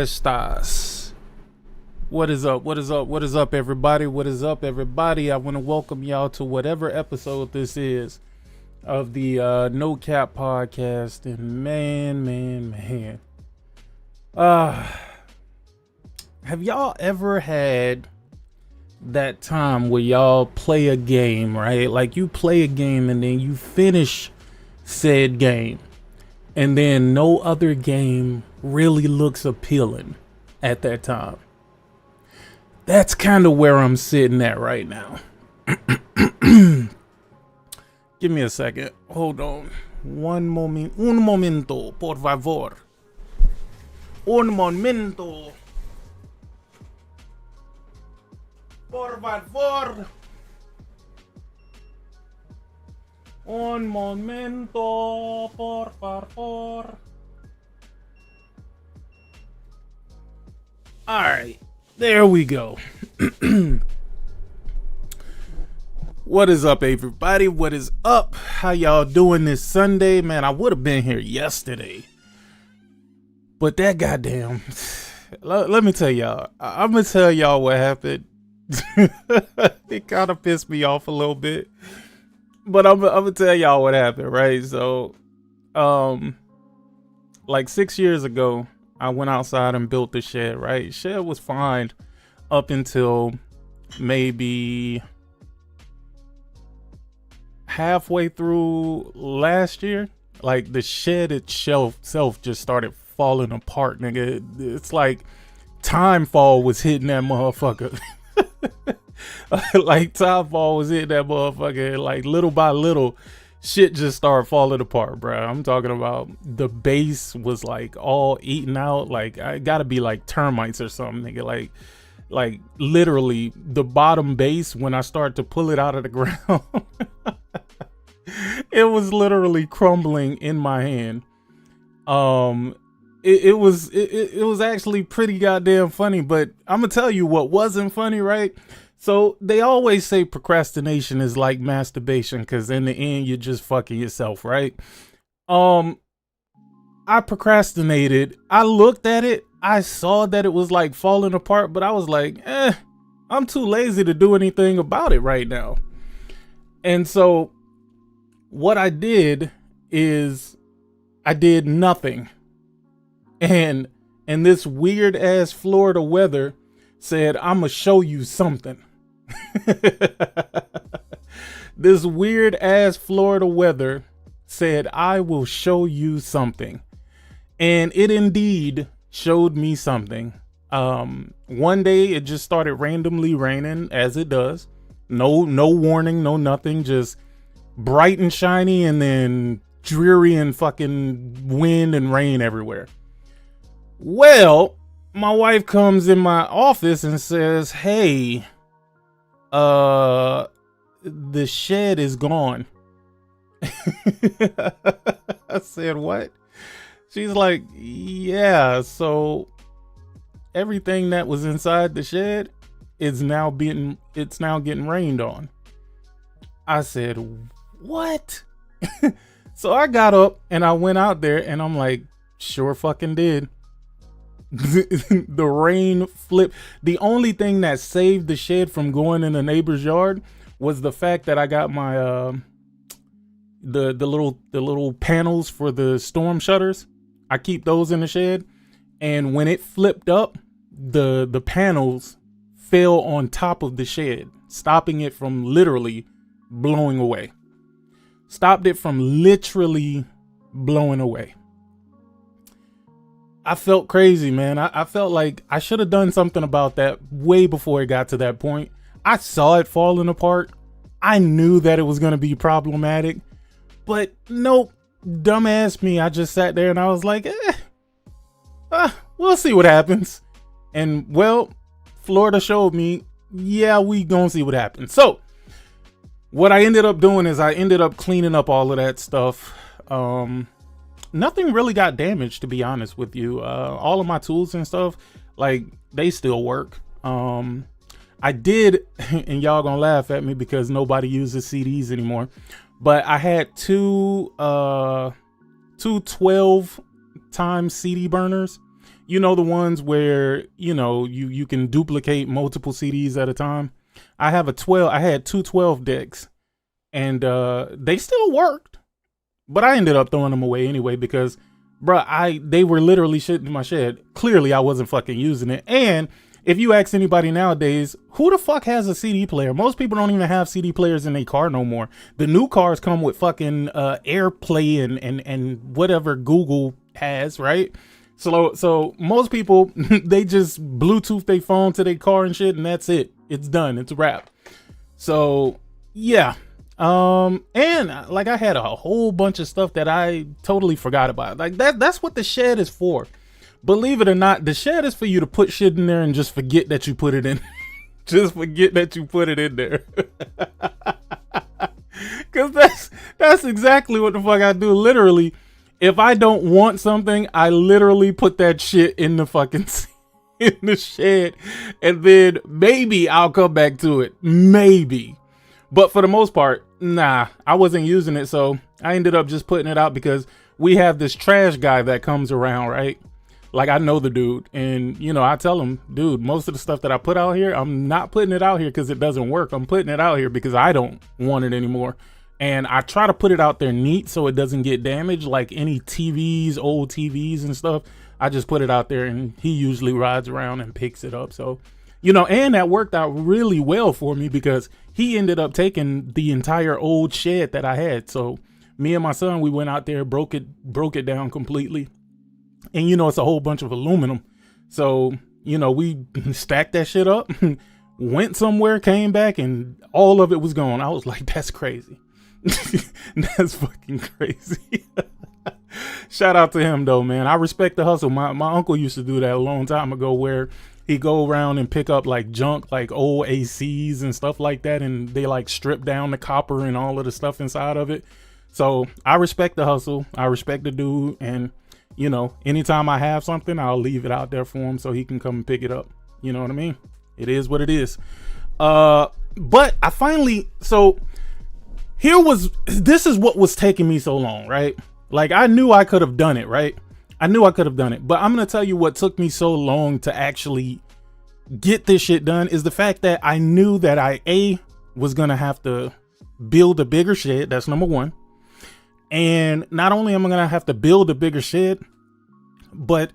Estás? What is up? What is up? What is up, everybody? What is up, everybody? I want to welcome y'all to whatever episode this is of the No Cap podcast. And man, have y'all ever had that time where y'all play a game, right? Like you play a game and then you finish said game, and then no other game really looks appealing at that time. That's kind of where I'm sitting at right now. Give me a second. Hold on. Un momento, por favor. Un momento. Por favor. Un momento, por favor. Alright, there we go. What is up, everybody? What is up? How y'all doing this Sunday? Man, I would have been here yesterday, but that goddamn... Let me tell y'all. I'm gonna tell y'all what happened. It kind of pissed me off a little bit, but I'm gonna tell y'all what happened, right? So, like 6 years ago, I went outside and built the shed, right? Shed was fine up until maybe halfway through last year. Like the shed itself just started falling apart, nigga. It's like time fall was hitting that motherfucker. Like time fall was hitting that motherfucker. Like little by little, shit just started falling apart, bro. I'm talking about the base was like all eaten out. Like I gotta be like termites or something, nigga. Like literally the bottom base, when I started to pull it out of the ground, it was literally crumbling in my hand. It was actually pretty goddamn funny, but I'm gonna tell you what wasn't funny, right? So they always say procrastination is like masturbation, because in the end you're just fucking yourself, right? I procrastinated. I looked at it. I saw that it was like falling apart, but I was like, I'm too lazy to do anything about it right now. And so what I did is I did nothing. And this weird ass Florida weather said, I'm gonna show you something. This weird ass Florida weather said, I will show you something. And it indeed showed me something. One day it just started randomly raining, as it does. No warning, no nothing, just bright and shiny, and then dreary and fucking wind and rain everywhere. Well, my wife comes in my office and says, hey, the shed is gone. I said, what? She's like, yeah, so everything that was inside the shed is now getting rained on. I said, what? So I got up and I went out there and I'm like, sure fucking did. The rain flipped. The only thing that saved the shed from going in the neighbor's yard was the fact that I got my the little panels for the storm shutters. I keep those in the shed, and when it flipped up, the panels fell on top of the shed, stopping it from literally blowing away. Stopped it from literally blowing away. I felt crazy, man. I felt like I should have done something about that way before it got to that point. I saw it falling apart. I knew that it was going to be problematic, but nope. Dumbass me. I just sat there and I was like, we'll see what happens. And well, Florida showed me, yeah, we gonna see what happens. So what I ended up doing is I ended up cleaning up all of that stuff. Nothing really got damaged, to be honest with you. All of my tools and stuff, like, they still work. I did, and y'all gonna laugh at me because nobody uses CDs anymore, but I had two 12 times CD burners. You know, the ones where, you know, you can duplicate multiple CDs at a time. I had two 12 decks, and they still worked, but I ended up throwing them away anyway because, bruh, they were literally shit in my shed. Clearly, I wasn't fucking using it. And if you ask anybody nowadays, who the fuck has a CD player? Most people don't even have CD players in their car no more. The new cars come with fucking AirPlay and whatever Google has, right? So most people, they just Bluetooth their phone to their car and shit, and that's it. It's done. It's a wrap. So yeah. And like I had a whole bunch of stuff that I totally forgot about. Like that's what the shed is for. Believe it or not, the shed is for you to put shit in there and just forget that you put it in. Just forget that you put it in there. Cause that's exactly what the fuck I do. Literally, if I don't want something, I literally put that shit in the fucking in the shed, and then maybe I'll come back to it. Maybe. But for the most part, nah, I wasn't using it. So I ended up just putting it out because we have this trash guy that comes around, right? Like, I know the dude, and you know, I tell him, dude, most of the stuff that I put out here, I'm not putting it out here because it doesn't work. I'm putting it out here because I don't want it anymore. And I try to put it out there neat so it doesn't get damaged, like any TVs, old TVs and stuff. I just put it out there, and he usually rides around and picks it up. So, you know, and that worked out really well for me because he ended up taking the entire old shed that I had. So me and my son, we went out there, broke it down completely. And, you know, it's a whole bunch of aluminum. So, you know, we stacked that shit up, went somewhere, came back, and all of it was gone. I was like, that's crazy. That's fucking crazy. Shout out to him though, man. I respect the hustle. My uncle used to do that a long time ago, where he go around and pick up like junk, like old ACs and stuff like that, and they like strip down the copper and all of the stuff inside of it. So I respect the hustle. I respect the dude, and you know, anytime I have something, I'll leave it out there for him so he can come and pick it up. You know what I mean? It is what it is. But I finally, so this is what was taking me so long, right? Like, I knew I could have done it, right? I knew I could have done it, but I'm going to tell you what took me so long to actually get this shit done is the fact that I knew that I was going to have to build a bigger shed. That's number one. And not only am I going to have to build a bigger shed, but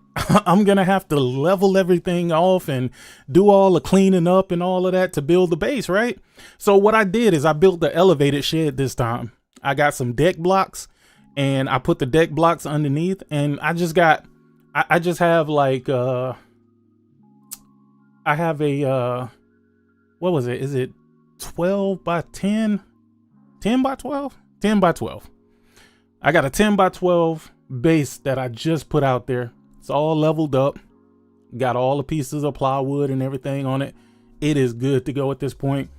I'm going to have to level everything off and do all the cleaning up and all of that to build the base, right? So what I did is I built the elevated shed this time. I got some deck blocks and I put the deck blocks underneath, and I just have like, I have a, what was it? Is it 12 by 10? 10 by 12? 10 by 12. I got a 10 by 12 base that I just put out there. It's all leveled up. Got all the pieces of plywood and everything on it. It is good to go at this point.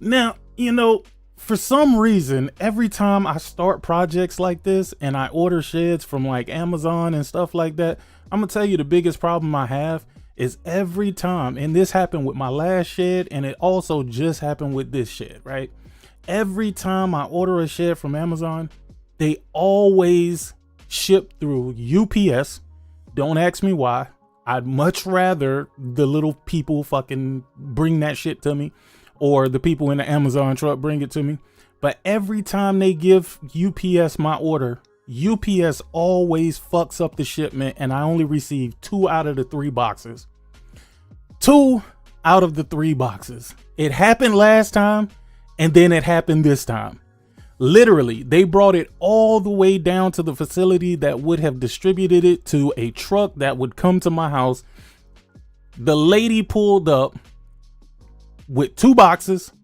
Now, you know, for some reason, every time I start projects like this and I order sheds from like Amazon and stuff like that, I'm gonna tell you the biggest problem I have is every time, and this happened with my last shed and it also just happened with this shed, right? Every time I order a shed from Amazon, they always ship through UPS. Don't ask me why. I'd much rather the little people fucking bring that shit to me, or the people in the Amazon truck bring it to me. But every time they give UPS my order, UPS always fucks up the shipment, and I only receive 2 out of the 3 boxes. 2 out of the 3 boxes. It happened last time, and then it happened this time. Literally, they brought it all the way down to the facility that would have distributed it to a truck that would come to my house. The lady pulled up with 2 boxes,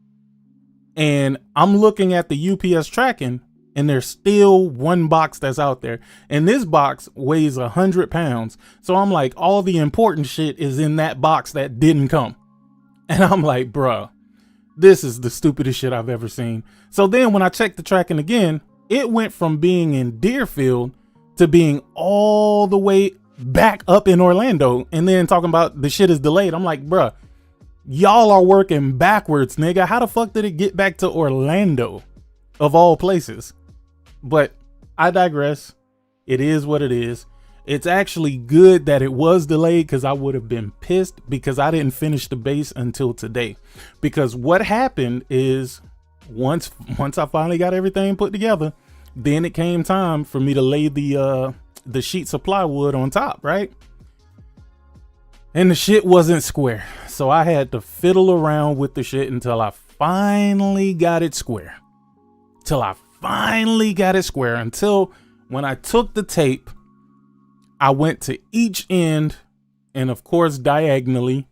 and I'm looking at the UPS tracking, and there's still 1 box that's out there. And this box weighs 100 pounds. So I'm like, all the important shit is in that box that didn't come. And I'm like, bruh, this is the stupidest shit I've ever seen. So then when I checked the tracking again, it went from being in Deerfield to being all the way back up in Orlando. And then talking about the shit is delayed. I'm like, bruh, y'all are working backwards, nigga. How the fuck did it get back to Orlando of all places? But I digress. It is what it is. It's actually good that it was delayed, because I would have been pissed because I didn't finish the base until today. Because what happened is once I finally got everything put together, then it came time for me to lay the sheets of plywood on top, right? And the shit wasn't square. So I had to fiddle around with the shit until I finally got it square. Until when I took the tape, I went to each end and of course diagonally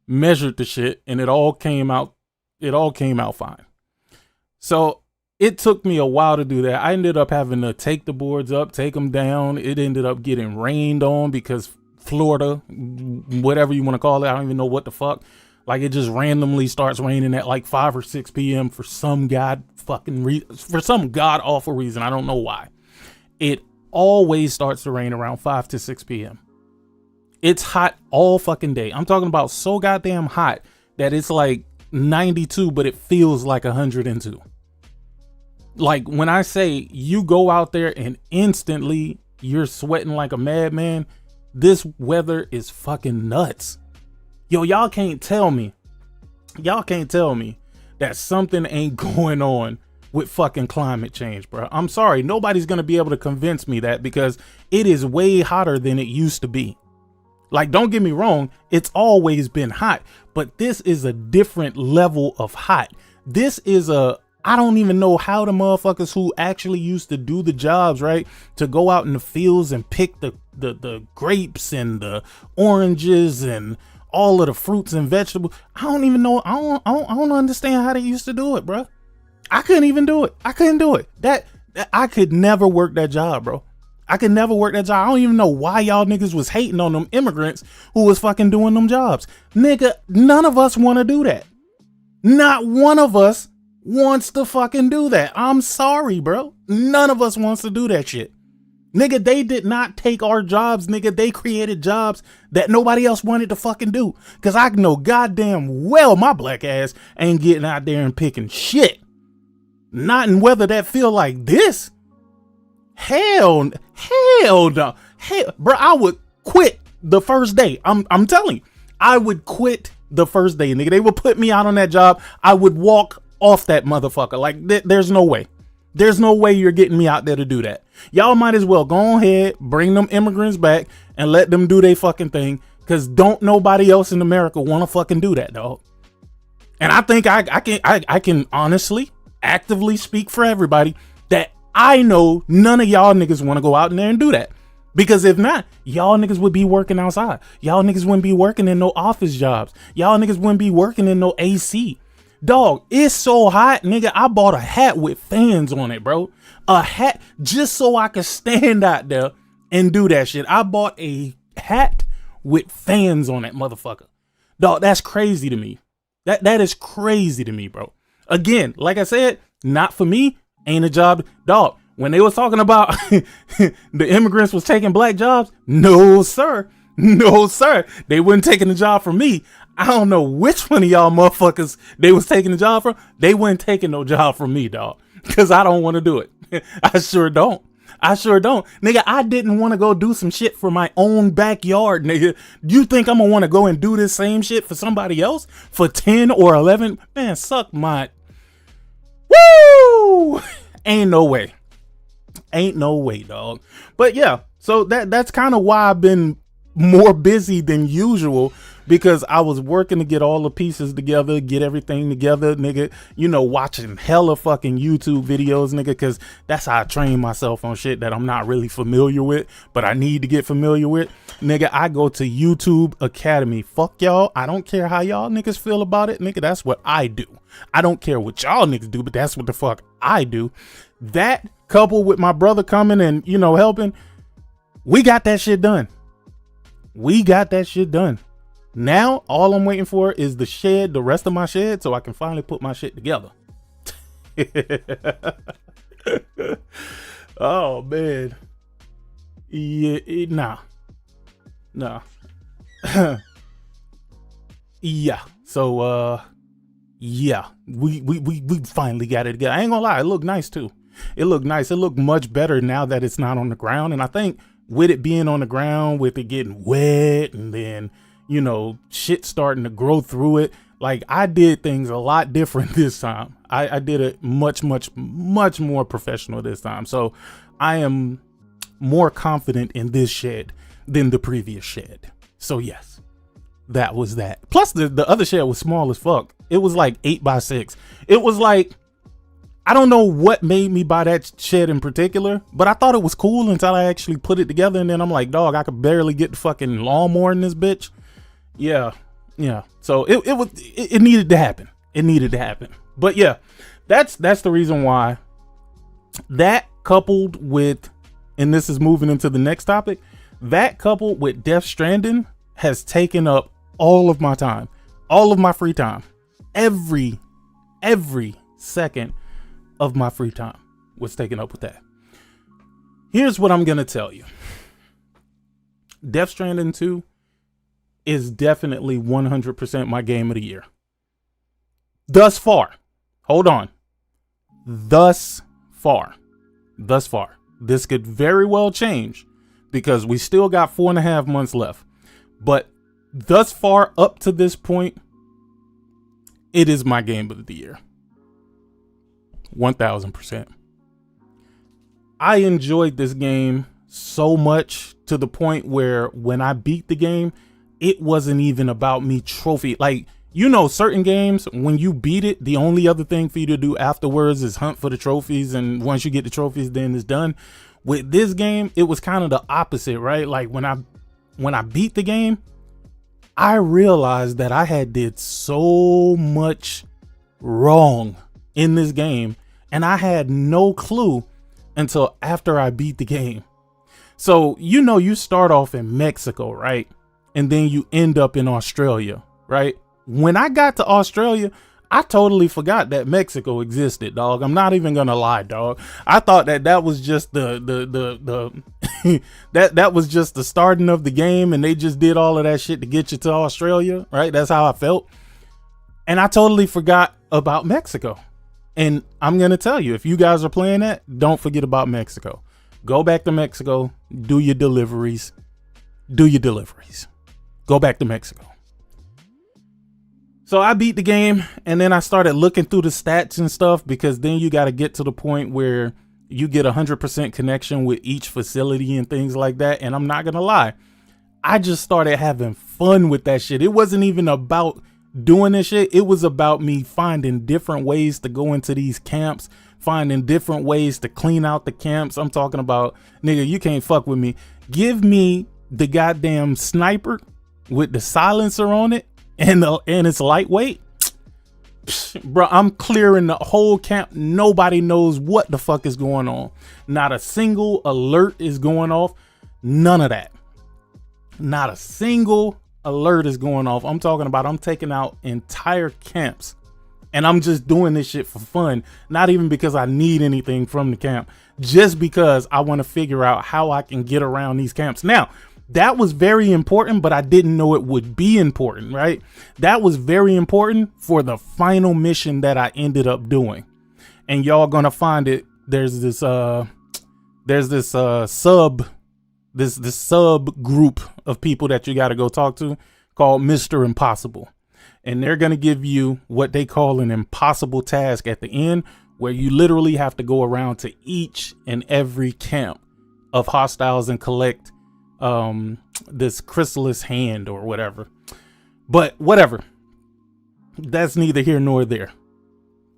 measured the shit, and it all came out fine. So it took me a while to do that. I ended up having to take the boards up, take them down. It ended up getting rained on because Florida, whatever you want to call it, I don't even know what the fuck. Like, it just randomly starts raining at like 5 or 6 p.m. for some god awful reason. I don't know why. It always starts to rain around 5 to 6 p.m. It's hot all fucking day. I'm talking about so goddamn hot that it's like 92, but it feels like 102. Like, when I say you go out there and instantly you're sweating like a madman, this weather is fucking nuts. Yo, y'all can't tell me that something ain't going on with fucking climate change, bro. I'm sorry. Nobody's going to be able to convince me that, because it is way hotter than it used to be. Like, don't get me wrong. It's always been hot, but this is a different level of hot. This is I don't even know how the motherfuckers who actually used to do the jobs, right, to go out in the fields and pick the grapes and the oranges and all of the fruits and vegetables. I don't even know. I don't understand how they used to do it, bro. I couldn't even do it. I couldn't do it. That I could never work that job, bro. I could never work that job. I don't even know why y'all niggas was hating on them immigrants who was fucking doing them jobs. Nigga, none of us want to do that. Not one of us wants to fucking do that. I'm sorry, bro. None of us wants to do that shit. Nigga, they did not take our jobs, nigga. They created jobs that nobody else wanted to fucking do. Cause I know goddamn well my black ass ain't getting out there and picking shit. Not in weather that feel like this. Hell no. Hell, bro, I would quit the first day. I'm telling you, I would quit the first day, nigga. They would put me out on that job. I would walk off that motherfucker. Like, there's no way. There's no way you're getting me out there to do that. Y'all might as well go ahead, bring them immigrants back and let them do their fucking thing. Cause don't nobody else in America want to fucking do that, dog. And I think I can honestly, actively speak for everybody that I know none of y'all niggas want to go out in there and do that. Because if not, y'all niggas would be working outside. Y'all niggas wouldn't be working in no office jobs. Y'all niggas wouldn't be working in no AC. Dog, it's so hot, nigga. I bought a hat with fans on it, bro. A hat just so I could stand out there and do that shit. I bought a hat with fans on it, motherfucker. Dog, that's crazy to me. That is crazy to me, bro. Again, like I said, not for me. Ain't a job. Dog, when they was talking about the immigrants was taking black jobs, no, sir. No, sir. They wasn't taking the job from me. I don't know which one of y'all motherfuckers they was taking the job from. They wasn't taking no job from me, dog. Because I don't want to do it. I sure don't. Nigga, I didn't want to go do some shit for my own backyard, nigga. You think I'm going to want to go and do this same shit for somebody else? For 10 or 11? Man, suck my... Woo! Ain't no way. Ain't no way, dog. But yeah, so that's kind of why I've been more busy than usual, because I was working to get all the pieces together, get everything together, nigga. You know, watching hella fucking YouTube videos, nigga, because that's how I train myself on shit that I'm not really familiar with, but I need to get familiar with. Nigga, I go to YouTube Academy. Fuck y'all. I don't care how y'all niggas feel about it, nigga. That's what I do. I don't care what y'all niggas do, but that's what the fuck I do. That coupled with my brother coming and, you know, helping, we got that shit done. Now, all I'm waiting for is the rest of my shed, so I can finally put my shit together. Oh, man. Yeah, nah. Yeah. So, yeah, we finally got it together. I ain't gonna lie, it looked nice too. It looked nice. It looked much better now that it's not on the ground. And I think with it being on the ground, with it getting wet, and then, you know, shit starting to grow through it. Like, I did things a lot different this time. I did it much more professional this time. So I am more confident in this shed than the previous shed. So yes, that was that. Plus the other shed was small as fuck. It was like 8x6. It was like, I don't know what made me buy that shed in particular, but I thought it was cool until I actually put it together. And then I'm like, dog, I could barely get the fucking lawnmower in this bitch. Yeah. So it needed to happen. It needed to happen. But yeah, that's the reason why. That coupled with, and this is moving into the next topic, that coupled with Death Stranding has taken up all of my time, all of my free time. Every second of my free time was taken up with that. Here's what I'm going to tell you. Death Stranding 2 is definitely 100% my game of the year. Thus far. Hold on. Thus far. This could very well change because we still got 4.5 months left. But thus far, up to this point, it is my game of the year. 1000%. I enjoyed this game so much to the point where when I beat the game, it wasn't even about me trophy. Like, you know, certain games, when you beat it, the only other thing for you to do afterwards is hunt for the trophies. And once you get the trophies, then it's done. With this game, it was kind of the opposite, right? Like when I beat the game, I realized that I had did so much wrong in this game, and I had no clue until after I beat the game. So, you know, you start off in Mexico, right? And then you end up in Australia, right? When I got to Australia, I totally forgot that Mexico existed, dog. I'm not even gonna lie, dog. I thought that was just that was just the starting of the game, and they just did all of that shit to get you to Australia, right? That's how I felt. And I totally forgot about Mexico. And I'm gonna tell you, if you guys are playing that, don't forget about Mexico. Go back to Mexico, do your deliveries. Go back to Mexico. So I beat the game, and then I started looking through the stats and stuff, because then you got to get to the point where you get 100% connection with each facility and things like that. And I'm not going to lie, I just started having fun with that shit. It wasn't even about doing this shit. It was about me finding different ways to go into these camps, finding different ways to clean out the camps. I'm talking about, nigga, you can't fuck with me. Give me the goddamn sniper with the silencer on it and it's lightweight. Bro, I'm clearing the whole camp. Nobody knows what the fuck is going on. Not a single alert is going off. None of that. Not a single alert is going off. I'm talking about I'm taking out entire camps, and I'm just doing this shit for fun. Not even because I need anything from the camp, just because I want to figure out how I can get around these camps. Now, that was very important, but I didn't know it would be important, right? That was very important for the final mission that I ended up doing. And y'all gonna find it. There's this sub group of people that you got to go talk to called Mr. Impossible. And they're going to give you what they call an impossible task at the end, where you literally have to go around to each and every camp of hostiles and collect this chrysalis hand or whatever. But whatever, that's neither here nor there.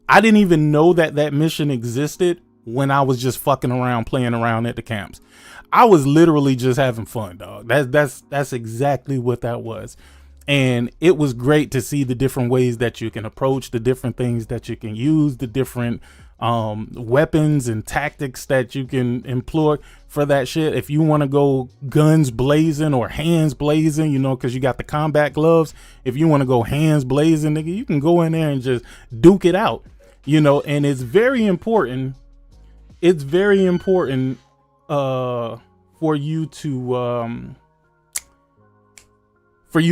I didn't even know that mission existed when I was just fucking around, playing around at the camps. I was literally just having fun, dog. That's exactly what that was. And it was great to see the different ways that you can approach, the different things that you can use, the different weapons and tactics that you can employ for that shit. If you want to go guns blazing or hands blazing, you know, because you got the combat gloves. If you want to go hands blazing, nigga, you can go in there and just duke it out, you know. And it's very important. It's very important for you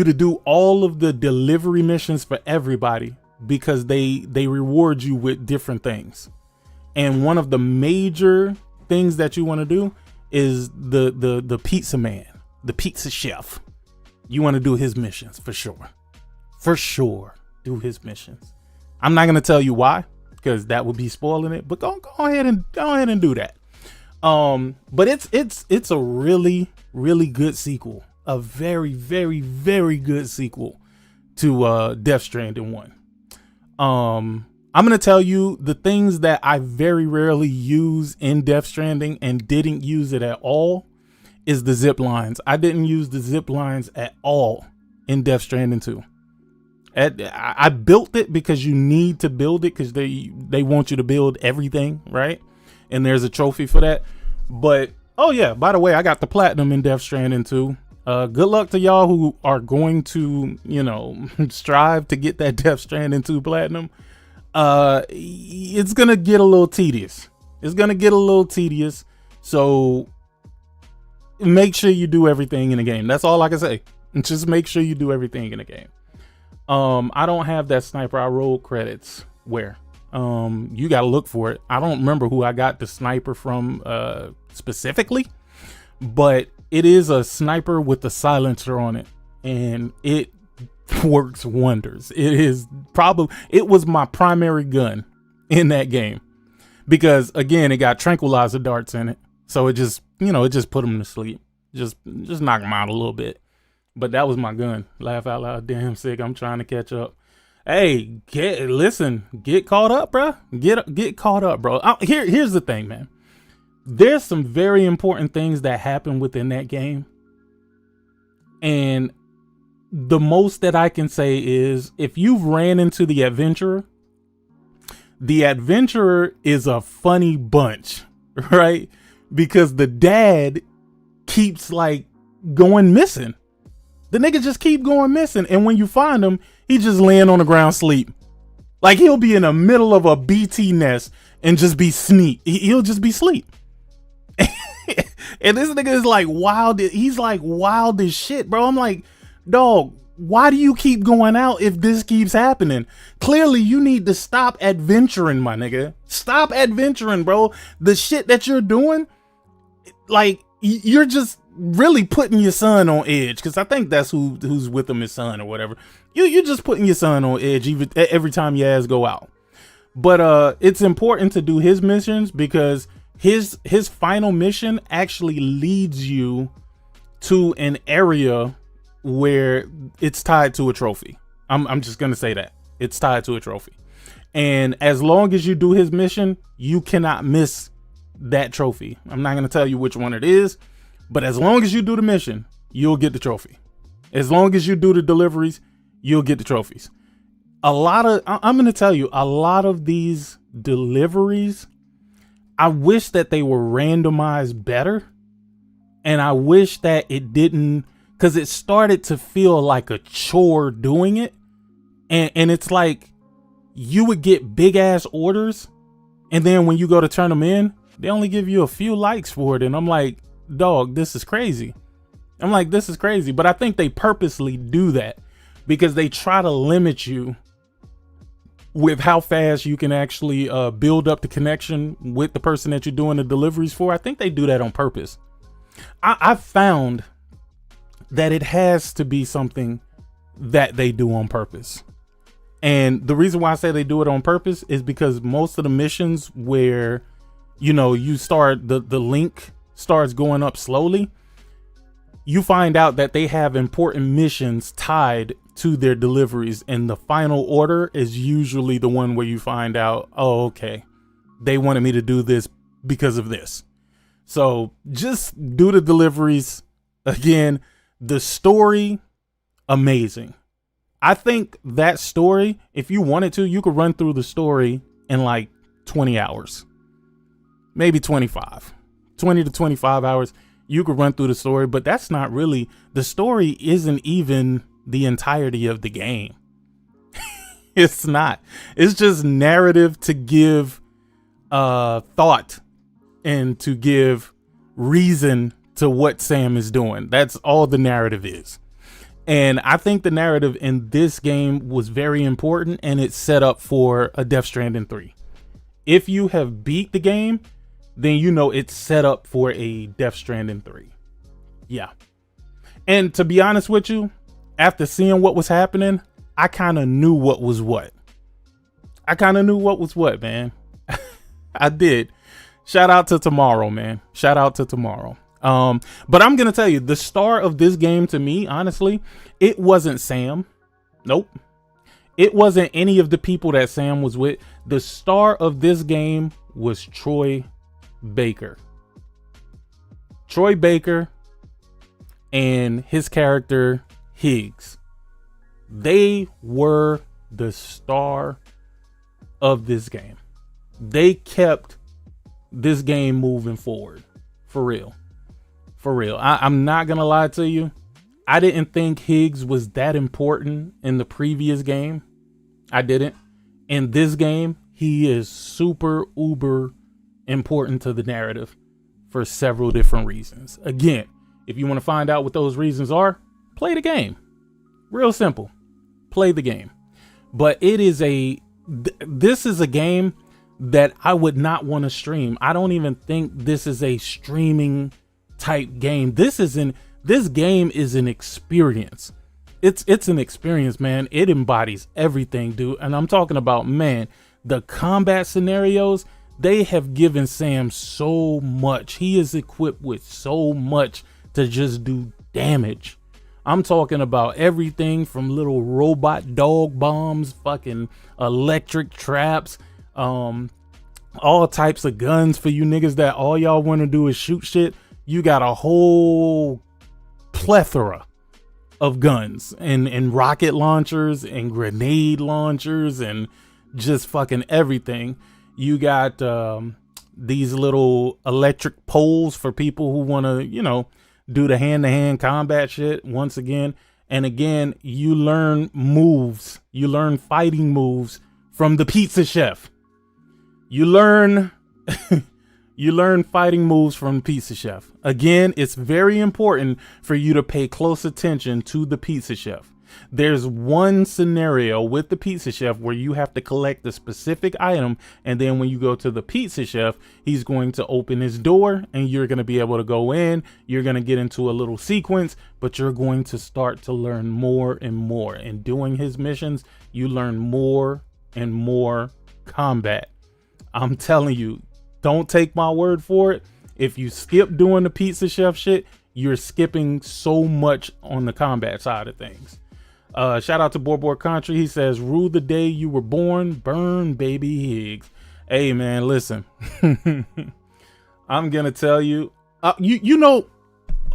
to do all of the delivery missions for everybody, because they reward you with different things. And one of the major things that you want to do is the pizza man, the pizza chef. You want to do his missions for sure. For sure, do his missions. I'm not gonna tell you why, because that would be spoiling it. But go ahead and do that. But it's a really good sequel, a very good sequel to Death Stranding 1. I'm gonna tell you the things that I very rarely use in Death Stranding and didn't use it at all is the zip lines. I didn't use the zip lines at all in Death Stranding 2. I built it because you need to build it because they want you to build everything, right? And there's a trophy for that. But oh yeah, by the way, I got the platinum in Death Stranding 2. Good luck to y'all who are going to, strive to get that Death Stranding 2 platinum. It's gonna get a little tedious. So make sure you do everything in the game. That's all I can say. Just make sure you do everything in the game. I don't have that sniper I rolled credits. Where? You gotta look for it. I don't remember who I got the sniper from specifically, but it is a sniper with a silencer on it, and it works wonders. It was my primary gun in that game because again, it got tranquilizer darts in it, so it just put them to sleep, just knock them out a little bit. But that was my gun. Laugh out loud. Damn sick. I'm trying to catch up. Hey, get caught up, bro. Get caught up, bro. Here's the thing, man. There's some very important things that happen within that game. And the most that I can say is if you've ran into the adventurer is a funny bunch, right? Because the dad keeps like going missing. The nigga just keep going missing. And when you find him, he just laying on the ground sleep. Like he'll be in the middle of a BT nest and just be he'll just be asleep. And this nigga is like wild. He's like wild as shit, bro. I'm like, dog, why do you keep going out if this keeps happening? Clearly you need to stop adventuring, my nigga. Stop adventuring, bro. The shit that you're doing, like you're just really putting your son on edge, because I think that's who's with him, his son or whatever. You're just putting your son on edge every time your ass go out. But it's important to do his missions because his final mission actually leads you to an area where it's tied to a trophy. I'm just gonna say that it's tied to a trophy, and as long as you do his mission, you cannot miss that trophy. I'm not gonna tell you which one it is, but as long as you do the mission, you'll get the trophy. As long as you do the deliveries, you'll get the trophies. I'm going to tell you, a lot of these deliveries, I wish that they were randomized better. And I wish that it didn't, because it started to feel like a chore doing it. And it's like you would get big ass orders. And then when you go to turn them in, they only give you a few likes for it. And I'm like, dog, this is crazy. But I think they purposely do that because they try to limit you with how fast you can actually build up the connection with the person that you're doing the deliveries for. I think they do that on purpose. I've found that it has to be something that they do on purpose. And the reason why I say they do it on purpose is because most of the missions where, you start, the link starts going up slowly, you find out that they have important missions tied to their deliveries, and the final order is usually the one where you find out, oh, okay, they wanted me to do this because of this. So just do the deliveries. Again, the story, amazing. I think that story, if you wanted to, you could run through the story in like 20 hours, maybe 25. 20 to 25 hours, you could run through the story, but that's not really, the story isn't even the entirety of the game. It's not. It's just narrative to give thought and to give reason to what Sam is doing. That's all the narrative is. And I think the narrative in this game was very important, and it's set up for a Death Stranding 3. If you have beat the game, then you know it's set up for a Death Stranding 3. Yeah. And to be honest with you, after seeing what was happening, I kind of knew what was what. Man. I did. Shout out to Tomorrow, man. Shout out to Tomorrow. But I'm going to tell you, the star of this game to me, honestly, it wasn't Sam. Nope. It wasn't any of the people that Sam was with. The star of this game was Troy Baker. Troy Baker and his character Higgs. They were the star of this game. They kept this game moving forward. For real. I'm not gonna lie to you. I didn't think Higgs was that important in the previous game. I didn't. In this game, he is super uber important to the narrative for several different reasons. Again, if you want to find out what those reasons are, play the game. Real simple. Play the game. But this is a game that I would not want to stream. I don't even think this is a streaming type game. This game is an experience. It's an experience, man. It embodies everything, dude. And I'm talking about, man, the combat scenarios, they have given Sam so much. He is equipped with so much to just do damage. I'm talking about everything from little robot dog bombs, fucking electric traps, all types of guns for you niggas that all y'all want to do is shoot shit. You got a whole plethora of guns and rocket launchers and grenade launchers and just fucking everything. You got these little electric poles for people who want to, do the hand-to-hand combat shit once again. And again, you learn moves. You learn fighting moves from the pizza chef. You learn fighting moves from the pizza chef. Again, it's very important for you to pay close attention to the pizza chef. There's one scenario with the pizza chef where you have to collect a specific item, and then when you go to the pizza chef, he's going to open his door and you're going to be able to go in. You're going to get into a little sequence, but you're going to start to learn more and more. And doing his missions, you learn more and more combat. I'm telling you, don't take my word for it. If you skip doing the pizza chef shit, you're skipping so much on the combat side of things. Shout out to Board Country. He says, rue the day you were born, burn baby Higgs. Hey man, listen. I'm gonna tell you,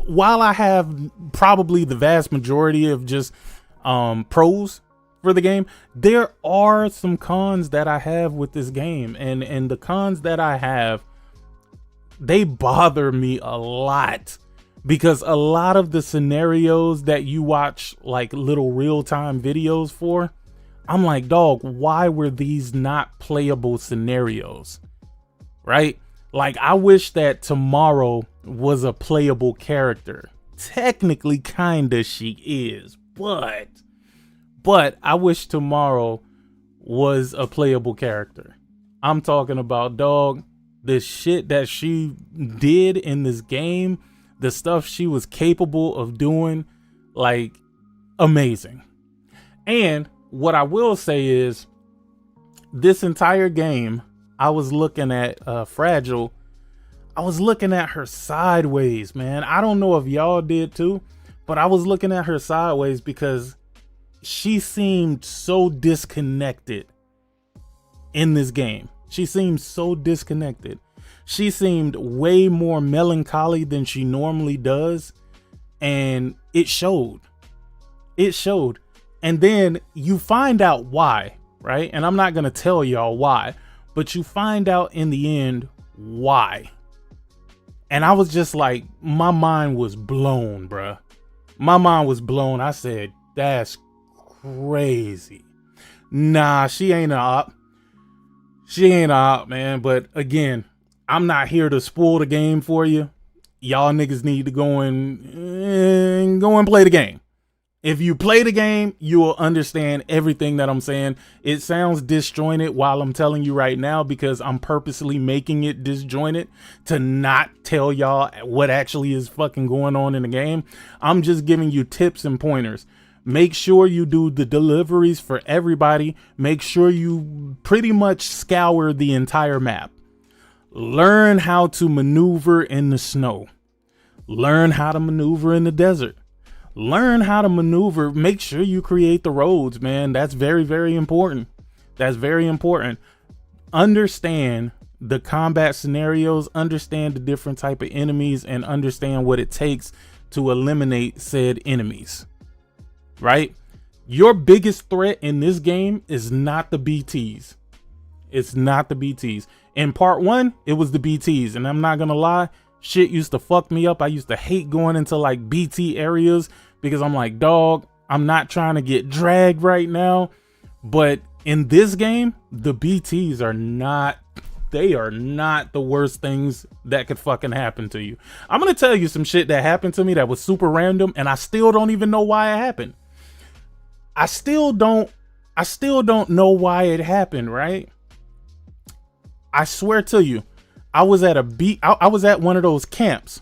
while I have probably the vast majority of just pros for the game, there are some cons that I have with this game, and the cons that I have, they bother me a lot. Because a lot of the scenarios that you watch like little real-time videos for, I'm like, dog, why were these not playable scenarios? Right? Like, I wish that Tomorrow was a playable character. Technically, kinda she is, but I wish Tomorrow was a playable character. I'm talking about, dog, the shit that she did in this game, the stuff she was capable of doing, like, amazing. And what I will say is, this entire game, I was looking at Fragile. I was looking at her sideways, man. I don't know if y'all did too, but I was looking at her sideways because she seemed so disconnected in this game. She seemed so disconnected. She seemed way more melancholy than she normally does. And it showed. It showed. And then you find out why, right? And I'm not going to tell y'all why, but you find out in the end why. And I was just like, my mind was blown, bruh. My mind was blown. I said, that's crazy. Nah, she ain't a op. She ain't a op, man. But again, I'm not here to spoil the game for you. Y'all niggas need to go and play the game. If you play the game, you will understand everything that I'm saying. It sounds disjointed while I'm telling you right now because I'm purposely making it disjointed to not tell y'all what actually is fucking going on in the game. I'm just giving you tips and pointers. Make sure you do the deliveries for everybody. Make sure you pretty much scour the entire map. Learn how to maneuver in the snow. Learn how to maneuver in the desert. Learn how to maneuver. Make sure you create the roads, man. That's very, very important. That's very important. Understand the combat scenarios, understand the different type of enemies, and understand what it takes to eliminate said enemies, right? Your biggest threat in this game is not the BTs. It's not the BTs. In part 1, it was the BTs, and I'm not gonna lie, shit used to fuck me up. I used to hate going into like BT areas because I'm like, dog, I'm not trying to get dragged right now. But in this game, the BTs are not, they are not the worst things that could fucking happen to you. I'm gonna tell you some shit that happened to me that was super random, and I still don't even know why it happened. I still don't know why it happened, right? I swear to you, I was at I was at one of those camps,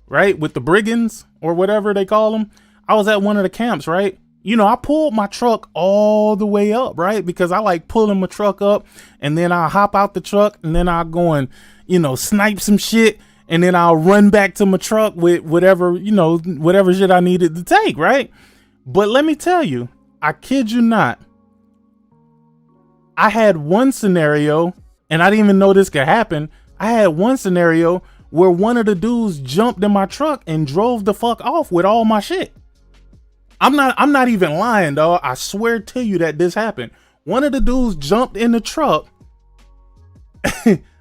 right? With the brigands or whatever they call them. I was at one of the camps, right? You know, I pulled my truck all the way up, right? Because I like pulling my truck up, and then I'll hop out the truck, and then I'll go and, you know, snipe some shit, and then I'll run back to my truck with whatever, you know, whatever shit I needed to take, right? But let me tell you, I kid you not, I had one scenario, and I didn't even know this could happen. I had one scenario where one of the dudes jumped in my truck and drove the fuck off with all my shit. I'm not even lying, dog. I swear to you that this happened. One of the dudes jumped in the truck.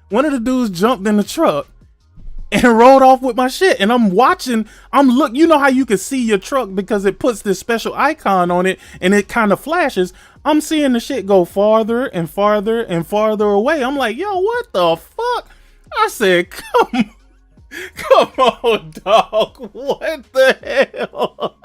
One of the dudes jumped in the truck and rode off with my shit. And I'm watching, you know how you can see your truck because it puts this special icon on it and it kind of flashes. I'm seeing the shit go farther and farther and farther away. I'm like, yo, what the fuck? I said, come on, dog. What the hell?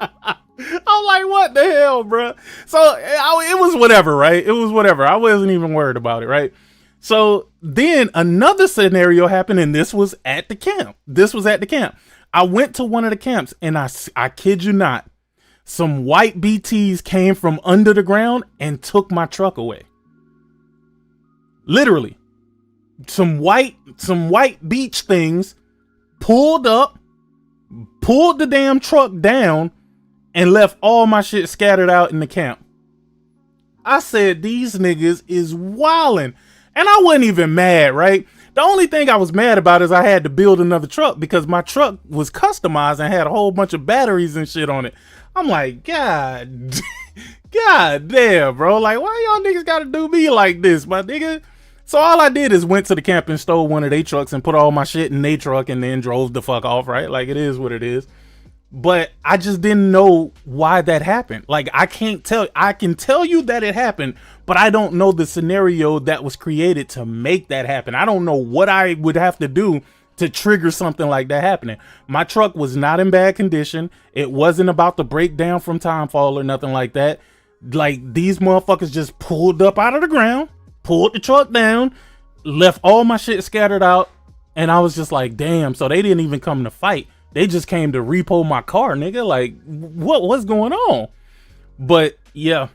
I'm like, what the hell, bro? So it was whatever, right? It was whatever. I wasn't even worried about it, right? So then another scenario happened, and this was at the camp. I went to one of the camps, and I kid you not, some white BTs came from under the ground and took my truck away. Literally. Some white beach things pulled up, pulled the damn truck down, and left all my shit scattered out in the camp. I said, these niggas is wildin'. And I wasn't even mad, right? The only thing I was mad about is I had to build another truck because my truck was customized and had a whole bunch of batteries and shit on it. I'm like, God damn, bro. Like, why y'all niggas gotta do me like this, my nigga? So all I did is went to the camp and stole one of their trucks and put all my shit in their truck and then drove the fuck off, right? Like, it is what it is. But I just didn't know why that happened. Like, I can tell you that it happened, but I don't know the scenario that was created to make that happen. I don't know what I would have to do to trigger something like that happening. My truck was not in bad condition. It wasn't about to break down from timefall or nothing like that. Like, these motherfuckers just pulled up out of the ground, pulled the truck down, left all my shit scattered out. And I was just like, damn. So they didn't even come to fight. They just came to repo my car, nigga. Like, what's going on? But yeah,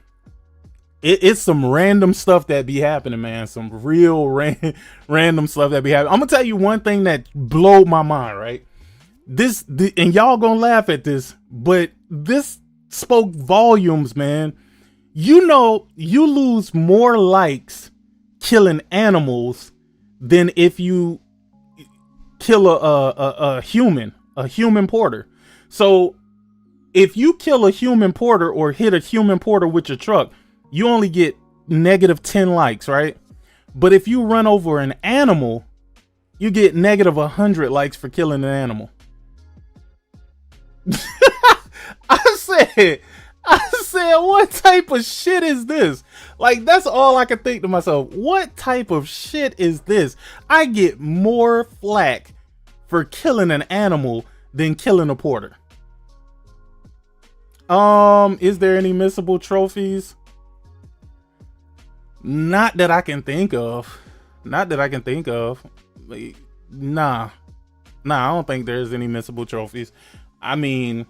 it's some random stuff that be happening, man. Some real random stuff that be happening. I'm gonna tell you one thing that blew my mind, right? And y'all gonna laugh at this, but this spoke volumes, man. You know, you lose more likes killing animals than if you kill a human porter. So if you kill a human porter or hit a human porter with your truck, you only get -10 likes, right? But if you run over an animal, you get -100 likes for killing an animal. I said, what type of shit is this? Like, that's all I could think to myself. What type of shit is this? I get more flack for killing an animal than killing a porter. Is there any missable trophies? Not that I can think of. Not that I can think of. Nah, I don't think there's any missable trophies. I mean,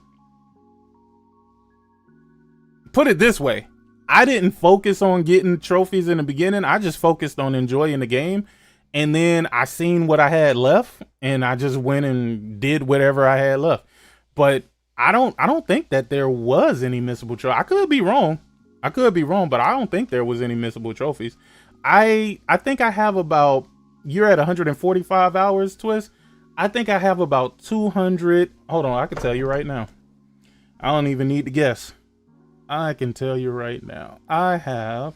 put it this way. I didn't focus on getting trophies in the beginning. I just focused on enjoying the game. And then I seen what I had left and I just went and did whatever I had left. But I don't think that there was any missable trophies. I could be wrong. But I don't think there was any missable trophies. I think I have about, you're at 145 hours, Twist. I think I have about 200. Hold on, I can tell you right now. I don't even need to guess. I can tell you right now. I have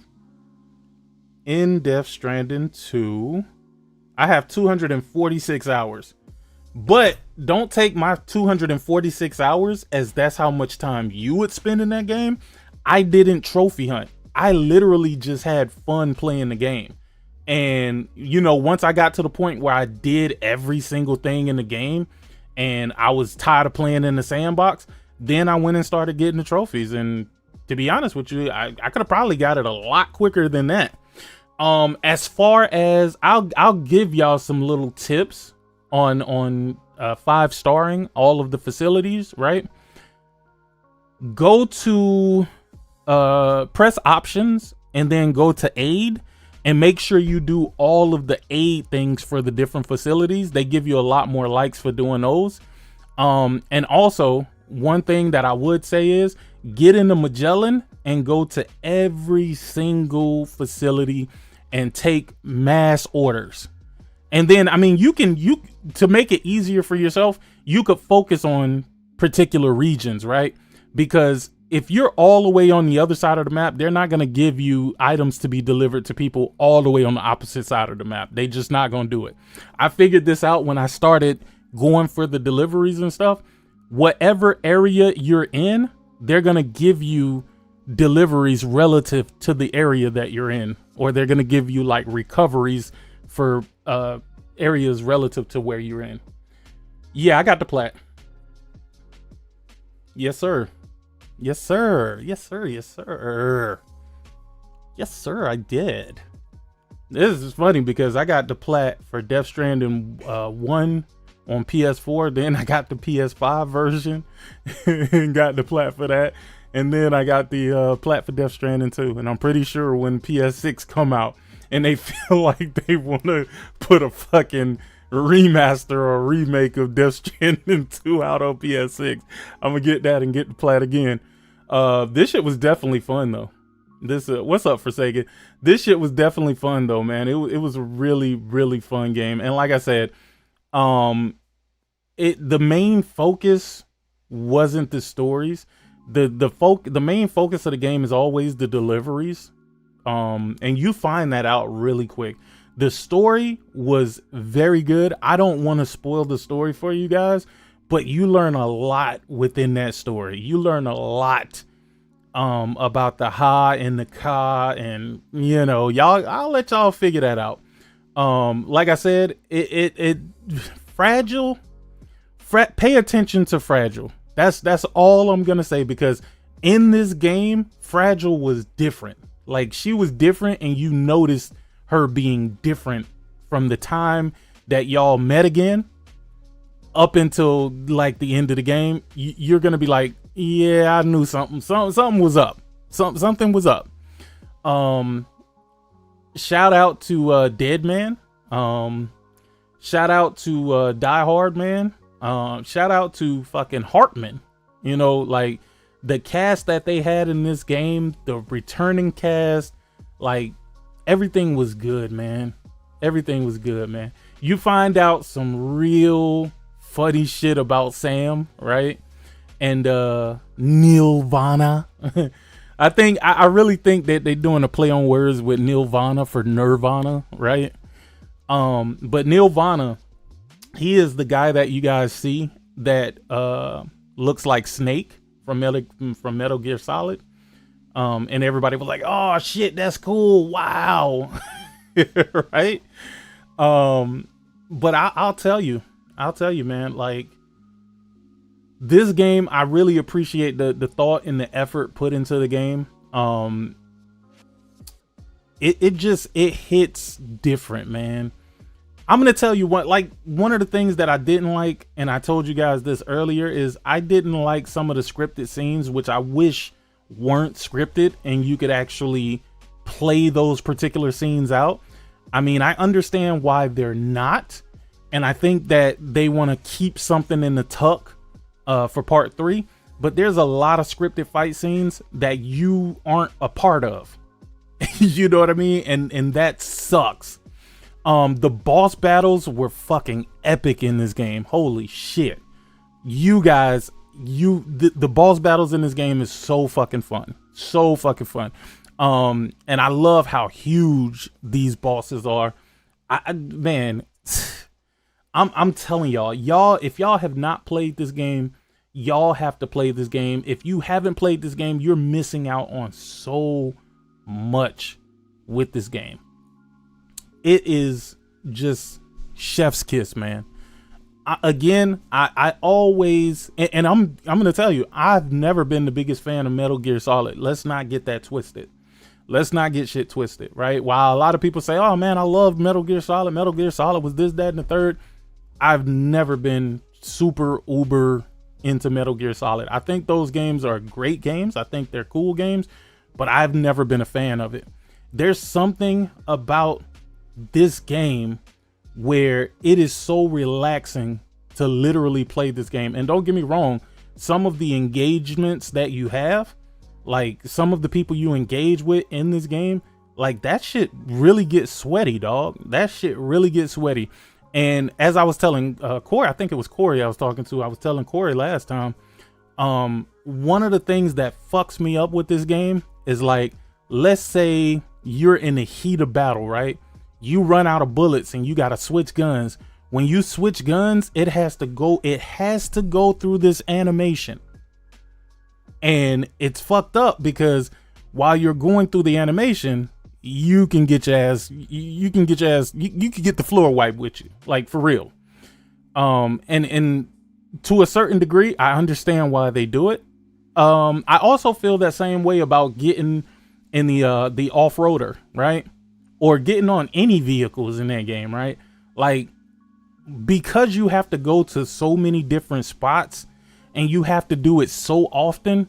in Death Stranding 2. I have 246 hours. But don't take my 246 hours as that's how much time you would spend in that game. I didn't trophy hunt. I literally just had fun playing the game. And, you know, once I got to the point where I did every single thing in the game and I was tired of playing in the sandbox, then I went and started getting the trophies. And to be honest with you, I could have probably got it a lot quicker than that. As far as I'll give y'all some little tips on 5-starring all of the facilities, right? Go to press options and then go to aid and make sure you do all of the aid things for the different facilities. They give you a lot more likes for doing those. And also one thing that I would say is get into Magellan and go to every single facility and take mass orders. And then, I mean, you to make it easier for yourself, you could focus on particular regions, right? Because if you're all the way on the other side of the map, they're not going to give you items to be delivered to people all the way on the opposite side of the map. They just not going to do it. I figured this out when I started going for the deliveries and stuff. Whatever area you're in, they're going to give you deliveries relative to the area that you're in, or they're going to give you like recoveries for areas relative to where you're in. Yeah, I got the plat. Yes, sir. Yes, sir. Yes, sir. Yes, sir. Yes, sir. I did. This is funny because I got the plat for Death Stranding 1 on PS4. Then I got the PS5 version and got the plat for that. And then I got the plat for Death Stranding 2. And I'm pretty sure when PS6 come out and they feel like they want to put a fucking remaster or remake of Death Stranding 2 out on PS6, I'm going to get that and get the plat again. This shit was definitely fun though. This what's up, Forsaken? This shit was definitely fun though, man. It was a really, really fun game. And like I said, the main focus wasn't the stories. The main focus of the game is always the deliveries. And you find that out really quick. The story was very good. I don't want to spoil the story for you guys, but you learn a lot within that story. You learn a lot about the Ha and the Ka, and you know, I'll let y'all figure that out. Like I said, it Fragile. Pay attention to Fragile. That's all I'm gonna say, because in this game, Fragile was different. Like, she was different, and you noticed her being different from the time that y'all met again up until like the end of the game. You're gonna be like, yeah, I knew something was up. Something was up. Shout out to Dead Man. Shout out to Die Hard Man. Shout out to fucking Hartman. You know, like the cast that they had in this game, the returning cast, like everything was good, man. Everything was good, man. You find out some real funny shit about Sam, right? And Nirvana. I really think that they're doing a play on words with Nirvana for Nirvana, right? But Nirvana, he is the guy that you guys see that looks like Snake from Metal Gear Solid. And everybody was like, oh shit, that's cool, wow. Right? But I'll tell you, man, like, This game, I really appreciate the thought and the effort put into the game. It hits different, man. I'm gonna tell you what, like, one of the things that I didn't like, and I told you guys this earlier, is I didn't like some of the scripted scenes, which I wish weren't scripted and you could actually play those particular scenes out. I mean, I understand why they're not, and I think that they want to keep something in the tuck for part 3, but there's a lot of scripted fight scenes that you aren't a part of. You know what I mean? And that sucks. The boss battles were fucking epic in this game. Holy shit. You guys, the boss battles in this game is so fucking fun. So fucking fun. And I love how huge these bosses are. Man, I'm telling y'all, if y'all have not played this game, y'all have to play this game. If you haven't played this game, you're missing out on so much with this game. It is just chef's kiss, man. I always, and I'm gonna tell you, I've never been the biggest fan of Metal Gear Solid. Let's not get that twisted. Let's not get shit twisted, right? While a lot of people say, oh man, I love Metal Gear Solid. Metal Gear Solid was this, that, and the third. I've never been super uber into Metal Gear Solid. I think those games are great games. I think they're cool games, but I've never been a fan of it. There's something about this game where it is so relaxing to literally play this game. And don't get me wrong, some of the engagements that you have, like some of the people you engage with in this game, like that shit really gets sweaty, dog. That shit really gets sweaty. And as I was telling Corey, I think it was Corey I was talking to, I was telling Corey last time, one of the things that fucks me up with this game is, like, let's say you're in the heat of battle, right? You run out of bullets and you got to switch guns. When you switch guns, it has to go through this animation. And it's fucked up because while you're going through the animation, you can get your ass, you can get the floor wiped with you, like, for real. And to a certain degree, I understand why they do it. I also feel that same way about getting in the off-roader, right? Or getting on any vehicles in that game, right? Like, because you have to go to so many different spots and you have to do it so often,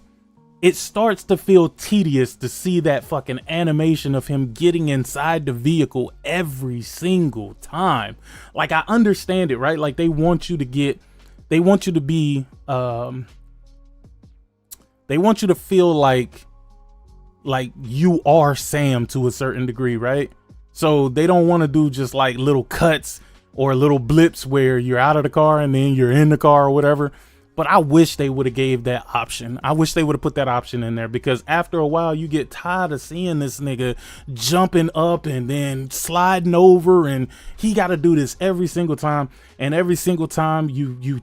it starts to feel tedious to see that fucking animation of him getting inside the vehicle every single time. Like, I understand it, right? Like, they want you to feel like you are Sam to a certain degree, right? So they don't want to do just like little cuts or little blips where you're out of the car and then you're in the car or whatever. But I wish they would have gave that option. I wish they would have put that option in there, because after a while you get tired of seeing this nigga jumping up and then sliding over, and he got to do this every single time. And every single time you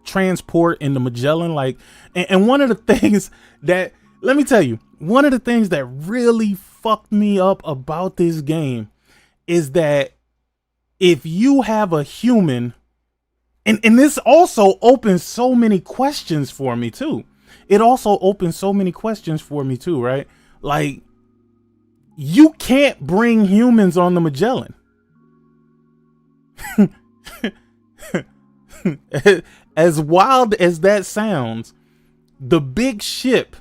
transport in the Magellan, like, and one of the things that, let me tell you, one of the things that really fucked me up about this game is that if you have a human, and this also opens so many questions for me too. It also opens so many questions for me too, right? Like, you can't bring humans on the Magellan. As wild as that sounds, the big ship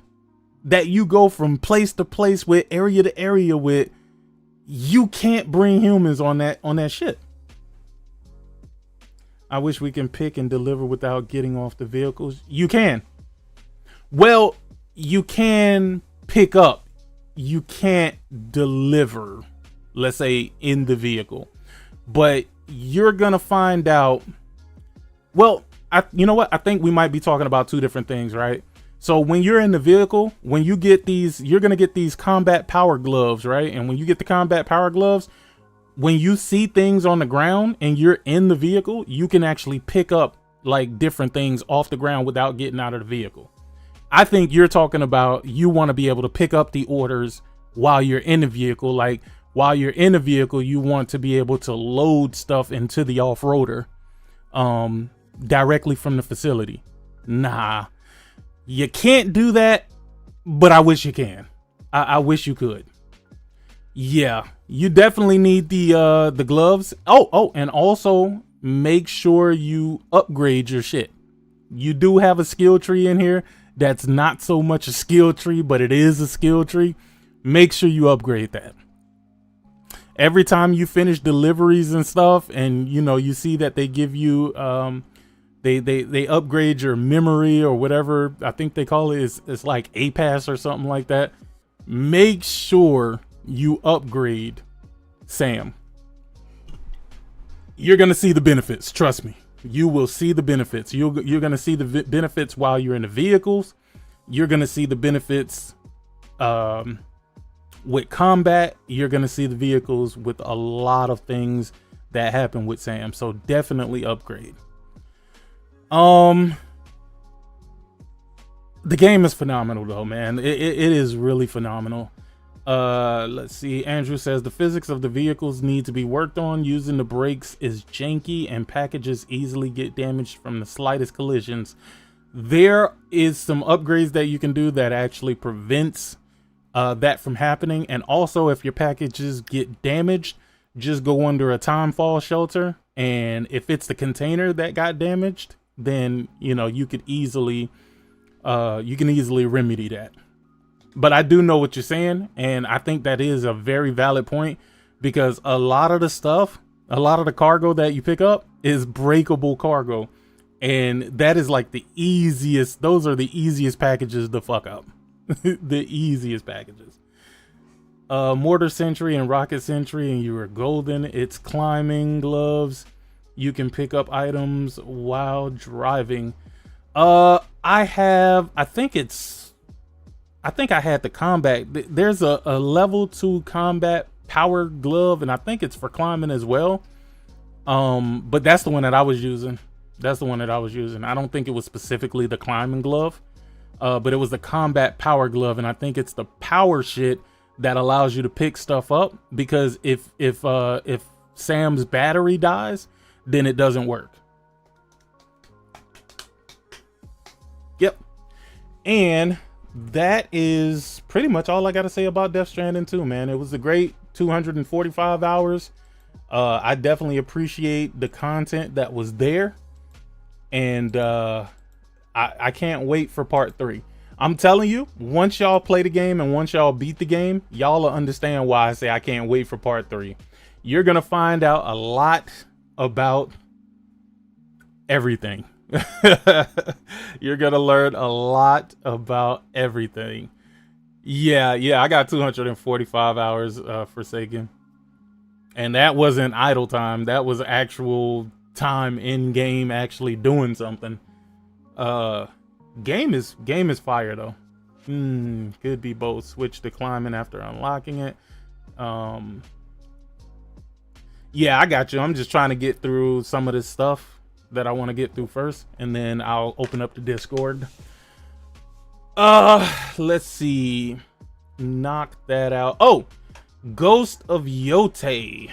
that you go from place to place with, area to area with, you can't bring humans on that ship. I wish we can pick and deliver without getting off the vehicles. You can. Well, you can pick up. You can't deliver, let's say, in the vehicle. But you're going to find out. Well, you know what? I think we might be talking about two different things, right? So when you're in the vehicle, when you get these, you're going to get these combat power gloves, right? And when you get the combat power gloves, when you see things on the ground and you're in the vehicle, you can actually pick up like different things off the ground without getting out of the vehicle. I think you're talking about, you want to be able to pick up the orders while you're in the vehicle. Like, while you're in the vehicle, you want to be able to load stuff into the off-roader directly from the facility. Nah, you can't do that, but I wish you can. I wish you could. Yeah, you definitely need the gloves. Oh, and also make sure you upgrade your shit. You do have a skill tree in here that's not so much a skill tree, but it is a skill tree. Make sure you upgrade that. Every time you finish deliveries and stuff, and you see that they give you they upgrade your memory or whatever I think they call it. It's like APAS or something like that. Make sure you upgrade Sam. You're gonna see the benefits. Trust me, you will see the benefits. You're gonna see the benefits while you're in the vehicles. You're gonna see the benefits with combat. You're gonna see the vehicles with a lot of things that happen with Sam. So definitely upgrade. The game is phenomenal though, man. It is really phenomenal. Let's see. Andrew says the physics of the vehicles need to be worked on. Using the brakes is janky and packages easily get damaged from the slightest collisions. There is some upgrades that you can do that actually prevents that from happening. And also, if your packages get damaged, just go under a time fall shelter. And if it's the container that got damaged, then you could easily remedy that. But I do know what you're saying, and I think that is a very valid point, because a lot of the cargo that you pick up is breakable cargo, and that is like those are the easiest packages to fuck up. The easiest packages. Mortar Sentry and Rocket Sentry, and you are golden. It's climbing gloves. You can pick up items while driving. I think I had the combat. There's a level 2 combat power glove, and I think it's for climbing as well. But that's the one that I was using. I don't think it was specifically the climbing glove, but it was the combat power glove, and I think it's the power shit that allows you to pick stuff up, because if Sam's battery dies, then it doesn't work. Yep. And that is pretty much all I got to say about Death Stranding 2, man. It was a great 245 hours. I definitely appreciate the content that was there. And I can't wait for part 3. I'm telling you, once y'all play the game and once y'all beat the game, y'all will understand why I say I can't wait for part 3. You're going to find out a lot about everything. You're gonna learn a lot about everything. Yeah, I got 245 hours Forsaken, and that wasn't idle time. That was actual time in game, actually doing something. Game is fire though. Could be both. Switch to climbing after unlocking it. Yeah, I got you. I'm just trying to get through some of this stuff that I want to get through first, and then I'll open up the Discord. Let's see. Knock that out. Oh, Ghost of Yotei.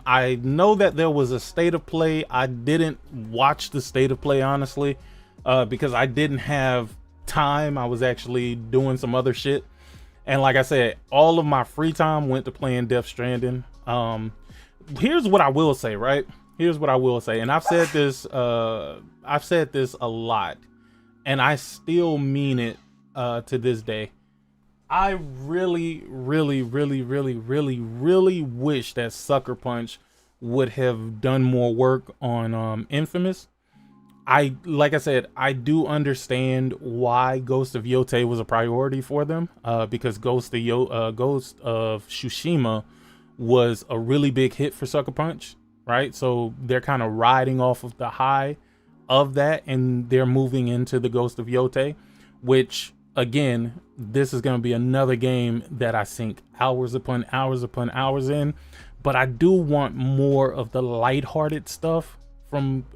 I know that there was a state of play. I didn't watch the state of play, honestly, because I didn't have time. I was actually doing some other shit, and like I said, all of my free time went to playing Death Stranding. Here's what I will say, right? Here's what I will say, and I've said this a lot, and I still mean it to this day. I really wish that Sucker Punch would have done more work on Infamous. Like I said, I do understand why Ghost of Yotei was a priority for them, because Ghost of Tsushima was a really big hit for Sucker Punch. Right, so they're kind of riding off of the high of that, and they're moving into the Ghost of Yotei, which again, this is going to be another game that I sink hours upon hours in. But I do want more of the lighthearted stuff from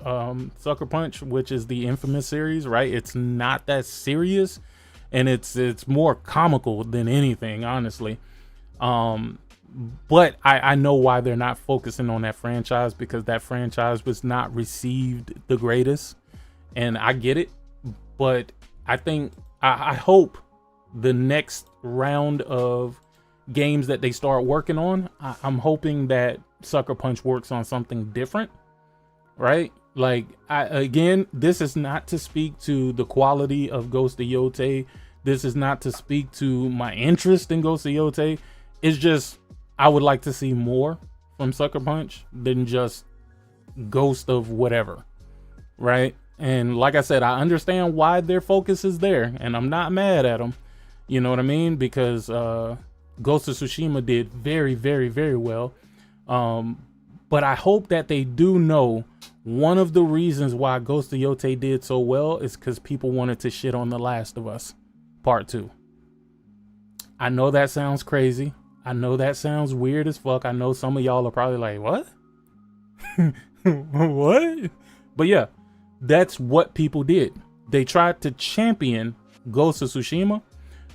Sucker Punch, which is the Infamous series. Right, it's not that serious, and it's more comical than anything, honestly. But I know why they're not focusing on that franchise, because that franchise was not received the greatest, and I get it. But I hope the next round of games that they start working on, I'm hoping that Sucker Punch works on something different, right? Like, again, this is not to speak to the quality of Ghost of Yotei. This is not to speak to my interest in Ghost of Yotei. It's just, I would like to see more from Sucker Punch than just Ghost of whatever, right? And like I said, I understand why their focus is there, and I'm not mad at them. You know what I mean? Because Ghost of Tsushima did very, very, very well. But I hope that they do know one of the reasons why Ghost of Yotei did so well is because people wanted to shit on The Last of Us Part 2. I know that sounds crazy. I know that sounds weird as fuck. I know some of y'all are probably like, what? What? But yeah, that's what people did. They tried to champion Ghost of Tsushima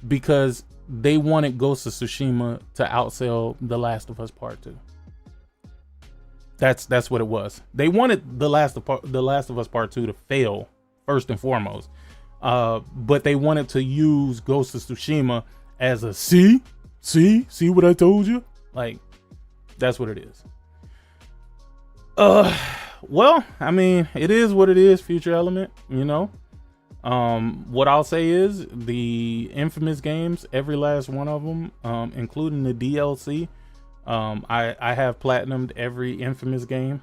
because they wanted Ghost of Tsushima to outsell The Last of Us Part 2. That's what it was. They wanted The Last of Us Part 2 to fail first and foremost. But they wanted to use Ghost of Tsushima as a see what I told you? Like, that's what it is. Well, I mean, it is what it is, Future Element, you know. What I'll say is the Infamous games, every last one of them, including the DLC, I have platinumed every Infamous game,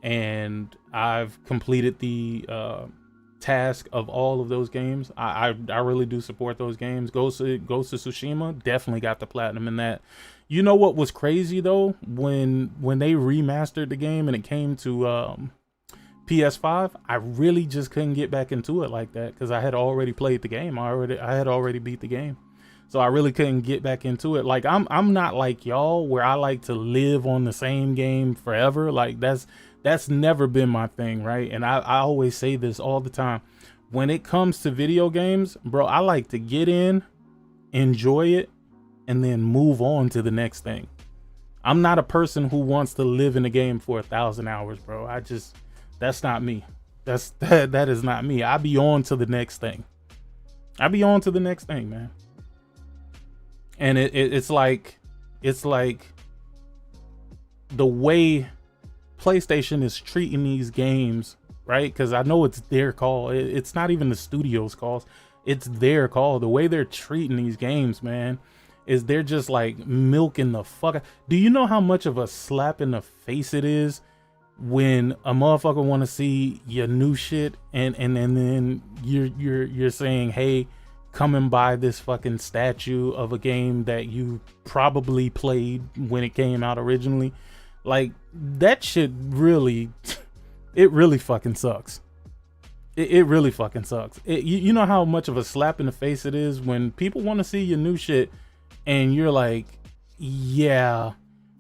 and I've completed the task of all of those games. I really do support those games. Ghost of Tsushima, definitely got the platinum in that. You know what was crazy though? When they remastered the game and it came to PS5, I really just couldn't get back into it like that because I had already played the game. I had already beat the game. So I really couldn't get back into it. Like, I'm not like y'all where I like to live on the same game forever. Like, that's never been my thing, right? And I always say this all the time. When it comes to video games, bro, I like to get in, enjoy it, and then move on to the next thing. I'm not a person who wants to live in a game for 1,000 hours, bro. That's not me. That is not me. I be on to the next thing. Man. And it's like the way PlayStation is treating these games, right? Because I know it's their call. It's not even the studio's call. It's their call. The way they're treating these games, man, is they're just like milking the fuck. Do you know how much of a slap in the face it is when a motherfucker want to see your new shit and then you're saying, hey, come and buy this fucking statue of a game that you probably played when it came out originally? Like, that shit really, it really fucking sucks. It really fucking sucks. You know how much of a slap in the face it is when people want to see your new shit and you're like, yeah,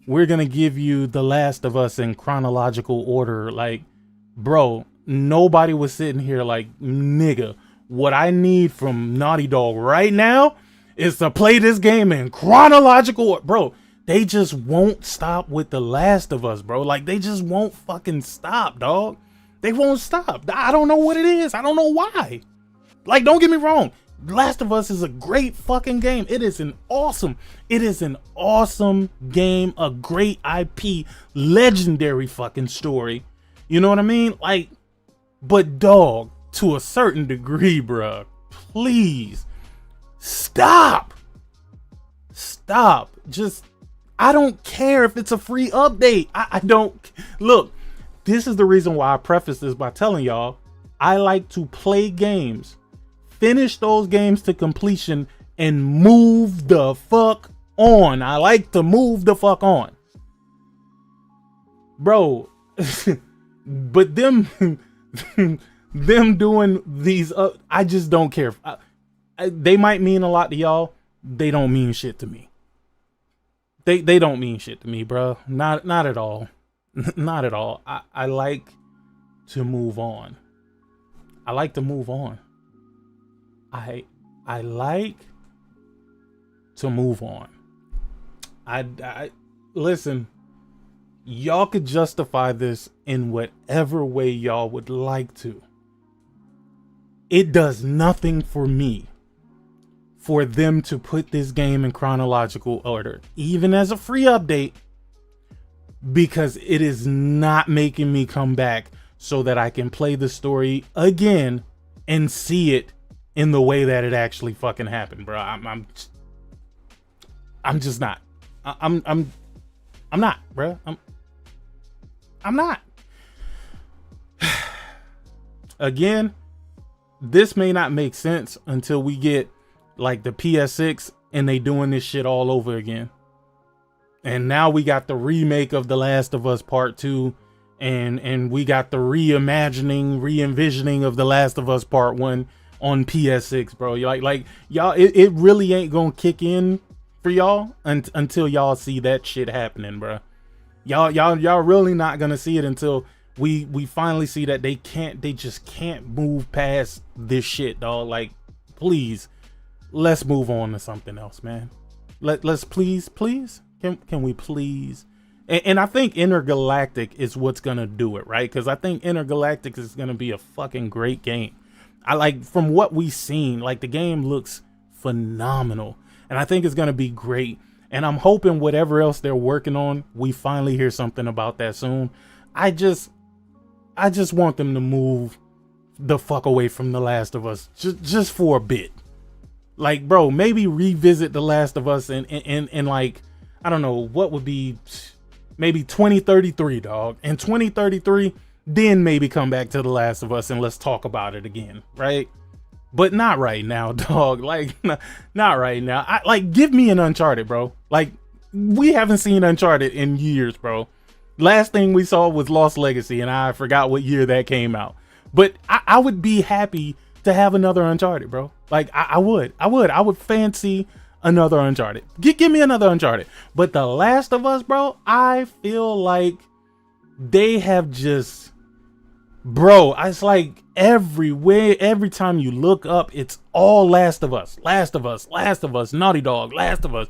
we're gonna give you The Last of Us in chronological order. Like, bro, nobody was sitting here like, nigga, what I need from Naughty Dog right now is to play this game in chronological order. Bro, they just won't stop with The Last of Us, bro. Like, they just won't fucking stop, dog. They won't stop. I don't know what it is. I don't know why. Like, don't get me wrong. Last of Us is a great fucking game. It is an awesome game, a great IP, legendary fucking story. You know what I mean? Like, but dog, to a certain degree, bruh, please stop. Just, I don't care if it's a free update. I don't look. This is the reason why I preface this by telling y'all I like to play games, finish those games to completion, and move the fuck on. I like to move the fuck on, bro. But them doing these, I just don't care. They might mean a lot to y'all. They don't mean shit to me. They don't mean shit to me, bro. Not at all. Not at all. I like to move on. I like to move on. I like to move on. I listen, y'all could justify this in whatever way y'all would like to. it does nothing for me for them to put this game in chronological order, even as a free update, because it is not making me come back so that I can play the story again and see it in the way that it actually fucking happened, bro. I'm just not. I'm not, bro. I'm not. Again, this may not make sense until we get like the PS6 and they doing this shit all over again. And now we got the remake of The Last of Us Part 2, and we got the re-envisioning of The Last of Us Part 1 on PS6, bro. Like y'all, it really ain't gonna kick in for y'all until y'all see that shit happening, bro. Y'all really not gonna see it until we finally see that they just can't move past this shit, dog. Like, please, let's move on to something else, man. Let's please. Can we please? And I think Intergalactic is what's gonna do it, right? Because I think Intergalactic is gonna be a fucking great game. I like, from what we've seen, like, the game looks phenomenal, and I think it's gonna be great. And I'm hoping whatever else they're working on, we finally hear something about that soon. I just want them to move the fuck away from The Last of Us just for a bit. Like, bro, maybe revisit The Last of Us and like, I don't know, what would be maybe 2033, dog. In 2033, then maybe come back to The Last of Us and let's talk about it again, right? But not right now, dog. Like, not right now. Like, give me an Uncharted, bro. Like, we haven't seen Uncharted in years, bro. Last thing we saw was Lost Legacy, and I forgot what year that came out. But I would be happy to have another Uncharted, bro. Like, I would fancy another Uncharted. Give me another Uncharted. But The Last of Us, bro, I feel like they have just, bro, it's like everywhere, every time you look up, it's all Last of Us, Naughty Dog, Last of Us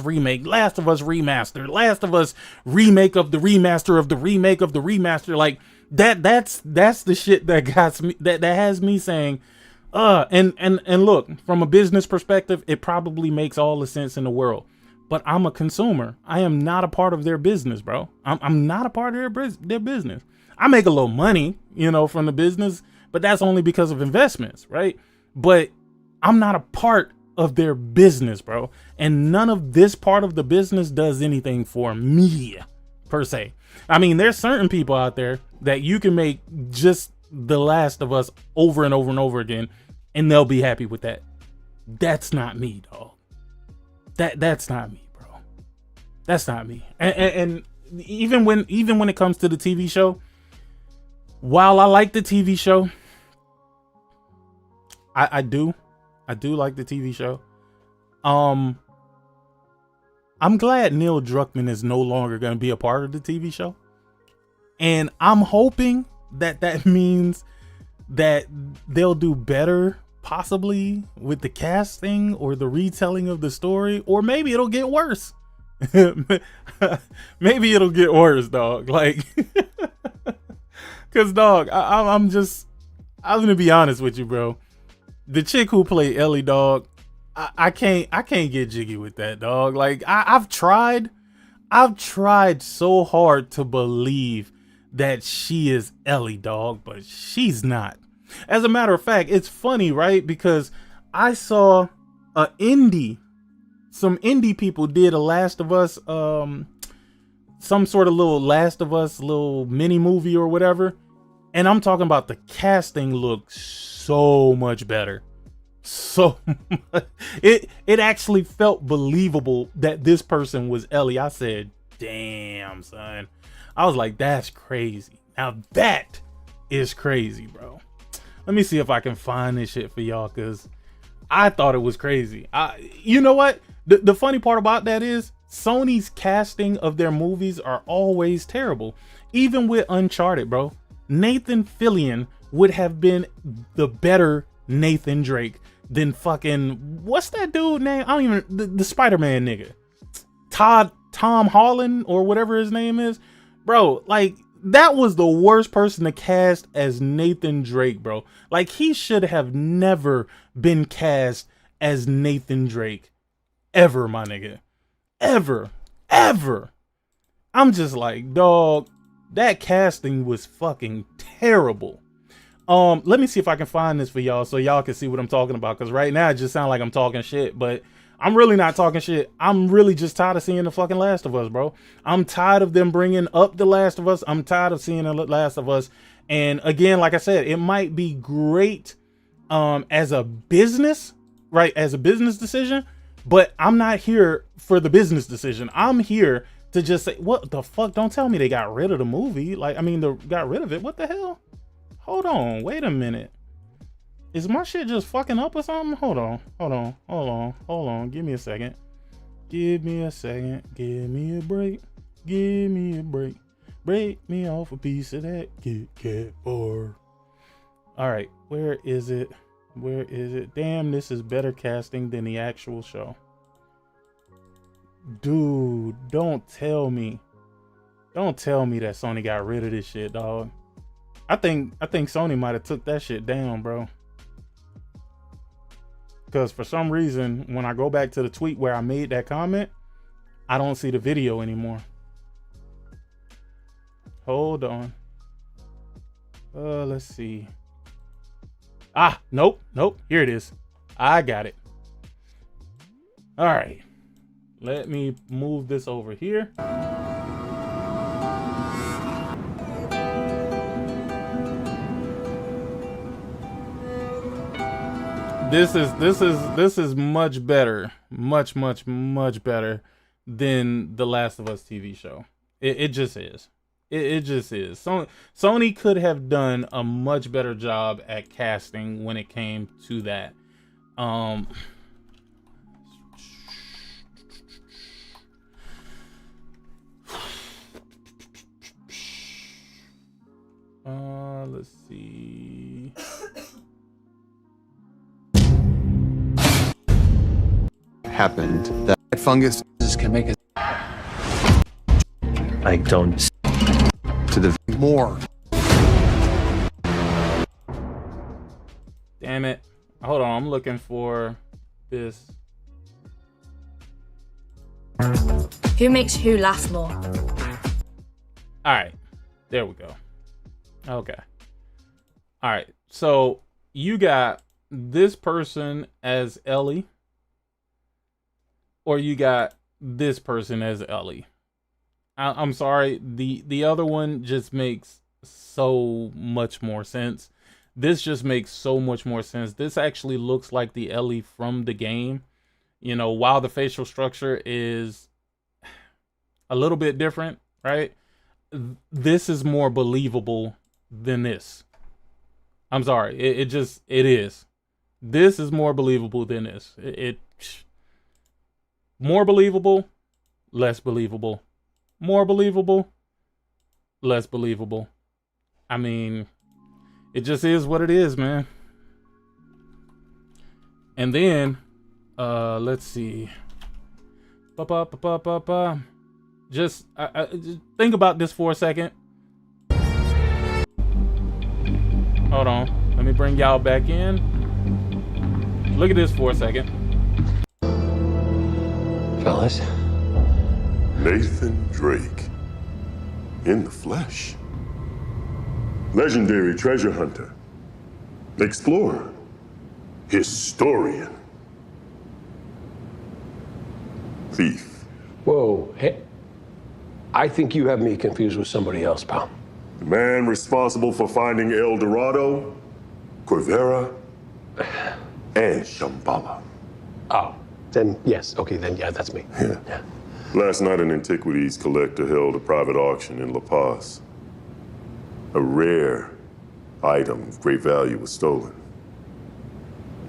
remake, Last of Us remaster, Last of Us remake of the remaster of the remake of the remaster. Like, that's the shit that got me, that has me saying, and look, from a business perspective, it probably makes all the sense in the world. But I'm a consumer. I am not a part of their business, bro. I'm not a part of their business. I make a little money, from the business, but that's only because of investments, right? But I'm not a part of their business, bro. And none of this part of the business does anything for me, per se. I mean, there's certain people out there that you can make just The Last of Us over and over and over again, and they'll be happy with that. That's not me, dog. That's not me, bro. That's not me. And even when it comes to the TV show, while I like the TV show, I do like the TV show. I'm glad Neil Druckmann is no longer going to be a part of the TV show. And I'm hoping that means that they'll do better, possibly with the casting or the retelling of the story, or maybe it'll get worse. Maybe it'll get worse, dog. Like, cause dog, I'm gonna be honest with you, bro. The chick who played Ellie, dog, I can't get jiggy with that, dog. Like, I've tried so hard to believe that she is Ellie, dog, but she's not. As a matter of fact, it's funny, right? Because I saw some indie people did a Last of Us, some sort of little Last of Us little mini movie or whatever. And I'm talking about the casting looks so much better. So it actually felt believable that this person was Ellie. I said, damn, son. I was like, that's crazy. Now that is crazy, bro. Let me see if I can find this shit for y'all, because I thought it was crazy. You know what? The funny part about that is Sony's casting of their movies are always terrible. Even with Uncharted, bro. Nathan Fillion would have been the better Nathan Drake than fucking, what's that dude name? I don't even, the Spider-Man nigga. Tom Holland or whatever his name is. Bro, like, that was the worst person to cast as Nathan Drake, bro. Like, he should have never been cast as Nathan Drake. Ever, my nigga. Ever. I'm just like, dog, that casting was fucking terrible. Let me see if I can find this for y'all so y'all can see what I'm talking about. Because right now it just sounds like I'm talking shit, but I'm really not talking shit. I'm really just tired of seeing the fucking Last of Us, bro. I'm tired of them bringing up the Last of Us. I'm tired of seeing the Last of Us. And again, like I said, it might be great as a business, right? As a business decision, but I'm not here for the business decision. I'm here to just say, what the fuck? Don't tell me they got rid of the movie. Like, I mean, they got rid of it. What the hell? Hold on. Wait a minute. Is my shit just fucking up or something? Hold on. Give me a second. Give me a break. Break me off a piece of that Kit Kat bar. All right. Where is it? Damn, this is better casting than the actual show. Dude, don't tell me that Sony got rid of this shit, dog. I think Sony might have took that shit down, bro. Because for some reason, when I go back to the tweet where I made that comment, I don't see the video anymore. Hold on. Let's see. Ah, nope. Here it is. I got it. All right. Let me move this over here. This is much better. Much better than the Last of Us TV show. It just is. It just is. Sony could have done a much better job at casting when it came to that. Let's see. Happened that fungus can make it. I don't. To the more. Damn it. Hold on, I'm looking for this. Who makes who laugh more? All right, there we go. Okay. All right, so you got this person as Ellie, or you got this person as Ellie. I'm sorry, the other one just makes so much more sense. This just makes so much more sense. This actually looks like the Ellie from the game. You know, while the facial structure is a little bit different, right? This is more believable than this. I'm sorry, it is. This is more believable than this. More believable, less believable. More believable, less believable. I mean, it just is what it is, man. And then, let's see. Just think about this for a second. Hold on. Let me bring y'all back in. Look at this for a second. Fellas. Nathan Drake. In the flesh. Legendary treasure hunter. Explorer. Historian. Thief. Whoa, hey. I think you have me confused with somebody else, pal. The man responsible for finding El Dorado, Corvera, and Shambhala. Oh, then yes. Okay, then yeah, that's me. Yeah. Last night, an antiquities collector held a private auction in La Paz. A rare item of great value was stolen.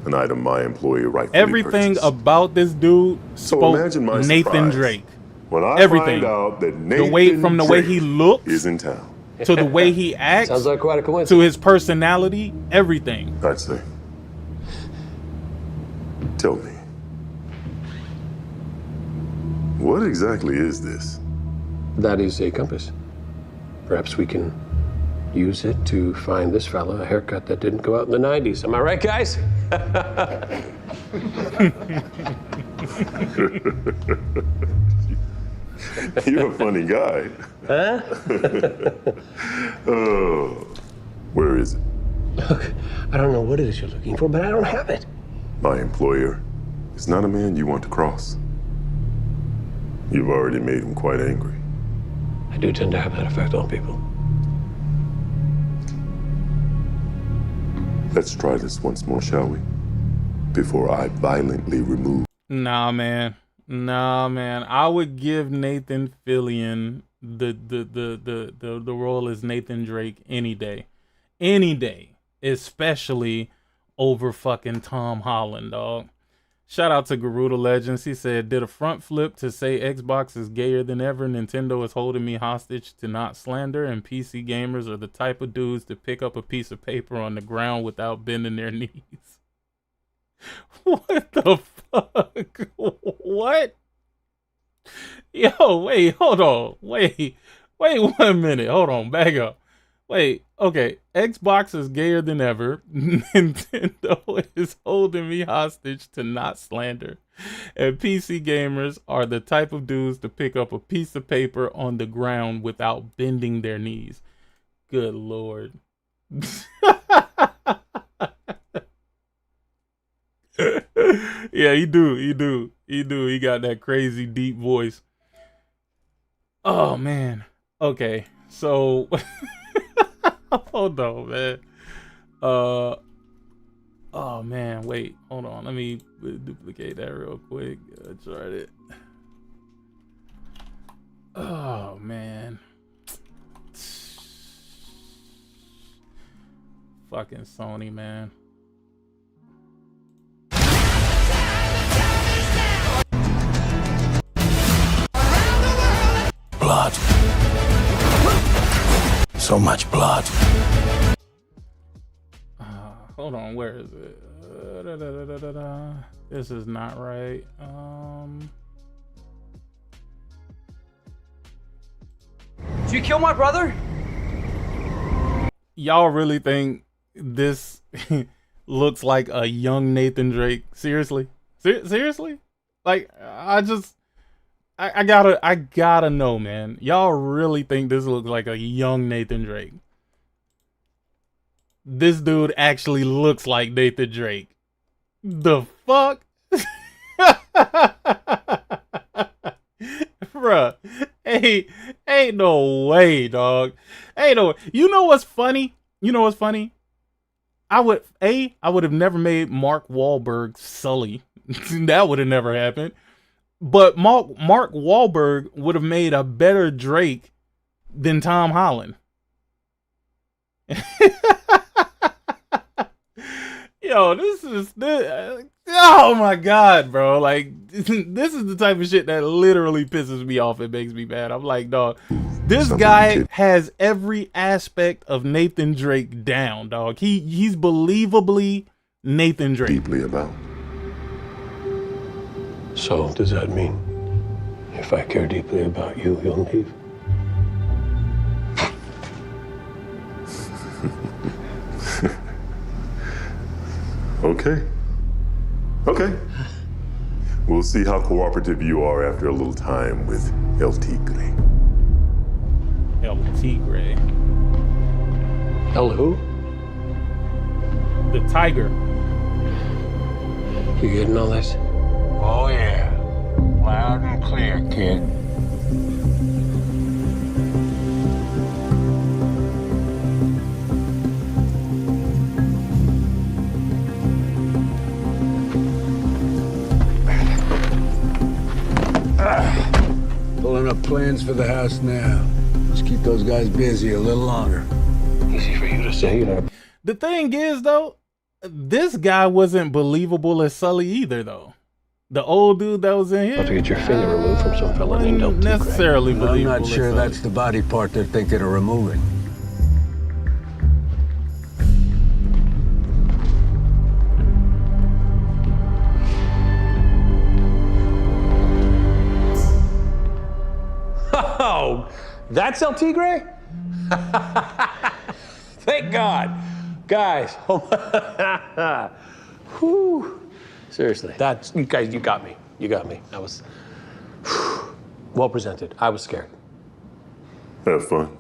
An item my employer rightfully Everything purchased. about this dude spoke imagine my Nathan surprise Drake. When I Everything. find out that Nathan The way from the way Drake he looks is in town. to the way he acts, Sounds like quite a coincidence. to his personality, everything. I'd say. Tell me. What exactly is this? That is a compass. Perhaps we can use it to find this fella a haircut that didn't go out in the 90s. Am I right, guys? You're a funny guy. Huh? Oh, where is it? Look, I don't know what it is you're looking for, but I don't have it. My employer is not a man you want to cross. You've already made him quite angry. I do tend to have that effect on people. Let's try this once more, shall we? Before I violently remove. Nah, man. Nah, man. I would give Nathan Fillion the role as Nathan Drake any day. Any day. Especially over fucking Tom Holland, dog. Shout out to Garuda Legends. He said, did a front flip to say Xbox is gayer than ever. Nintendo is holding me hostage to not slander, and PC gamers are the type of dudes to pick up a piece of paper on the ground without bending their knees. What the fuck? What? Yo, wait, hold on. Wait 1 minute. Hold on, back up. Wait, okay. Xbox is gayer than ever. Nintendo is holding me hostage to not slander. And PC gamers are the type of dudes to pick up a piece of paper on the ground without bending their knees. Good Lord. Yeah, he do. He got that crazy deep voice. Oh, man. Okay, so... Hold on, man. Oh man, wait, hold on. Let me duplicate that real quick. Tried it. Oh man. Fucking Sony, man. Blood. So much blood. Hold on, where is it? This is not right. Did you kill my brother? Y'all really think this looks like a young Nathan Drake? Seriously? Seriously? Like, I gotta know, man. Y'all really think this looks like a young Nathan Drake? This dude actually looks like Nathan Drake. The fuck? Bruh. Hey, ain't no way, dog. Ain't no way. You know what's funny? I would have never made Mark Wahlberg Sully. That would have never happened. But Mark Wahlberg would have made a better Drake than Tom Holland. Yo, oh my God, bro. Like, this is the type of shit that literally pisses me off. It makes me mad. I'm like, dog, this guy has every aspect of Nathan Drake down, dog. He's believably Nathan Drake. Deeply about. So, does that mean if I care deeply about you, you'll leave? Okay. We'll see how cooperative you are after a little time with El Tigre. El Tigre. El who? The tiger. You getting all this? Oh yeah. Loud and clear, kid. Pulling up plans for the house now. Let's keep those guys busy a little longer. Easy for you to say, you know. The thing is, though, this guy wasn't believable as Sully either, though. The old dude that was in here. About to get your finger removed from some fella named El Tigre. Necessarily believable. I'm not sure that's the body part they're thinking of removing. Oh, that's El Tigre? Thank God. Guys, whew. Seriously, that's, you guys, you got me. You got me. I was well presented. I was scared. Have fun.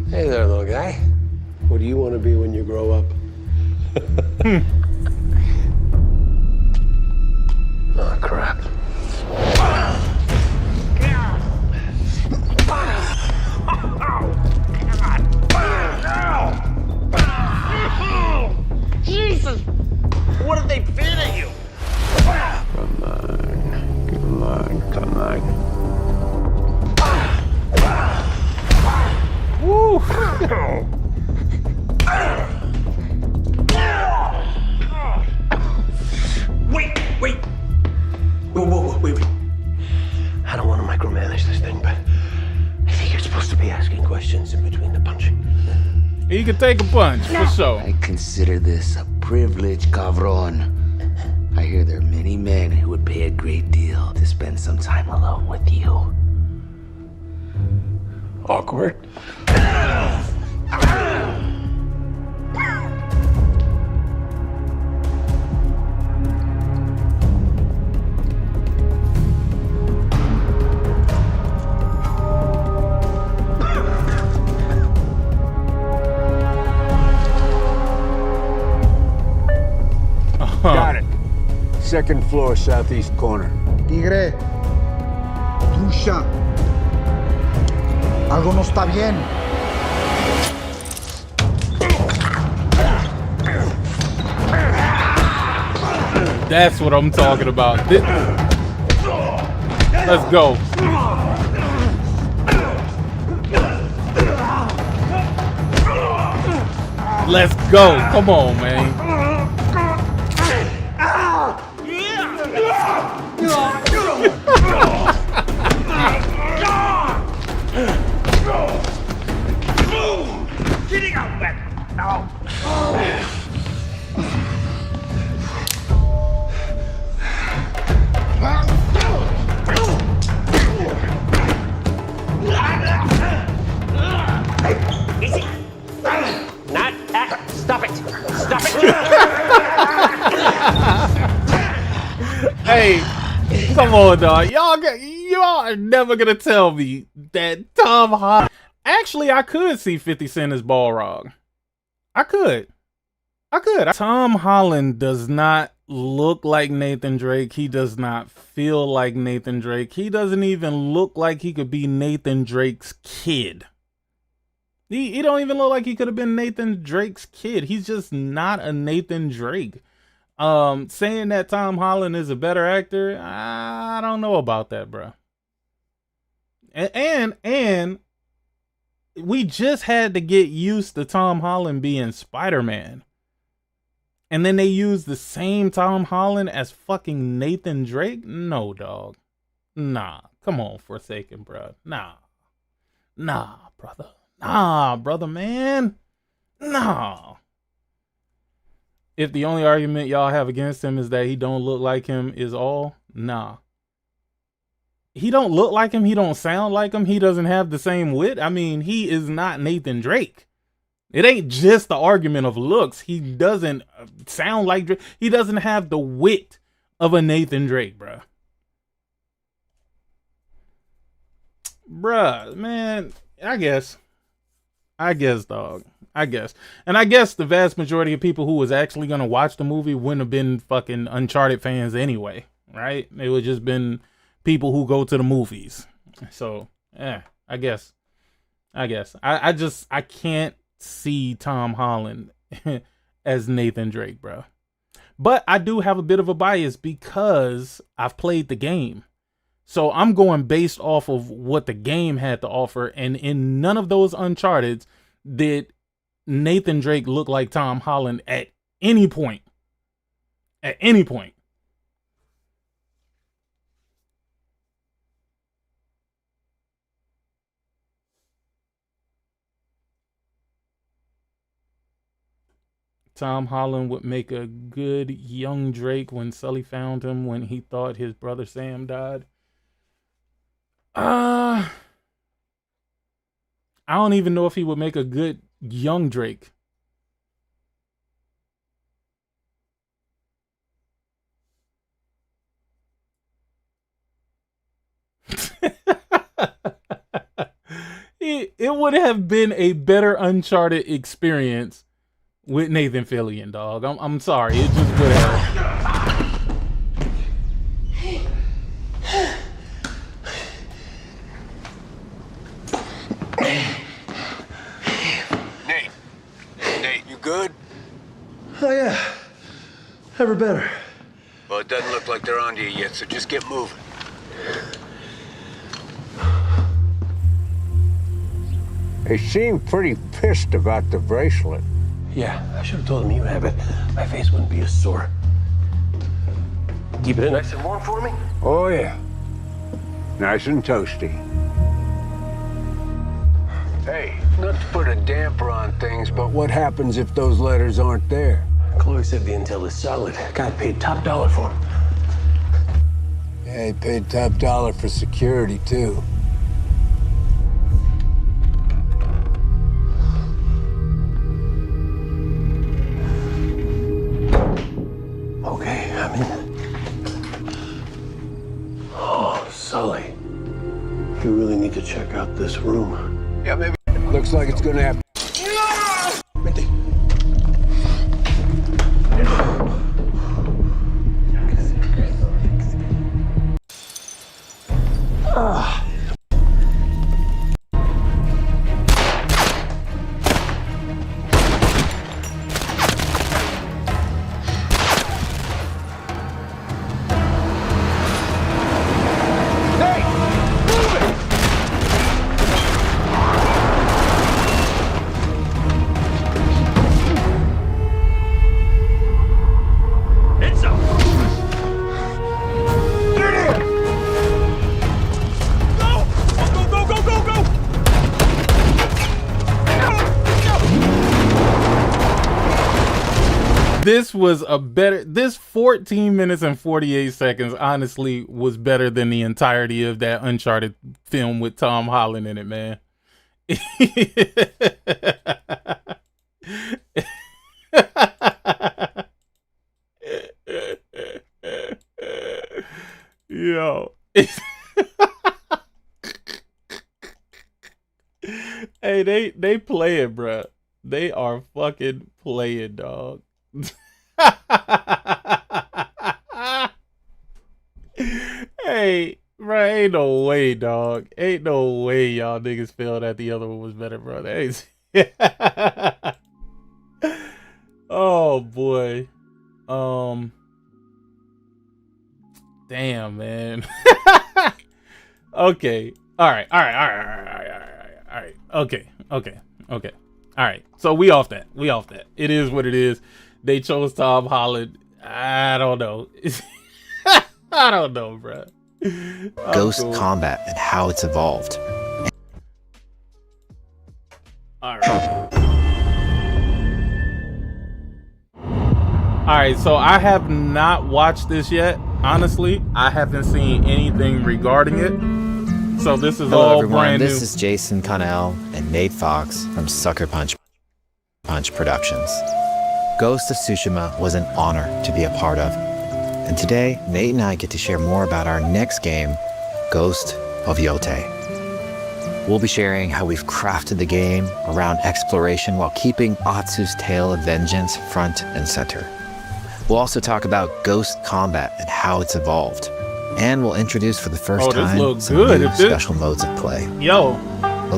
Hey there, little guy. What do you want to be when you grow up? Oh, crap. Jesus! What are they feeding you? Come on. Woo! Wait. Wait. I don't want to micromanage this thing, but I think you're supposed to be asking questions in between the punching. He could take a punch, for sure. I consider this a privilege, cabron. I hear there are many men who would pay a great deal to spend some time alone with you. Awkward. Got it. Second floor, southeast corner. Tigre, Dusha. Algo no está bien. That's what I'm talking about. Let's go. Let's go. Come on, man. Getting out back now. Easy. Not. Stop it. Stop it. Hey, come on, dog. Y'all are never gonna tell me that Tom Holland. Actually, I could see 50 Cent as Balrog. I could. Tom Holland does not look like Nathan Drake. He does not feel like Nathan Drake. He doesn't even look like he could be Nathan Drake's kid. He don't even look like he could have been Nathan Drake's kid. He's just not a Nathan Drake. Saying that Tom Holland is a better actor, I don't know about that, bro. And we just had to get used to Tom Holland being Spider-Man. And then they use the same Tom Holland as fucking Nathan Drake? No, dog. Nah. Come on, Forsaken, bro. Nah, brother. Nah, brother, man. Nah. If the only argument y'all have against him is that he don't look like him is all, nah. He don't look like him. He don't sound like him. He doesn't have the same wit. I mean, he is not Nathan Drake. It ain't just the argument of looks. He doesn't sound like Drake. He doesn't have the wit of a Nathan Drake, bruh. Bruh, man, I guess, dog. I guess. And I guess the vast majority of people who was actually going to watch the movie wouldn't have been fucking Uncharted fans anyway, right? It would just been people who go to the movies. So, yeah, I guess. I can't see Tom Holland as Nathan Drake, bro. But I do have a bit of a bias because I've played the game. So I'm going based off of what the game had to offer. And in none of those Uncharted did Nathan Drake look like Tom Holland at any point. At any point. Tom Holland would make a good young Drake when Sully found him when he thought his brother Sam died. I don't even know if he would make a good young Drake. It would have been a better Uncharted experience with Nathan Fillion, dog. I'm sorry. It just would have. Nate, you good? Oh, yeah. Ever better. Well, it doesn't look like they're onto you yet, so just get moving. They seem pretty pissed about the bracelet. Yeah, I should have told him you have it. My face wouldn't be as sore. Keeping it nice and warm for me? Oh, yeah. Nice and toasty. Hey, not to put a damper on things, but what happens if those letters aren't there? Chloe said the intel is solid. Guy paid top dollar for him. Yeah, he paid top dollar for security, too. Okay, I'm in. Oh, Sully. You really need to check out this room. Yeah, maybe. Looks like it's gonna happen. Vente. This was a better, this 14 minutes and 48 seconds honestly was better than the entirety of that Uncharted film with Tom Holland in it, man. Yo. Hey, they play it, bruh. They are fucking playing, dog. Hey, bro, ain't no way, dog. Ain't no way y'all niggas feel that the other one was better, bro. Oh boy. Damn, man. Okay. All right. Okay. All right. So we off that. It is what it is. They chose Tom Holland. I don't know. I don't know, bro. Ghost combat and how it's evolved. All right, so I have not watched this yet. Honestly, I haven't seen anything regarding it. So this is all everyone. brand new. This is Jason Connell and Nate Fox from Sucker Punch Productions. Ghost of Tsushima was an honor to be a part of. And today, Nate and I get to share more about our next game, Ghost of Yotei. We'll be sharing how we've crafted the game around exploration while keeping Atsu's tale of vengeance front and center. We'll also talk about ghost combat and how it's evolved. And we'll introduce for the first time some new special modes of play. Yo,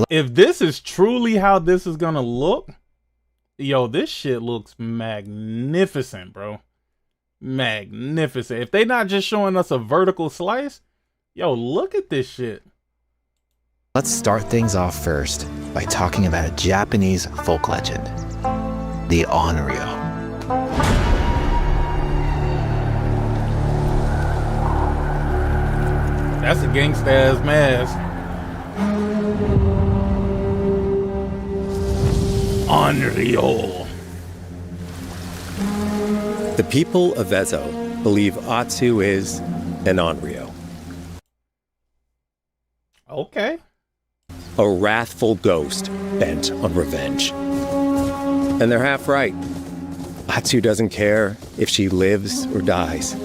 if this is truly how this is gonna look, yo, this shit looks magnificent, bro. Magnificent. If they not just showing us a vertical slice, yo, look at this shit. Let's start things off first by talking about a Japanese folk legend, the Onryo. That's a gangsta-ass mask. Onryo. The people of Ezo believe Atsu is an Onryo. Okay. A wrathful ghost bent on revenge. And they're half right. Atsu doesn't care if she lives or dies,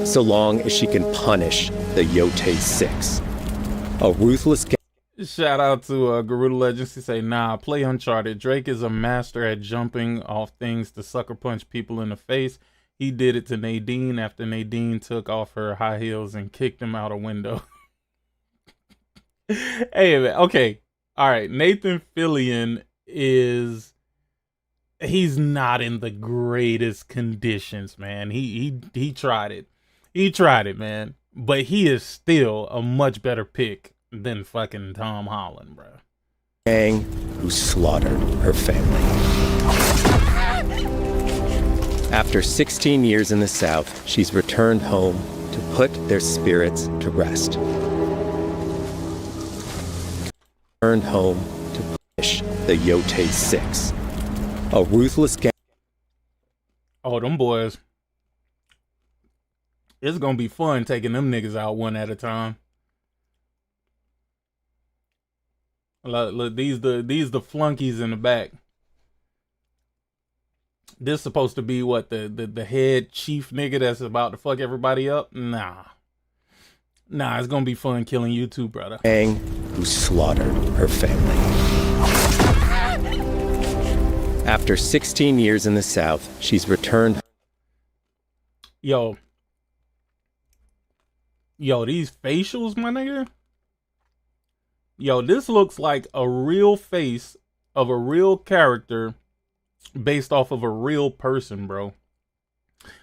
so long as she can punish the Yotei 6. A ruthless... Shout out to Garuda Legends. He say, nah, play Uncharted. Drake is a master at jumping off things to sucker punch people in the face. He did it to Nadine after Nadine took off her high heels and kicked him out a window. Hey, man, okay. All right, Nathan Fillion he's not in the greatest conditions, man. He tried it. He tried it, man. But he is still a much better pick than fucking Tom Holland, bro. Gang who slaughtered her family. After 16 years in the South, she's returned home to put their spirits to rest. Returned home to punish the Yotei 6. A ruthless gang. Oh, them boys. It's gonna be fun taking them niggas out one at a time. Look, these the flunkies in the back. This supposed to be what, the head chief nigga that's about to fuck everybody up? Nah, it's gonna be fun killing you too, brother. Gang who slaughtered her family. After 16 years in the South, she's returned. Yo, these facials, my nigga. Yo, this looks like a real face of a real character based off of a real person, bro.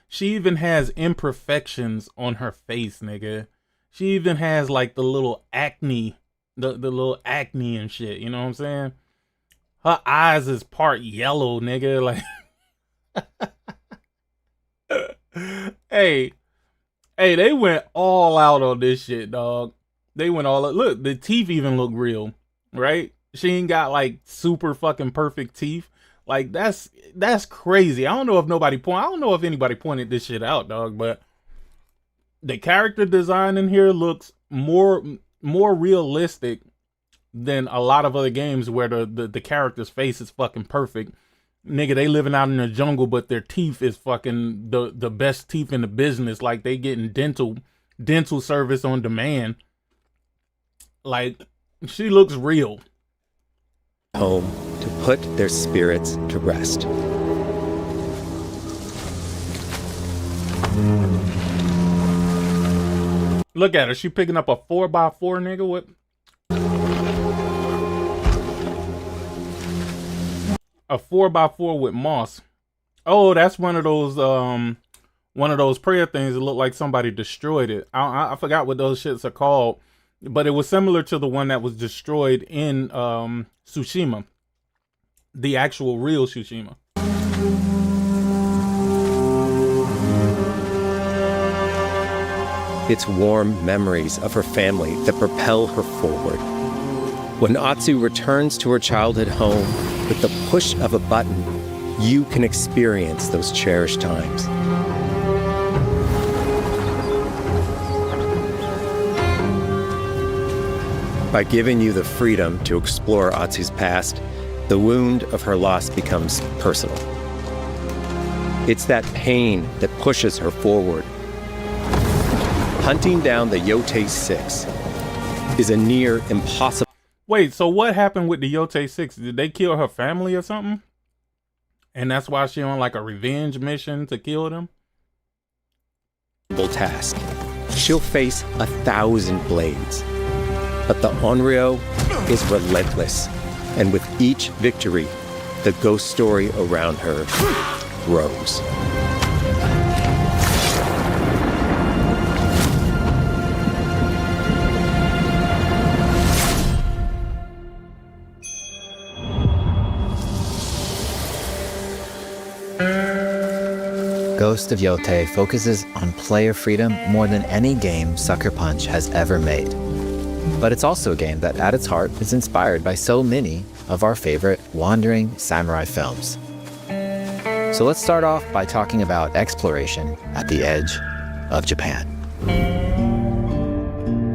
She even has imperfections on her face, nigga. She even has like the little acne, the little acne and shit, you know what I'm saying? Her eyes is part yellow, nigga. Like, hey, they went all out on this shit, dog. They went all out. Look, the teeth even look real, right? She ain't got like super fucking perfect teeth. Like that's crazy. I don't know if anybody pointed this shit out, dog, but the character design in here looks more realistic than a lot of other games where the character's face is fucking perfect. Nigga, they living out in the jungle, but their teeth is fucking the best teeth in the business. Like they getting dental service on demand. Like, she looks real. Home to put their spirits to rest. Look at her. She picking up a 4x4, nigga. What? A 4x4 with moss. Oh, that's one of those prayer things that look like somebody destroyed it. I forgot what those shits are called. But it was similar to the one that was destroyed in Tsushima. The actual real Tsushima. It's warm memories of her family that propel her forward. When Atsu returns to her childhood home, with the push of a button, you can experience those cherished times. By giving you the freedom to explore Atsu's past, the wound of her loss becomes personal. It's that pain that pushes her forward. Hunting down the Yotei 6 is a near impossible... Wait, so what happened with the Yotei 6? Did they kill her family or something? And that's why she on like a revenge mission to kill them? ...task. She'll face 1,000 blades. But the Onryo is relentless, and with each victory, the ghost story around her grows. Ghost of Yotei focuses on player freedom more than any game Sucker Punch has ever made. But it's also a game that, at its heart, is inspired by so many of our favorite wandering samurai films. So let's start off by talking about exploration at the edge of Japan.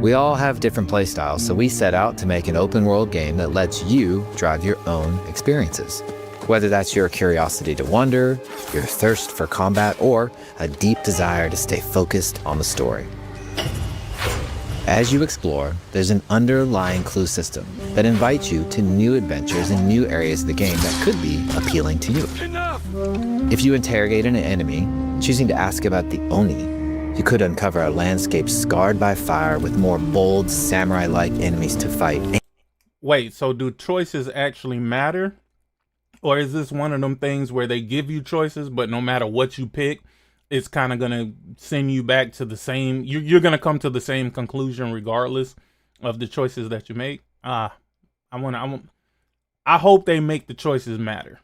We all have different playstyles, so we set out to make an open world game that lets you drive your own experiences. Whether that's your curiosity to wonder, your thirst for combat, or a deep desire to stay focused on the story. As you explore, there's an underlying clue system that invites you to new adventures and new areas of the game that could be appealing to you. If you interrogate an enemy, choosing to ask about the Oni, you could uncover a landscape scarred by fire with more bold, samurai-like enemies to fight. Wait, so do choices actually matter? Or is this one of them things where they give you choices, but no matter what you pick, it's kind of going to send you back to the same... You're going to come to the same conclusion regardless of the choices that you make? I hope they make the choices matter.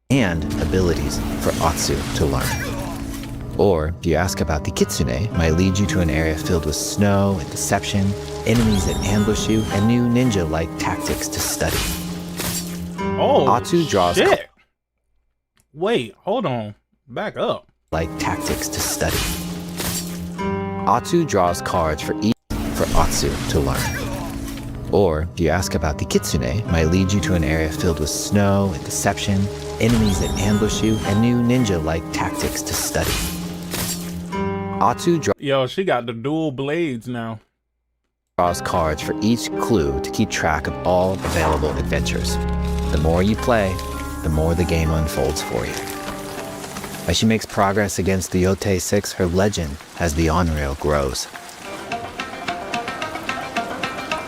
And abilities for Atsu to learn. Or, if you ask about the Kitsune, might lead you to an area filled with snow and deception, enemies that ambush you, and new ninja-like tactics to study. Oh, Atsu draws shit. Wait, hold on. Back up. Like tactics to study. Atsu draws cards for each for Atsu to learn. Or, if you ask about the Kitsune, might lead you to an area filled with snow and deception, enemies that ambush you, and new ninja-like tactics to study. Atsu Yo, she got the dual blades now. Draws cards for each clue to keep track of all available adventures. The more you play, the more the game unfolds for you. As she makes progress against the Yotei 6, her legend as the on-rail grows.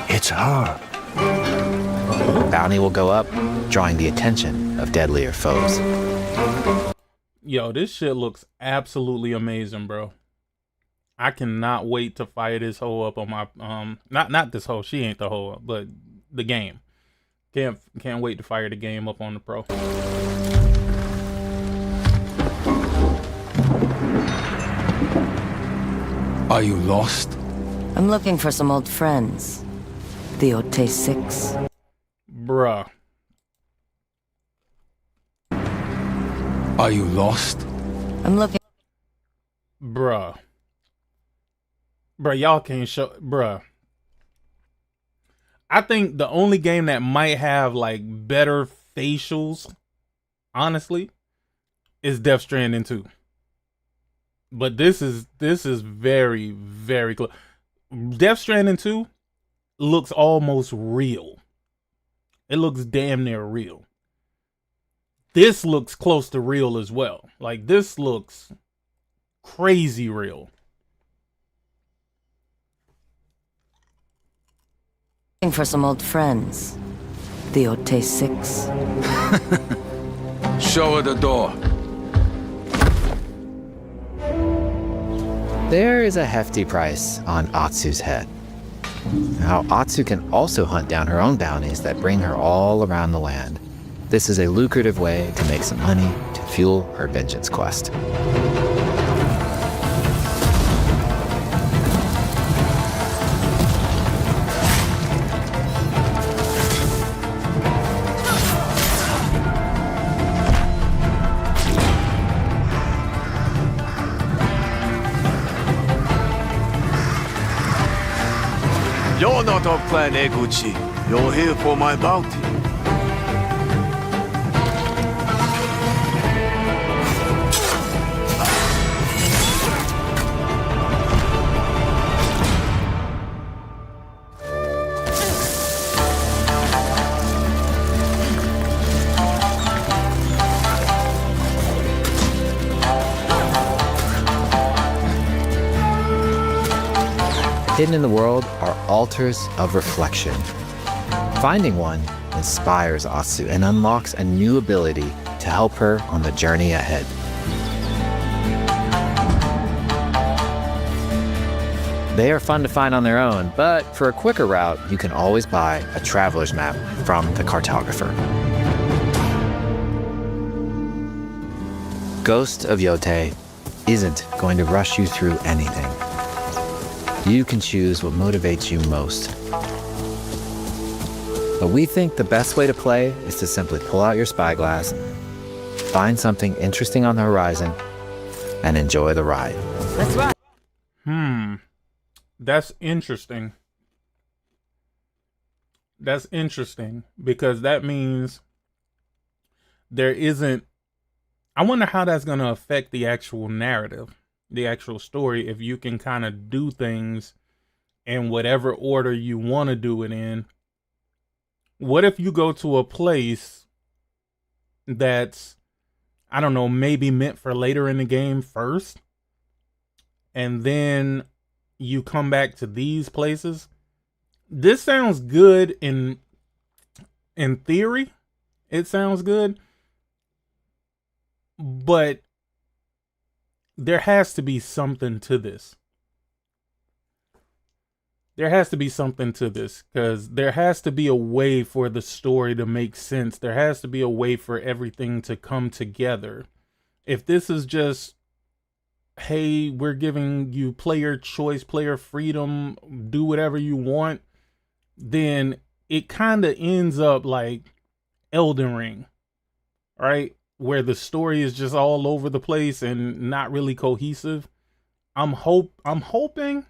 It's her. Bounty will go up, drawing the attention of deadlier foes. Yo, this shit looks absolutely amazing, bro. I cannot wait to fire this hoe up on my not this hoe, she ain't the hoe, but the game. Can't wait to fire the game up on the Pro. Are you lost? I'm looking for some old friends. The Yotei 6. Bruh. Are you lost? I'm looking. Bruh. Bruh, y'all can't show. Bruh. I think the only game that might have like better facials, honestly, is Death Stranding 2. But this is very, very close. Death Stranding 2 looks almost real. It looks damn near real. This looks close to real as well. Like, this looks crazy real. Looking for some old friends. The Yotei 6. Show her the door. There is a hefty price on Atsu's head. Now, Atsu can also hunt down her own bounties that bring her all around the land. This is a lucrative way to make some money to fuel her vengeance quest. You're not of Clan Eguchi. You're here for my bounty. Hidden in the world are altars of reflection. Finding one inspires Atsu and unlocks a new ability to help her on the journey ahead. They are fun to find on their own, but for a quicker route, you can always buy a traveler's map from the cartographer. Ghost of Yotei isn't going to rush you through anything. You can choose what motivates you most. But we think the best way to play is to simply pull out your spyglass, find something interesting on the horizon, and enjoy the ride. Let's ride. That's interesting. That's interesting because that means there isn't. I wonder how that's going to affect the actual narrative, the actual story, if you can kind of do things in whatever order you want to do it in. What if you go to a place that's, I don't know, maybe meant for later in the game first, and then you come back to these places? This sounds good in theory. It sounds good. But there has to be something to this. There has to be something to this, because there has to be a way for the story to make sense. There has to be a way for everything to come together. If this is just, hey, we're giving you player choice, player freedom, do whatever you want, then it kind of ends up like Elden Ring, right? Where the story is just all over the place and not really cohesive. I'm hoping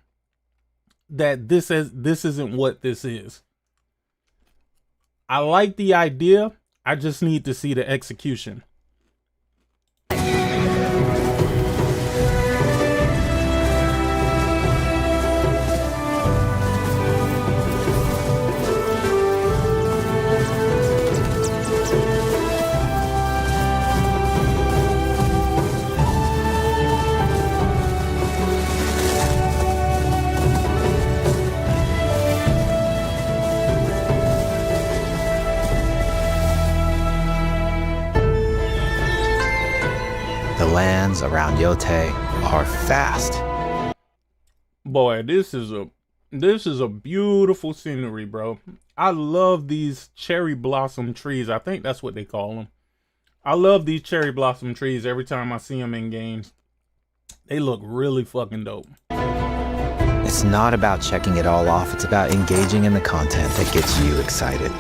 that this isn't what this is. I like the idea. I just need to see the execution. The lands around Yotei are fast. Boy, this is a beautiful scenery, bro. I love these cherry blossom trees. I think that's what they call them. I love these cherry blossom trees every time I see them in games. They look really fucking dope. It's not about checking it all off. It's about engaging in the content that gets you excited.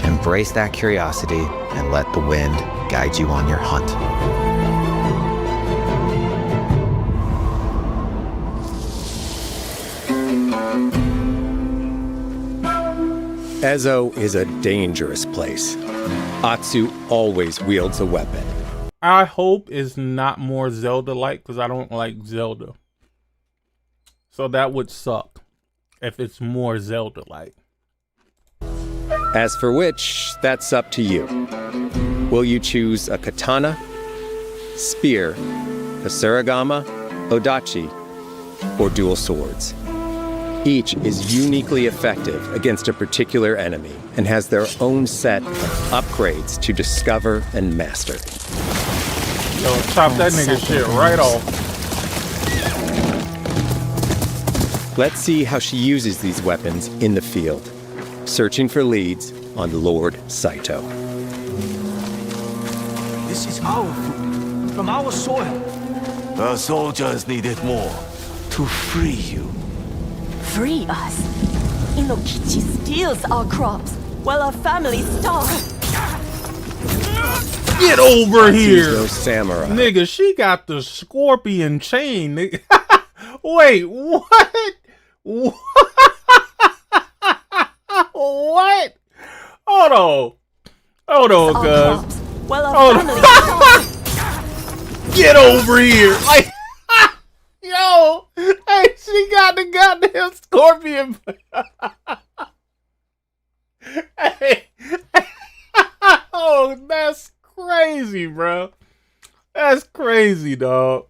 Embrace that curiosity and let the wind guide you on your hunt. Ezo is a dangerous place. Atsu always wields a weapon. I hope it's not more Zelda-like, because I don't like Zelda. So that would suck if it's more Zelda-like. As for which, that's up to you. Will you choose a katana, spear, a surigama, odachi, or dual swords? Each is uniquely effective against a particular enemy and has their own set of upgrades to discover and master. Yo, chop that nigga shit right off. Let's see how she uses these weapons in the field. Searching for leads on Lord Saito. This is our food, from our soil. The soldiers need it more to free you. Free us? Inokichi steals our crops while our families starve. Get over here! No samurai. Nigga, she got the scorpion chain, nigga. Wait, what? What? Hold on, cuz. Hold on. Get over here! Like, yo, hey, she got the goddamn scorpion. Hey, oh, that's crazy, bro. That's crazy, dog.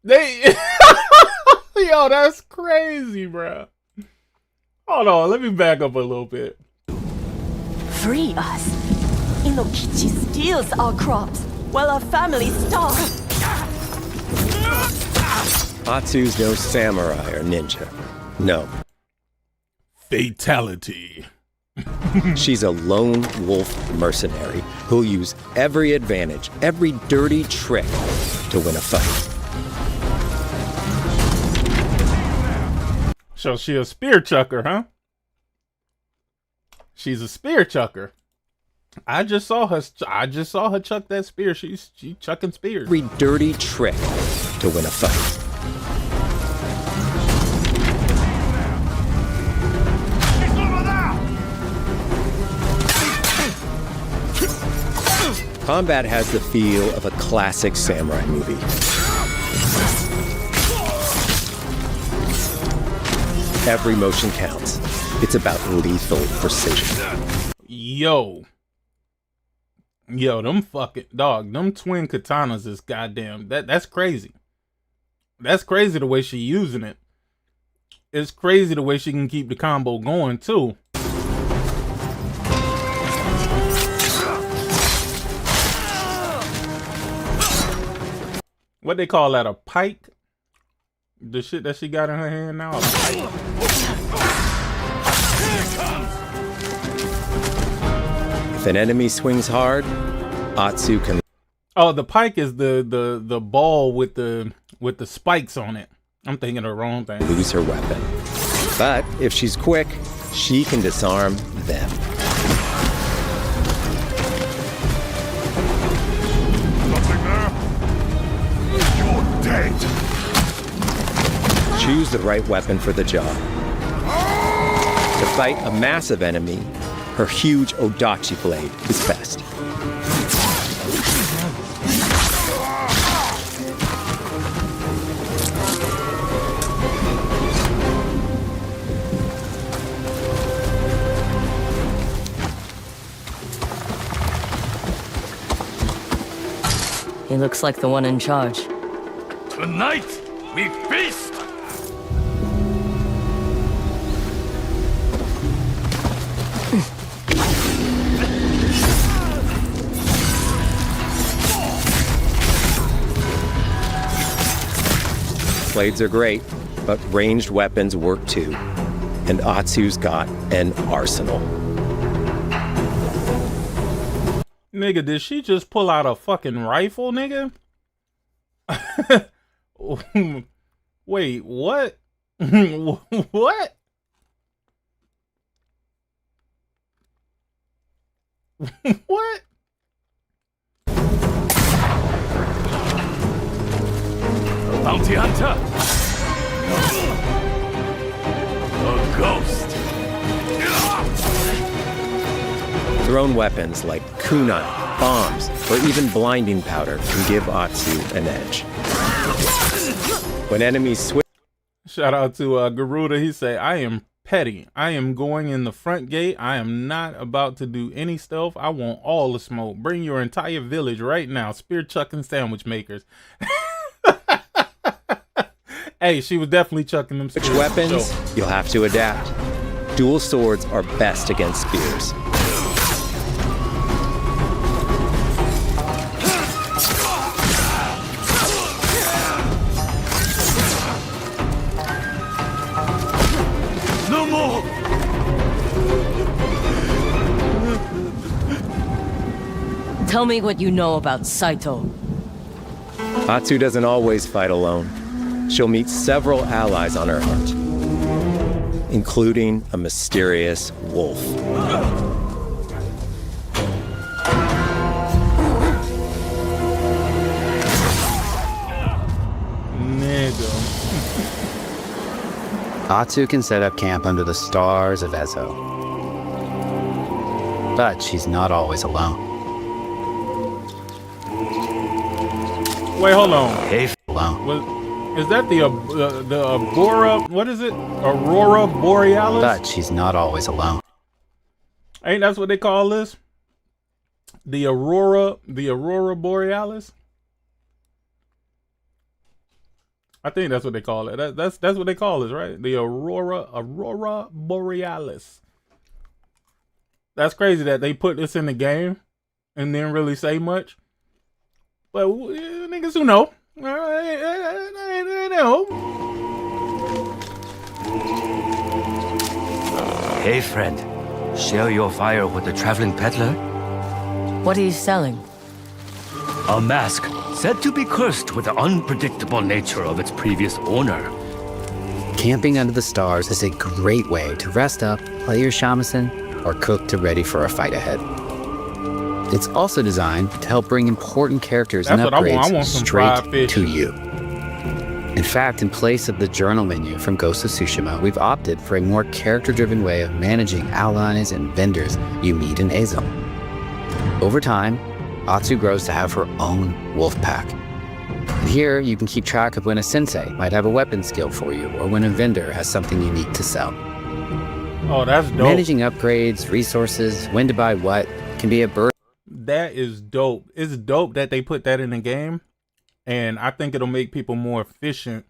Yo, that's crazy, bro. Hold on, let me back up a little bit. Free us. Inokichi steals our crops while our families starve. Atsu's no samurai or ninja. No. Fatality. She's a lone wolf mercenary who'll use every advantage, every dirty trick to win a fight. So she a spear chucker, huh? She's a spear chucker. I just saw her chuck that spear. She's chucking spears. Every dirty trick to win a fight. Combat has the feel of a classic samurai movie. Every motion counts. It's about lethal precision. Yo, them fucking dog, them twin katanas is goddamn. That's crazy. That's crazy the way she using it. It's crazy the way she can keep the combo going too. What they call that, a pike? The shit that she got in her hand now, a pike. If an enemy swings hard, Atsu can... Oh, the pike is the ball with the spikes on it. I'm thinking of the wrong thing. Lose her weapon. But if she's quick, she can disarm them. Nothing there? You're dead. Choose the right weapon for the job. To fight a massive enemy, her huge Odachi blade is best. He looks like the one in charge. Tonight, we feast! Blades are great, but ranged weapons work too. And Atsu's got an arsenal. Nigga, did she just pull out a fucking rifle, nigga? Wait, what? What? What? Bounty hunter! A ghost! Thrown weapons like kunai, bombs, or even blinding powder can give Atsu an edge. When enemies switch... Shout out to Garuda. He say, I am petty. I am going in the front gate. I am not about to do any stealth. I want all the smoke. Bring your entire village right now. Spear chucking sandwich makers. Hey, she was definitely chucking them. Which weapons? You'll have to adapt. Dual swords are best against spears. No more! Tell me what you know about Saito. Atsu doesn't always fight alone. She'll meet several allies on her hunt, including a mysterious wolf. Atsu can set up camp under the stars of Ezo. But she's not always alone. Wait, hold on. Alone. Is that the Aurora? What is it? Aurora Borealis? But she's not always alone. Ain't that's what they call this? The Aurora Borealis? I think that's what they call it. That's what they call this, right? The Aurora Borealis. That's crazy that they put this in the game and didn't really say much. But niggas who know. Hey, friend. Share your fire with the traveling peddler? What are you selling? A mask said to be cursed with the unpredictable nature of its previous owner. Camping under the stars is a great way to rest up, play your shamisen, or cook to ready for a fight ahead. It's also designed to help bring important characters and upgrades straight to you. In fact, in place of the journal menu from Ghost of Tsushima, we've opted for a more character-driven way of managing allies and vendors you meet in Ezo. Over time, Atsu grows to have her own wolf pack. And here, you can keep track of when a sensei might have a weapon skill for you, or when a vendor has something unique to sell. Oh, that's dope. Managing upgrades, resources, when to buy what, can be a burden. That is dope. It's dope that they put that in the game. And I think it'll make people more efficient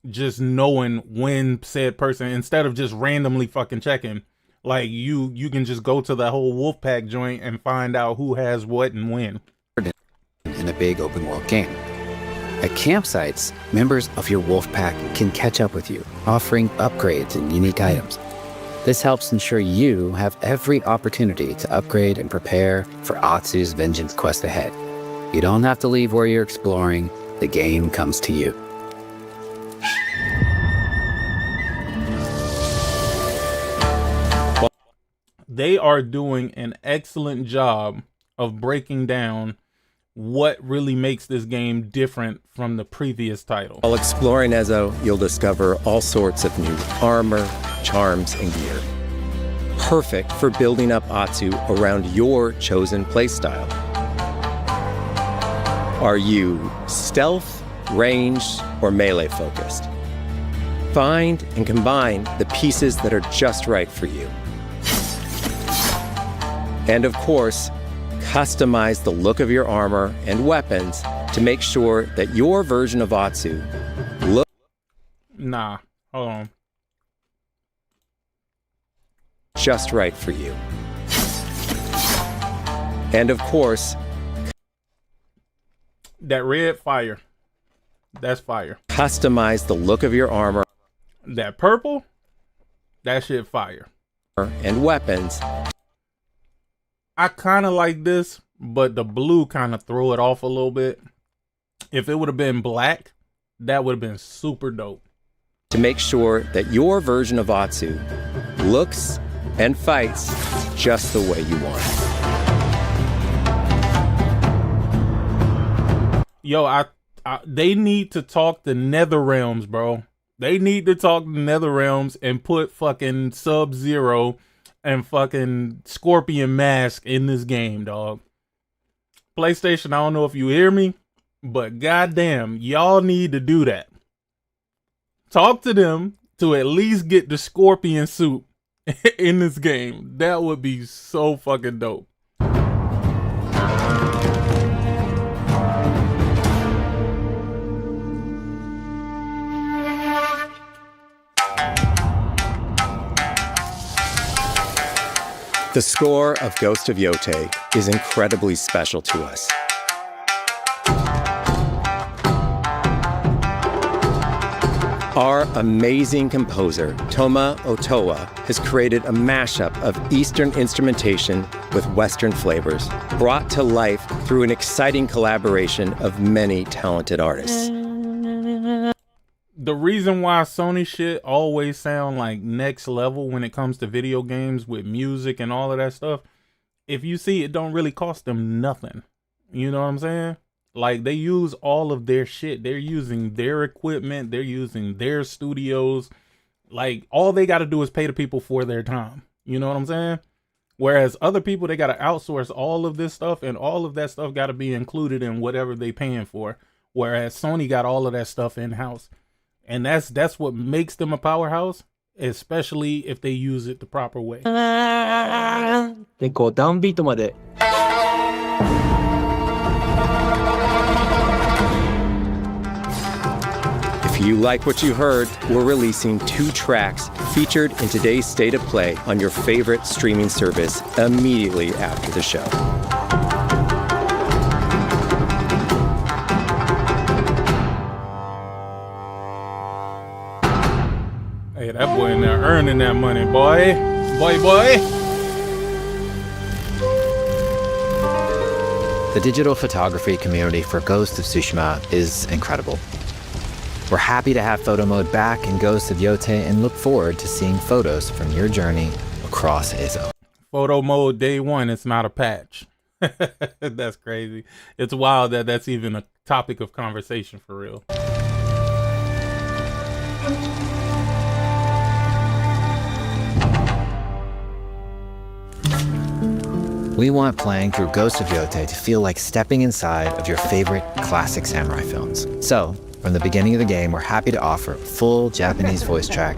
just knowing when said person, instead of just randomly fucking checking. Like, you can just go to the whole Wolfpack joint and find out who has what and when. In a big open world game. At campsites, members of your wolf pack can catch up with you, offering upgrades and unique items. This helps ensure you have every opportunity to upgrade and prepare for Atsu's vengeance quest ahead. You don't have to leave where you're exploring. The game comes to you. They are doing an excellent job of breaking down what really makes this game different from the previous title. While exploring Ezo, you'll discover all sorts of new armor, charms, and gear. Perfect for building up Atsu around your chosen playstyle. Are you stealth, ranged, or melee focused? Find and combine the pieces that are just right for you. And of course, customize the look of your armor and weapons to make sure that your version of Atsu looks... Nah, hold on. ...just right for you. And of course... That red fire. That's fire. Customize the look of your armor. That purple? That shit fire. And weapons. I kind of like this, but the blue kind of threw it off a little bit. If it would have been black, that would have been super dope. To make sure that your version of Atsu looks and fights just the way you want. Yo, they need to talk the Nether Realms, bro. They need to talk the Nether Realms and put fucking Sub-Zero and fucking Scorpion Mask in this game, dog. PlayStation, I don't know if you hear me, but goddamn, y'all need to do that. Talk to them to at least get the Scorpion suit in this game. That would be so fucking dope. The score of Ghost of Yotei is incredibly special to us. Our amazing composer, Toma Otoa, has created a mashup of Eastern instrumentation with Western flavors, brought to life through an exciting collaboration of many talented artists. The reason why Sony shit always sound like next level when it comes to video games with music and all of that stuff, if you see, it don't really cost them nothing. You know what I'm saying? Like, they use all of their shit. They're using their equipment. They're using their studios. Like, all they got to do is pay the people for their time. You know what I'm saying? Whereas other people, they got to outsource all of this stuff, and all of that stuff got to be included in whatever they paying for. Whereas Sony got all of that stuff in-house. And that's what makes them a powerhouse, especially if they use it the proper way. で、こうダウンビートまで。If you like what you heard, we're releasing 2 tracks featured in today's State of Play on your favorite streaming service immediately after the show. Hey, that boy in there earning that money, boy. Boy. The digital photography community for Ghost of Tsushima is incredible. We're happy to have photo mode back in Ghost of Yotei and look forward to seeing photos from your journey across Ezo. Photo mode day 1, it's not a patch. That's crazy. It's wild that that's even a topic of conversation for real. We want playing through Ghost of Yotei to feel like stepping inside of your favorite classic samurai films. So, from the beginning of the game, we're happy to offer a full Japanese voice track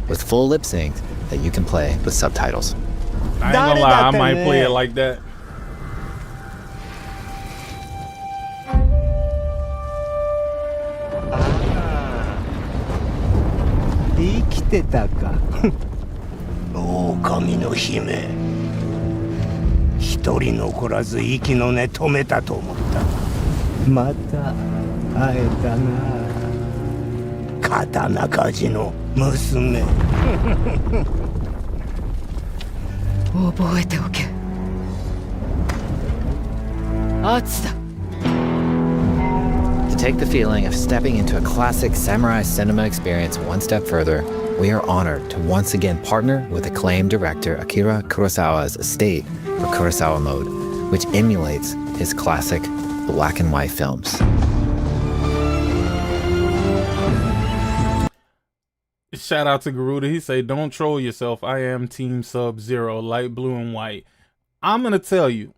with full lip sync that you can play with subtitles. I ain't gonna lie, I might play it like that.狼の姫、一人残らず息の根止めたと思った。また会えたな、刀鍛冶の娘。覚えておけ。圧だ。To take the feeling of stepping into a classic samurai cinema experience one step further, we are honored to once again partner with acclaimed director Akira Kurosawa's estate for Kurosawa Mode, which emulates his classic black and white films. Shout out to Garuda. He say, don't troll yourself. I am Team Sub-Zero, light blue and white. I'm going to tell you,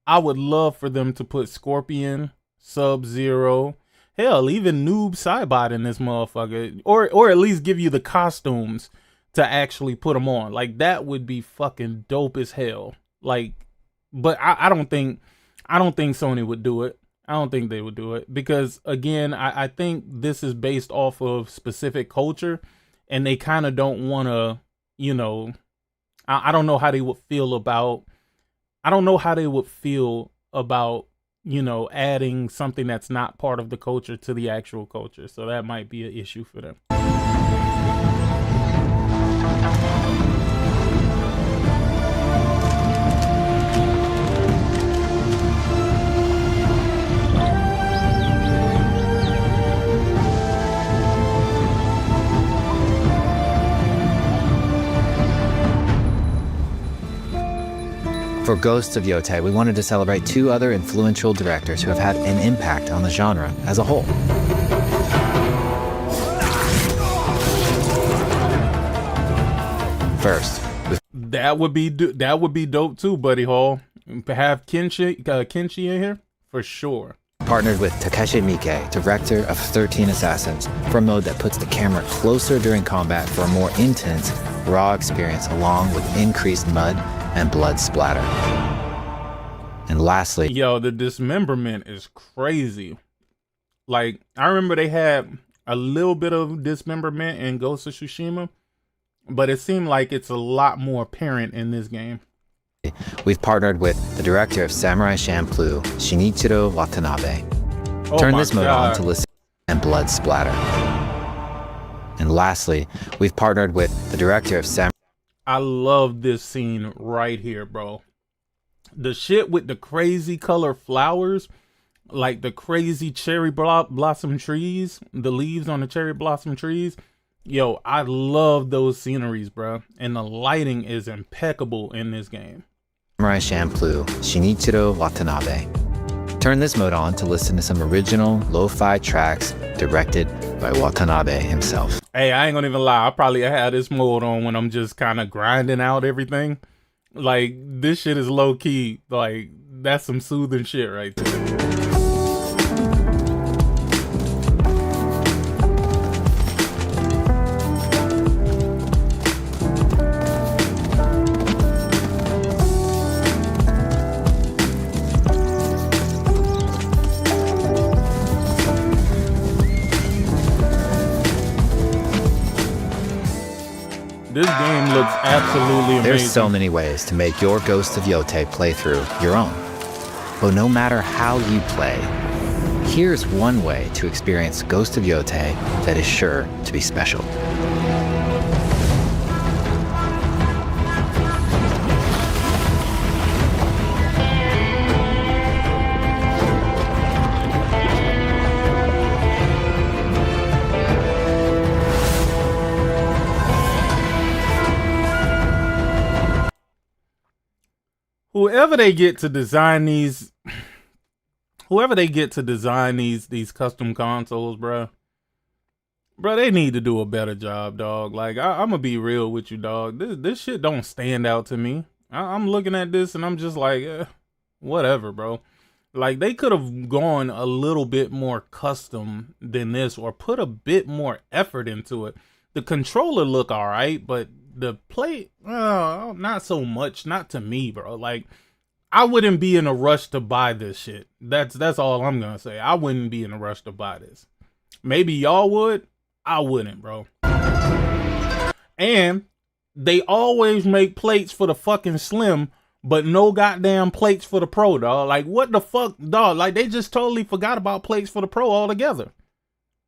I would love for them to put Scorpion, Sub-Zero, hell, even Noob Saibot in this motherfucker. Or at least give you the costumes to actually put them on. Like, that would be fucking dope as hell. Like, but I don't think Sony would do it. I don't think they would do it because, again, I think this is based off of specific culture, and they kind of don't want to, you know, I don't know how they would feel about, you know, adding something that's not part of the culture to the actual culture. So that might be an issue for them. For Ghosts of Yotei, we wanted to celebrate two other influential directors who have had an impact on the genre as a whole. First, that would be dope too, Buddy Hall. Have Kenshi in here for sure. Partnered with Takeshi Miike, director of 13 Assassins, for a mode that puts the camera closer during combat for a more intense, raw experience along with increased mud and blood splatter. And lastly, yo, the dismemberment is crazy. Like, I remember they had a little bit of dismemberment in Ghost of Tsushima, but it seemed like it's a lot more apparent in this game. We've partnered with the director of Samurai Champloo, Shinichiro Watanabe. Turn this mode on to listen and blood splatter. And lastly, we've partnered with the director of Samurai. I love this scene right here, bro. The shit with the crazy color flowers, like the crazy cherry blossom trees, the leaves on the cherry blossom trees. Yo, I love those sceneries, bro. And the lighting is impeccable in this game. Samurai Champloo, Shinichiro Watanabe. Turn this mode on to listen to some original lo-fi tracks directed by Watanabe himself. Hey, I ain't gonna even lie. I probably had this mode on when I'm just kind of grinding out everything. Like, this shit is low key. Like, that's some soothing shit right there. This game looks absolutely amazing. There's so many ways to make your Ghost of Yotei playthrough your own. But no matter how you play, here's one way to experience Ghost of Yotei that is sure to be special. Whoever they get to design these custom consoles, bruh, they need to do a better job, dog. Like, I'm gonna be real with you, dog. This shit don't stand out to me. I'm looking at this and I'm just like, whatever, bro. Like, they could have gone a little bit more custom than this or put a bit more effort into it. The controller look all right, but the play, not so much. Not to me, bro. Like, I wouldn't be in a rush to buy this shit. That's all I'm gonna say. I wouldn't be in a rush to buy this. Maybe y'all would. I wouldn't, bro. And they always make plates for the fucking Slim, but no goddamn plates for the Pro, dog. Like, what the fuck, dog? Like, they just totally forgot about plates for the Pro altogether.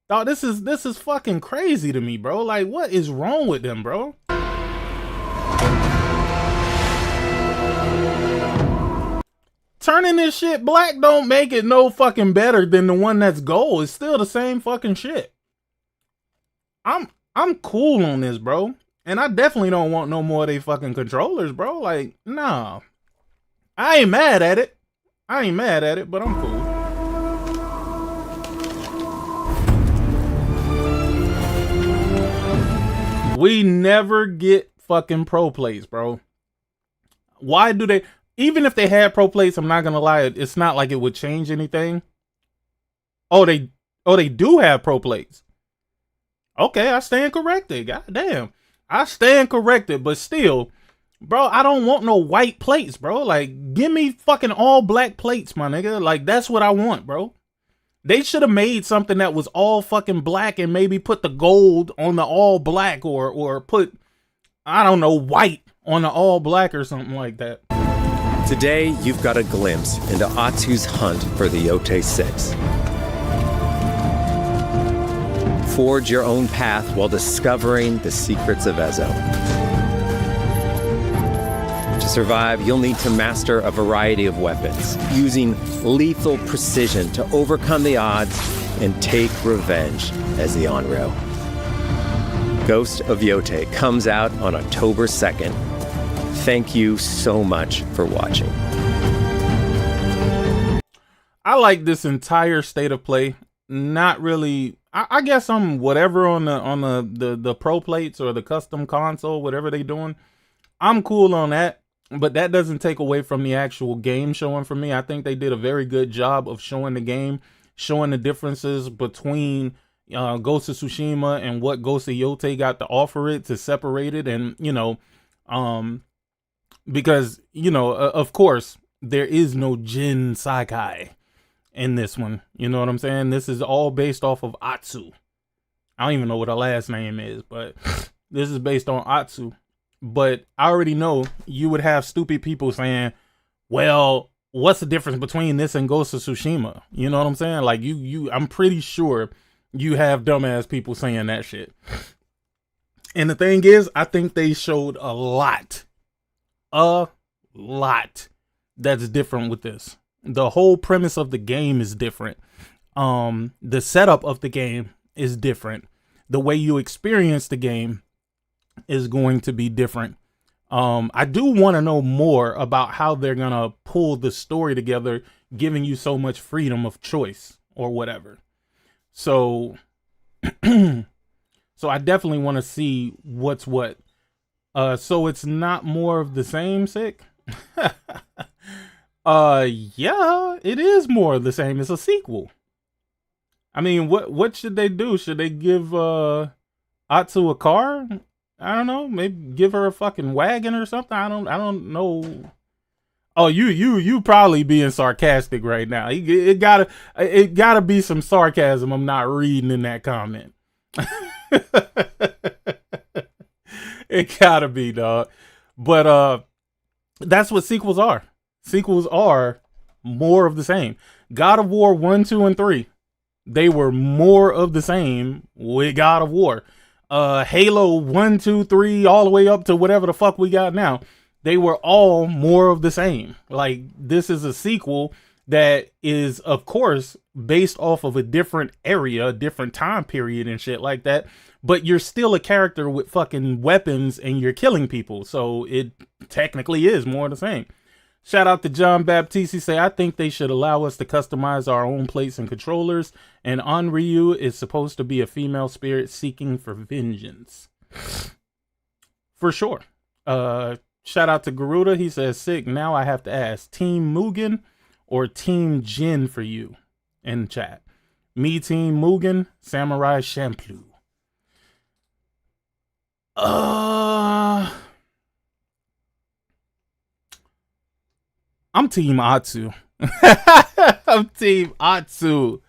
Dog, this is fucking crazy to me, bro. Like, what is wrong with them, bro? Turning this shit black don't make it no fucking better than the one that's gold. It's still the same fucking shit. I'm cool on this, bro. And I definitely don't want no more of they fucking controllers, bro. Like, nah. I ain't mad at it. But I'm cool. We never get fucking pro plates, bro. Why do they? Even if they had pro plates, I'm not gonna lie, it's not like it would change anything. Oh, they do have pro plates. Okay, I stand corrected. God damn. I stand corrected, but still, bro, I don't want no white plates, bro. Like, give me fucking all black plates, my nigga. Like, that's what I want, bro. They should have made something that was all fucking black and maybe put the gold on the all black or put, I don't know, white on the all black or something like that. Today, you've got a glimpse into Atsu's hunt for the Yotei 6. Forge your own path while discovering the secrets of Ezo. To survive, you'll need to master a variety of weapons, using lethal precision to overcome the odds and take revenge as the Onryo. Ghost of Yotei comes out on October 2nd. Thank you so much for watching. I like this entire state of play. Not really. I guess I'm whatever on the pro plates or the custom console, whatever they doing. I'm cool on that, but that doesn't take away from the actual game showing for me. I think they did a very good job of showing the game, showing the differences between Ghost of Tsushima and what Ghost of Yotei got to offer it, to separate it. And, you know, because, you know, of course, there is no Jin Sakai in this one. You know what I'm saying? This is all based off of Atsu. I don't even know what her last name is, but this is based on Atsu. But I already know you would have stupid people saying, well, what's the difference between this and Ghost of Tsushima? You know what I'm saying? Like, I'm pretty sure you have dumbass people saying that shit. And the thing is, I think they showed a lot that's different with this. The whole premise of the game is different. The setup of the game is different. The way you experience the game is going to be different. I do want to know more about how they're gonna pull the story together, giving you so much freedom of choice or whatever. So so I definitely want to see what's what. So it's not more of the same, Sick? Yeah, it is more of the same. It's a sequel. I mean, what should they do? Should they give Atsu a car? I don't know. Maybe give her a fucking wagon or something. I don't know. Oh, you probably being sarcastic right now. It gotta be some sarcasm I'm not reading in that comment. It gotta be, dog. But that's what sequels are. Sequels are more of the same. God of War 1, 2, and 3. They were more of the same with God of War. Halo 1, 2, 3, all the way up to whatever the fuck we got now. They were all more of the same. Like, this is a sequel that is, of course, based off of a different area, a different time period and shit like that. But you're still a character with fucking weapons and you're killing people. So it technically is more of the same. Shout out to John Baptiste. He say, I think they should allow us to customize our own plates and controllers. And Onryu is supposed to be a female spirit seeking for vengeance. For sure. Shout out to Garuda. He says, sick. Now I have to ask, Team Mugen or Team Jin for you in chat. Me, Team Mugen, Samurai Champloo. I'm Team Atsu. I'm Team Atsu.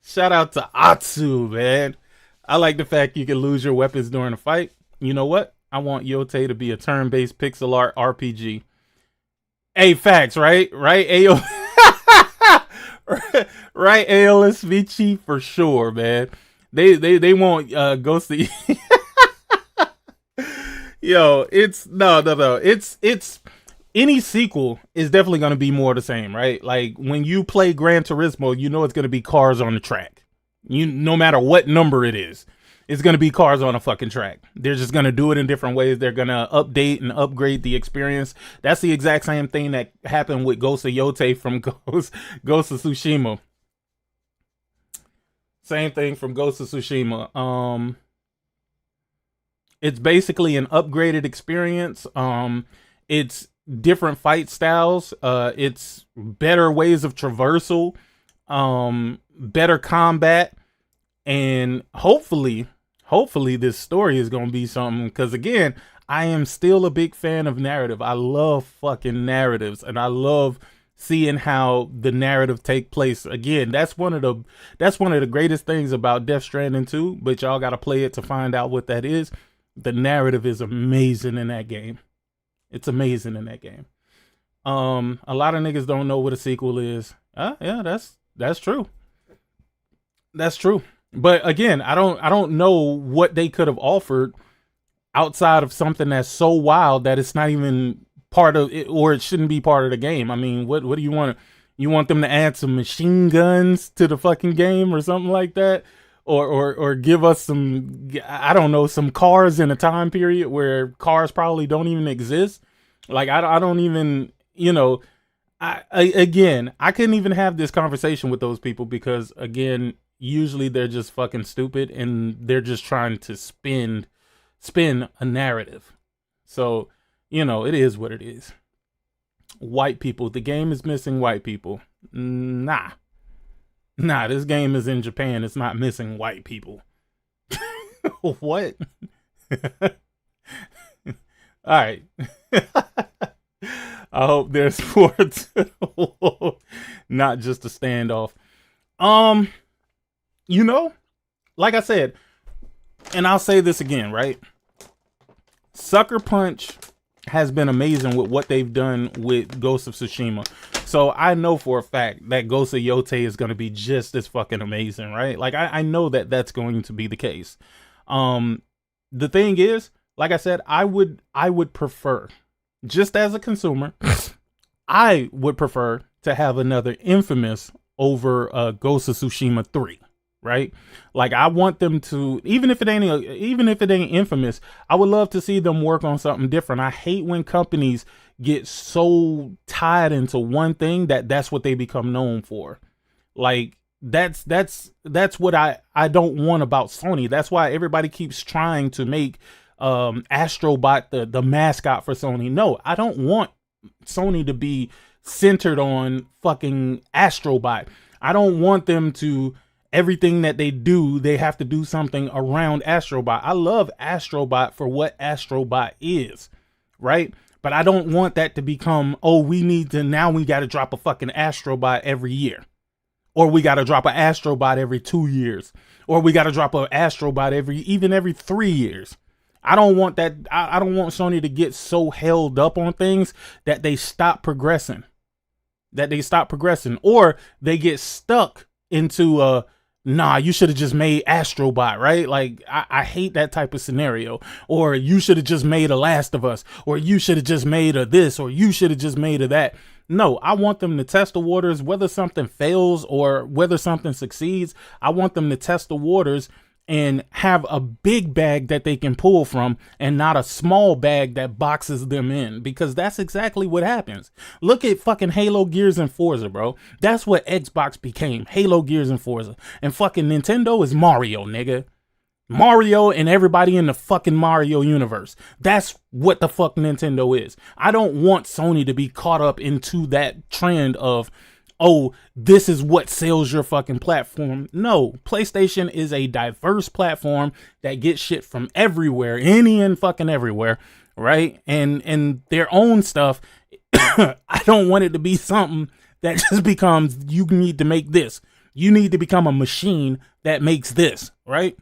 Shout out to Atsu, man. I like the fact you can lose your weapons during a fight. You know what? I want Yotei to be a turn-based pixel art RPG. Hey, facts, right? Right, AO. Right, AOS Vici for sure, man. They want Ghost of Yo, it's no. It's any sequel is definitely going to be more the same, right? Like when you play Gran Turismo, you know it's going to be cars on the track. No matter what number it is, it's going to be cars on a fucking track. They're just going to do it in different ways. They're going to update and upgrade the experience. That's the exact same thing that happened with Ghost of Yotei from Ghost of Tsushima. Same thing from Ghost of Tsushima. It's basically an upgraded experience. It's different fight styles. It's better ways of traversal, better combat, and hopefully this story is going to be something, because again, I am still a big fan of narrative. I love fucking narratives, and I love seeing how the narrative take place. Again, that's one of the greatest things about Death Stranding 2, but y'all got to play it to find out what that is. The narrative is amazing in that game. It's amazing in that game. A lot of niggas don't know what a sequel is. Yeah, that's true. That's true. But again, I don't know what they could have offered outside of something that's so wild that it's not even part of it, or it shouldn't be part of the game. I mean, what do you want? You want them to add some machine guns to the fucking game or something like that? Or give us some, I don't know, some cars in a time period where cars probably don't even exist. Like, I don't even, you know, again, I couldn't even have this conversation with those people because, again, usually they're just fucking stupid and they're just trying to spin a narrative. So, you know, it is what it is. White people, the game is missing white people. Nah, this game is in Japan. It's not missing white people. What? All right. I hope there's sports, not just a standoff. You know, like I said, and I'll say this again, right? Sucker Punch has been amazing with what they've done with Ghost of Tsushima. So I know for a fact that Ghost of Yotei is going to be just as fucking amazing, right? Like I know that that's going to be the case. The thing is, like I said, I would prefer, just as a consumer, I would prefer to have another Infamous over Ghost of Tsushima 3. Right? Like I want them to, even if it ain't Infamous, I would love to see them work on something different. I hate when companies get so tied into one thing that's what they become known for. Like that's what I don't want about Sony. That's why everybody keeps trying to make Astrobot the mascot for Sony. No, I don't want Sony to be centered on fucking Astrobot. I don't want them to, everything that they do, they have to do something around Astrobot. I love Astrobot for what Astrobot is, right? But I don't want that to become, oh, we got to drop a fucking Astrobot every year. Or we got to drop an Astrobot every 2 years. Or we got to drop an Astrobot every 3 years. I don't want that. I don't want Sony to get so held up on things that they stop progressing. Or they get stuck into nah, you should have just made Astrobot, right? Like, I hate that type of scenario. Or you should have just made a Last of Us. Or you should have just made a this. Or you should have just made a that. No, I want them to test the waters, whether something fails or whether something succeeds. I want them to test the waters and have a big bag that they can pull from and not a small bag that boxes them in, because that's exactly what happens. Look at fucking Halo, Gears, and Forza, bro. That's what Xbox became. Halo, Gears, and Forza. And fucking Nintendo is Mario, nigga. Mario and everybody in the fucking Mario universe. That's what the fuck Nintendo is. I don't want Sony to be caught up into that trend of, oh, this is what sells your fucking platform. No, PlayStation is a diverse platform that gets shit from everywhere, any and fucking everywhere, right? And their own stuff. I don't want it to be something that just becomes, you need to make this. You need to become a machine that makes this, right?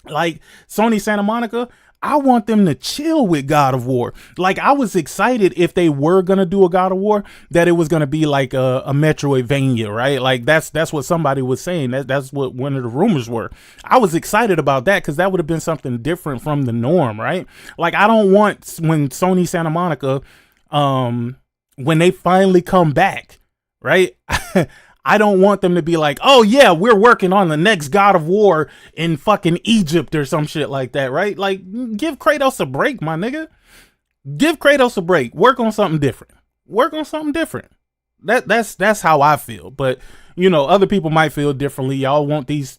Like Sony Santa Monica, I want them to chill with God of War. Like, I was excited if they were going to do a God of War, that it was going to be like a Metroidvania, right? Like, that's what somebody was saying. That's what one of the rumors were. I was excited about that because that would have been something different from the norm, right? Like, I don't want when Sony Santa Monica, when they finally come back, right? I don't want them to be like, oh yeah, we're working on the next God of War in fucking Egypt or some shit like that, right? Like, give Kratos a break, my nigga. Give Kratos a break. Work on something different. Work on something different. That's how I feel. But, you know, other people might feel differently. Y'all want these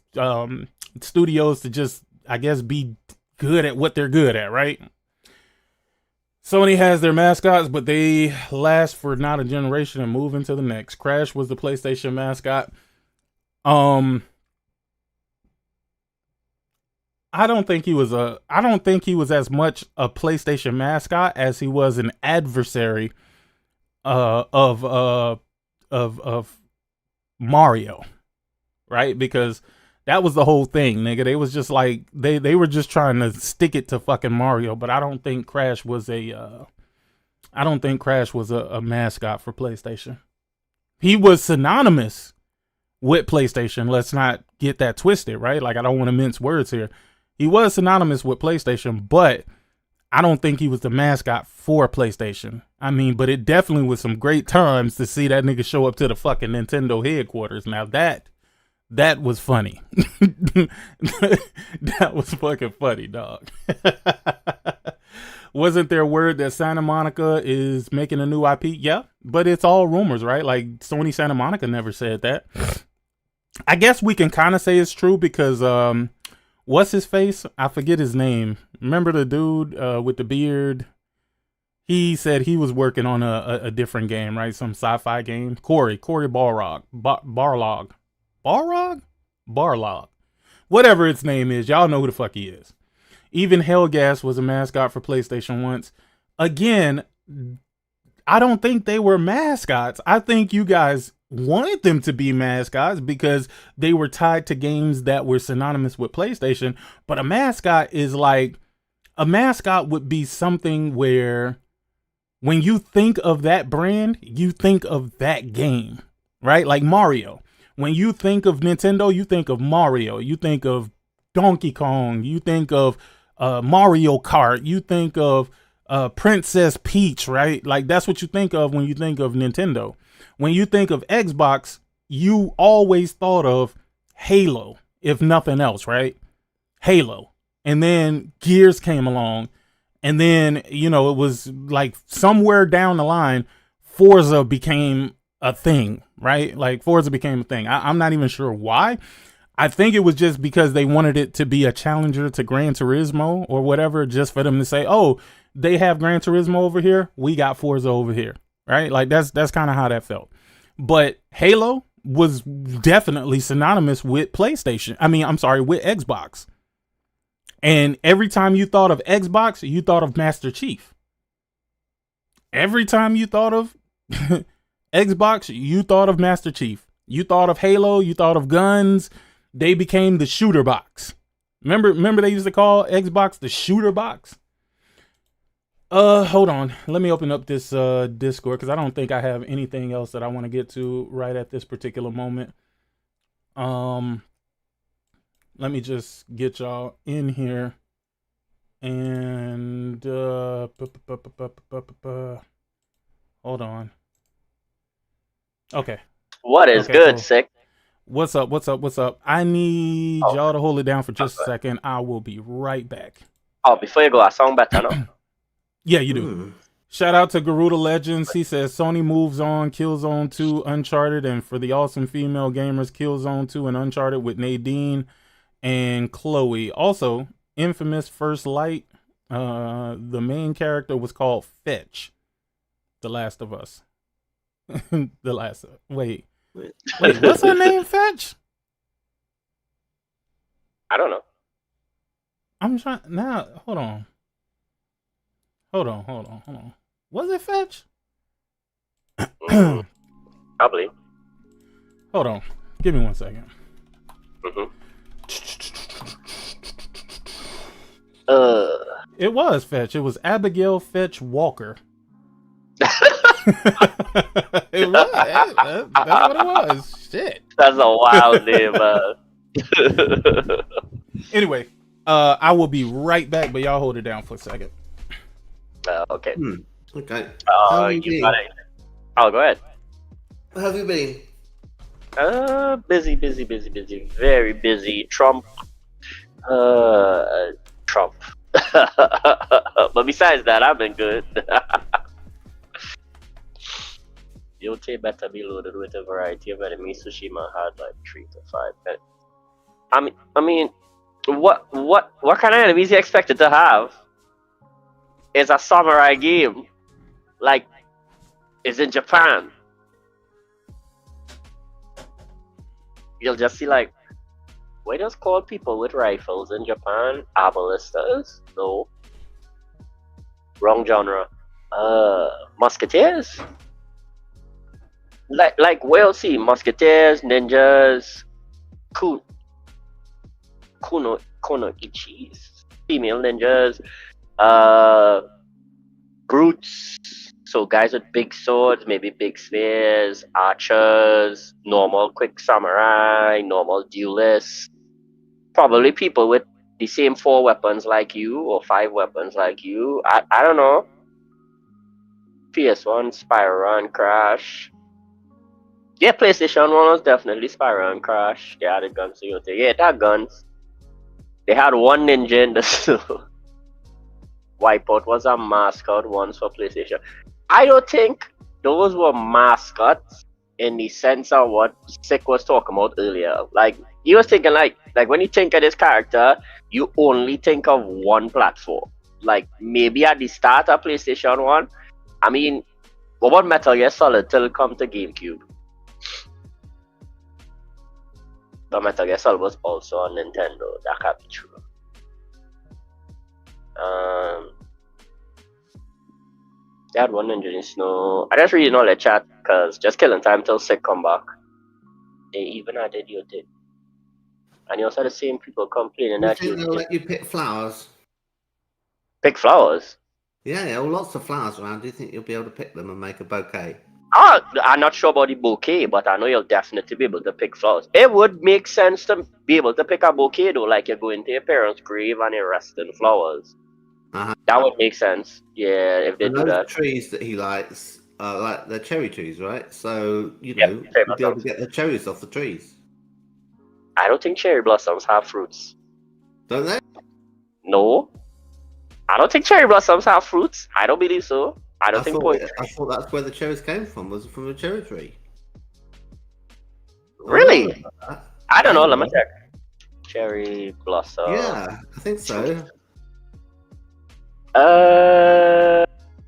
studios to just, I guess, be good at what they're good at, right? Sony has their mascots, but they last for not a generation and move into the next. Crash was the PlayStation mascot. I don't think he was as much a PlayStation mascot as he was an adversary of Mario, right? Because that was the whole thing, nigga. They was just like they were just trying to stick it to fucking Mario, but I don't think Crash was a mascot for PlayStation. He was synonymous with PlayStation. Let's not get that twisted, right? Like, I don't want to mince words here. He was synonymous with PlayStation, but I don't think he was the mascot for PlayStation. I mean, but it definitely was some great times to see that nigga show up to the fucking Nintendo headquarters. Now that was funny. That was fucking funny, dog. Wasn't there word that Santa Monica is making a new IP? Yeah, but it's all rumors, right? Like, Sony Santa Monica never said that. I guess we can kind of say it's true because, what's his face? I forget his name. Remember the dude with the beard? He said he was working on a different game, right? Some sci-fi game. Corey Barlog. Barlog. Whatever its name is, y'all know who the fuck he is. Even Hellgas was a mascot for PlayStation once. Again, I don't think they were mascots. I think you guys wanted them to be mascots because they were tied to games that were synonymous with PlayStation. But a mascot would be something where when you think of that brand, you think of that game, right? Like Mario. When you think of Nintendo, you think of Mario. You think of Donkey Kong. You think of Mario Kart. You think of Princess Peach, right? Like, that's what you think of when you think of Nintendo. When you think of Xbox, you always thought of Halo, if nothing else, right? Halo. And then Gears came along. And then, you know, it was like somewhere down the line, Forza became a thing, right? Like, Forza became a thing. I'm not even sure why. I think it was just because they wanted it to be a challenger to Gran Turismo or whatever, just for them to say, oh, they have Gran Turismo over here, we got Forza over here, right? Like, that's kind of how that felt. But Halo was definitely synonymous with PlayStation. With Xbox. And every time you thought of Xbox, you thought of Master Chief. Every time you thought of Xbox, you thought of Master Chief. You thought of Halo, you thought of guns. They became the shooter box. Remember they used to call Xbox the shooter box? Hold on. Let me open up this Discord because I don't think I have anything else that I want to get to right at this particular moment. Let me just get y'all in here. And hold on. Okay. What is good, Sick? What's up? I need y'all to hold it down for just a second. I will be right back. Oh, before you go, I song better, no? Yeah, you do. Shout out to Garuda Legends. He says Sony moves on, Killzone 2, Uncharted, and for the awesome female gamers, Killzone 2 and Uncharted with Nadine and Chloe. Also, infamous First Light. The main character was called Fetch. The Last of Us. Wait, what's her name? Fetch? I don't know. I'm trying now. Hold on. Was it Fetch? Probably. Hold on. Give me 1 second. It was Fetch. It was Abigail Fetch Walker. It was. That's what it was. Shit. That's a wild name. Anyway, I will be right back, but y'all hold it down for a second. Okay. Okay. How have you been? Oh, go ahead. How have you been? Busy. Very busy. Trump. But besides that, I've been good. Yotei better be loaded with a variety of enemies. Tsushima had like 3 to 5 minutes. I mean, what kind of enemies you expected to have? It's a samurai game. Like, it's in Japan. You'll just see like, why does call people with rifles in Japan ballistas? No. Wrong genre. Musketeers? Like we'll see musketeers, ninjas, kunoichis, female ninjas, brutes, so guys with big swords, maybe big spears, archers, normal quick samurai, normal duelists, probably people with the same 4 weapons like you or 5 weapons like you. I don't know. PS1, Spyro and Crash. Yeah, PlayStation 1 was definitely Spyro and Crash. They had the guns to Yotei. Yeah, they had guns. They had one ninja in the store. Wipeout was a mascot once for PlayStation. I don't think those were mascots in the sense of what Sick was talking about earlier. Like, he was thinking like when you think of this character, you only think of one platform. Like, maybe at the start of PlayStation 1. I mean, what about Metal Gear Solid till it come to GameCube? But Metal Gear Solid was also on Nintendo. That can't be true. They had one ninja in snow. I just read all the chat because just killing time till Sick come back. They even added Yotei. And you also had the same people complaining that you think they'll let you pick flowers? Pick flowers? Yeah, well, lots of flowers around. Do you think you'll be able to pick them and make a bouquet? I'm not sure about the bouquet, but I know you'll definitely be able to pick flowers. It would make sense to be able to pick a bouquet though, like you're going to your parents' grave and you're resting flowers. That would make sense. Yeah, if they do that. Trees that he likes are like they're cherry trees, right? So you know you'll be able to get the cherries off the trees. I don't think cherry blossoms have fruits. Don't they? No. I don't think cherry blossoms have fruits. I don't believe so. I thought that's where the cherries came from. Was from a cherry tree? Really? I don't know. Let me check. Cherry blossom. Yeah, I think so.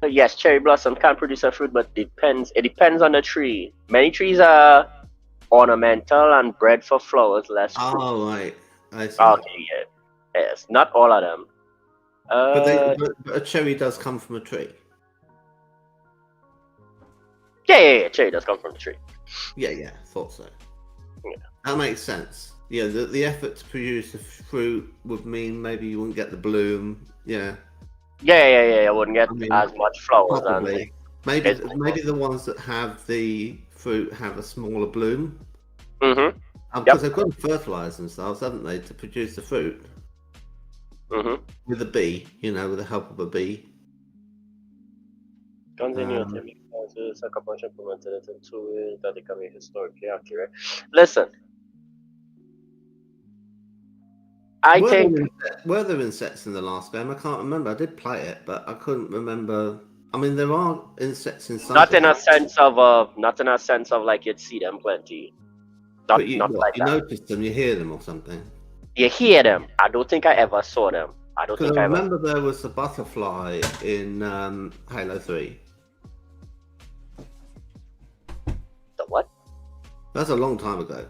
Yes, cherry blossom can produce a fruit, but it depends on the tree. Many trees are ornamental and bred for flowers, less fruit. Oh, right. I see. Okay, yeah. Yes, not all of them. But a cherry does come from a tree. Yeah. Cherry does come from the tree. Yeah. Thought so. Yeah. That makes sense. Yeah, the effort to produce the fruit would mean maybe you wouldn't get the bloom. Yeah. Yeah. I wouldn't get as much flowers. Probably. Maybe the ones that have the fruit have a smaller bloom. Mm-hmm. Because they've got to fertilize themselves, haven't they, to produce the fruit? Mm-hmm. With a bee, with the help of a bee. Continue to make a bunch of implemented it into it that they can be historically accurate. Listen, were there insects in the last game? I can't remember. I did play it, but I couldn't remember. I mean, there are insects in some. Not in a sense of like you'd see them plenty. You notice them, you hear them or something. You hear them. I don't think I ever saw them. I don't Because think I I ever. remember there was a butterfly in Halo 3. The what? That's a long time ago.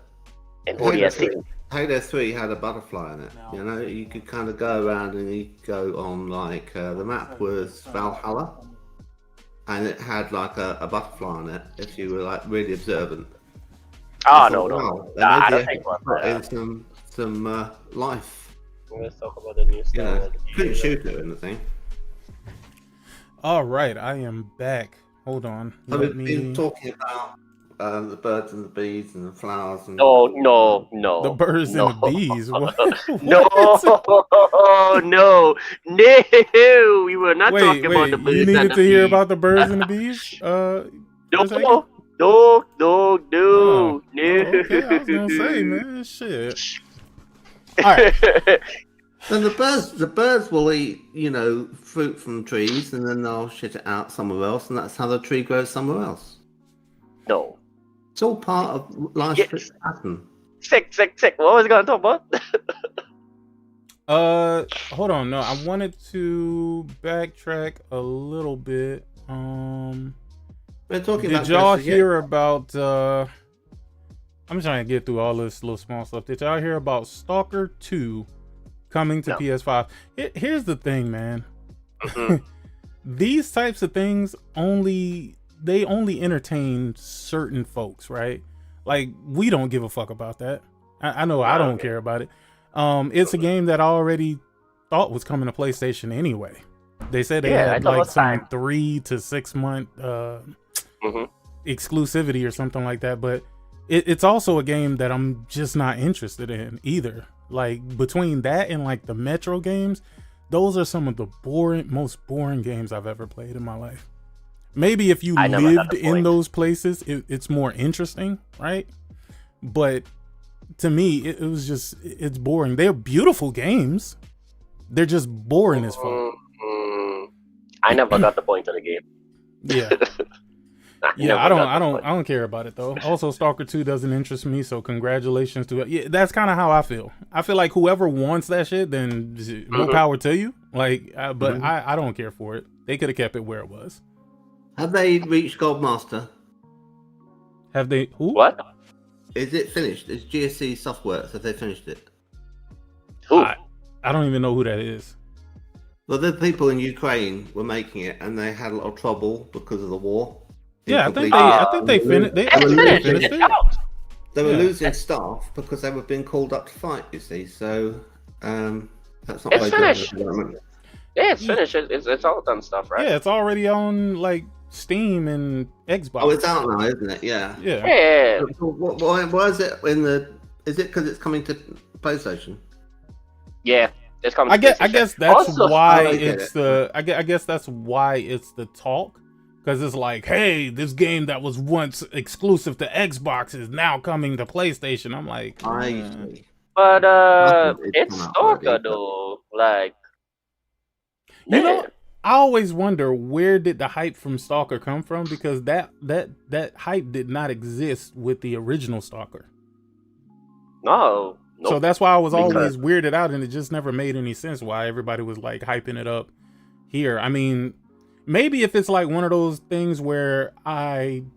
In ODST. Halo 3 had a butterfly in it. You know, you could kind of go around and you could go on like the map was Valhalla, and it had like a butterfly on it if you were like really observant. Oh no. I don't think put in some life. Let's talk about the new You know, stuff. couldn't shoot it or anything. All right, I am back. Hold on. So we've been talking about the birds and the bees and the flowers and No. The birds and the bees. What? No, we were not talking about the birds. You needed and the to hear bees. about the birds and the bees? No. Okay, I was gonna say, man, shit. All right. And the birds will eat, you know, fruit from trees, and then they'll shit it out somewhere else, and that's how the tree grows somewhere else. No. It's all part of life's pattern. Sick. What was I gonna talk about? Hold on. No, I wanted to backtrack a little bit. We're talking did about y'all Ghost of hear about? I'm trying to get through all this little small stuff. Did y'all hear about Stalker 2 coming to PS5? Here's the thing, man. These types of things only entertain certain folks, right? Like, we don't give a fuck about that. I know I don't care about it. It's a game that I already thought was coming to PlayStation anyway. They said they had like some 3 to 6 month exclusivity or something like that, but it's also a game that I'm just not interested in either. Like, between that and like the Metro games, those are some of the most boring games I've ever played in my life. Maybe if you lived in those places, it's more interesting, right? But to me, it was just, it's boring. They're beautiful games. They're just boring as fuck. I never got the point of the game. Yeah. Yeah, I don't care about it though. Also, Stalker 2 doesn't interest me, so congratulations to it. Yeah, that's kind of how I feel. I feel like whoever wants that shit, then more power to you. Like, but I don't care for it. They could have kept it where it was. Have they reached Goldmaster? Have they? Who? What? Is it finished? Is GSC Softworks? Have they finished it? Who? I don't even know who that is. Well, the people in Ukraine were making it, and they had a lot of trouble because of the war. Yeah, I think they finished. They finished it. They were losing staff because they were being called up to fight. You see, so that's not It's finished. Development. Yeah, it's finished. It's all done stuff, right? Yeah, it's already on like Steam and Xbox. Oh, it's out now, isn't it? Yeah. Yeah. Why is it in the? Is it because it's coming to PlayStation? Yeah, it's coming. I guess that's Also, why it's the. I guess that's why it's the talk. Because it's like, hey, this game that was once exclusive to Xbox is now coming to PlayStation. I'm like, but it's Stalker though. Like, you know, I always wonder, where did the hype from Stalker come from? Because that hype did not exist with the original Stalker. No. So that's why I was always weirded out, and it just never made any sense why everybody was like hyping it up here. I mean, maybe if it's like one of those things where I'm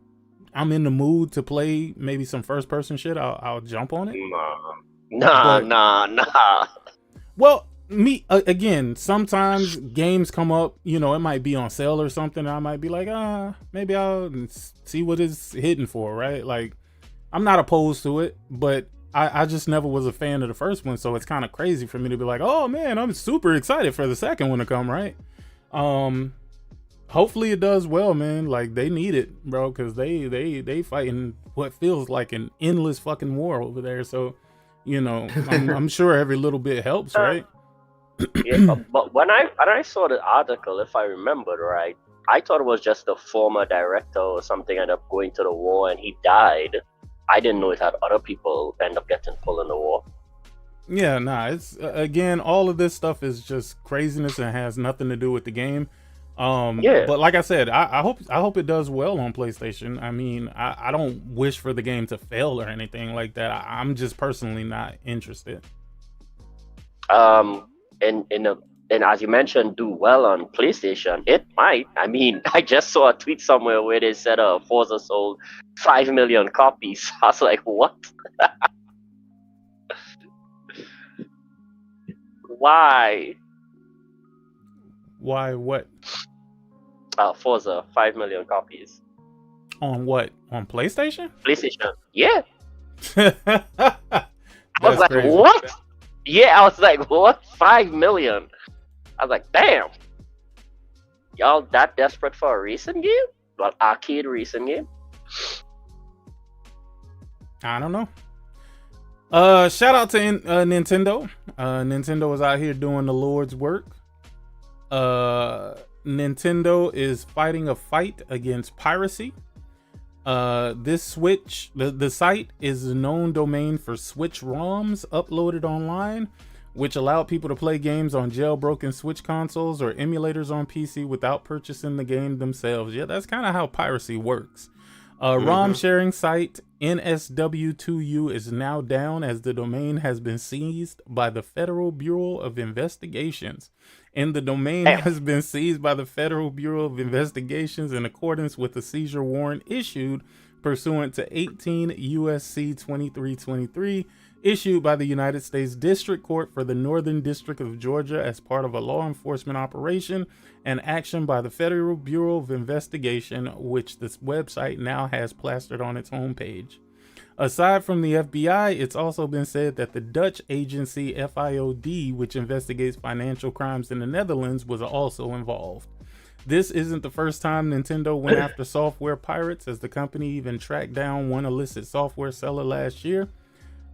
in the mood to play maybe some first person shit, I'll jump on it. Nah. Well, me again, sometimes games come up, you know, it might be on sale or something. I might be like, maybe I'll see what it's hitting for, right? Like, I'm not opposed to it, but I just never was a fan of the first one, so it's kind of crazy for me to be like, oh man, I'm super excited for the second one to come, right? Hopefully it does well, man. Like, they need it, bro, because they fighting what feels like an endless fucking war over there. So, you know, I'm sure every little bit helps, right? Yeah, but when I saw the article, if I remembered right, I thought it was just the former director or something ended up going to the war and he died. I didn't know it had other people end up getting pulled in the war. Yeah, nah, it's again, all of this stuff is just craziness and has nothing to do with the game. But like I said, I hope it does well on PlayStation. I mean, I don't wish for the game to fail or anything like that. I'm just personally not interested. And as you mentioned, do well on PlayStation. It might. I mean, I just saw a tweet somewhere where they said Forza sold 5 million copies. I was like, what? Why? Why what? Forza, 5 million copies. On what? On PlayStation? PlayStation. Yeah. I was like, crazy. What? Yeah, I was like, what? 5 million? I was like, damn. Y'all that desperate for a racing game? Well, arcade racing game? I don't know. Shout out to Nintendo. Nintendo is out here doing the Lord's work. Nintendo is fighting a fight against piracy. This Switch, the site is a known domain for Switch ROMs uploaded online, which allowed people to play games on jailbroken Switch consoles or emulators on PC without purchasing the game themselves. Yeah, that's kind of how piracy works. ROM sharing site NSW2U is now down as the domain has been seized by the Federal Bureau of Investigations. And the domain has been seized by the Federal Bureau of Investigations in accordance with the seizure warrant issued pursuant to 18 U.S.C. 2323, issued by the United States District Court for the Northern District of Georgia as part of a law enforcement operation and action by the Federal Bureau of Investigation, which this website now has plastered on its homepage. Aside from the FBI, it's also been said that the Dutch agency FIOD, which investigates financial crimes in the Netherlands, was also involved. This isn't the first time Nintendo went after software pirates, as the company even tracked down one illicit software seller last year.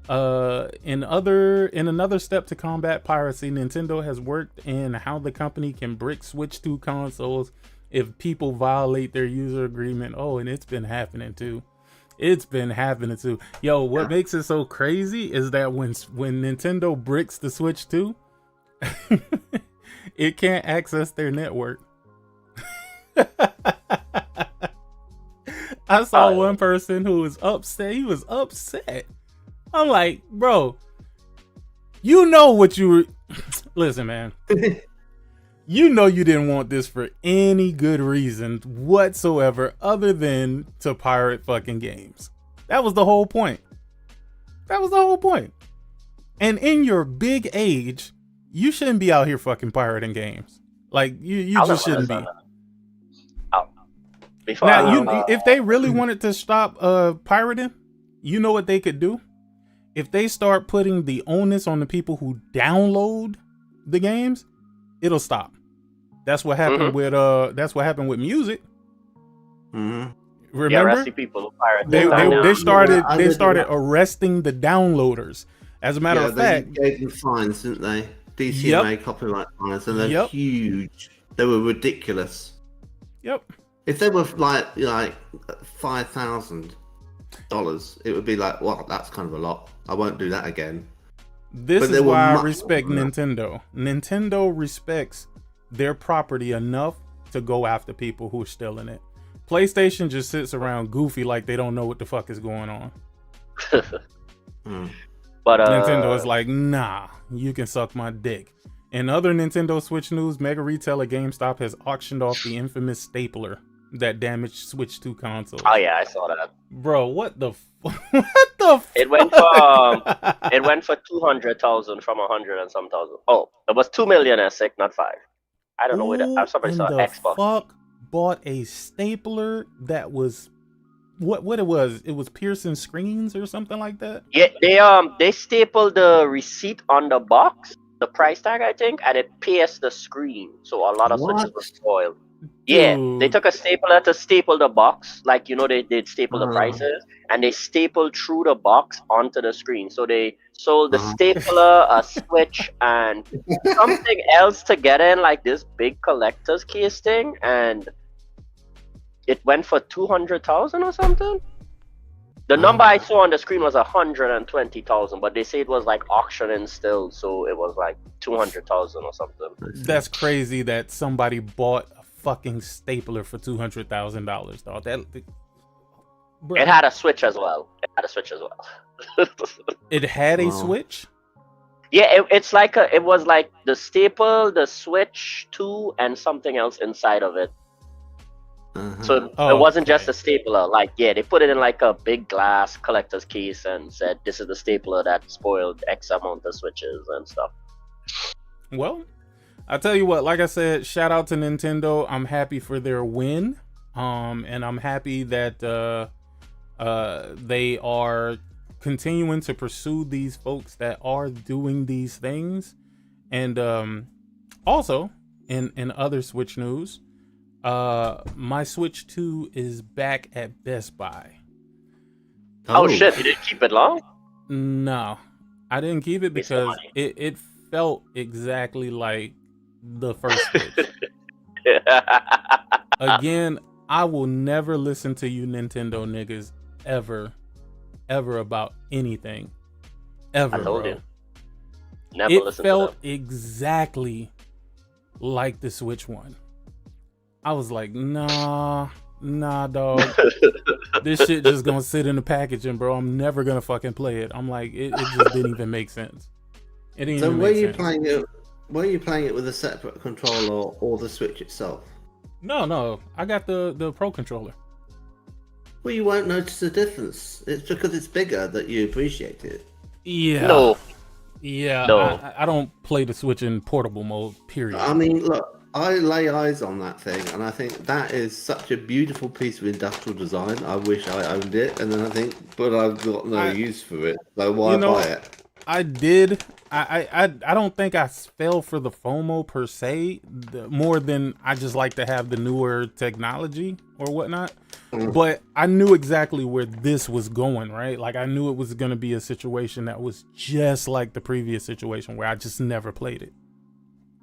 In another step to combat piracy, Nintendo has worked in how the company can brick Switch 2 consoles if people violate their user agreement. Oh, and it's been happening too. Yo, what makes it so crazy is that when Nintendo bricks the Switch 2, it can't access their network. I saw one person who was upset. He was upset. I'm like, bro, you know what you were... Listen, man. You know you didn't want this for any good reason whatsoever other than to pirate fucking games. That was the whole point. And in your big age, you shouldn't be out here fucking pirating games. Like, you just shouldn't be. Now, if they really wanted to stop pirating, you know what they could do? If they start putting the onus on the people who download the games, it'll stop. That's what happened with music. Remember? Yeah, arresting people who pirate. They started arresting the downloaders. As a matter of fact, they gave them fines, didn't they? DCMA copyright fines, and they're huge. They were ridiculous. Yep. If they were like $5,000, it would be like, well, that's kind of a lot. I won't do that again. This is why I respect Nintendo. Nintendo respects their property enough to go after people who are stealing it. PlayStation just sits around goofy like they don't know what the fuck is going on. But Nintendo is like, nah, you can suck my dick. In other Nintendo Switch news, mega retailer GameStop has auctioned off the infamous stapler that damaged Switch 2 consoles. Oh yeah, I saw that. Bro, what the fuck? It went for 200,000 from 100 and some thousand. Oh, it was 2 million at SICK, not 5. I don't know where that. Somebody saw Xbox. Fuck bought a stapler that was what it was? It was Pearson screens or something like that. Yeah, they stapled the receipt on the box, the price tag, I think, and it pierced the screen, so a lot of switches were spoiled. Yeah, they took a stapler to staple the box, like, you know, they did staple the prices, and they stapled through the box onto the screen. So they sold the stapler, a switch, and something else to get in, like this big collector's case thing, and it went for 200,000 or something. The number I saw on the screen was 120,000, but they say it was like auctioning still, so it was like 200,000 or something. That's crazy that somebody bought a fucking stapler for $200,000, dog. It had a switch as well. It had a switch? Yeah, it's like it was like the staple, the Switch 2, and something else inside of it. So it wasn't just a stapler. Like, yeah, they put it in like a big glass collector's case and said, "This is the stapler that spoiled X amount of Switches and stuff." Well, I tell you what, like I said, shout out to Nintendo. I'm happy for their win. And I'm happy that they are continuing to pursue these folks that are doing these things. And also in other Switch news, my Switch 2 is back at Best Buy. Oh shit, you didn't keep it long? No, I didn't keep it because it felt exactly like the first Switch. Again, I will never listen to you Nintendo niggas ever about anything. Ever, I told bro. you. Never It listen felt to them. exactly like the Switch one. I was like, nah, dog. This shit just gonna sit in the packaging, bro. I'm never gonna fucking play it. I'm like, it just didn't even make sense. It didn't So even were make you sense. playing it? Were you playing it with a separate controller or the Switch itself? No, I got the Pro controller. Well, you won't notice the difference. It's because it's bigger that you appreciate it. Yeah. No. Yeah. No. I don't play the Switch in portable mode, period. I mean, look, I lay eyes on that thing, and I think that is such a beautiful piece of industrial design. I wish I owned it, and then I think, but I've got no use for it, so why buy it? I did. I don't think I fell for the FOMO per se, more than I just like to have the newer technology or whatnot. But I knew exactly where this was going, right? Like I knew it was going to be a situation that was just like the previous situation where I just never played it.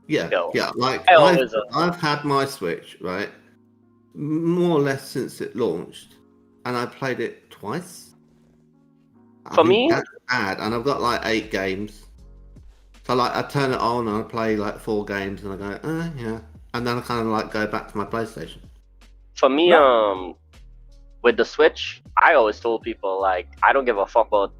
Yeah, yeah. Like I've had my Switch, right, more or less since it launched, and I played it twice. For me, that's bad, and I've got like 8 games. So like I turn it on and I play like 4 games, and I go, yeah, and then I kind of like go back to my PlayStation. For me, with the Switch, I always told people like I don't give a fuck about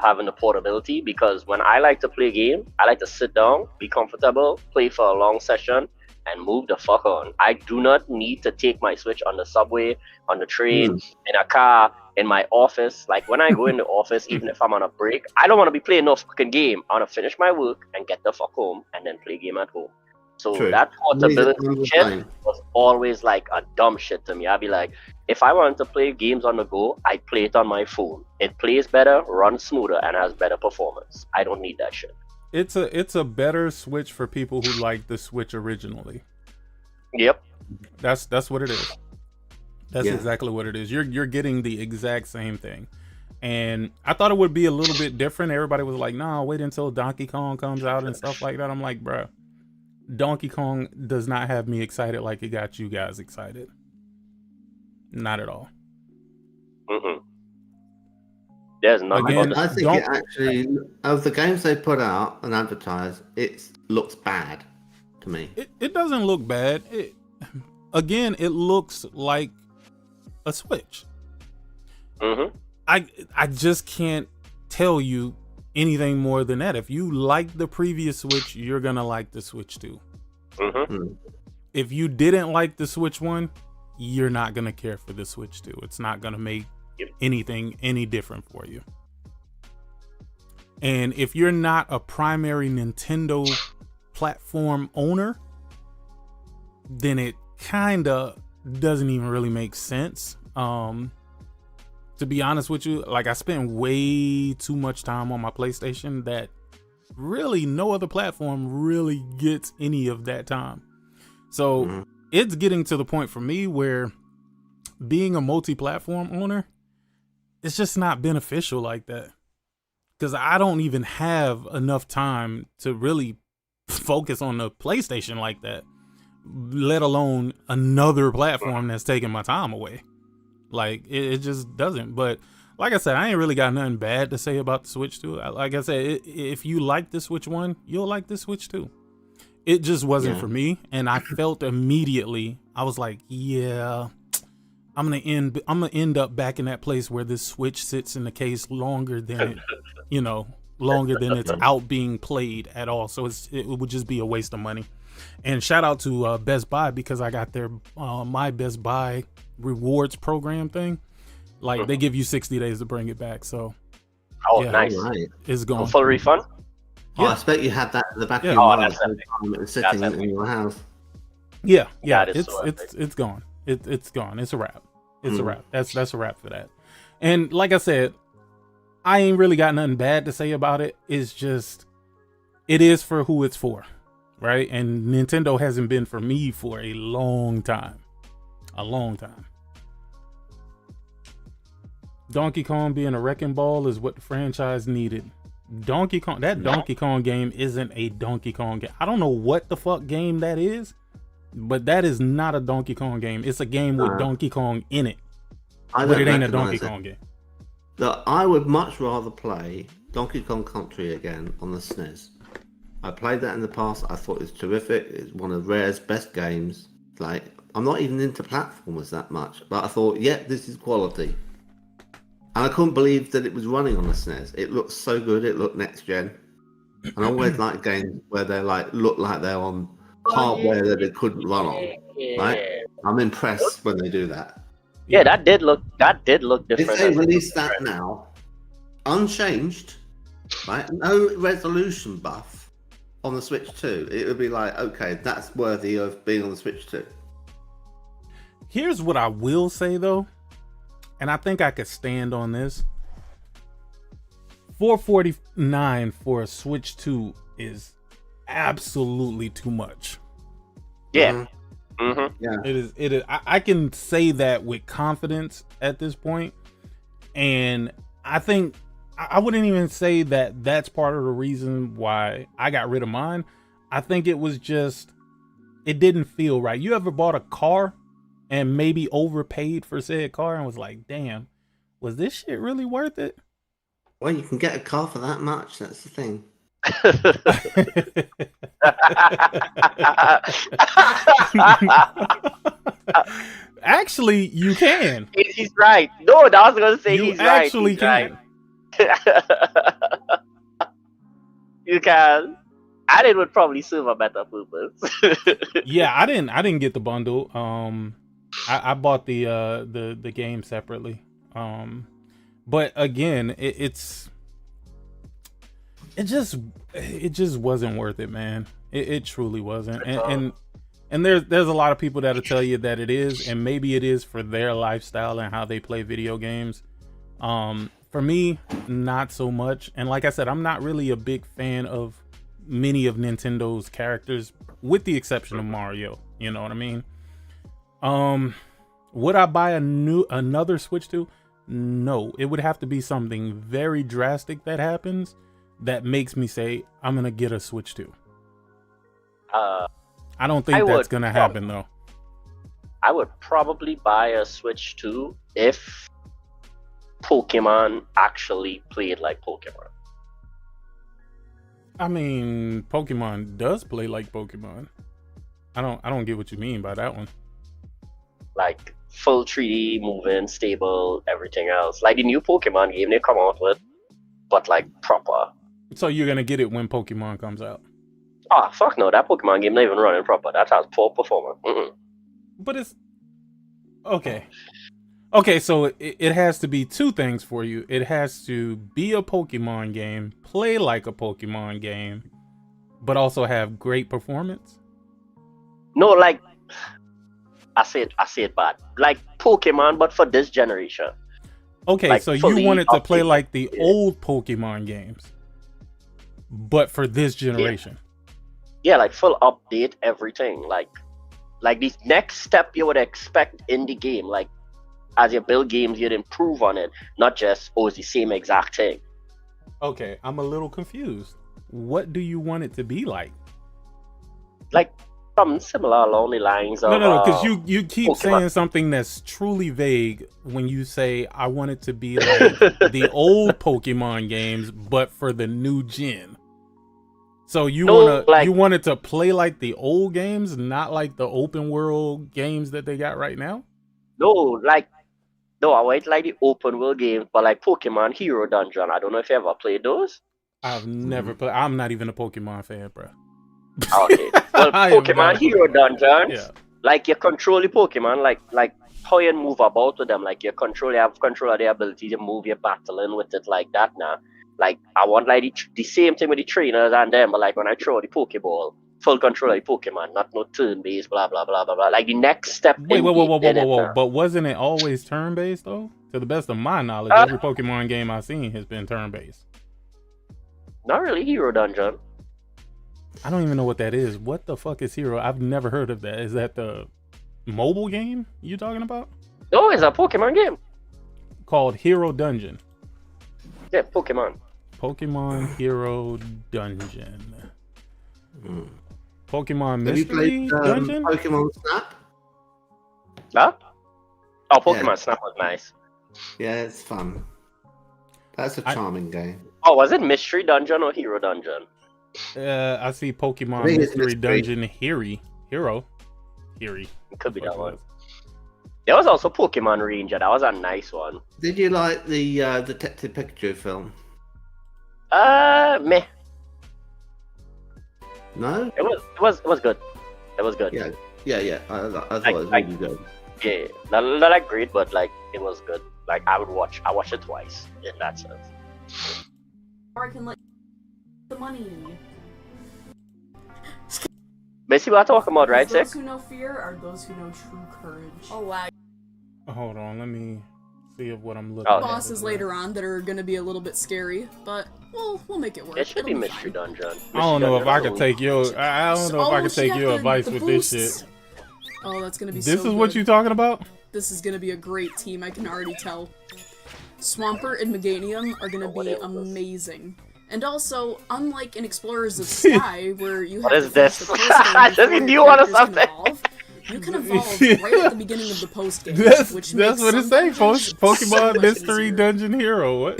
having the portability, because when I like to play a game, I like to sit down, be comfortable, play for a long session, and move the fuck on. I do not need to take my Switch on the subway, on the train, in a car, in my office. Like when I go in the office, even if I'm on a break, I don't want to be playing no fucking game. I want to finish my work and get the fuck home and then play a game at home. So that portability shit was always like a dumb shit to me. I'd be like, if I want to play games on the go, I play it on my phone. It plays better, runs smoother, and has better performance. I don't need that shit. It's a better Switch for people who like the Switch originally. Yep. That's what it is. That's exactly what it is. You're getting the exact same thing. And I thought it would be a little bit different. Everybody was like, nah, wait until Donkey Kong comes out and stuff like that. I'm like, bruh, Donkey Kong does not have me excited like it got you guys excited. Not at all. There's nothing. Again, I think it actually, of the games they put out and advertise, it looks bad to me. It doesn't look bad. It looks like a Switch. I just can't tell you anything more than that. If you like the previous Switch, you're gonna like the Switch too. If you didn't like the Switch 1, you're not gonna care for the Switch 2. It's not gonna make anything any different for you. And if you're not a primary Nintendo platform owner, then it kinda doesn't even really make sense. To be honest with you, like I spent way too much time on my PlayStation that really no other platform really gets any of that time. So it's getting to the point for me where being a multi-platform owner, it's just not beneficial like that. Because I don't even have enough time to really focus on the PlayStation like that, let alone another platform that's taking my time away. Like it just doesn't. But like I said, I ain't really got nothing bad to say about the Switch 2. Like I said, if you like the Switch 1, you'll like the Switch 2. It just wasn't for me, and I felt immediately. I was like, yeah, I'm gonna end up back in that place where this Switch sits in the case longer than it, longer than it's out being played at all. So it would just be a waste of money. And shout out to Best Buy, because I got their my Best Buy rewards program thing. Like they give you 60 days to bring it back. So nice. Right. It's gone. Full refund? Oh, I expect you had that in the back of your mind. It was sitting in your house. Yeah, it's gone. It's gone. It's a wrap. It's a wrap. That's a wrap for that. And like I said, I ain't really got nothing bad to say about it. It's just, it is for who it's for, right? And Nintendo hasn't been for me for a long time. A long time. Donkey Kong being a wrecking ball is what the franchise needed. Donkey Kong game isn't a Donkey Kong game. I don't know what the fuck game that is, but that is not a Donkey Kong game. It's a game with Donkey Kong in it, but it ain't a Donkey Kong game. I would much rather play Donkey Kong Country again on the SNES. I played that in the past. I thought it was terrific. It's one of Rare's best games. Like, I'm not even into platformers that much, but I thought, yeah, this is quality. And I couldn't believe that it was running on the SNES. It looked so good. It looked next gen. And I always like games where they look like they're on hardware that it couldn't run on. Right? I'm impressed when they do that. Yeah, that did look different. If they release that now, unchanged, right? No resolution buff on the Switch 2, it would be like, okay, that's worthy of being on the Switch 2. Here's what I will say though, and I think I could stand on this. $449 for a Switch 2 is absolutely too much. Yeah. Yeah. It is. I can say that with confidence at this point, and I think I wouldn't even say that that's part of the reason why I got rid of mine. I think it was just, it didn't feel right. You ever bought a car and maybe overpaid for said car and was like, damn, was this shit really worth it? Well, you can get a car for that much. That's the thing. Actually, you can. He's right. No, I was gonna say you he's right. Actually, can. Right. You can. And it would probably serve a better purpose. Yeah, I didn't get the bundle. I bought the game separately. But again, it just wasn't worth it, man. It truly wasn't. And there's a lot of people that'll tell you that it is, and maybe it is for their lifestyle and how they play video games. For me, not so much. And like I said, I'm not really a big fan of many of Nintendo's characters, with the exception of Mario. You know what I mean? Would I buy another Switch 2? No, it would have to be something very drastic that happens that makes me say I'm gonna get a Switch 2. I don't think that's gonna happen though. I would probably buy a Switch 2 if Pokemon actually played like Pokemon. I mean, Pokemon does play like Pokemon. I don't get what you mean by that one. Like full 3D, moving, stable, everything else. Like the new Pokemon game they come out with, but like proper. So you're gonna get it when Pokemon comes out? Ah, fuck no, that Pokemon game not even running proper. That has poor performance. But it's okay. Okay, so it has to be two things for you. It has to be a Pokemon game, play like a Pokemon game, but also have great performance. No, like I said bad. Like Pokemon, but for this generation. Okay, like, so you want it to play like the old Pokemon games, but for this generation. Yeah, like full update, everything. Like the next step you would expect in the game. Like as you build games, you'd improve on it, not just it's the same exact thing. Okay, I'm a little confused. What do you want it to be like? Like something similar along the lines of no, because you keep Pokemon. saying something that's truly vague when you say I want it to be like the old Pokemon games, but for the new gen. So you want it to play like the old games, not like the open world games that they got right now? No, I went like the open world games, but like Pokemon Hero Dungeon. I don't know if you ever played those. I've never played. I'm not even a Pokemon fan, bro. Okay. Well, Pokemon Hero Dungeons, Yeah. like you control the Pokemon, like how you move about with them, like you have control of the ability to move your battling with it like that now. Like I want like the same thing with the trainers and them, but like when I throw the Pokeball, full control of the Pokemon, not no turn based, blah blah blah blah blah. Like the next step. Wait, in whoa. it now. But wasn't it always turn based though? To the best of my knowledge, every Pokemon game I've seen has been turn based. Not really Hero Dungeon. I don't even know what that is. What the fuck is Hero? I've never heard of that. Is that the mobile game you talking about? No, it's a Pokemon game. Called Hero Dungeon. Yeah, Pokemon. Pokemon Hero Dungeon. Pokemon Have you Mystery played Dungeon? Pokemon Snap? Huh? Oh, Pokemon Yeah. Snap was nice. Yeah, it's fun. That's a charming game. Oh, was it Mystery Dungeon or Hero Dungeon? I see I Pokemon think it's Mystery Mystery. Dungeon Hero. It could be that one. There was also Pokemon Ranger. That was a nice one. Did you like the Detective Pikachu film? Meh. No? It was good. It was good. Yeah. I thought it was Like- really good. Yeah, not like great, but like it was good. Like I watched it twice in that sense. Or I can let the money. Basically, what I'm talking about, right, Sick? Those who know fear are those who know true courage. Oh wow. Hold on, let me see if what I'm looking Oh, at. Bosses later on that are gonna be a little bit scary, but we'll make it work. It should be It'll Mystery Dungeon. I don't know if I could take your. your. I don't know if I could take your advice with this shit. Oh, that's gonna be. This so is what good. you talking about? This is gonna be a great team. I can already tell. Swampert and Meganium are gonna be amazing. And also, unlike in Explorers of Sky, where you have What to is finish this? the first game Does he before do your want to characters can something? evolve, you can evolve right at the beginning of the post game, which That's makes what it some say. dungeons Pokemon so much Mystery easier. Dungeon Hero. What?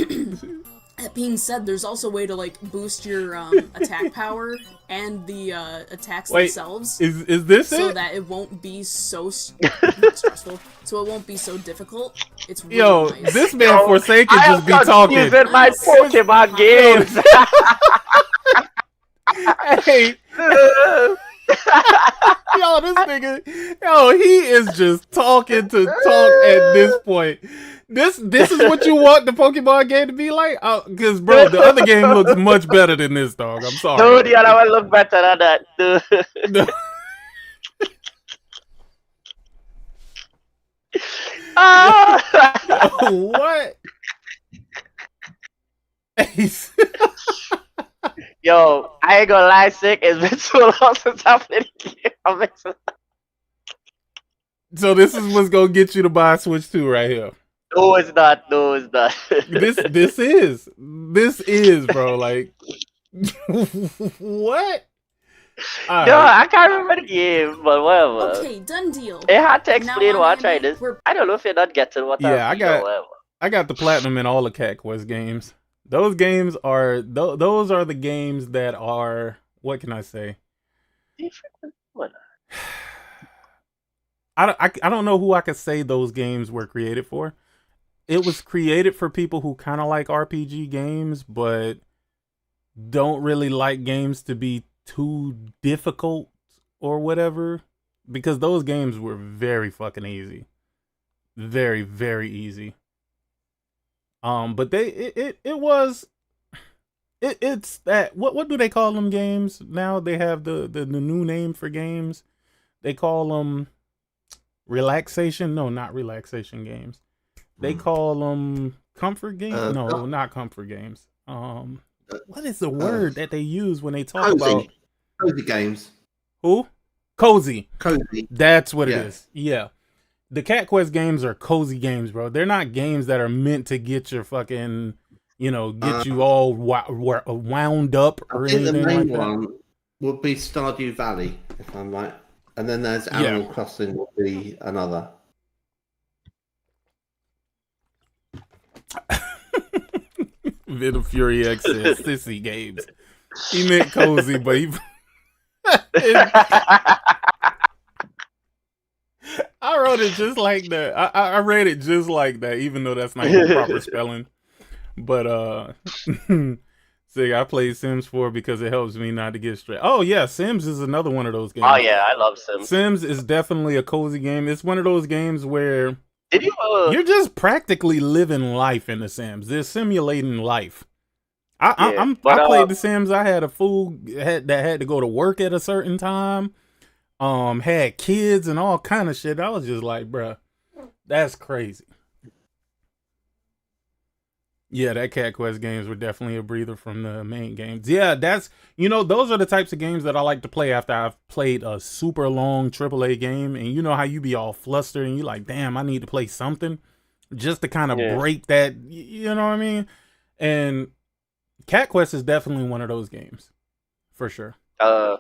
That being said, there's also a way to like boost your attack power and the attacks Wait, themselves. is this so it? that it won't be so stressful? So it won't be so difficult. It's really Yo, nice. this man Forsaken I just be am talking. confused my Pokemon games. Hey. Yo, this nigga, he is just talking to talk at this point. This is what you want the Pokemon game to be like? Because, bro, the other game looks much better than this, dog. I'm sorry. Dude, the other one look better than that. Dude. What? Yo, I ain't gonna lie, Sick. It's been so long since I played the game. I'm mixing up. So this is what's gonna get you to buy a Switch 2 right here. No, it's not. No, it's not. This is, bro. Like, what? Yo, I can't remember the game, but whatever. Okay, done deal. It had to Now explain on why I anime, tried this. we're- I don't know if you're not getting what Yeah, I'm doing, whatever. I got the platinum in all the Cat Quest games. Those games are those are the games that are, what can I say? What? I don't know who I could say those games were created for. It was created for people who kind of like RPG games, but don't really like games to be too difficult or whatever. Because those games were very fucking easy. Very, very easy. But it's that, what do they call them games now? They have the new name for games. They call them relaxation. No, not relaxation games. They call them comfort games. No, not comfort games. What is the word that they use when they talk about cozy games? Who? Cozy. Cozy. That's what it Yeah. is. Yeah. The Cat Quest games are cozy games, bro. They're not games that are meant to get your fucking, get you all wound up or I think the anything main like that. one would be Stardew Valley, if I'm right. And then there's Animal Crossing would be another. Venom Fury X says sissy games. He meant cozy, but he. I wrote it just like that. I read it just like that, even though that's not even proper spelling. But See, I played Sims 4 because it helps me not to get stressed. Oh yeah, Sims is another one of those games. Oh yeah, I love Sims. Sims is definitely a cozy game. It's one of those games where Did you? You're just practically living life in the Sims. They're simulating life. I played the Sims. I had a fool that had to go to work at a certain time. Had kids and all kind of shit. I was just like, bruh, that's crazy. Yeah, that Cat Quest games were definitely a breather from the main games. Yeah, those are the types of games that I like to play after I've played a super long AAA game. And you know how you be all flustered and you like, damn, I need to play something just to kind of break that, you know what I mean? And Cat Quest is definitely one of those games, for sure. To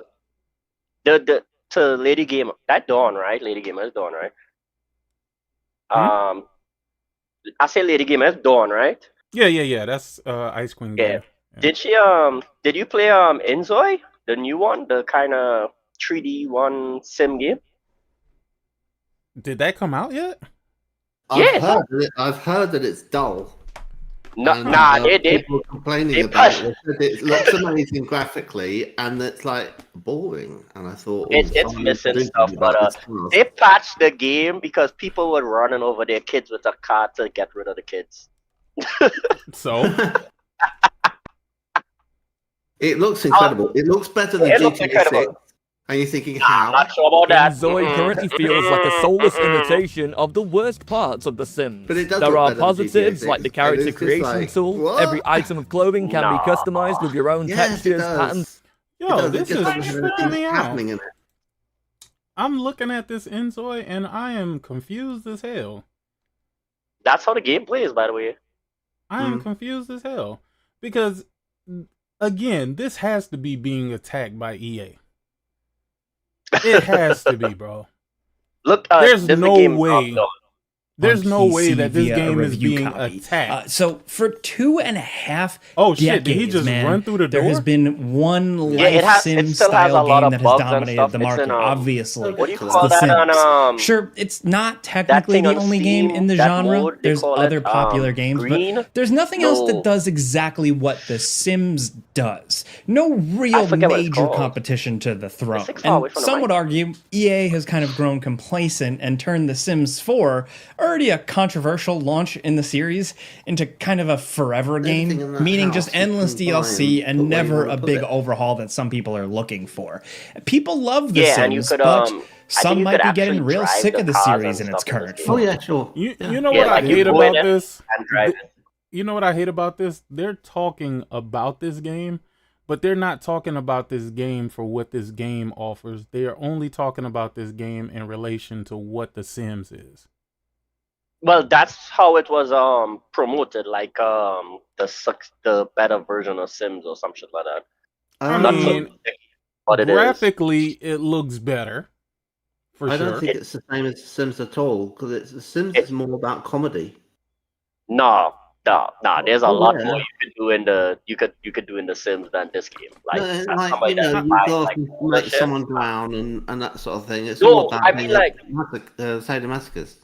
Lady Gamer, that Dawn, right? Lady Gamer is Dawn, right? I say Lady Gamer is Dawn, right? Yeah. That's Ice Queen game. Yeah. Did she did you play Inzoi, the new one, the kind of 3D one sim game? Did that come out yet? I've heard that it's dull. They people complaining about it. It looks amazing graphically, and it's like boring. And I thought it's missing stuff, but they patched the game because people were running over their kids with a car to get rid of the kids. So it looks incredible. It looks better than GTA 6. And you're thinking, how? I'm not sure about that. Zoe currently feels like a soulless imitation of the worst parts of The Sims. But it does there look are better than positives GTA like the character creation tool. Every item of clothing can be customized with your own textures, patterns. Yo, this is tripping me out. I'm looking at this Inzoi and I am confused as hell. That's how the game plays, by the way. I am confused as hell. Because, again, this has to be being attacked by EA. It has to be, bro. Look, there's no way. There's no way that this game is being attacked. So for 2.5 oh shit, decades, did he just run through the door? There has been one life sim style game that has dominated the market. Obviously, what do you call that on, sure, it's not technically the only game in the genre. There's other popular games, but there's nothing else that does exactly what The Sims does. No real major competition to the throne. And some would argue EA has kind of grown complacent and turned The Sims 4, already a controversial launch in the series, into kind of a forever game, meaning just endless DLC and never a big overhaul that some people are looking for. People love The Sims, but some might be getting real sick of the series in its current form. Oh yeah, sure. You know what I hate about this? You know what I hate about this? They're talking about this game, but they're not talking about this game for what this game offers. They are only talking about this game in relation to what The Sims is. Well, that's how it was promoted, like the better version of Sims or some shit like that. I mean, graphically, it looks better. I don't think it's the same as Sims at all, because The Sims is more about comedy. No. There's a lot more you could do in the Sims than this game. You go make someone drown and that sort of thing. It's all about sadomasochist.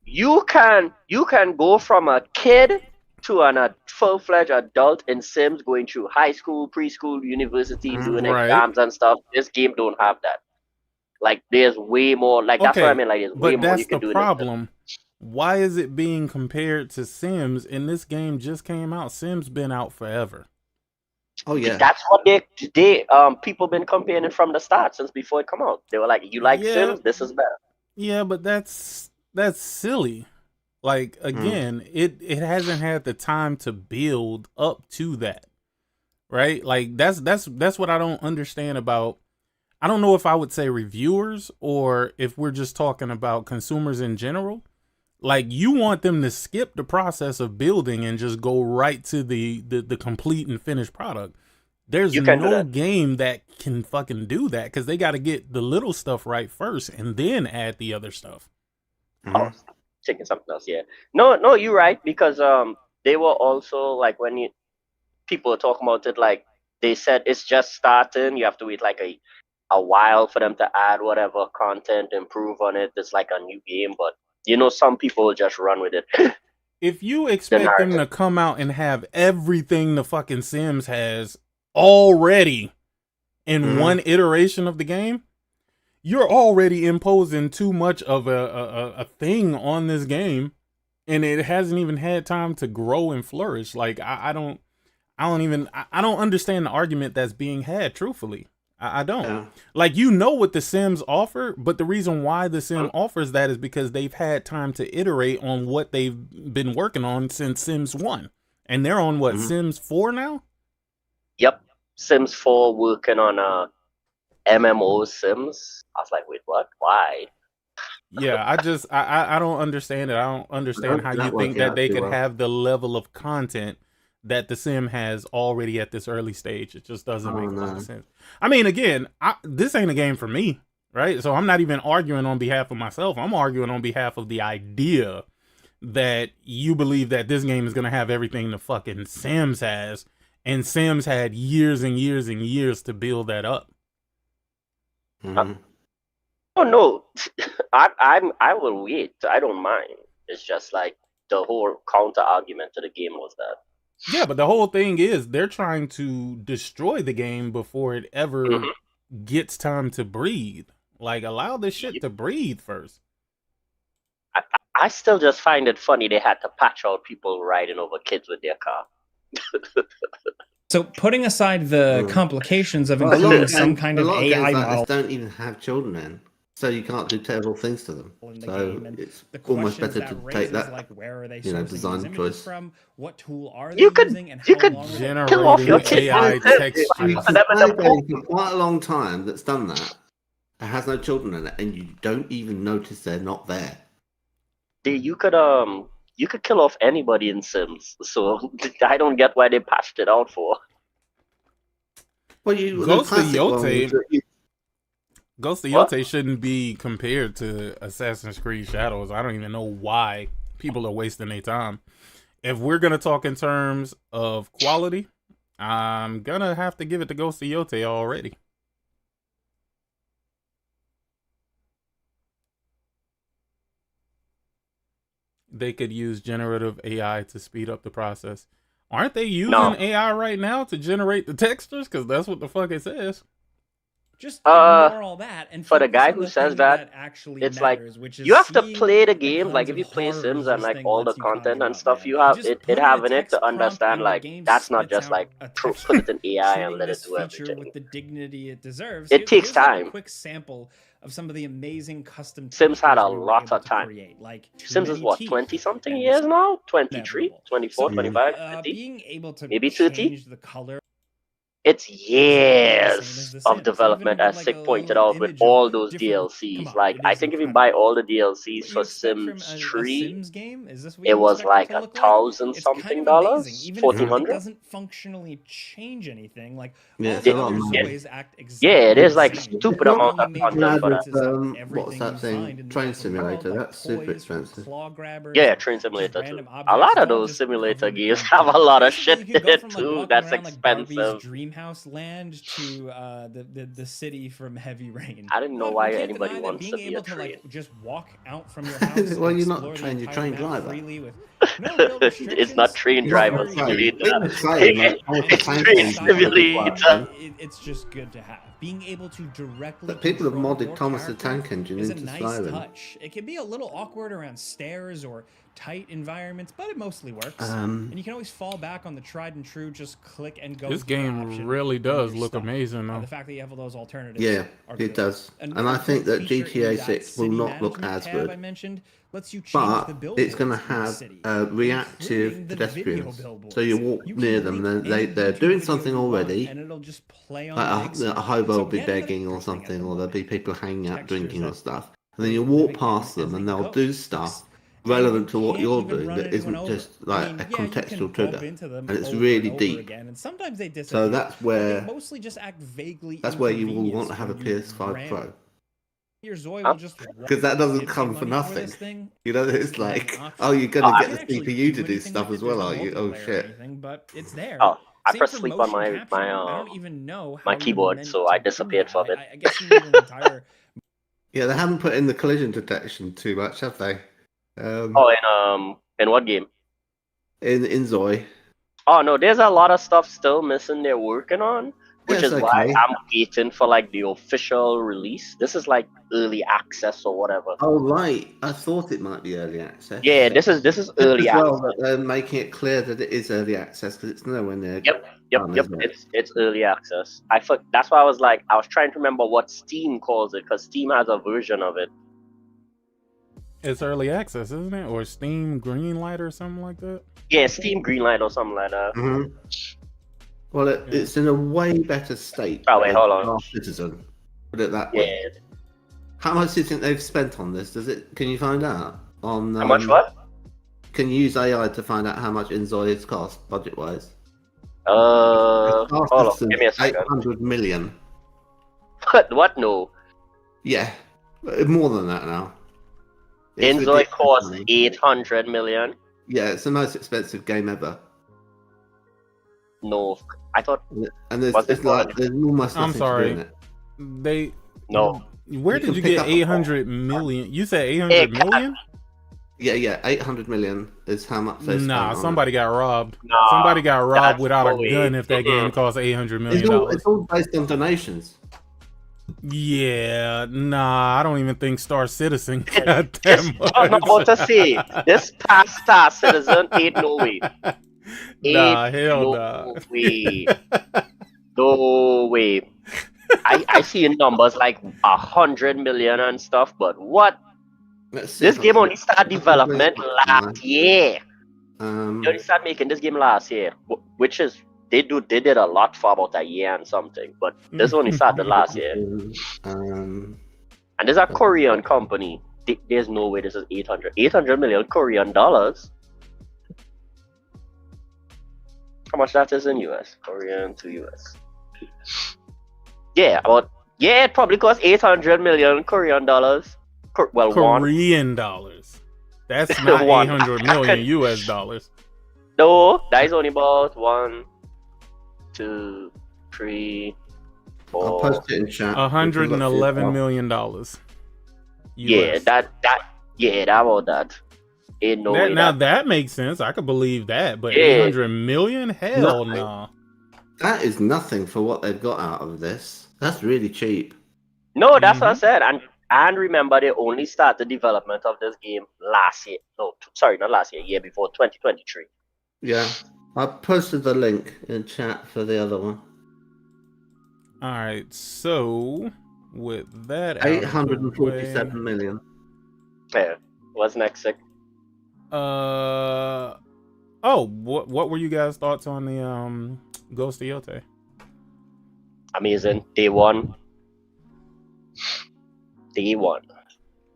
You can go from a kid to a full-fledged adult in Sims, going through high school, preschool, university, doing exams and stuff. This game don't have that. Like, there's way more. Like, that's what I mean. Like, there's way more you can do. But that's the problem. Why is it being compared to Sims? And this game just came out. Sims been out forever. Oh yeah. That's what people been comparing it from the start, since before it come out. They were like, "You like Sims? This is better." Yeah, but that's silly. Like, again, it hasn't had the time to build up to that, right? Like, that's what I don't understand about. I don't know if I would say reviewers or if we're just talking about consumers in general. Like, you want them to skip the process of building and just go right to the complete and finished product. There's no game that can fucking do that, because they got to get the little stuff right first and then add the other stuff. Oh, taking something else, yeah. No, you're right, because they were also like, when people were talking about it, like they said it's just starting. You have to wait like a while for them to add whatever content, improve on it. It's like a new game, but some people will just run with it. if you expect them to come out and have everything the fucking Sims has already in one iteration of the game, you're already imposing too much of a thing on this game, and it hasn't even had time to grow and flourish. Like I don't understand the argument that's being had. Truthfully, I don't. Yeah. Like, you know what the Sims offer, but the reason why the Sim offers that is because they've had time to iterate on what they've been working on since Sims 1. And they're on what, Sims 4 now? Yep. Sims 4 working on MMO Sims. I was like, wait, what? Why? Yeah, I don't understand it. I don't understand how you think that they could have the level of content that the Sim has already at this early stage. It just doesn't make a lot of sense. I mean, again, this ain't a game for me, right? So I'm not even arguing on behalf of myself. I'm arguing on behalf of the idea that you believe that this game is going to have everything the fucking Sims has, and Sims had years and years and years to build that up. Oh no, I will wait. I don't mind. It's just like the whole counter argument to the game was that. Yeah, but the whole thing is they're trying to destroy the game before it ever gets time to breathe. Like, allow this shit to breathe first. I still just find it funny they had to patch out people riding over kids with their car. So, putting aside the complications of including some kind of AI model, don't even have children in. So you can't do terrible things to them. So it's almost better to take that, like, where are they design choice. From? What tool are they using? And you could kill off your AI textures. You've been for quite a long time that's done that. It has no children in it, and you don't even notice they're not there. You could kill off anybody in Sims. So I don't get why they patched it out for. Well, Ghost of Yotei. Ghost of Yotei shouldn't be compared to Assassin's Creed Shadows. I don't even know why people are wasting their time. If we're going to talk in terms of quality, I'm going to have to give it to Ghost of Yotei already. They could use generative AI to speed up the process. Aren't they using AI right now to generate the textures? Because that's what the fuck it says. Just ignore all that and for the guy who says that it's matters, like you have to play the game. Like if you play Sims and like all the content and stuff you have it having it to understand, like that's not just like put it in AI and let it do everything with the dignity it deserves. It takes time. A quick sample of some of the amazing custom Sims had a lot of time. Like Sims is what, 20 something years now? 23, 24, 25, 30? Being able to maybe 30? The color. It's years of development, as Sick pointed out, with all those DLCs. Like, I think if you buy all the DLCs for Sims 3, it was like $1,000 something, $1,400. It doesn't functionally change anything. Like, it is like stupid amount of content for that. What's that thing? Train Simulator. That's super expensive. Yeah, Train Simulator too. A lot of those simulator games have a lot of shit in it too. That's expensive. House land to the city from Heavy Rain. I didn't know why anybody wants to be able a train. To like just walk out from your house. Well, you're not trained. You're train driver. It's not train driver simulator. It's train simulator. It's just good to have. Being able to directly. But people have modded Thomas the Tank Engine into Skyrim. Touch. It can be a little awkward around stairs or tight environments, but it mostly works. And you can always fall back on the tried and true, just click and go. This game really does look amazing, though. The fact that you have all those alternatives. Yeah, it does. And I think that GTA 6 will not look as good. I mentioned lets you but it's going to have reactive pedestrians. So you walk near them, and they're doing something already. And it'll just play on like a hobo will be begging or something, or there'll be people hanging out drinking or stuff. And then you walk past them, and they'll do stuff relevant to what you're doing that isn't just like a contextual trigger, and it's really deep. And sometimes they so that's where mostly just act vaguely. That's where you will want to have a PS5 Pro. Because that doesn't come for nothing. You know, it's like, oh, you're gonna get the CPU to do stuff as well, are you? Oh shit! But it's there. Oh, I press sleep on my keyboard, so I disappeared from it. I guess you need an entire. Yeah, they haven't put in the collision detection too much, have they? In what game? in Zoe. Oh no, there's a lot of stuff still missing they're working on, which is why I'm waiting for like the official release. This is like early access or whatever. Oh right, I thought it might be early access. Yeah, this is early access. Well, they're making it clear that it is early access because it's nowhere near. Yep. It's early access. That's why I was trying to remember what Steam calls it, because Steam has a version of it. It's early access, isn't it? Or Steam Greenlight or something like that? Yeah, Steam Greenlight or something like that. Mm-hmm. Well, it's in a way better state. Oh wait, hold on. Citizen. Put it that way. Yeah. How much do you think they've spent on this? Can you find out? How much what? Can you use AI to find out how much Inzoi has cost, budget-wise? Hold on, give me a second. 800 million. What? No. Yeah, more than that now. Inzoi costs 800 million. Yeah, it's the most expensive game ever. No, I thought. And there's almost nothing I'm sorry. to do in it. No. Where did you get 800 million? You said 800 million? Yeah, 800 million is how much they spent. Nah, somebody got robbed. Somebody got robbed without a gun if that game costs $800 million. It's all based on donations. Yeah, nah, I don't even think Star Citizen got that much. I'm about to say, this past Star Citizen ain't no way. Nah, hell nah. No way. I see numbers like 100 million and stuff, but what? This game only started development last year. They only started making this game last year, which is they did a lot for about a year and something, but this only started last year. And there's a Korean company. There's no way this is 800 million Korean dollars. How much that is in US? Korean to US. Yeah, it probably costs 800 million Korean dollars. Korean dollars. That's not 800 million US dollars. No, that is only about 1, 2, 3, 4. I'll post it in chat. $111 million. US. Yeah, that about that. Ain't no way now that makes sense. I could believe that, but 800 million? Hell no. That is nothing for what they've got out of this. That's really cheap. No, that's what I said. And remember, they only started development of this game last year. No, sorry, not last year. Year before, 2023. Yeah, I posted the link in chat for the other one. All right, so with that, 847 million. Yeah, what's next? What were you guys' thoughts on the Ghost of Yotei? Amazing. Day one.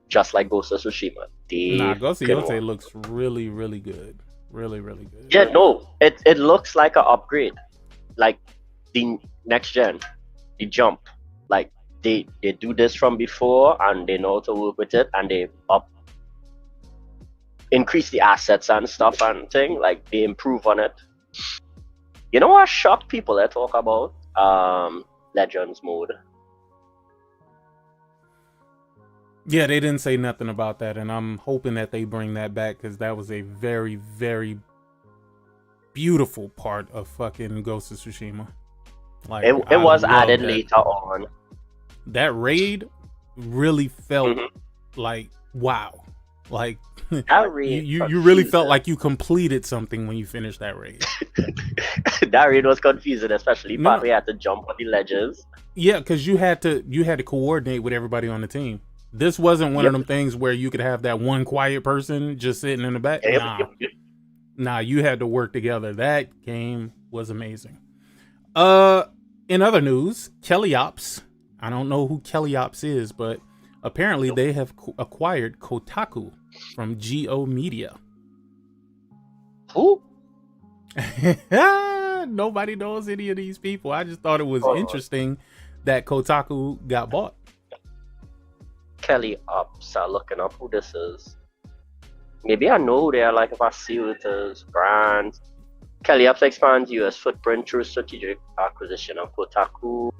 Just like Ghost of Tsushima. Ghost of Yotei looks really, really good. Really, really good. Yeah, no, it looks like an upgrade. Like the next gen, the jump. Like they do this from before and they know how to work with it and they increase the assets and stuff and thing. Like they improve on it. You know what shocked people that talk about Legends mode? Yeah, they didn't say nothing about that, and I'm hoping that they bring that back because that was a very, very beautiful part of fucking Ghost of Tsushima. Like it was added later on. That raid really felt like wow. Like that raid you really felt like you completed something when you finished that raid. That raid was confusing, especially part we had to jump on the ledges. Yeah, because you had to coordinate with everybody on the team. This wasn't one of them things where you could have that one quiet person just sitting in the back. Nah, you had to work together. That game was amazing. In other news, Kellyops. I don't know who Kellyops is, but apparently they have acquired Kotaku from Go Media. Who? Nobody knows any of these people. I just thought it was interesting that Kotaku got bought. Kellyops, I'm looking up who this is. Maybe I know who they are, like if I see who it is. Brand. Kellyops expands US footprint through strategic acquisition of Kotaku.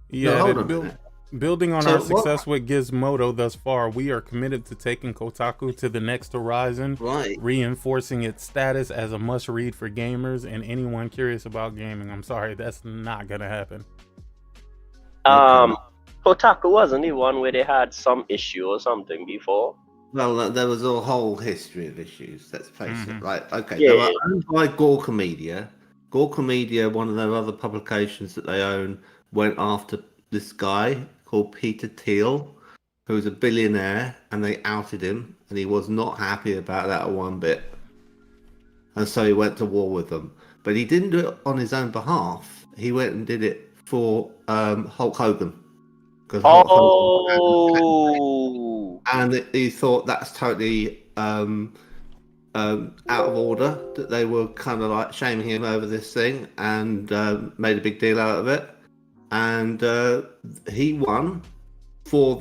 Yeah, Building on our success with Gizmodo thus far, we are committed to taking Kotaku to the next horizon, reinforcing its status as a must-read for gamers and anyone curious about gaming. I'm sorry, that's not gonna happen. Kotaku wasn't the one where they had some issue or something before? Well, there was a whole history of issues, let's face it. Right, okay, they were owned by Gawker Media. Gawker Media, one of their other publications that they own, went after this guy called Peter Thiel, who was a billionaire, and they outed him, and he was not happy about that one bit. And so he went to war with them. But he didn't do it on his own behalf. He went and did it for Hulk Hogan. Hulk Hogan, and he thought that's totally out of order, that they were kind of like shaming him over this thing, and made a big deal out of it. And he won for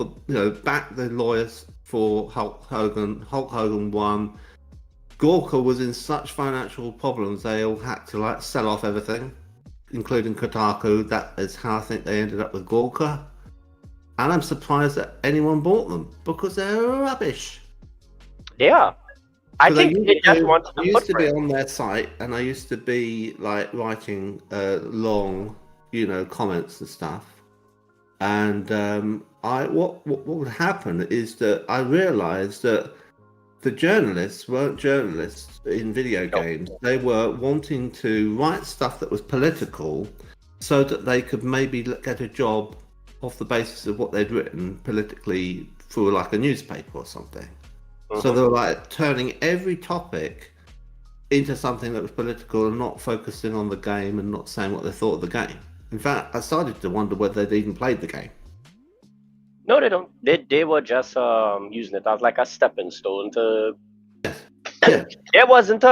backed the lawyers for Hulk Hogan. Hulk Hogan won. Gawker was in such financial problems, they all had to like sell off everything, including Kotaku. That is how I think they ended up with Gawker. And I'm surprised that anyone bought them, because they're rubbish. Yeah. I think they just want to. I used to be on their site, and I used to be like writing long, comments and stuff. And what would happen is that I realised that the journalists weren't journalists in video games. They were wanting to write stuff that was political, so that they could maybe get a job off the basis of what they'd written politically through like a newspaper or something. So they were like turning every topic into something that was political and not focusing on the game and not saying what they thought of the game. In fact, I started to wonder whether they'd even played the game. No, they don't. They were just using it as like a stepping stone to. Yeah. It wasn't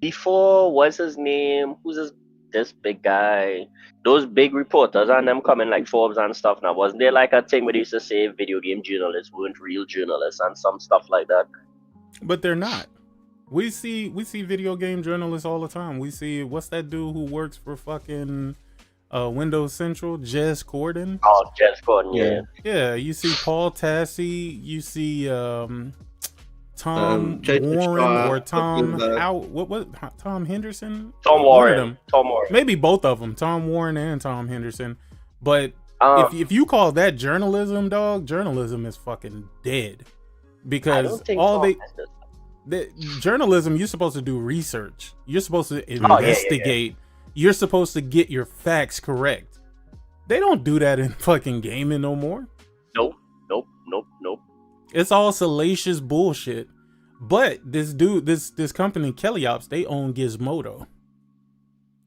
before. What's his name? Who's this big guy? Those big reporters and them coming like Forbes and stuff. Now, wasn't there like a thing where they used to say video game journalists weren't real journalists and some stuff like that? But they're not. We see video game journalists all the time. We see, what's that dude who works for fucking Windows Central, Jez Corden? Oh, Jez Corden, yeah. Yeah, you see Paul Tassi, you see Tom Warren or Tom Tom Henderson? Tom Warren. Maybe both of them, Tom Warren and Tom Henderson. But if you call that journalism, dog, journalism is fucking dead. Because journalism, you're supposed to do research. You're supposed to investigate. You're supposed to get your facts correct. They don't do that in fucking gaming no more. Nope. It's all salacious bullshit. But this dude, this company, Kellyops, they own Gizmodo.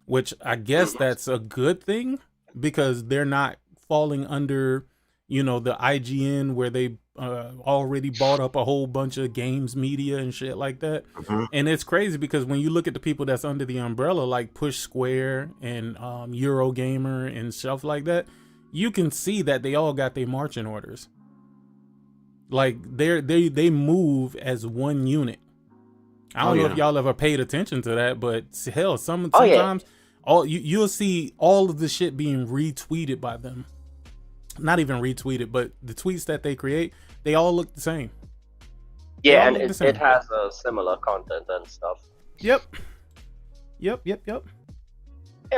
Which I guess that's a good thing, because they're not falling under, the IGN where they already bought up a whole bunch of games media and shit like that. And it's crazy because when you look at the people that's under the umbrella, like Push Square and Eurogamer and stuff like that, you can see that they all got their marching orders. Like they move as one unit. I don't know if y'all ever paid attention to that, but hell, sometimes you'll see all of the shit being retweeted by them. Not even retweeted, but the tweets that they create, they all look the same. Yeah, and it has a similar content and stuff. Yep. Yeah,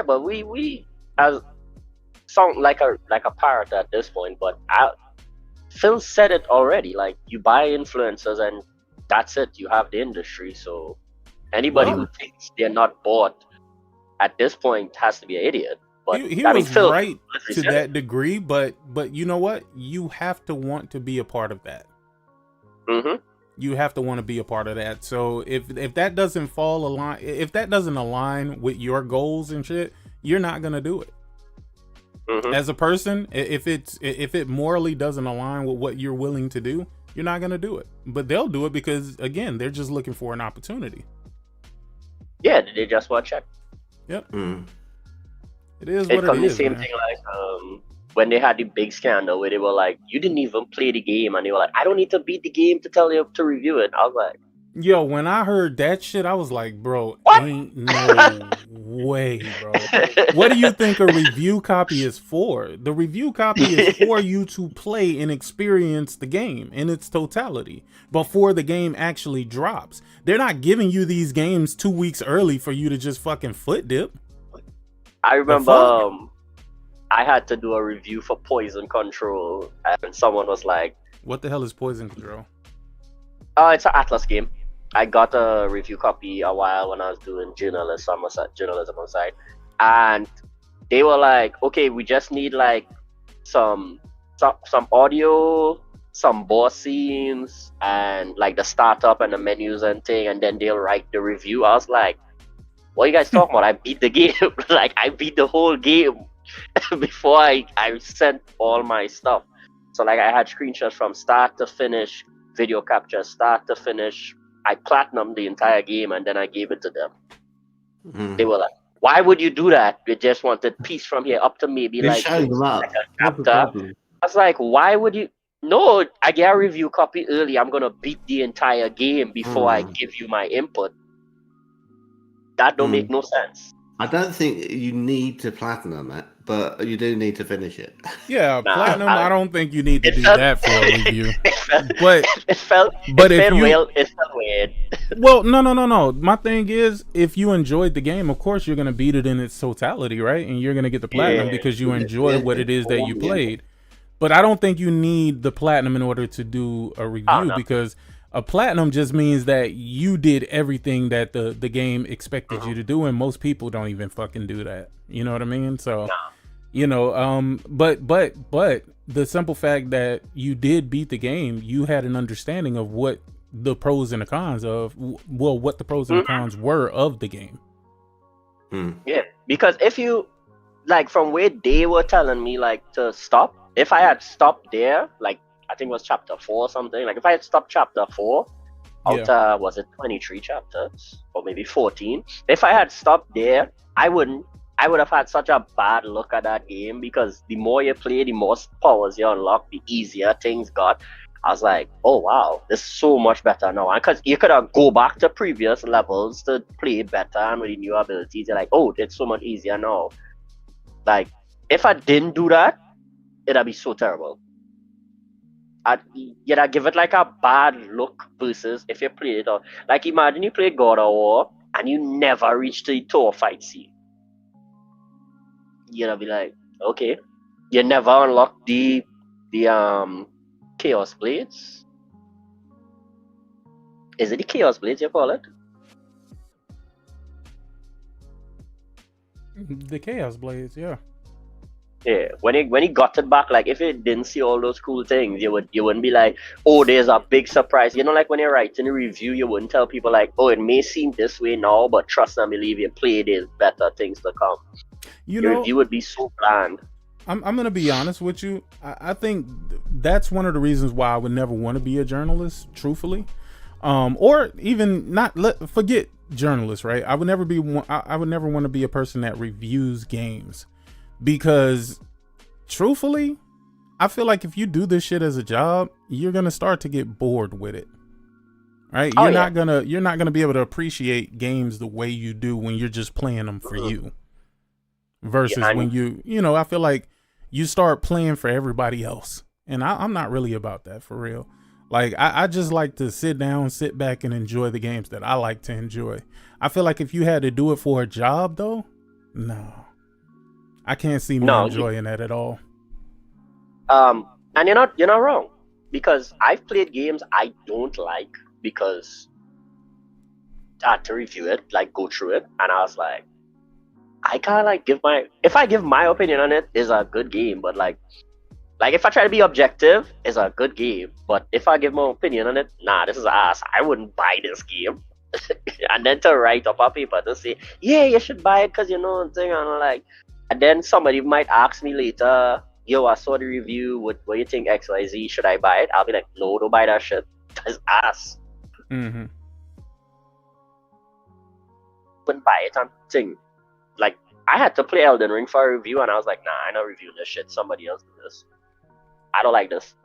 but we as sound like a pirate at this point, but Phil said it already. Like, you buy influencers and that's it. You have the industry. So anybody who thinks they're not bought at this point has to be an idiot. But he was Phil, right to that degree, but you know what? You have to want to be a part of that. You have to want to be a part of that. So if that doesn't align with your goals and shit, you're not gonna do it. As a person, if it morally doesn't align with what you're willing to do, you're not gonna do it. But they'll do it because, again, they're just looking for an opportunity. Yeah, they just want to check. Yep. It is what it is. The same thing like when they had the big scandal where they were like, you didn't even play the game, and they were like, I don't need to beat the game to tell you to review it. I was like, Yo, when I heard that shit, I was like, bro, ain't no way, bro. What do you think a review copy is for? The review copy is for you to play and experience the game in its totality before the game actually drops. They're not giving you these games 2 weeks early for you to just fucking foot dip. I remember I had to do a review for Poison Control, and someone was like, what the hell is Poison Control? It's an Atlas game. I got a review copy a while when I was doing journalism on side, and they were like, okay, we just need like some audio, some boss scenes, and like the startup and the menus and thing, and then they'll write the review. I was like, what are you guys talking about? I beat the game. Like, I beat the whole game before I sent all my stuff. So like, I had screenshots from start to finish, video capture, start to finish. I platinumed the entire game, and then I gave it to them. They were like, why would you do that? You just wanted piece from here up to maybe like a chapter. I was like, why would you? No, I get a review copy early. I'm going to beat the entire game before I give you my input. That don't make no sense. I don't think you need to platinum it, but you do need to finish it. Yeah, platinum. I don't think you need to do that for a review. But it felt weird. Well, no. My thing is, if you enjoyed the game, of course you're gonna beat it in its totality, right? And you're gonna get the platinum because you enjoy what it is that you played. But I don't think you need the platinum in order to do a review because a platinum just means that you did everything that the game expected you to do, and most people don't even fucking do that. You know what I mean? So, you know, but the simple fact that you did beat the game, you had an understanding of what the pros and the cons of, well, what the pros and the cons were of the game. Yeah, because if you, like, from where they were telling me, like, to stop, if I had stopped there, like, I think it was chapter 4 or something. Like, if I had stopped chapter 4, out was it 23 chapters or maybe 14? If I had stopped there, I would have had such a bad look at that game, because the more you play, the more powers you unlock, the easier things got. I was like, oh wow, this is so much better now. And because you could go back to previous levels to play better and with the new abilities, you're like, oh, it's so much easier now. Like, if I didn't do that, it'd be so terrible. I'd give it like a bad look versus if you play it, or like, imagine you play God of War and you never reach the Thor fight scene. You'd be like, okay, you never unlock the Chaos Blades. Is it the Chaos Blades you call it? The Chaos Blades, yeah. Yeah, when he got it back, like, if you didn't see all those cool things, you wouldn't be like, oh, there's a big surprise. You know, like when you're writing a review, you wouldn't tell people like, oh, it may seem this way now, but trust and believe you play, there's better things to come. Your review would be so bland. I'm gonna be honest with you. I think that's one of the reasons why I would never want to be a journalist, truthfully, or even forget journalists, right? I would never want to be a person that reviews games. Because truthfully, I feel like if you do this shit as a job, you're gonna start to get bored with it, right? You're not gonna be able to appreciate games the way you do when you're just playing them for you. Versus when you know, I feel like you start playing for everybody else, and I'm not really about that, for real. Like, I just like to sit back and enjoy the games that I like to enjoy. I feel like if you had to do it for a job, though, no. I can't see me enjoying that at all. And you're not wrong, because I've played games I don't like because I had to review it, like go through it, and I was like, I can't like if I give my opinion on it, it's a good game, but like if I try to be objective, it's a good game, but if I give my opinion on it, nah, this is ass. I wouldn't buy this game. And then to write up a paper to say, yeah, you should buy it because you know thing, and I'm like. And then somebody might ask me later, yo, I saw the review, what you think XYZ, should I buy it? I'll be like, no, don't buy that shit. That's ass. Mm-hmm. Wouldn't buy it on thing. Like, I had to play Elden Ring for a review, and I was like, nah, I'm not reviewing this shit. Somebody else do this. I don't like this.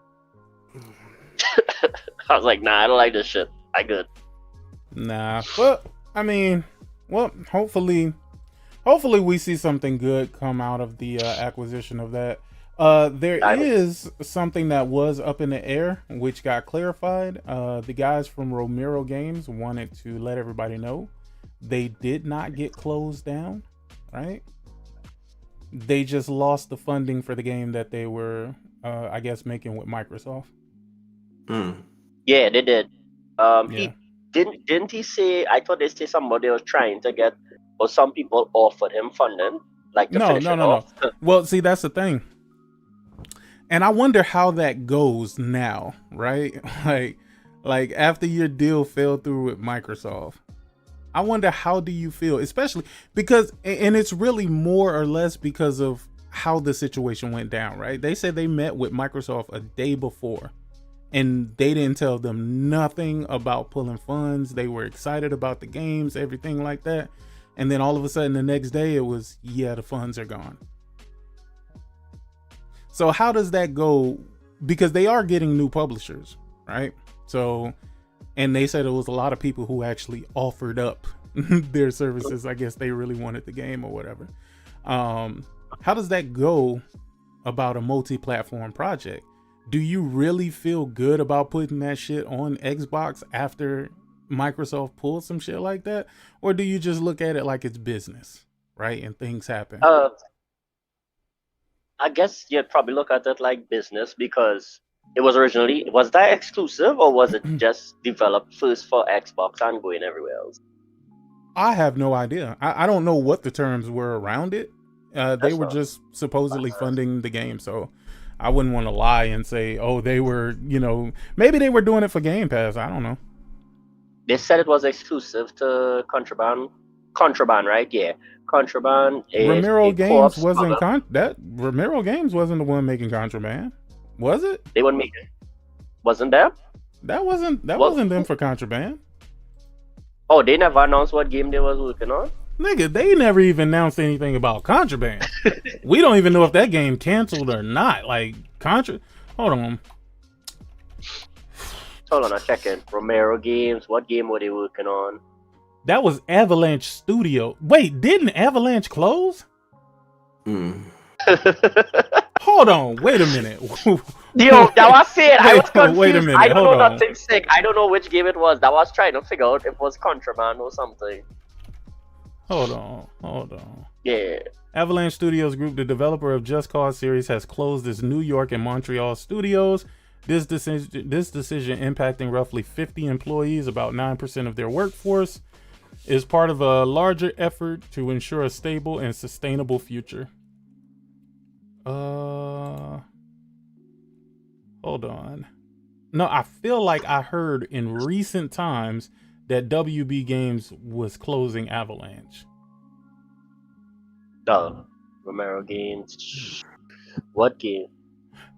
I was like, nah, I don't like this shit. I good. Nah, but I mean, well, hopefully we see something good come out of the acquisition of that. There is something that was up in the air, which got clarified. The guys from Romero Games wanted to let everybody know they did not get closed down, right? They just lost the funding for the game that they were, I guess, making with Microsoft. Yeah, they did. Yeah. He didn't he say? I thought they say somebody was trying to get, or some people offered him funding, like to finish it off. Well, see, that's the thing. And I wonder how that goes now, right? Like after your deal fell through with Microsoft, I wonder how do you feel, especially because, and it's really more or less because of how the situation went down, right? They said they met with Microsoft a day before and they didn't tell them nothing about pulling funds. They were excited about the games, everything like that. And then all of a sudden the next day it was, yeah, the funds are gone. So how does that go? Because they are getting new publishers, right? So, and they said it was a lot of people who actually offered up their services. I guess they really wanted the game or whatever. How does that go about a multi-platform project? Do you really feel good about putting that shit on Xbox after Microsoft pulls some shit like that? Or do you just look at it like it's business, right? And things happen. I guess you'd probably look at it like business because it was originally, was that exclusive or was it just developed first for Xbox and going everywhere else? I have no idea. I don't know what the terms were around it. They were just supposedly funding the game. So I wouldn't want to lie and say, oh, they were, maybe they were doing it for Game Pass. I don't know. They said it was exclusive to Contraband, right? Yeah. Contraband. Romero Games wasn't Romero Games wasn't the one making Contraband, was it? They wouldn't make it. Wasn't there? That wasn't them for Contraband. Oh, they never announced what game they was working on? Nigga, they never even announced anything about Contraband. We don't even know if that game canceled or not. Like Hold on, I'm checking. Romero Games. What game were they working on? That was Avalanche Studio. Wait, didn't Avalanche close? Hold on, wait a minute. Yo, that was it. I was confused. Wait a minute. I don't know nothing sick. I don't know which game it was. That was trying to figure out if it was Contraband or something. Hold on. Yeah. Avalanche Studios Group, the developer of Just Cause series, has closed its New York and Montreal studios. This decision impacting roughly 50 employees, about 9% of their workforce, is part of a larger effort to ensure a stable and sustainable future. Hold on. No, I feel like I heard in recent times that WB Games was closing Avalanche. Romero Games. What game?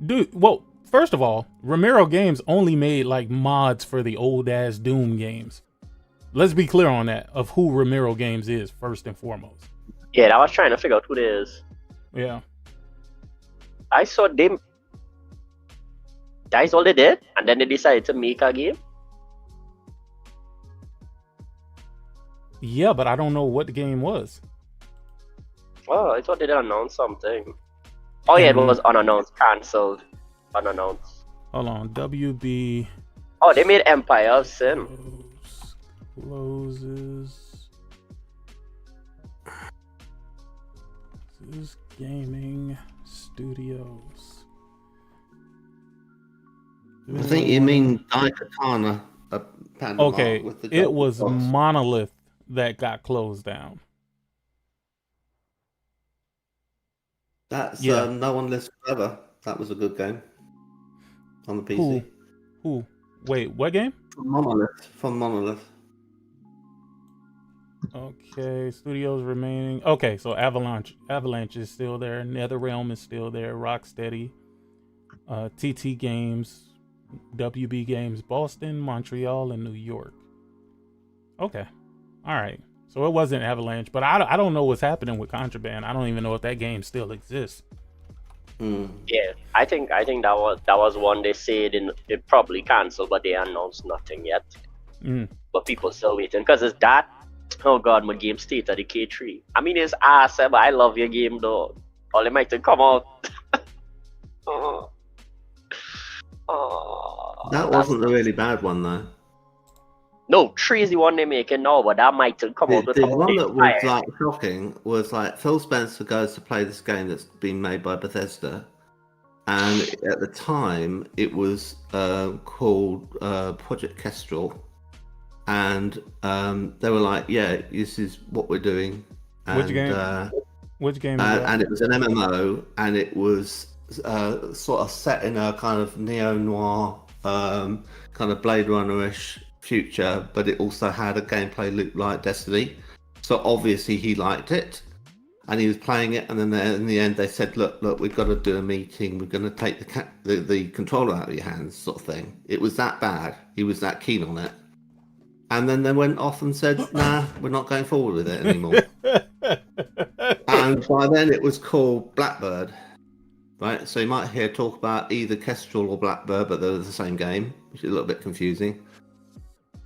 Dude, well, first of all, Romero Games only made like mods for the old ass Doom games. Let's be clear on that, of who Romero Games is, first and foremost. Yeah, I was trying to figure out who it is. Yeah. I saw them. That's all they did, and then they decided to make a game. Yeah, but I don't know what the game was. Oh, I thought they did announce something. Oh yeah, it was unannounced, cancelled, unannounced. Hold on, WB. Oh, they made Empire of Sin. Closes. This Gaming Studios. I think you mean Daikatana. Okay, it was Monolith that got closed down. That's No One Lives Forever. That was a good game on the PC. Who? Wait, what game? From Monolith. Okay, studios remaining. Okay, so Avalanche is still there. NetherRealm is still there. Rocksteady, TT Games, WB Games, Boston, Montreal, and New York. Okay, all right. So it wasn't Avalanche, but I don't know what's happening with Contraband. I don't even know if that game still exists. Yeah, I think that was one they said it probably canceled, but they announced nothing yet. but people still waiting because it's that. Oh God, my game state at the K3. I mean, it's awesome, but I love your game though. All it might come out. That wasn't a really bad one though. No, 3 is the one they're making now, but that might come out with The one that was like shocking was like Phil Spencer goes to play this game that's been made by Bethesda, and at the time it was called Project Kestrel, and they were like, "Yeah, this is what we're doing." And, Which game? Which game? And it was an MMO, and it was sort of set in a kind of neo-noir, kind of Blade Runner-ish future, but it also had a gameplay loop like Destiny. So obviously he liked it, and he was playing it. And then in the end, they said, "Look, we've got to do a meeting. We're going to take the controller out of your hands," sort of thing. It was that bad. He was that keen on it. And then they went off and said, "Nah, we're not going forward with it anymore." And by then it was called Blackbird, right? So you might hear talk about either Kestrel or Blackbird, but they're the same game, which is a little bit confusing.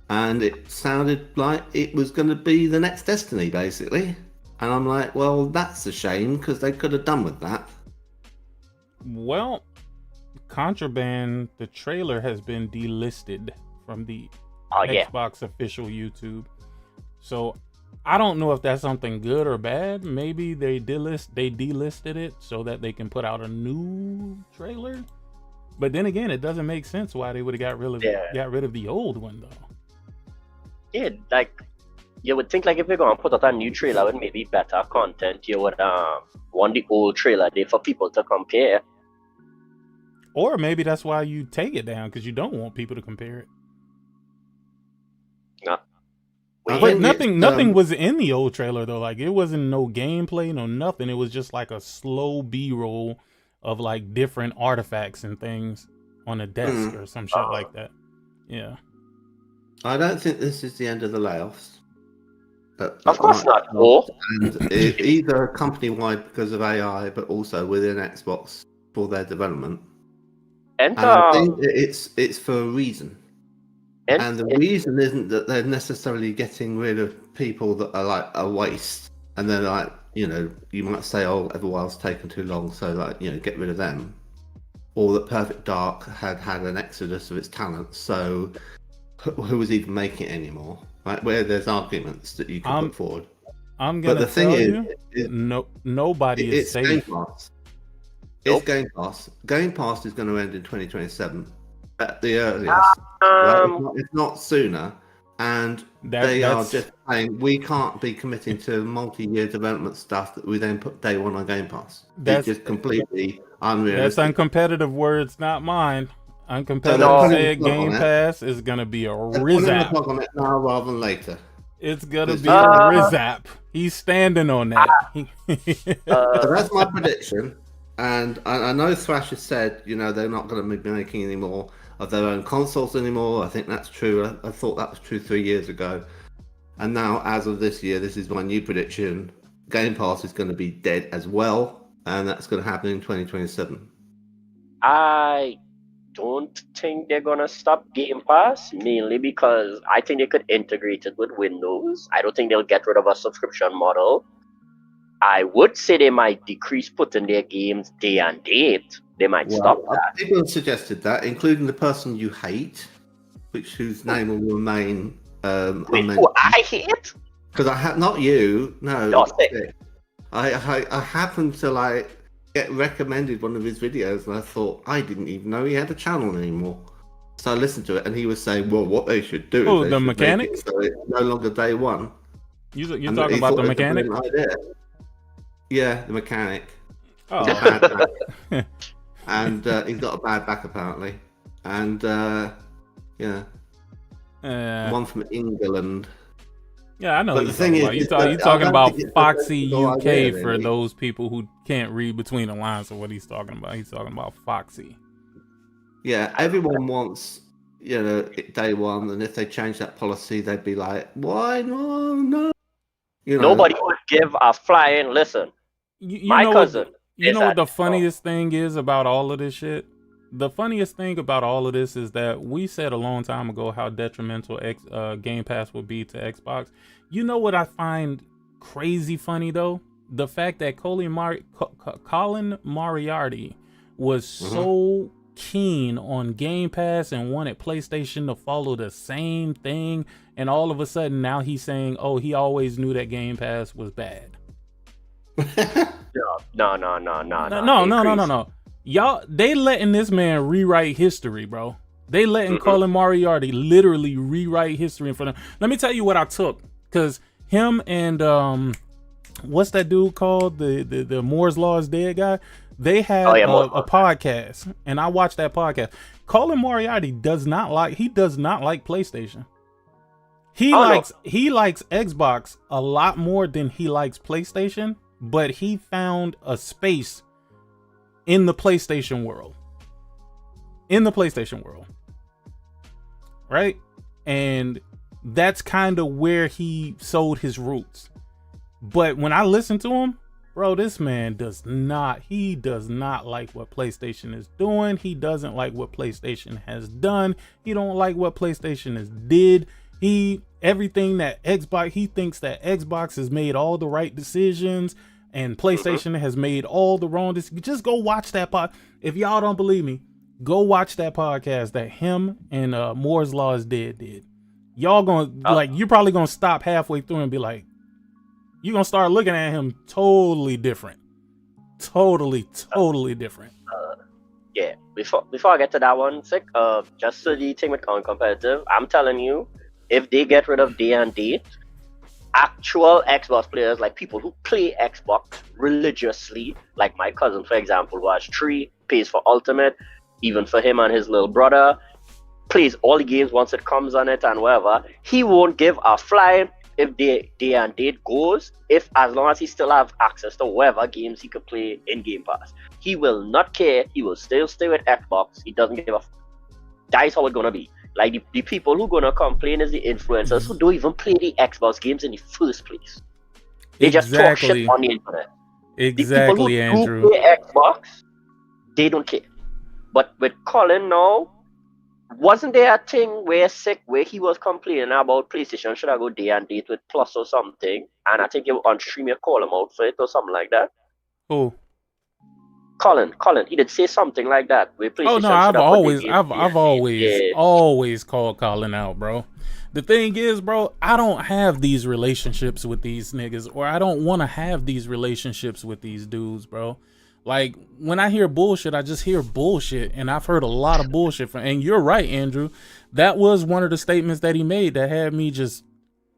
And it sounded like it was going to be the next Destiny, basically. And I'm like, well, that's a shame, because they could have done with that. Well, Contraband, the trailer has been delisted from the Xbox official YouTube. So I don't know if that's something good or bad. Maybe they delisted it so that they can put out a new trailer. But then again, it doesn't make sense why they would have got rid of the old one though. Yeah, like you would think like if they're gonna put out a new trailer with maybe better content, you would want the old trailer there for people to compare. Or maybe that's why you take it down, because you don't want people to compare it. Nah. But nothing was in the old trailer though. Like it wasn't no gameplay, no nothing. It was just like a slow B-roll of like different artifacts and things on a desk or some shit like that. Yeah. I don't think this is the end of the layoffs. Of course not. No. And either company-wide because of AI, but also within Xbox for their development. And I think it's for a reason. And the reason isn't that they're necessarily getting rid of people that are like a waste. And they're like, you might say, oh, everyone's taken too long, so like, get rid of them. Or that Perfect Dark had an exodus of its talent, so who was even making it anymore? Right, where there's arguments that you can put forward. But the thing is, nobody is safe. Game Pass. It's Game Pass. Game Pass is going to end in 2027 at the earliest. Right? If not sooner. And they are just saying we can't be committing to multi-year development stuff that we then put day one on Game Pass. It's just completely unrealistic. That's uncompetitive words, not mine. Uncompetitive said Game Pass is going to be a Rizap. Put on it now rather than later. It's going to be a Rizap. He's standing on that. So that's my prediction. And I know Thrash has said, they're not going to be making any more of their own consoles anymore. I think that's true. I thought that was true 3 years ago. And now, as of this year, this is my new prediction. Game Pass is going to be dead as well. And that's going to happen in 2027. I don't think they're going to stop Game Pass, mainly because I think they could integrate it with Windows. I don't think they'll get rid of a subscription model. I would say they might decrease putting their games day and date. They might stop that. People have suggested that, including the person you hate, whose name will remain unmentioned. Who I hate? Because I have not you. No. I happened to get recommended one of his videos, and I thought I didn't even know he had a channel anymore. So I listened to it, and he was saying, "Well, what they should do." Oh, the mechanic. So it's no longer day one. You're talking about the mechanic? Yeah, the mechanic. Oh. And he's got a bad back apparently. And one from England. Yeah, I know. But the thing is, you're talking about Foxy UK for those people who can't read between the lines of what he's talking about. He's talking about Foxy. Yeah, everyone wants day one, and if they change that policy, they'd be like, "Why no?" Nobody would give a flying listen. My cousin. You know what the funniest thing is about all of this shit? the funniest thing about all of this is that we said a long time ago how detrimental Game Pass would be to Xbox. You know what I find crazy funny though? The fact that Colin Moriarty was so keen on Game Pass and wanted PlayStation to follow the same thing, and all of a sudden now he's saying, oh, he always knew that Game Pass was bad. No. Y'all, they letting this man rewrite history, bro. They letting Colin Moriarty literally rewrite history in front of. Let me tell you what I took, because him and what's that dude called? The Moore's Law is Dead guy. They had a podcast, and I watched that podcast. Colin Moriarty does not like PlayStation. He likes Xbox a lot more than he likes PlayStation, but he found a space in the PlayStation world. Right? And that's kind of where he sowed his roots. But when I listen to him, bro, this man does not like what PlayStation is doing. He doesn't like what PlayStation has done. He don't like what PlayStation has did. Everything that Xbox, he thinks that Xbox has made all the right decisions and PlayStation has made all the wrong decisions. Just go watch that if y'all don't believe me, go watch that podcast that him and Moore's Law is Dead did. Y'all gonna you're probably gonna stop halfway through and be like, you're gonna start looking at him totally different. Totally different. Yeah. Before I get to that one, Sick, just so the thing with competitive, I'm telling you, if they get rid of D&D, actual Xbox players, like people who play Xbox religiously, like my cousin, for example, who has 3, pays for Ultimate, even for him and his little brother, plays all the games once it comes on it and whatever, he won't give a fly if D&D goes, as long as he still have access to whatever games he could play in Game Pass. He will not care. He will still stay with Xbox. He doesn't give a that's how it's gonna be. Like the people who gonna complain is the influencers who don't even play the Xbox games in the first place. They just talk shit on the internet. Exactly, the people who Andrew. do play Xbox, they don't care. But with Colin now, wasn't there a thing where he was complaining about PlayStation should I go D&D with Plus or something? And I think on stream you call him out for it or something like that. Who? Colin, he did say something like that. Where PlayStation Oh no, I've always called Colin out, bro. The thing is, bro, I don't have these relationships with these niggas, or I don't want to have these relationships with these dudes, bro. Like, when I hear bullshit, I just hear bullshit, and I've heard a lot of bullshit from, and you're right, Andrew. That was one of the statements that he made that had me just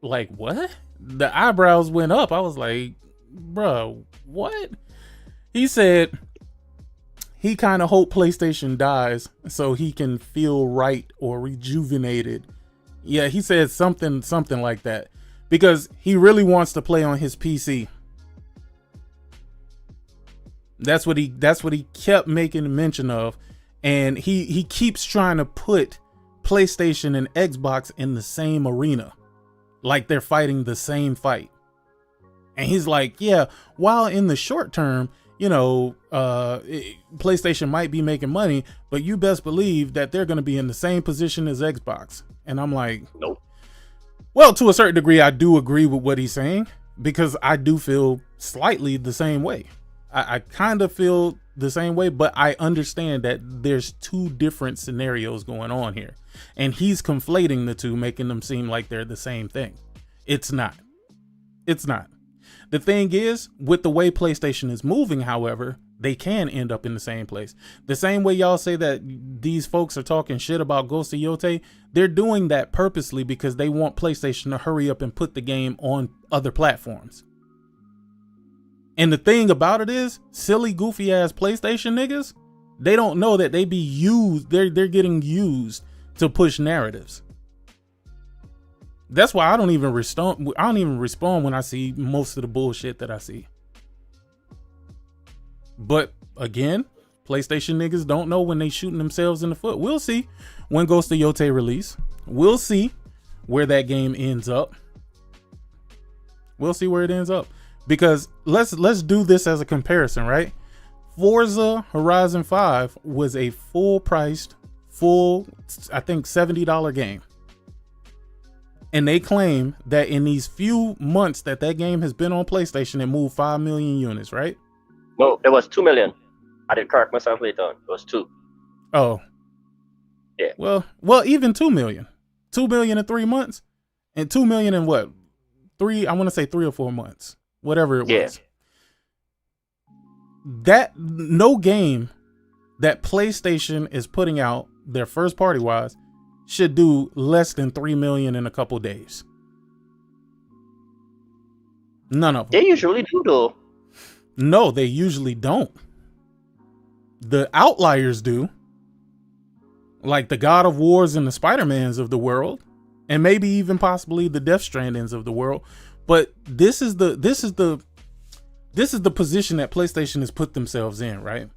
like, what? The eyebrows went up. I was like, bro, what? He said he kind of hope PlayStation dies so he can feel right or rejuvenated. Yeah, he said something like that, because he really wants to play on his PC. That's what he kept making mention of, and he keeps trying to put PlayStation and Xbox in the same arena, like they're fighting the same fight. And he's like, yeah, while in the short term, you know, PlayStation might be making money, but you best believe that they're going to be in the same position as Xbox. And I'm like, nope. Well, to a certain degree, I do agree with what he's saying, because I do feel slightly the same way. I kind of feel the same way, but I understand that there's two different scenarios going on here, and he's conflating the two, making them seem like they're the same thing. It's not. The thing is, with the way PlayStation is moving, however, they can end up in the same place. The same way y'all say that these folks are talking shit about Ghost of Yotei, they're doing that purposely because they want PlayStation to hurry up and put the game on other platforms. And the thing about it is, silly, goofy ass PlayStation niggas, they don't know that they're getting used to push narratives. That's why I don't even respond when I see most of the bullshit that I see. But again, PlayStation niggas don't know when they shooting themselves in the foot. We'll see when Ghost of Yotei release. We'll see where that game ends up. We'll see where it ends up. Because let's do this as a comparison, right? Forza Horizon 5 was a full-priced, I think $70 game. And they claim that in these few months that game has been on PlayStation, it moved 5 million units, right? No, it was 2 million. I did correct myself later on. It was 2. Oh. Yeah. Well, even 2 million. 2 million in 3 months. And 2 million in what? I want to say 3 or 4 months. Whatever it was. That no game that PlayStation is putting out, their first party wise, should do less than 3 million in a couple days. None of them. They usually do though. No, they usually don't. The outliers do. Like the God of Wars and the Spider-Mans of the world, and maybe even possibly the Death Strandings of the world. But this is the position that PlayStation has put themselves in, right?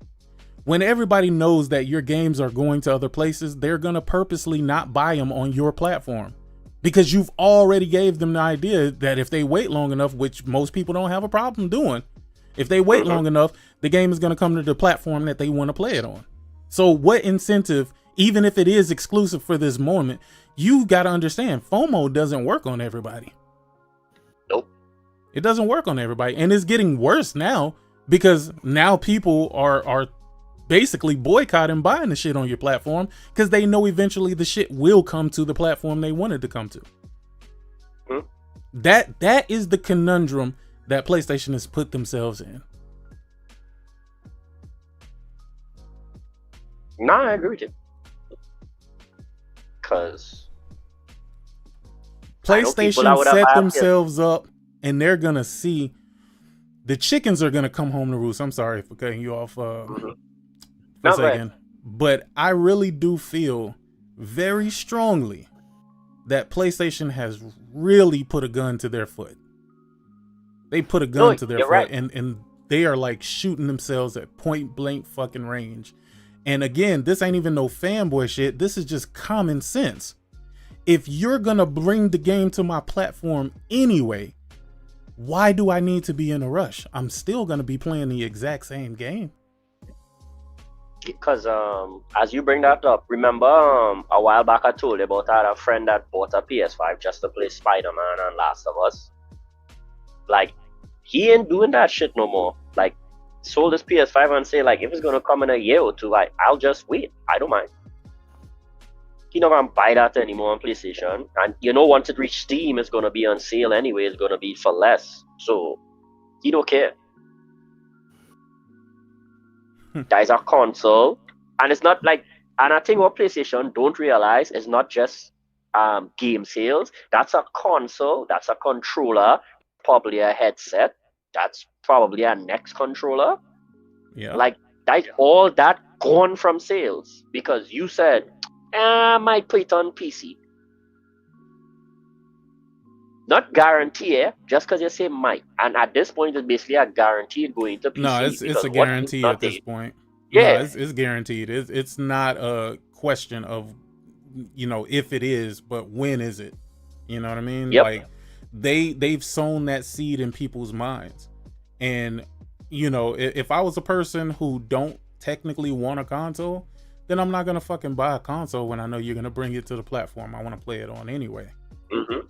When everybody knows that your games are going to other places, they're going to purposely not buy them on your platform because you've already gave them the idea that if they wait long enough, which most people don't have a problem doing, if they wait long enough, the game is going to come to the platform that they want to play it on. So what incentive, even if it is exclusive for this moment, you got to understand FOMO doesn't work on everybody. Nope. It doesn't work on everybody. And it's getting worse now because now people are basically boycotting buying the shit on your platform because they know eventually the shit will come to the platform they wanted to come to. That is the conundrum that PlayStation has put themselves in. Nah, I agree with you. Because PlayStation set themselves up and they're going to see the chickens are going to come home to roost. I'm sorry for cutting you off for a second. But I really do feel very strongly that PlayStation has really put a gun to their foot. They put a gun to their foot, right. and they are like shooting themselves at point blank fucking range. And again, this ain't even no fanboy shit. This is just common sense. If you're gonna bring the game to my platform anyway, why do I need to be in a rush? I'm still gonna be playing the exact same game. Because as you bring that up, remember a while back I told you about I had a friend that bought a PS5 just to play Spider-Man and Last of Us. Like, he ain't doing that shit no more. Like, sold his PS5 and say, like, if it's gonna come in a year or two, I'll just wait. I don't mind. He not gonna buy that anymore on PlayStation. And you know, once it reaches Steam, it's gonna be on sale anyway. It's gonna be for less. So he don't care. That is a console, and it's not like. And I think what PlayStation don't realize is not just game sales. That's a console. That's a controller. Probably a headset. That's probably a next controller. Yeah. Like that's all that gone from sales because you said, I might put it on PC. Not guarantee, just because you say might. And at this point, it's basically a guarantee going to PC. No, it's a guarantee at this point. Yeah. No, it's guaranteed. It's not a question of, you know, if it is, but when is it? You know what I mean? Yep. Like they've sown that seed in people's minds. And, you know, if I was a person who don't technically want a console, then I'm not going to fucking buy a console when I know you're going to bring it to the platform I want to play it on anyway. Mm-hmm.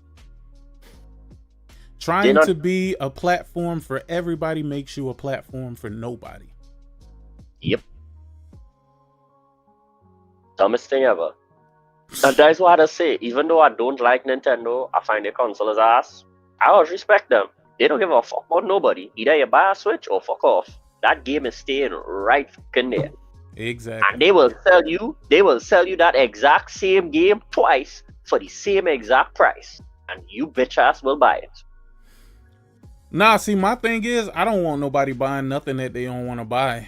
Trying to be a platform for everybody makes you a platform for nobody. Yep. Dumbest thing ever. And that's what I say. Even though I don't like Nintendo, I find their consoles ass. I always respect them. They don't give a fuck about nobody. Either you buy a Switch or fuck off. That game is staying right fucking there. Exactly. And they will sell you that exact same game twice for the same exact price. And you bitch ass will buy it. Nah, see, my thing is, I don't want nobody buying nothing that they don't want to buy.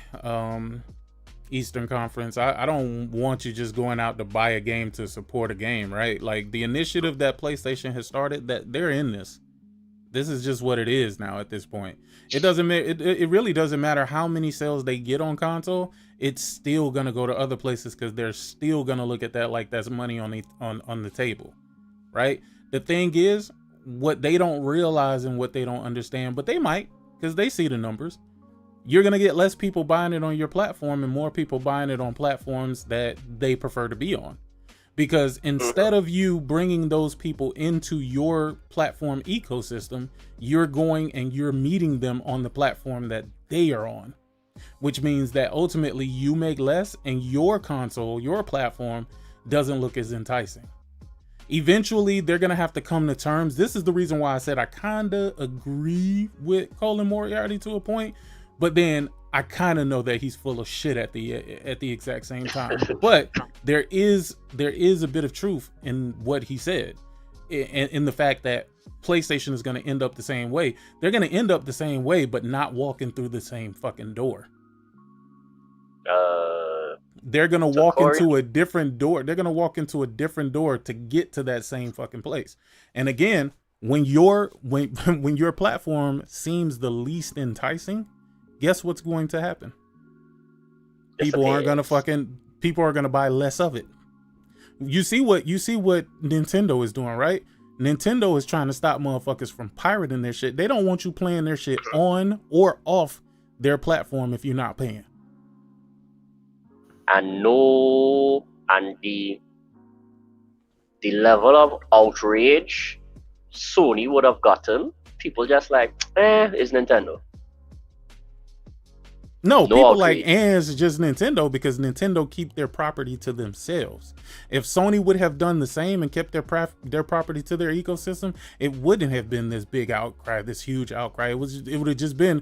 Eastern Conference, I don't want you just going out to buy a game to support a game, right? Like the initiative that PlayStation has started, that they're in this. This is just what it is now at this point. It doesn't it really doesn't matter how many sales they get on console. It's still gonna go to other places because they're still gonna look at that like that's money on the table, right? The thing is, what they don't realize and what they don't understand, but they might, because they see the numbers. you're going to get less people buying it on your platform and more people buying it on platforms that they prefer to be on. Because instead of you bringing those people into your platform ecosystem, you're going and you're meeting them on the platform that they are on, which means that ultimately you make less and your console, your platform doesn't look as enticing. Eventually, they're going to have to come to terms. This is the reason why I said I kind of agree with Colin Moriarty to a point, but then I kind of know that he's full of shit at the exact same time. But there is a bit of truth in what he said, in the fact that PlayStation is going to end up the same way. They're going to end up the same way, but not walking through the same fucking door. They're going to walk into a different door. They're going to walk into a different door to get to that same fucking place. And again, when your platform seems the least enticing, guess what's going to happen? People are going to buy less of it. You see what Nintendo is doing, right? Nintendo is trying to stop motherfuckers from pirating their shit. They don't want you playing their shit on or off their platform if you're not paying. And the level of outrage Sony would have gotten, people just like, it's Nintendo. No, people like, it's just Nintendo, because Nintendo keep their property to themselves. If Sony would have done the same and kept their property to their ecosystem, it wouldn't have been this big outcry, this huge outcry. It would have just been,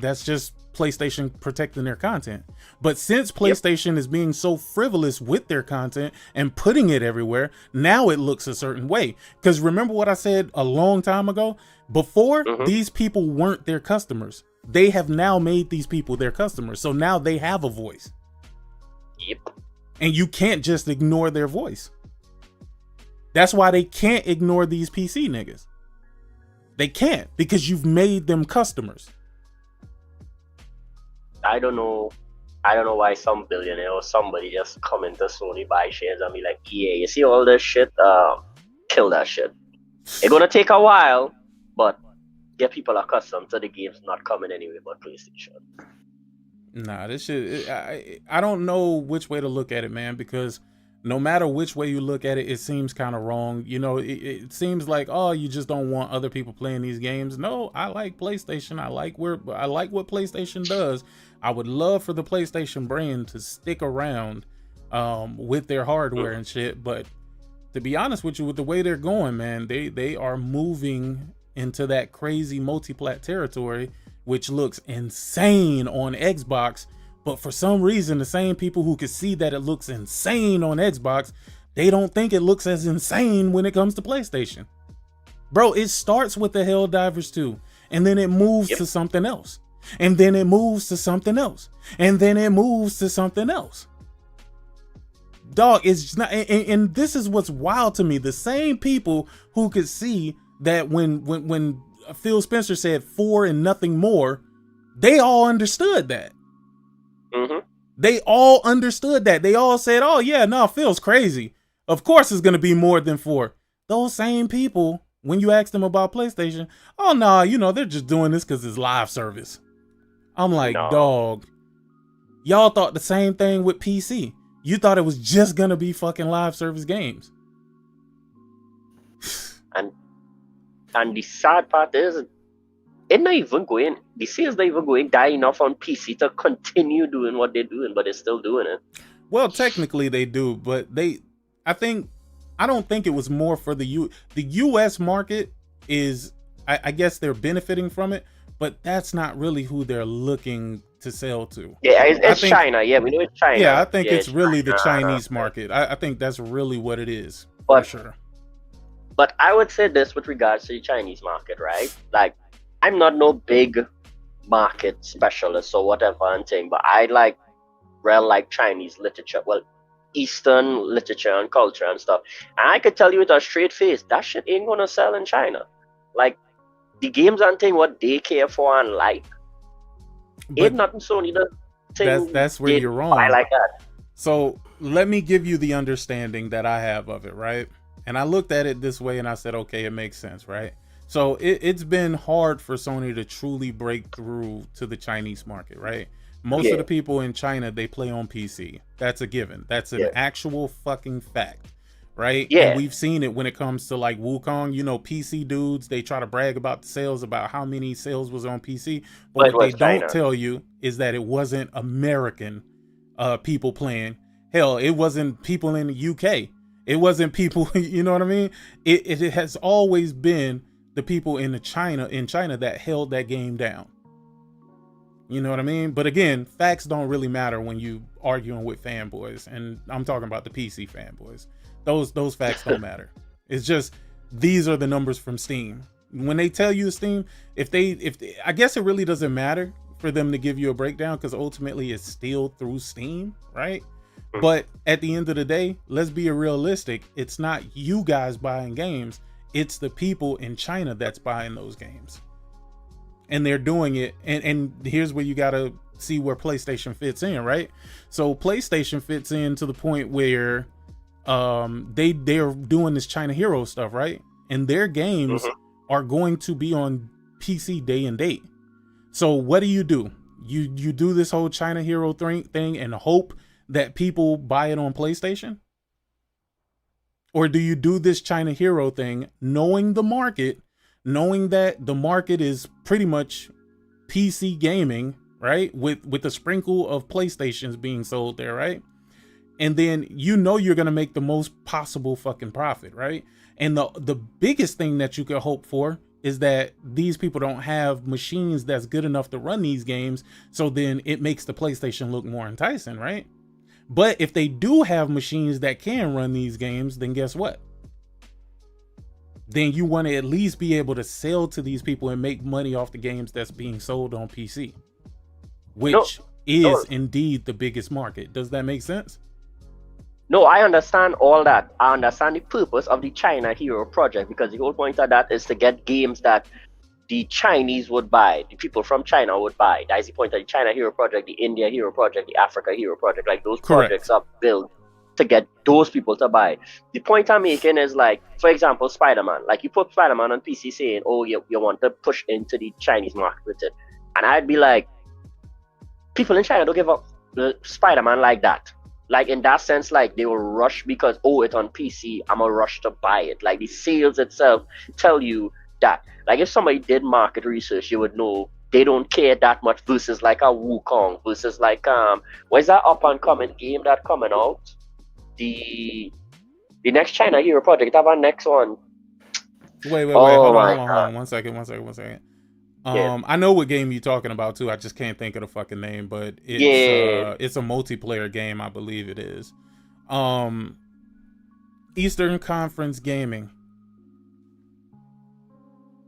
that's just PlayStation protecting their content. But since PlayStation is being so frivolous with their content and putting it everywhere, now it looks a certain way. Because remember what I said a long time ago? Before, these people weren't their customers. They have now made these people their customers. So now they have a voice. Yep. And you can't just ignore their voice. That's why they can't ignore these PC niggas. They can't, because you've made them customers. I don't know why some billionaire or somebody just come into Sony, buy shares and be like, yeah, you see all this shit? Kill that shit. It's gonna take a while, but get people accustomed to the games not coming anyway but PlayStation. Nah, this shit, I don't know which way to look at it, man, because no matter which way you look at it, it seems kind of wrong. You know, it seems like, you just don't want other people playing these games. No, I like PlayStation. I like what PlayStation does. I would love for the PlayStation brand to stick around with their hardware and shit. But to be honest with you, with the way they're going, man, they are moving into that crazy multi-plat territory, which looks insane on Xbox. But for some reason, the same people who could see that it looks insane on Xbox, they don't think it looks as insane when it comes to PlayStation. Bro, it starts with the Helldivers 2, and then it moves to something else. And then it moves to something else. And then it moves to something else. Dog, it's not, and this is what's wild to me. The same people who could see that when Phil Spencer said 4 and nothing more, they all understood that. They all understood that. They all said, oh yeah, no, Phil's crazy. Of course it's going to be more than 4. Those same people, when you ask them about PlayStation, oh no, they're just doing this because it's live service. I'm like, dog, y'all thought the same thing with PC. You thought it was just going to be fucking live service games. And the sad part is, it's not even going, the sales not even going die enough on PC to continue doing what they're doing, but they're still doing it. Well, technically they do, but I don't think it was more for the US market is, I guess they're benefiting from it, but that's not really who they're looking to sell to. Yeah, it's China. Yeah, we know it's China. Yeah, I think it's really the Chinese market. I think that's really what it is, for sure. But I would say this with regards to the Chinese market, right? Like, I'm not no big market specialist or whatever and thing, but I like Chinese literature, well, Eastern literature and culture and stuff. And I could tell you with a straight face, that shit ain't gonna sell in China. Like, the games and thing, what they care for and like, ain't nothing Sony does. That's where you're wrong. I like that. So let me give you the understanding that I have of it, right? And I looked at it this way and I said, okay, it makes sense, right? So it's been hard for Sony to truly break through to the Chinese market, right? Most of the people in China, they play on PC. That's a given. That's an actual fucking fact, right? Yeah. And we've seen it when it comes to like Wukong, you know, PC dudes, they try to brag about the sales, about how many sales was on PC. But what they don't tell you is that it wasn't American people playing. Hell, it wasn't people in the UK. It wasn't people, you know what I mean? It has always been the people in China that held that game down. You know what I mean? But again, facts don't really matter when you arguing with fanboys, and I'm talking about the PC fanboys. Those facts don't matter. It's just these are the numbers from Steam. When they tell you Steam, if they I guess it really doesn't matter for them to give you a breakdown, because ultimately it's still through Steam, right? But at the end of the day, let's be realistic. It's not you guys buying games. It's the people in China that's buying those games. And they're doing it. And here's where you got to see where PlayStation fits in, right? So PlayStation fits in to the point where they're doing this China Hero stuff, right? And their games are going to be on PC day and date. So what do? You do this whole China Hero thing and hope that people buy it on PlayStation? Or do you do this China Hero thing knowing the market, knowing that the market is pretty much PC gaming, right? With a sprinkle of PlayStations being sold there, right? And then you know you're going to make the most possible fucking profit, right? And the biggest thing that you could hope for is that these people don't have machines that's good enough to run these games, so then it makes the PlayStation look more enticing, right? But if they do have machines that can run these games, then guess what? Then you want to at least be able to sell to these people and make money off the games that's being sold on PC, which is indeed the biggest market. Does that make sense? No, I understand all that. I understand the purpose of the China Hero project, because the whole point of that is to get games that the Chinese would buy, the people from China would buy. That is the point of the China Hero project, the India Hero project, the Africa Hero project. Like, those projects are built to get those people to buy. The point I'm making is, like, for example, Spider-Man. Like, you put Spider-Man on PC saying, oh, you want to push into the Chinese market with it. And I'd be like, people in China don't give up Spider-Man like that. Like, in that sense, like, they will rush because, oh, it's on PC, I'm a rush to buy it. Like, the sales itself tell you that. Like, if somebody did market research, you would know they don't care that much versus like a Wukong, versus like what is that up and coming game that coming out? The next China Hero project. Have our next one. Wait, hold on. One second. I know what game you're talking about too. I just can't think of the fucking name, but it's a multiplayer game, I believe it is. Eastern Conference Gaming.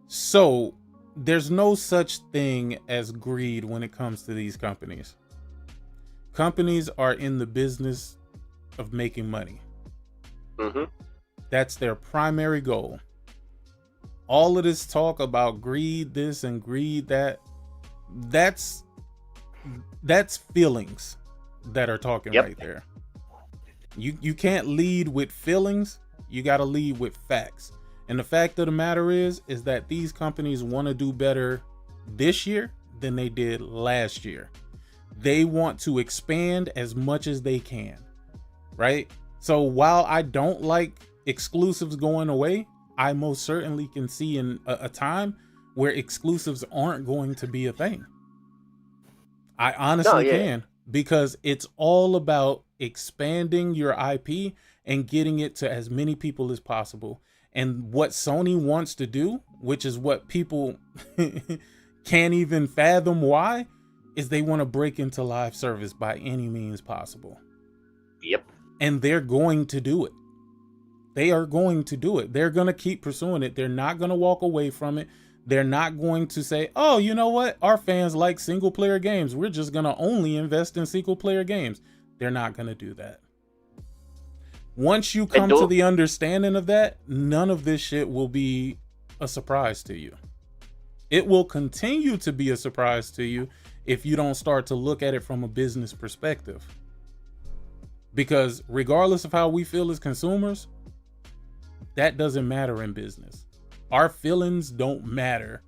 So there's no such thing as greed when it comes to these companies. Companies are in the business of making money. That's their primary goal. All of this talk about greed this and greed that, that's feelings that are talking right there. You can't lead with feelings. You got to lead with facts. And the fact of the matter is that these companies want to do better this year than they did last year. They want to expand as much as they can, right? So while I don't like exclusives going away, I most certainly can see in a time where exclusives aren't going to be a thing. I honestly can, because it's all about expanding your IP and getting it to as many people as possible. And what Sony wants to do, which is what people can't even fathom why, is they want to break into live service by any means possible. Yep. And they're going to do it. They are going to do it. They're going to keep pursuing it. They're not going to walk away from it. They're not going to say, oh, you know what? Our fans like single player games. We're just going to only invest in single player games. They're not going to do that. Once you come to the understanding of that, none of this shit will be a surprise to you. It will continue to be a surprise to you if you don't start to look at it from a business perspective. Because regardless of how we feel as consumers, that doesn't matter in business. Our feelings don't matter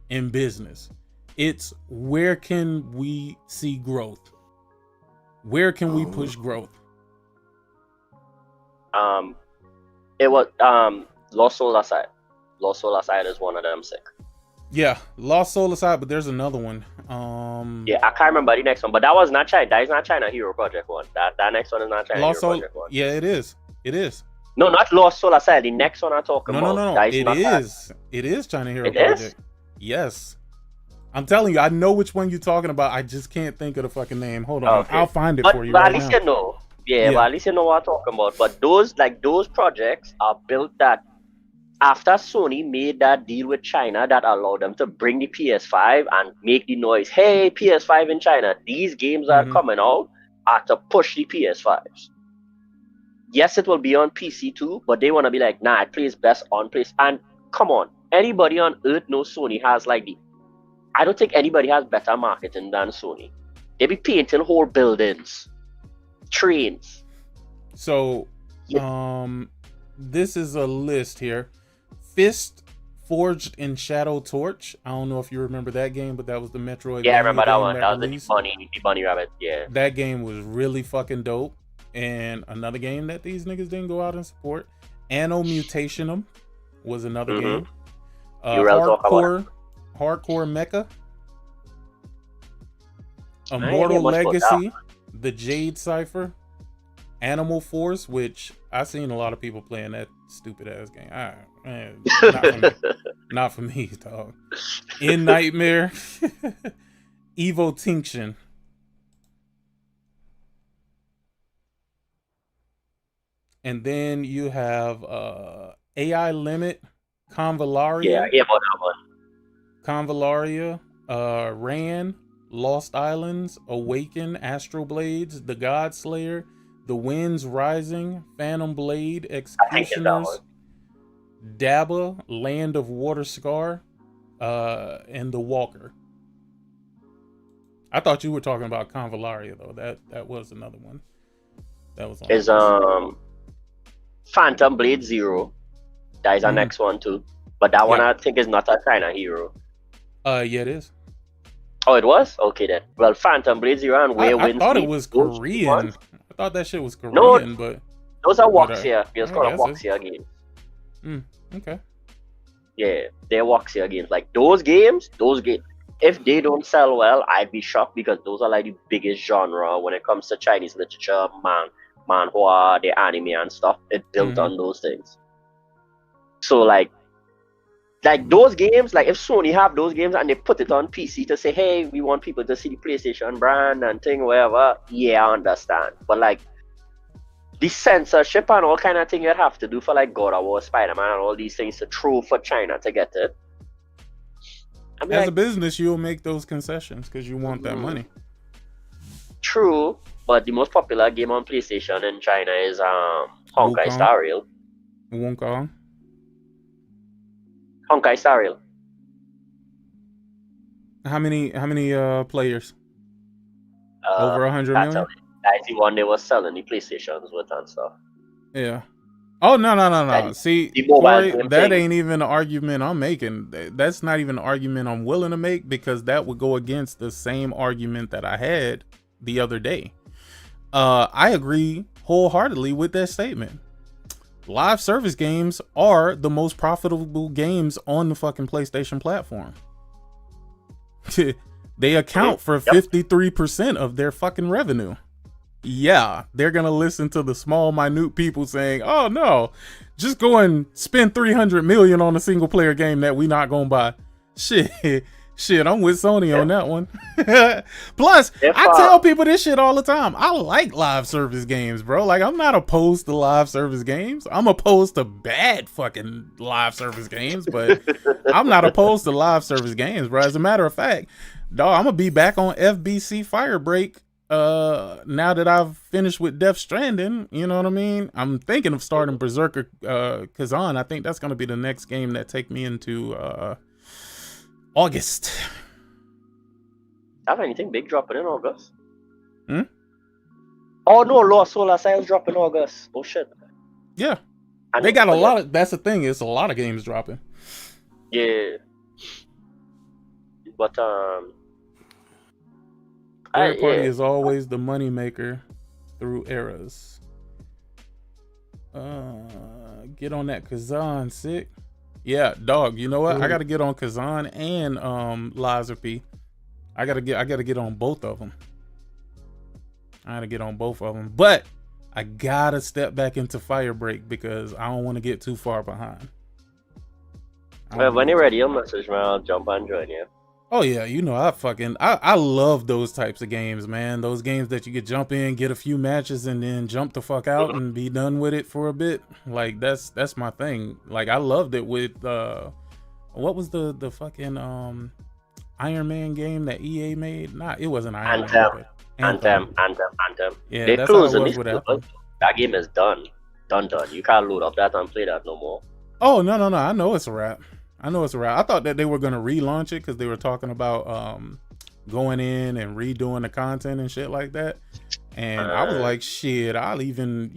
in business. It's where can we see growth? Where can we push growth? It was Lost Soul Aside. Lost Soul Aside is one of them sick. Yeah, Lost Soul Aside, but there's another one. Yeah, I can't remember the next one, but that was not China. That is not China Hero Project 1. That next one is not China Lost Hero Soul, Project 1. yeah, it is. It is. No, not Lost Soul Aside. The next one I'm talking about. No. That It not is. that. It is China Hero It Project. is? Yes. I'm telling you, I know which one you're talking about. I just can't think of the fucking name. Hold on. Okay. I'll find it But, for you but right at least now. you know. Yeah, but at least you know what I'm talking about. But those projects are built that after Sony made that deal with China that allowed them to bring the PS5 and make the noise, hey, PS5 in China, these games are coming out are to push the PS5s. Yes, it will be on PC too, but they want to be like, nah, it plays best on place. And come on, anybody on earth knows Sony has like I don't think anybody has better marketing than Sony. They be painting whole buildings, trains. So, this is a list here. Fist Forged in Shadow Torch. I don't know if you remember that game, but that was the Metroid. Yeah, I remember that one. That was released. the bunny rabbit. Yeah. That game was really fucking dope. And another game that these niggas didn't go out and support. Anno Mutationum was another game. Hardcore Mecha. Immortal Legacy. The Jade Cipher. Animal Force, which I seen a lot of people playing that stupid ass game. Not for me, dog. In Nightmare. Evo Tinction. And then you have AI Limit, Convallaria. Yeah, about that one. Convallaria, Ran, Lost Islands, Awaken, Astral Blades, The God Slayer, The Winds Rising, Phantom Blade, Executioners, Dabba, Land of Water Scar, and The Walker. I thought you were talking about Convallaria though. That was another one. That was on. Is Phantom Blade Zero. That is our next one too. But that one I think is not a China Hero. Yeah, it is. Oh, it was? Okay then. Well, Phantom Blade Zero and Where Winds I thought Meet, it was Korean. I thought that shit was Korean, no, but those are Wuxia. It's called a Wuxia games. Okay. Yeah, they're Wuxia games. Like those games, if they don't sell well, I'd be shocked because those are like the biggest genre when it comes to Chinese literature, manhwa, the anime and stuff. It's built on those things. So like those games, like if Sony have those games and they put it on PC to say, hey, we want people to see the PlayStation brand and thing, whatever, yeah, I understand. But like the censorship and all kind of thing you'd have to do for like God of War, Spider-Man and all these things to throw for China to get it. As a business, you'll make those concessions because you want that money. True, but the most popular game on PlayStation in China is Honkai Star Rail. Wukong. Honkai Star Rail. How many players? Over 100 million? That's the one they were selling the PlayStations with and stuff. Yeah. Oh, no. See, Corey, that ain't even an argument I'm making. That's not even an argument I'm willing to make because that would go against the same argument that I had the other day. I agree wholeheartedly with that statement. Live service games are the most profitable games on the fucking PlayStation platform. They account for 53% of their fucking revenue. Yeah, they're gonna listen to the small, minute people saying, "Oh no, just go and spend 300 million on a single player game that we not gonna buy." Shit, I'm with Sony on that one. Plus, I tell people this shit all the time. I like live service games, bro. Like, I'm not opposed to live service games. I'm opposed to bad fucking live service games, but I'm not opposed to live service games, bro. As a matter of fact, dog, I'm gonna be back on FBC Firebreak now that I've finished with Death Stranding. You know what I mean? I'm thinking of starting Berserker Kazan. I think that's gonna be the next game that take me into August. Have anything big dropping in August? Oh no, Lost Solar Sales drop in August. Oh shit. Yeah. They got a lot of, that's the thing, it's a lot of games dropping. Yeah. But third party is always the money maker through eras. Get on that Kazan, sick. Yeah, dog. You know what? I gotta get on Kazan and Liza P. I gotta get on both of them. But I gotta step back into Firebreak because I don't want to get too far behind. Well, when you're ready, you'll message me. I'll jump on and join you. Oh yeah, you know I love those types of games, man. Those games that you could jump in, get a few matches, and then jump the fuck out and be done with it for a bit. Like that's my thing. Like I loved it with what was the fucking Iron Man game that EA made? It wasn't Iron Man. Anthem. Yeah, they that's closing how it this. was with Anthem. That game is done. Done. You can't load up that and play that no more. Oh no! I know it's a wrap. I thought that they were gonna relaunch it because they were talking about going in and redoing the content and shit like that. And I was like, shit, I'll even,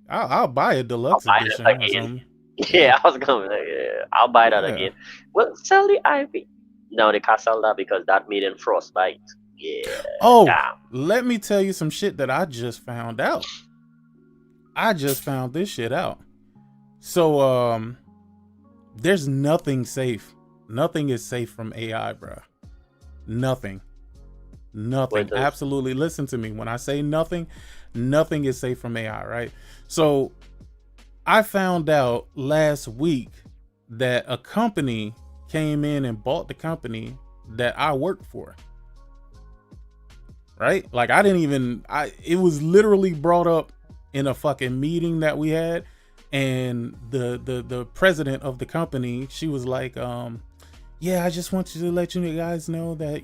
I'll buy a deluxe edition or something. Yeah, I was gonna say, yeah, I'll buy that again. Well, sell the IP. No, they can't sell that because that made in Frostbite. Yeah. Oh, let me tell you some shit that I just found out. I just found this shit out. So, there's nothing safe. Nothing is safe from AI, bro. Nothing. Absolutely. Listen to me. When I say nothing is safe from AI, right? So I found out last week that a company came in and bought the company that I worked for. Right? Like it was literally brought up in a fucking meeting that we had. And the president of the company, she was like, yeah, I just want you to let you guys know that,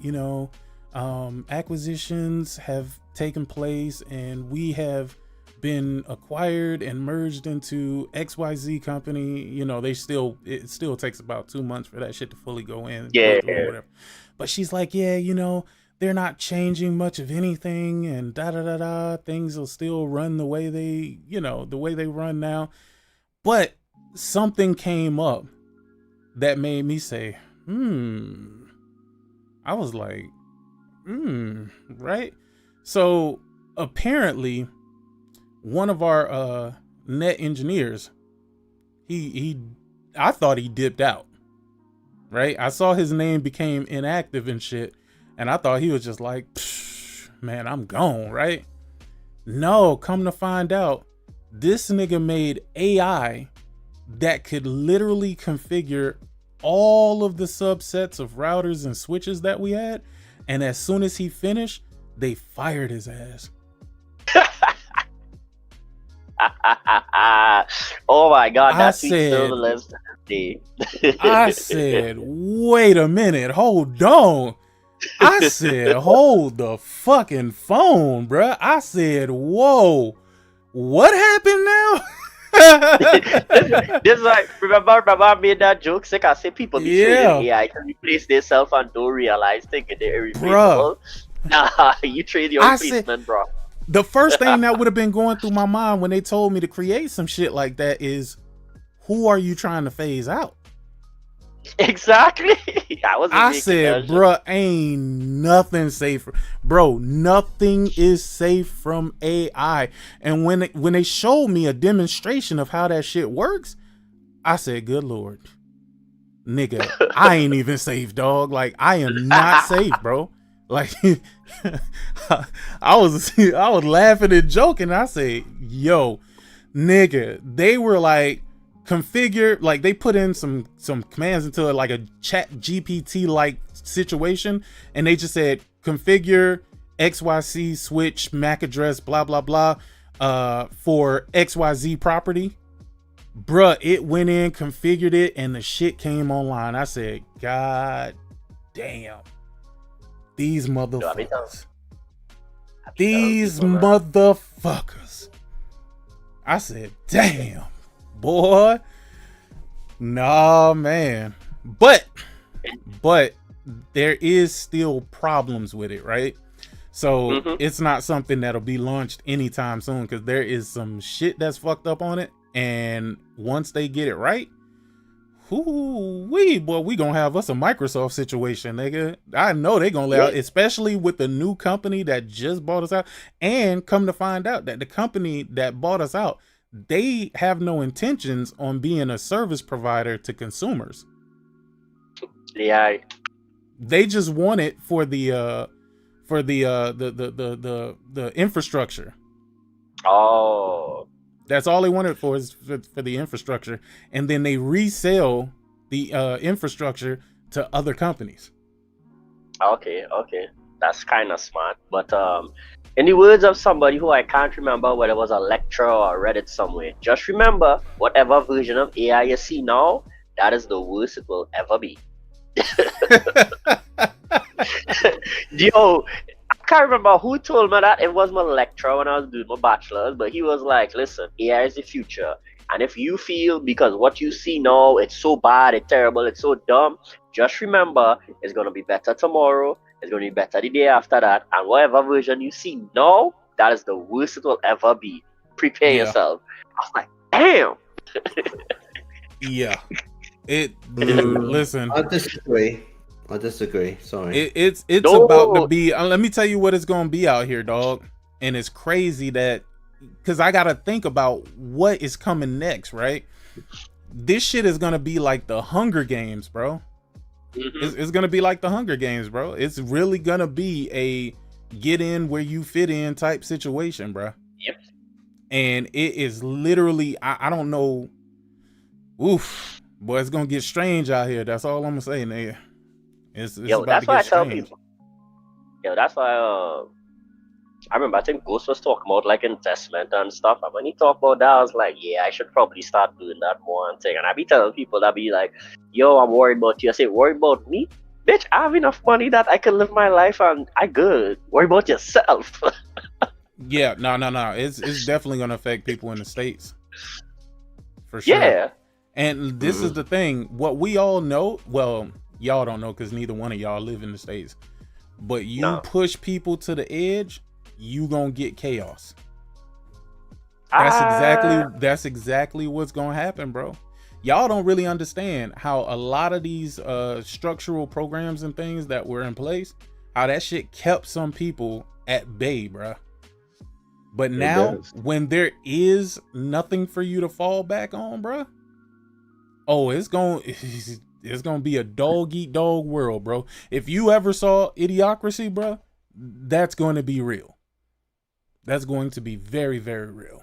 acquisitions have taken place and we have been acquired and merged into XYZ company. It still takes about 2 months for that shit to fully go in. Yeah. Or whatever. But she's like, yeah, they're not changing much of anything and things will still run the way they run now. But something came up that made me say, I was like, right? So apparently one of our net engineers, I thought he dipped out, right? I saw his name became inactive and shit. And I thought he was just like, man, I'm gone, right? No, come to find out, this nigga made AI that could literally configure all of the subsets of routers and switches that we had. And as soon as he finished, they fired his ass. Oh my God, that's I said, wait a minute, hold on. I said, hold the fucking phone, bruh. I said, whoa, what happened now? This like, remember I made that joke? Sick, I say people be trading AI to replace themselves and don't realize thinking they're irreplaceable. Nah, you trade your replacement, bro. The first thing that would have been going through my mind when they told me to create some shit like that is, who are you trying to phase out? Exactly. I said, bruh, ain't nothing safe. Bro, nothing is safe from AI. And when they showed me a demonstration of how that shit works, I said, good Lord. Nigga, I ain't even safe, dog. Like, I am not safe, bro. Like, I was laughing and joking. I said, yo, nigga, they were like, configure, like they put in some commands into like a chat GPT like situation, and they just said configure XYZ switch MAC address blah blah blah for XYZ property. Bruh, it went in, configured it, and the shit came online. I said, God damn, these motherfuckers. These motherfuckers. I said, damn. Boy, nah, man. But there is still problems with it, right? So it's not something that'll be launched anytime soon because there is some shit that's fucked up on it. And once they get it right, Boy, we gonna have us a Microsoft situation, nigga. I know they gonna lay out, especially with the new company that just bought us out. And come to find out that the company that bought us out, they have no intentions on being a service provider to consumers. Yeah. They just want it for the infrastructure. Oh. That's all they want it for, is for the infrastructure, and then they resell the infrastructure to other companies. Okay, that's kind of smart. But in the words of somebody who I can't remember whether it was a lecture or read it somewhere, just remember, whatever version of AI you see now, that is the worst it will ever be. Yo, I can't remember who told me that. It was my lecturer when I was doing my bachelor's, but he was like, listen, AI is the future, and if you feel because what you see now, it's so bad, it's terrible, it's so dumb, just remember, it's going to be better tomorrow, it's going to be better the day after that, and whatever version you see now, that is the worst it will ever be. Prepare yourself. I was like, damn. Yeah. Listen. I disagree. Sorry. It's about to be. Let me tell you what it's gonna be out here, dog. And it's crazy that, because I gotta think about what is coming next, right? This shit is gonna be like the Hunger Games, bro. It's gonna be like the Hunger Games, bro. It's really gonna be a get in where you fit in type situation, bro. Yep. And it is literally, I don't know. Oof, boy, it's gonna get strange out here. That's all I'm gonna say, nigga. It's Yo, about that's to why I get tell strange. people. Yo, that's why I remember I think Ghost was talking about like investment and stuff. And when he talked about that, I was like, yeah, I should probably start doing that more and thing. And I be telling people that be like, yo, I'm worried about you. I say, worried about me? Bitch, I have enough money that I can live my life and I good. Worry about yourself. Yeah, no. It's definitely gonna affect people in the States. For sure. Yeah. And this is the thing. What we all know, well, y'all don't know because neither one of y'all live in the States. But you push people to the edge, you gonna get chaos. That's exactly what's gonna happen, bro. Y'all don't really understand how a lot of these structural programs and things that were in place, how that shit kept some people at bay, bro. But now, when there is nothing for you to fall back on, bro, oh, it's gonna be a dog eat dog world, bro. If you ever saw Idiocracy, bro, that's going to be real. That's going to be very, very real.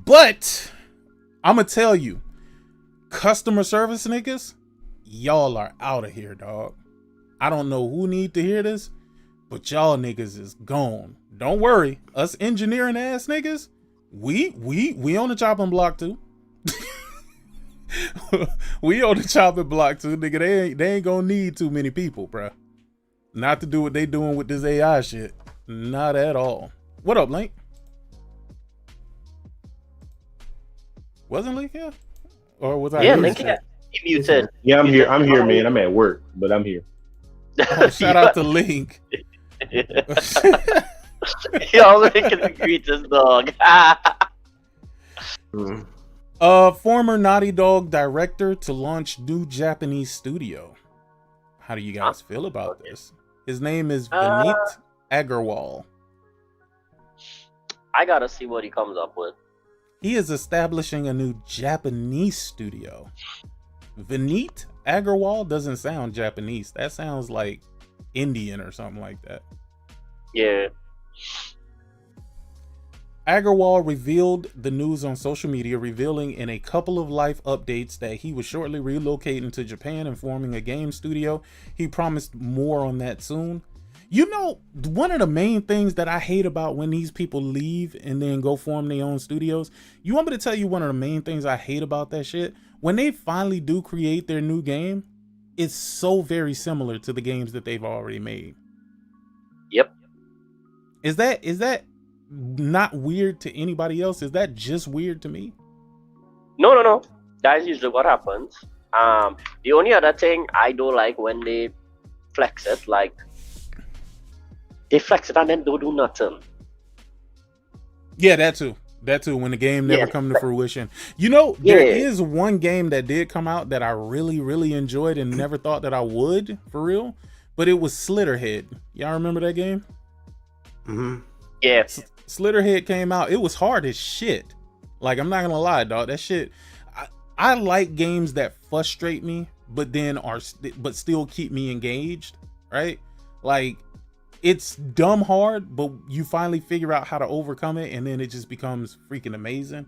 But I'm gonna tell you, customer service niggas, y'all are out of here, dog. I don't know who need to hear this, but y'all niggas is gone. Don't worry, us engineering ass niggas, we on the chopping block too. We on the chopping block too, nigga. They ain't gonna need too many people, bro. Not to do what they doing with this AI shit. Not at all. What up, Link? Wasn't Link here? Or was I? Yeah, Link here. He muted. Yeah, I'm here. I'm here, man. I'm at work, but I'm here. Oh, shout out to Link. Y'all making me greet this dog. Former Naughty Dog director to launch new Japanese studio. How do you guys feel about this? His name is Vineet Agarwal. I gotta see what he comes up with. He is establishing a new Japanese studio. Vineet Agarwal doesn't sound Japanese. That sounds like Indian or something like that. Yeah. Agarwal revealed the news on social media, revealing in a couple of life updates that he was shortly relocating to Japan and forming a game studio. He promised more on that soon. You know, one of the main things that I hate about when these people leave and then go form their own studios, you want me to tell you one of the main things I hate about that shit? When they finally do create their new game, it's so very similar to the games that they've already made. Yep. Is that not weird to anybody else? Is that just weird to me? No. That's usually what happens. The only other thing I don't like when they flex it, like they flex it and then don't do nothing. Yeah, that too. That too, when the game never come to fruition. You know, there is one game that did come out that I really, really enjoyed and never thought that I would, for real. But it was Slitterhead. Y'all remember that game? Mm-hmm. Yeah. Slitterhead came out. It was hard as shit. Like, I'm not gonna lie, dog. That shit. I like games that frustrate me, but then but still keep me engaged, right? Like, it's dumb hard, but you finally figure out how to overcome it, and then it just becomes freaking amazing.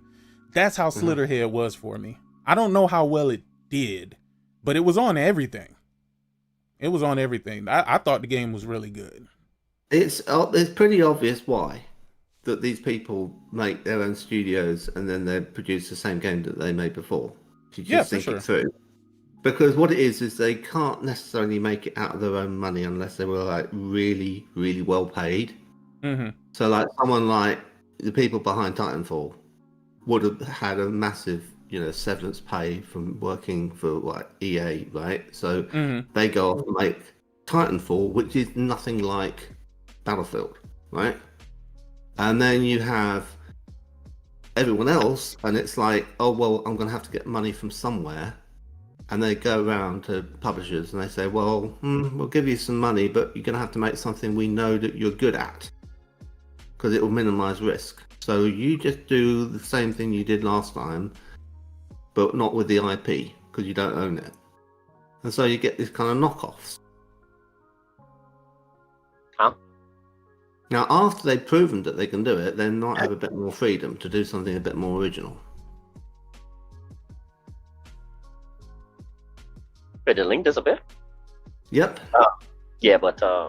That's how Slitterhead was for me. I don't know how well it did, but it was on everything. It was on everything. I thought the game was really good. It's pretty obvious why that these people make their own studios and then they produce the same game that they made before. If you just think it through. Because what it is they can't necessarily make it out of their own money unless they were like really, really well paid. Mm-hmm. So like someone like the people behind Titanfall would have had a massive, severance pay from working for like EA, right? So they go off and make Titanfall, which is nothing like Battlefield, right? And then you have everyone else, and it's like, oh well, I'm gonna have to get money from somewhere. And they go around to publishers and they say, well, we'll give you some money, but you're going to have to make something we know that you're good at because it will minimize risk. So you just do the same thing you did last time, but not with the IP because you don't own it. And so you get these kind of knockoffs. Huh? Now, after they've proven that they can do it, they might have a bit more freedom to do something a bit more original. Did the link disappear? Yep. Yeah, but I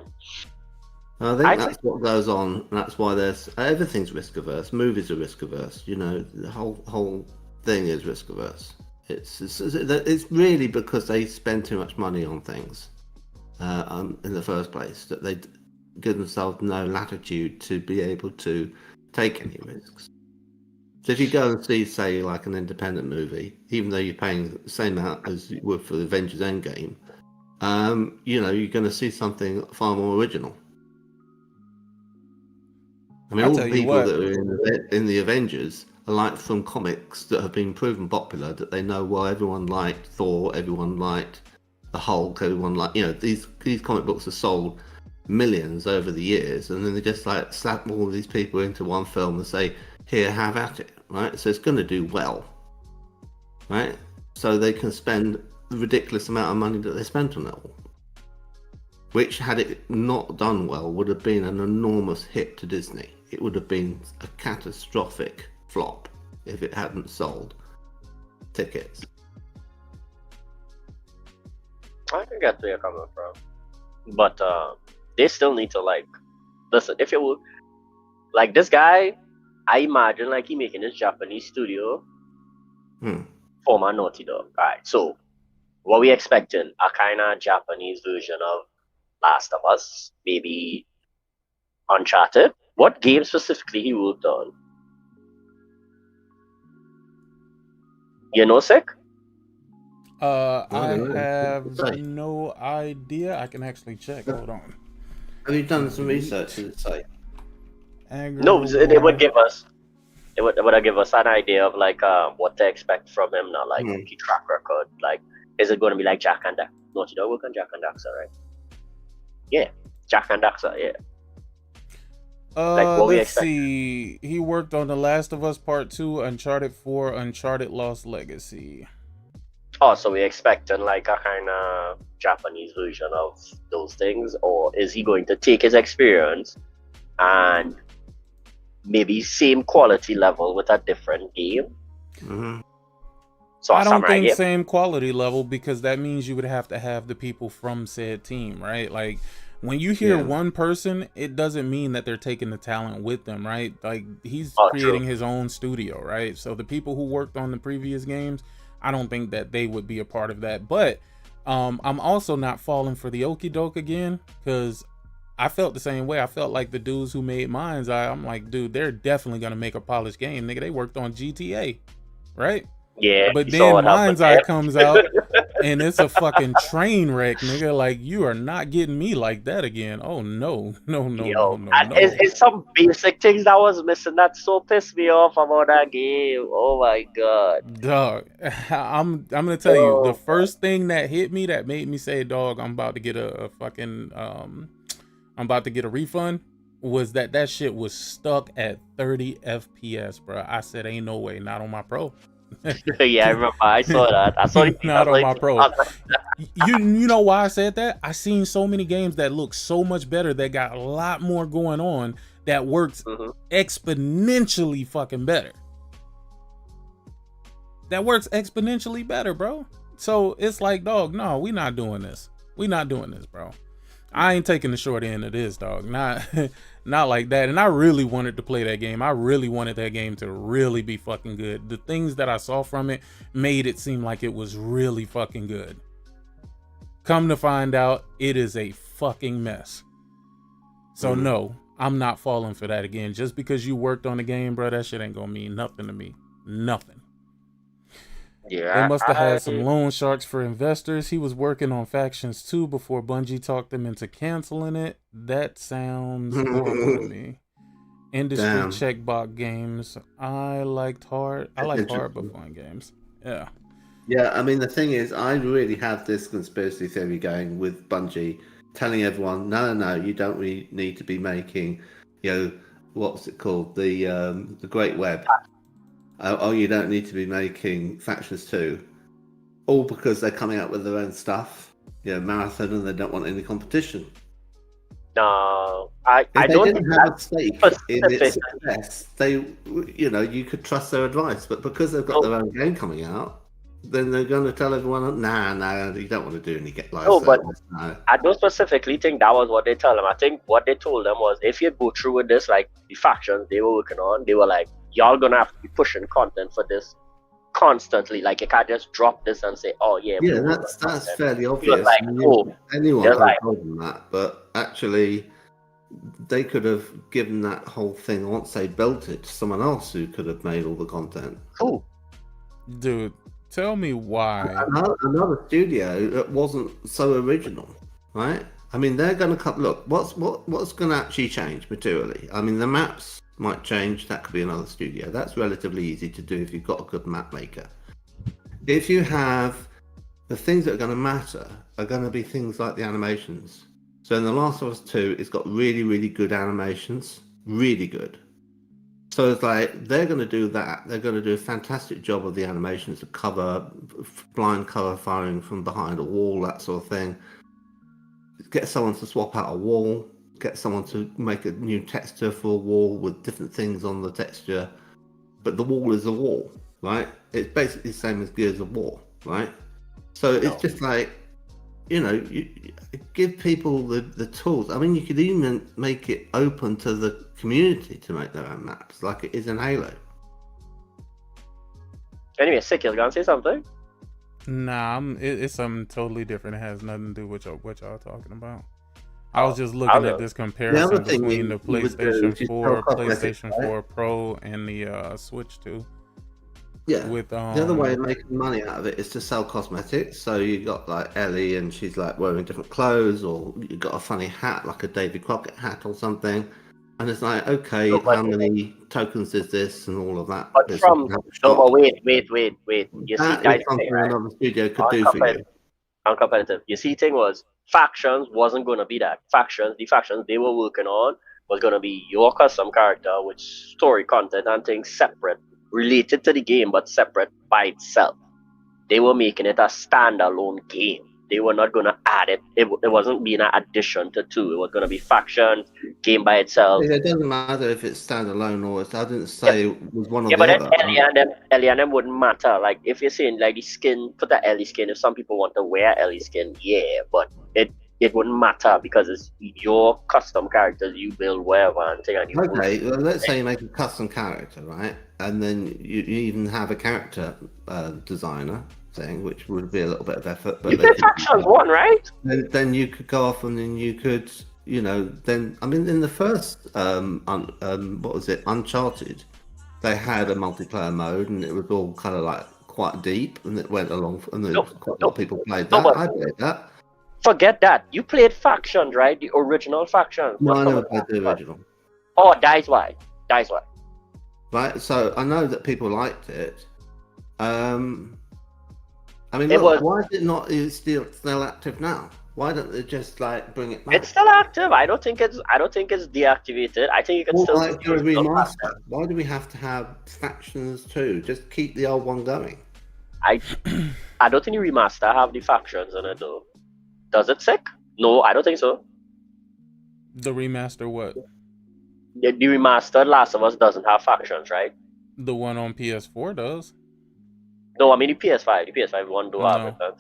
think that's what goes on. That's why everything's risk averse. Movies are risk averse. The whole thing is risk averse. It's really because they spend too much money on things in the first place that they give themselves no latitude to be able to take any risks. So if you go and see, say, like an independent movie, even though you're paying the same amount as you would for the Avengers Endgame, you're going to see something far more original. I mean, all the people that are in the Avengers are like from comics that have been proven popular that they know, well, everyone liked Thor, everyone liked the Hulk, everyone liked, these comic books are sold millions over the years, and then they just like slap all of these people into one film and say, here, have at it, right? So it's going to do well, right? So they can spend the ridiculous amount of money that they spent on it all, which, had it not done well, would have been an enormous hit to Disney. It would have been a catastrophic flop if it hadn't sold tickets. I can get where you're coming from, but they still need to listen. If it would this guy, I imagine he making his Japanese studio for my Naughty Dog. Alright, so what we expecting? A kind of Japanese version of Last of Us, maybe Uncharted. What game specifically he worked on? Sick? I have no idea. I can actually check. Hold on. Have you done some research to the site? No, they would give us. It would give us an idea of what to expect from him now, key track record. Is it going to be like Jack and Daxter? Naughty Dog work on Jack and Daxter, right? Yeah, Jack and Daxter, yeah. Let's see. He worked on The Last of Us Part 2, Uncharted 4, Uncharted Lost Legacy. Oh, so we expecting a kind of Japanese version of those things, or is he going to take his experience and maybe same quality level with a different game? Mm-hmm. So I don't think same quality level, because that means you would have to have the people from said team, right? When you hear one person, it doesn't mean that they're taking the talent with them, right? He's creating his own studio, right? So the people who worked on the previous games, I don't think that they would be a part of that. But I'm also not falling for the okie doke again, because I felt the same way. I felt like the dudes who made Mind's Eye, I'm like, dude, they're definitely gonna make a polished game, nigga. They worked on GTA, right? Yeah. But then Mind's Eye comes out, and it's a fucking train wreck, nigga. Like, you are not getting me like that again. Oh no. It's some basic things that was missing that so pissed me off about that game. Oh my god, dog. I'm gonna tell you the first thing that hit me that made me say, dog, I'm about to get a fucking I'm about to get a refund, was that shit was stuck at 30 FPS, bro. I said, ain't no way, not on my pro. Yeah, I remember. I saw that. I saw it. Not on my pro. You know why I said that? I seen so many games that look so much better, that got a lot more going on, that works exponentially fucking better. That works exponentially better, bro. So it's like, dog, no, we not doing this. We not doing this, bro. I ain't taking the short end of this, dog. Not like that. And I really wanted to play that game. I really wanted that game to really be fucking good. The things that I saw from it made it seem like it was really fucking good. Come to find out, it is a fucking mess. So no, I'm not falling for that again. Just because you worked on the game, bro, that shit ain't gonna mean nothing to me. Nothing. Yeah, they must have had some loan sharks for investors. He was working on Factions 2 before Bungie talked them into canceling it. That sounds horrible to me. Industry checkbox games. I liked hard but fun games. Yeah. Yeah, I mean, the thing is, I really have this conspiracy theory going with Bungie, telling everyone, no, you don't really need to be making, what's it called? The Great Web. You don't need to be making Factions 2. All because they're coming out with their own stuff. Marathon, and they don't want any competition. No, I don't didn't have a stake in its success. You could trust their advice, but because they've got their own game coming out, then they're going to tell everyone, nah, you don't want to do any live service. No. I don't specifically think that was what they told them. I think what they told them was, if you go through with this, like the Factions they were working on, they were like, y'all gonna have to be pushing content for this constantly. Like, you can't just drop this and say, oh yeah. Yeah, that's fairly obvious. Like, anyone could have told them that, but actually, they could have given that whole thing, once they built it, to someone else who could have made all the content. Cool. Dude, tell me why. Another studio that wasn't so original, right? I mean, they're going to come. Look, what's going to actually change materially? I mean, the maps might change. That could be another studio. That's relatively easy to do if you've got a good map maker. If you have the things that are going to matter, are going to be things like the animations. So in The Last of Us 2, it's got really, really good animations, really good. So it's like, they're going to do that. They're going to do a fantastic job of the animations, the cover, blind cover firing from behind a wall, that sort of thing. Get someone to swap out a wall. Get someone to make a new texture for a wall with different things on the texture. But the wall is a wall, right? It's basically the same as Gears of War, right? So it's just like, you give people the tools. I mean, you could even make it open to the community to make their own maps, like it is in Halo. Anyway, Sick, you're gonna say something? Nah, it's something totally different. It has nothing to do with what y'all talking about. I was just looking at this comparison between the PlayStation 4, PlayStation 4 Pro, and the Switch 2. Yeah. With the other way of making money out of it is to sell cosmetics. So you got like Ellie, and she's like wearing different clothes, or you got a funny hat like a Davy Crockett hat or something. And it's like, okay, how many tokens is this, and all of that. But wait. You see, that is something another studio could do for you. Uncompetitive. You see, thing was, Factions wasn't going to be that. The factions they were working on was going to be your custom character with story content and things separate, related to the game, but separate by itself. They were making it a standalone game. They were not going to add it. It wasn't being an addition to 2. It was going to be Factions, game by itself. It doesn't matter if it's standalone or it's, I didn't say it was one or the but other. Ellie and them wouldn't matter. Like, if you're saying, like, the skin, put the Ellie skin, if some people want to wear Ellie skin, yeah, but it wouldn't matter because it's your custom characters you build wherever and thing. Okay, well, let's say you make a custom character, right? And then you even have a character designer thing, which would be a little bit of effort. But you did Factions 1, right? Then you could go off and then you could, then, I mean, in the first, what was it, Uncharted, they had a multiplayer mode and it was all kind of like quite deep, and it went along, and quite a lot of people played that. I played that. Forget that. You played Factions, right? The original Factions. No, I never played the original. Oh, that's why. That's why. Right, so I know that people liked it. I mean, why is it not still active now? Why don't they just like bring it back? It's still active. I don't think it's deactivated. I think you can still do a remaster. Why do we have to have Factions 2? Just keep the old one going. I don't think the remaster have the Factions in it though. Does it, Sick? No, I don't think so. The remaster what? The remastered Last of Us doesn't have Factions, right? The one on PS4 does. No, I mean the PS5. The PS5 one do have it.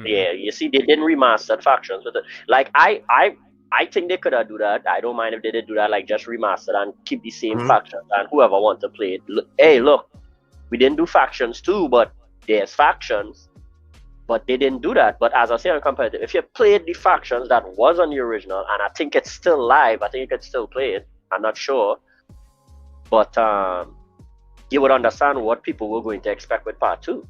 Yeah, you see, they didn't remaster Factions with it. Like I think they could have do that. I don't mind if they did do that. Like just remaster and keep the same Factions, and whoever wants to play it. Hey, look, we didn't do Factions too, but there's Factions. But they didn't do that. But as I say on competitive, if you played the Factions that was on the original, and I think it's still live, I think you could still play it. I'm not sure, but you would understand what people were going to expect with Part 2.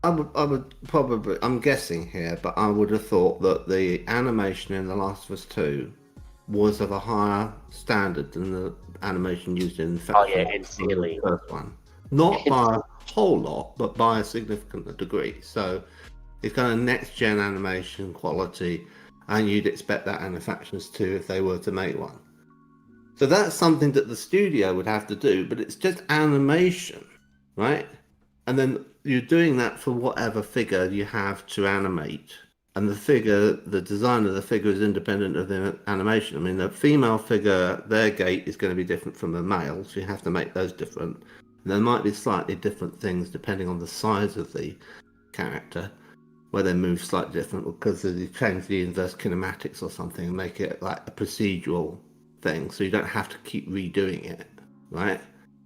I would probably, I'm guessing here, but I would have thought that the animation in The Last of Us 2 was of a higher standard than the animation used in the first one. Not by a whole lot, but by a significant degree. So it's kind of next-gen animation quality, and you'd expect that in the Factions 2 if they were to make one. So that's something that the studio would have to do, but it's just animation, right? And then you're doing that for whatever figure you have to animate. And the design of the figure is independent of the animation. I mean, the female figure, their gait is going to be different from the male, so you have to make those different. And there might be slightly different things depending on the size of the character, where they move slightly different because you change the inverse kinematics or something and make it like a procedural thing, so you don't have to keep redoing it, right?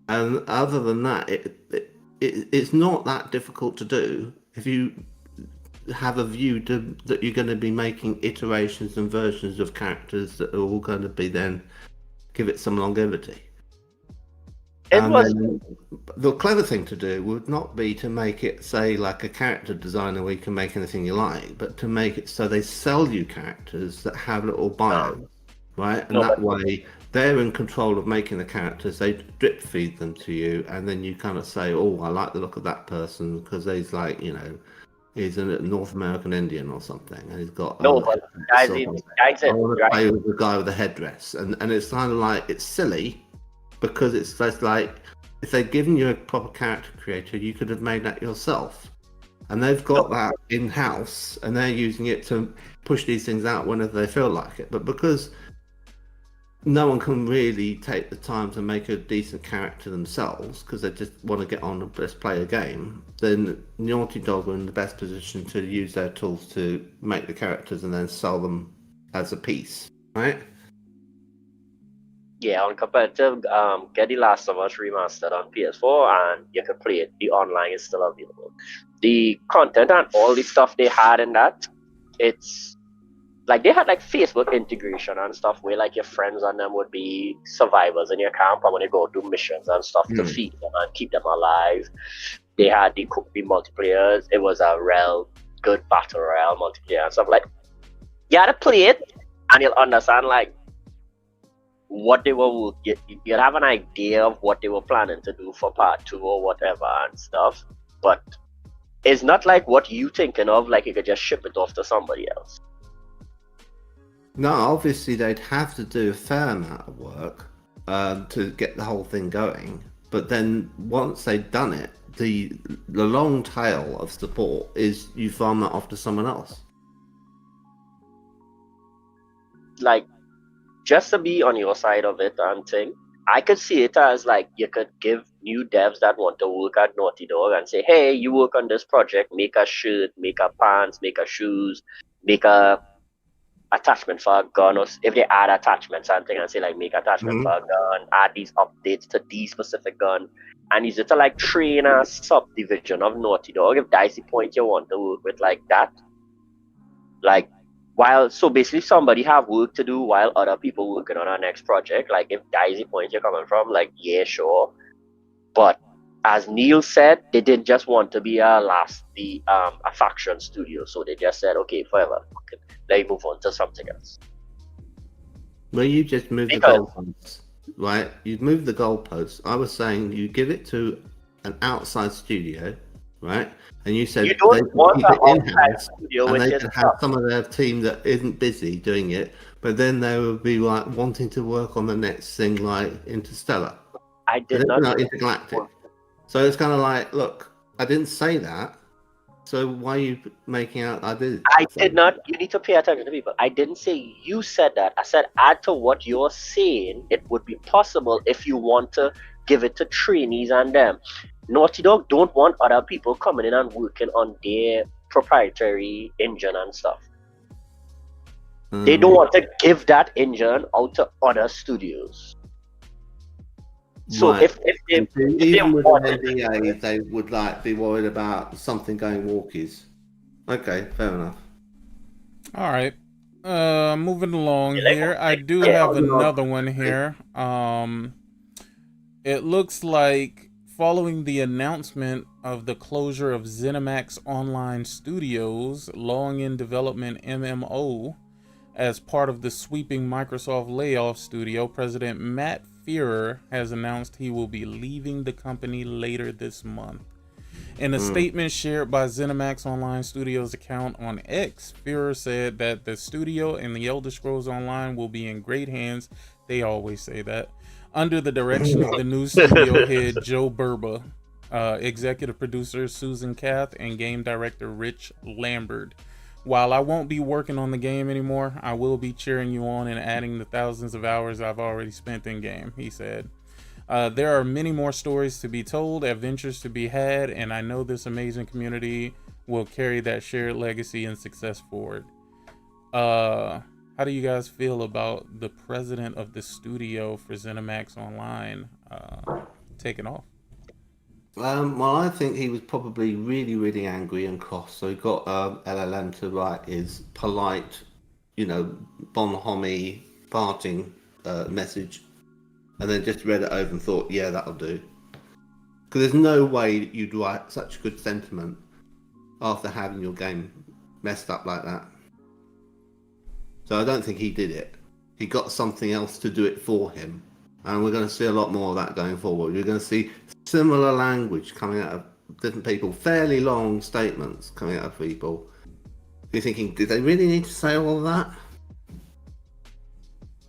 And other than that, it's not that difficult to do if you have a view that you're going to be making iterations and versions of characters that are all going to be then give it some longevity. The clever thing to do would not be to make it, say, like a character designer where you can make anything you like, but to make it so they sell you characters that have little bios, right? And that way they're in control of making the characters. They drip feed them to you, and then you kind of say, oh, I like the look of that person because he's like, you know, he's a North American Indian or something, and he's got I want to play with the guy with the headdress, and it's kind of like, it's silly because it's just like, if they'd given you a proper character creator, you could have made that yourself. And they've got that in-house, and they're using it to push these things out whenever they feel like it. But because no one can really take the time to make a decent character themselves, because they just want to get on and just play a game, then Naughty Dog are in the best position to use their tools to make the characters and then sell them as a piece, right? Yeah, on competitive, get The Last of Us remastered on PS4 and you can play it. The online is still available. The content and all the stuff they had in that, it's like they had like Facebook integration and stuff where like your friends and them would be survivors in your camp, and when you go do missions and stuff to feed them and keep them alive. They had the multiplayers. It was a real good battle royale multiplayer and stuff. Like, you had to play it and you'll understand like what they were, you'll have an idea of what they were planning to do for part 2 or whatever and stuff, but it's not like what you thinking of, like you could just ship it off to somebody else. No, obviously they'd have to do a fair amount of work to get the whole thing going, but then once they'd done it, the long tail of support is you farm that off to someone else. Like, just to be on your side of it and thing, I could see it as like you could give new devs that want to work at Naughty Dog and say, hey, you work on this project, make a shirt, make a pants, make a shoes, make a attachment for a gun, or if they add attachments and thing and say like make attachment for a gun, add these updates to these specific gun, and use it to like train a subdivision of Naughty Dog if that's the point you want to work with like that. Like, so basically somebody have work to do while other people working on our next project. Like if that is the point you're coming from, like, yeah, sure. But as Neil said, they didn't just want to be a faction studio, so they just said, okay, forever, let me move on to something else. Well, you just moved the goalposts, right? You've moved the goalposts. I was saying you give it to an outside studio, right? And you said you don't want keep it in-house, studio and with they this can stuff. have some of their team that isn't busy doing it, but then they would be like wanting to work on the next thing, like Interstellar. I did not. Intergalactic. So it's kind of like, look, I didn't say that. So why are you making out I did? I did not. You need to pay attention to people. I didn't say you said that. I said add to what you're saying. It would be possible if you want to give it to trainees and them. Naughty Dog don't want other people coming in and working on their proprietary engine and stuff. They don't want to give that engine out to other studios. So right. if even with an NDA, they would like be worried about something going walkies. Okay, fair enough. All right. Moving along here. I do have another one here. It looks like following the announcement of the closure of ZeniMax Online Studios, long in development MMO, as part of the sweeping Microsoft layoff studio, President Matt Fearer has announced he will be leaving the company later this month. In a statement shared by ZeniMax Online Studios account on X, Fearer said that the studio and the Elder Scrolls Online will be in great hands. They always say that. Under the direction of the new studio head Joe Burba, executive producer Susan Kath, and game director Rich Lambert. While I won't be working on the game anymore, I will be cheering you on and adding the thousands of hours I've already spent in game, he said. There are many more stories to be told, adventures to be had, and I know this amazing community will carry that shared legacy and success forward. How do you guys feel about the president of the studio for ZeniMax Online taking off? Well, I think he was probably really, really angry and cross. So he got LLM to write his polite, bonhomie parting message, and then just read it over and thought, yeah, that'll do. Because there's no way you'd write such good sentiment after having your game messed up like that. So I don't think he did it. He got something else to do it for him. And we're going to see a lot more of that going forward. You're going to see similar language coming out of different people, fairly long statements coming out of people. You're thinking, did they really need to say all of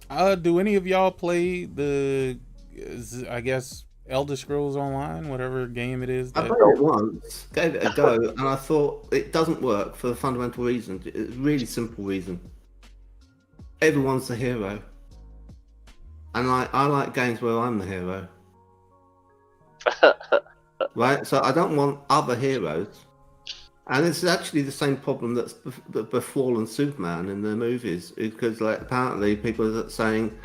that? Do any of y'all play the, I guess, Elder Scrolls Online, whatever game it is? I played it once, gave it a go, and I thought it doesn't work for the fundamental reason. It's a really simple reason. Everyone's the hero. And I like games where I'm the hero. Right? So I don't want other heroes. And it's actually the same problem that's befallen Superman in the movies. Because apparently people are saying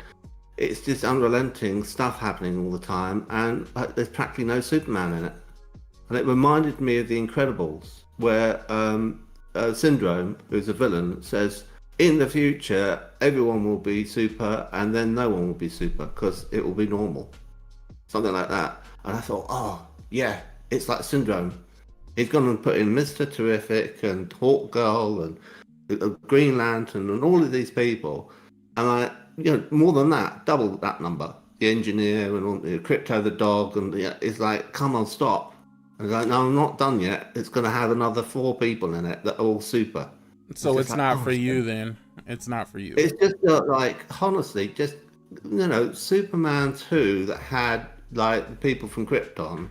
it's just unrelenting stuff happening all the time, and there's practically no Superman in it. And it reminded me of The Incredibles, where Syndrome, who's a villain, says, in the future, everyone will be super, and then no one will be super, because it will be normal. Something like that. And I thought, oh, yeah, it's like Syndrome. He's gone and put in Mr. Terrific, and Hawk Girl, and Green Lantern, and all of these people. And more than that, double that number. The engineer, and Crypto the dog, and it's like, come on, stop. And it's like, no, I'm not done yet. It's going to have another 4 people in it that are all super. So it's not for you then. It's not for you. It's just honestly, just Superman 2 that had people from Krypton,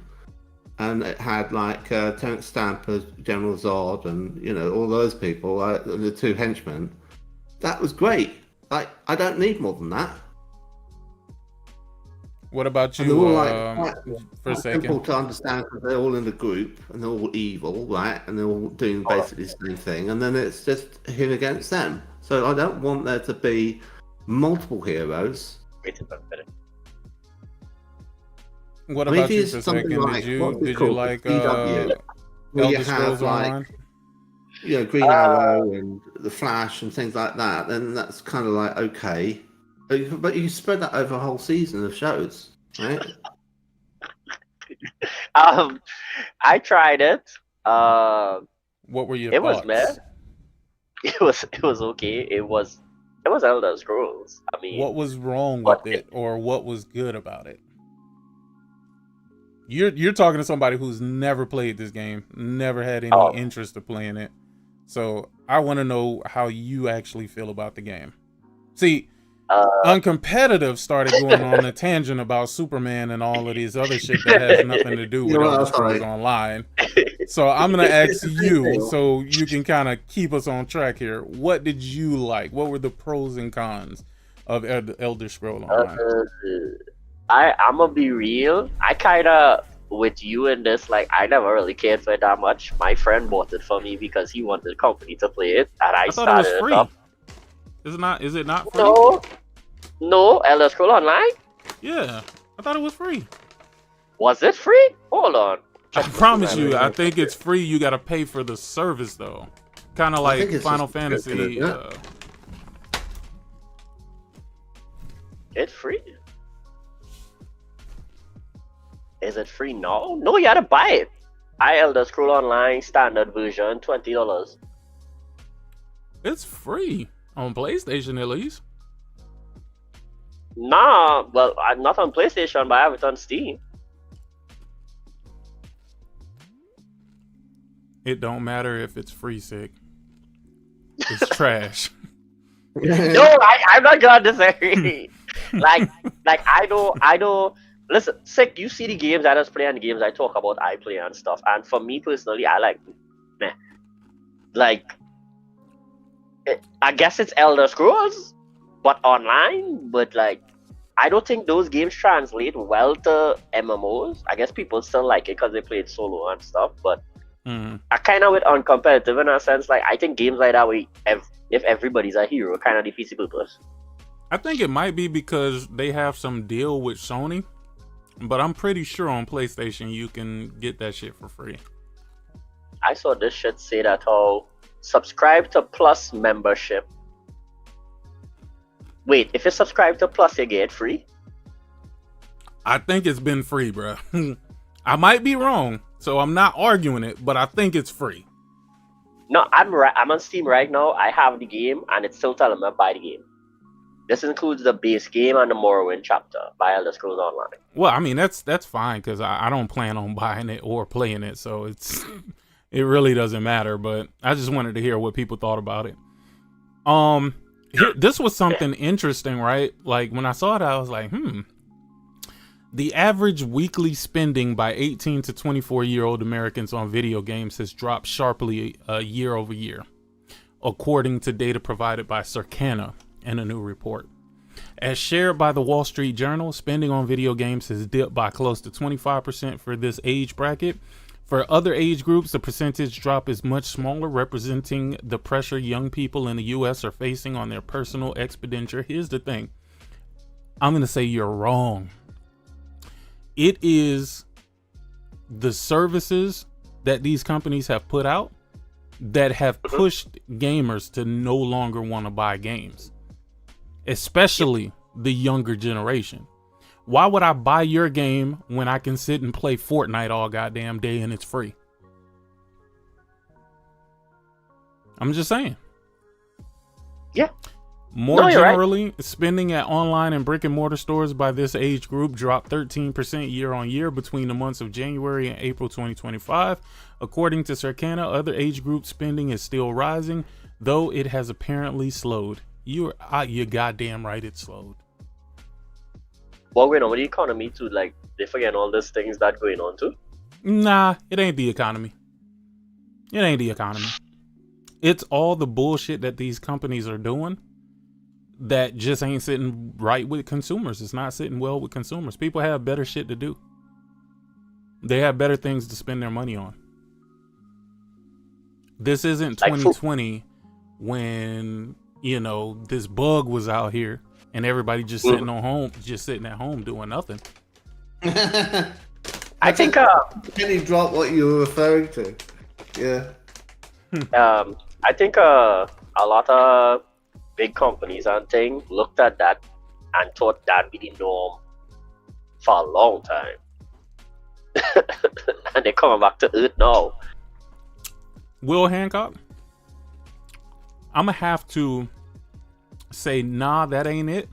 and it had Terrence Stamp as General Zod, and all those people, the 2 henchmen. That was great. I don't need more than that. What about you? For a second, simple to understand because they're all in the group and they're all evil, right? And they're all doing basically the same thing, and then it's just him against them. So I don't want there to be multiple heroes. What about you for a second? Did you like Elder Scrolls Online? Green Arrow and the Flash and things like that. Then that's kind of okay. But you spread that over a whole season of shows, right? I tried it. What were your It thoughts? was meh. It was okay. It was Elder Scrolls. I mean, what was wrong with it, or what was good about it? You're talking to somebody who's never played this game, never had any interest of playing it. So I want to know how you actually feel about the game. See, Uncompetitive started going on a tangent about Superman and all of these other shit that has nothing to do with Elder Scrolls Online. So I'm gonna ask you, so you can kind of keep us on track here. What did you like? What were the pros and cons of Elder Scrolls Online? I'm gonna be real. I kind of with you in this. Like, I never really cared for it that much. My friend bought it for me because he wanted the company to play it, and I thought started it was free. up. Is it not free? No, Elder Scrolls Online. Yeah, I thought it was free. Was it free? Hold on. I promise you, I think it's free. You got to pay for the service though, kind of like Final Fantasy. It's free. Is it free now? No, you gotta buy it. Elder Scrolls Online Standard version, $20. It's free on PlayStation at least. Nah, well, I'm not on PlayStation, but I have it on Steam. It don't matter if it's free, Sick. It's trash. No, I'm not gonna disagree. like I don't. Listen, Sick, you see the games I just play and the games I talk about, I play and stuff. And for me personally, I like, meh. Like, I guess it's Elder Scrolls, but online. But like, I don't think those games translate well to MMOs. I guess people still like it because they played solo and stuff. But I kind of with uncompetitive in a sense. Like, I think games like that, if everybody's a hero, kind of defeats the purpose. I think it might be because they have some deal with Sony. But I'm pretty sure on PlayStation you can get that shit for free. I saw this shit say that subscribe to Plus membership. Wait, if you subscribe to Plus, you get it free? I think it's been free, bro. I might be wrong, so I'm not arguing it, but I think it's free. No, I'm on Steam right now. I have the game, and it's still telling me to buy the game. This includes the base game and the Morrowind chapter by Elder Scrolls Online. Well, I mean, that's fine because I don't plan on buying it or playing it, so it really doesn't matter. But I just wanted to hear what people thought about it. This was something interesting, right? Like when I saw it, I was like, The average weekly spending by 18 to 24-year-old Americans on video games has dropped sharply year over year, according to data provided by Circana in a new report. As shared by the Wall Street Journal, spending on video games has dipped by close to 25% for this age bracket. For other age groups, the percentage drop is much smaller, representing the pressure young people in the U.S. are facing on their personal expenditure. Here's the thing. I'm going to say you're wrong. It is the services that these companies have put out that have pushed gamers to no longer want to buy games. Especially the younger generation. Why would I buy your game when I can sit and play Fortnite all goddamn day and it's free? I'm just saying. Yeah. More generally, spending at online and brick and mortar stores by this age group dropped 13% year on year between the months of January and April 2025. According to Circana, other age group spending is still rising, though it has apparently slowed. You're goddamn right, it slowed. Well, going on with the economy too, like they forget all these things that going on too. Nah, it ain't the economy. It ain't the economy. It's all the bullshit that these companies are doing that just ain't sitting right with consumers. It's not sitting well with consumers. People have better shit to do. They have better things to spend their money on. This isn't 2020 when, you know, this bug was out here and everybody just sitting at home doing nothing. I think can you drop what you were referring to? Yeah. I think a lot of big companies and things looked at that and thought that'd be the norm for a long time. and they're coming back to Earth now. Will Hancock, I'm gonna have to say, nah, that ain't it.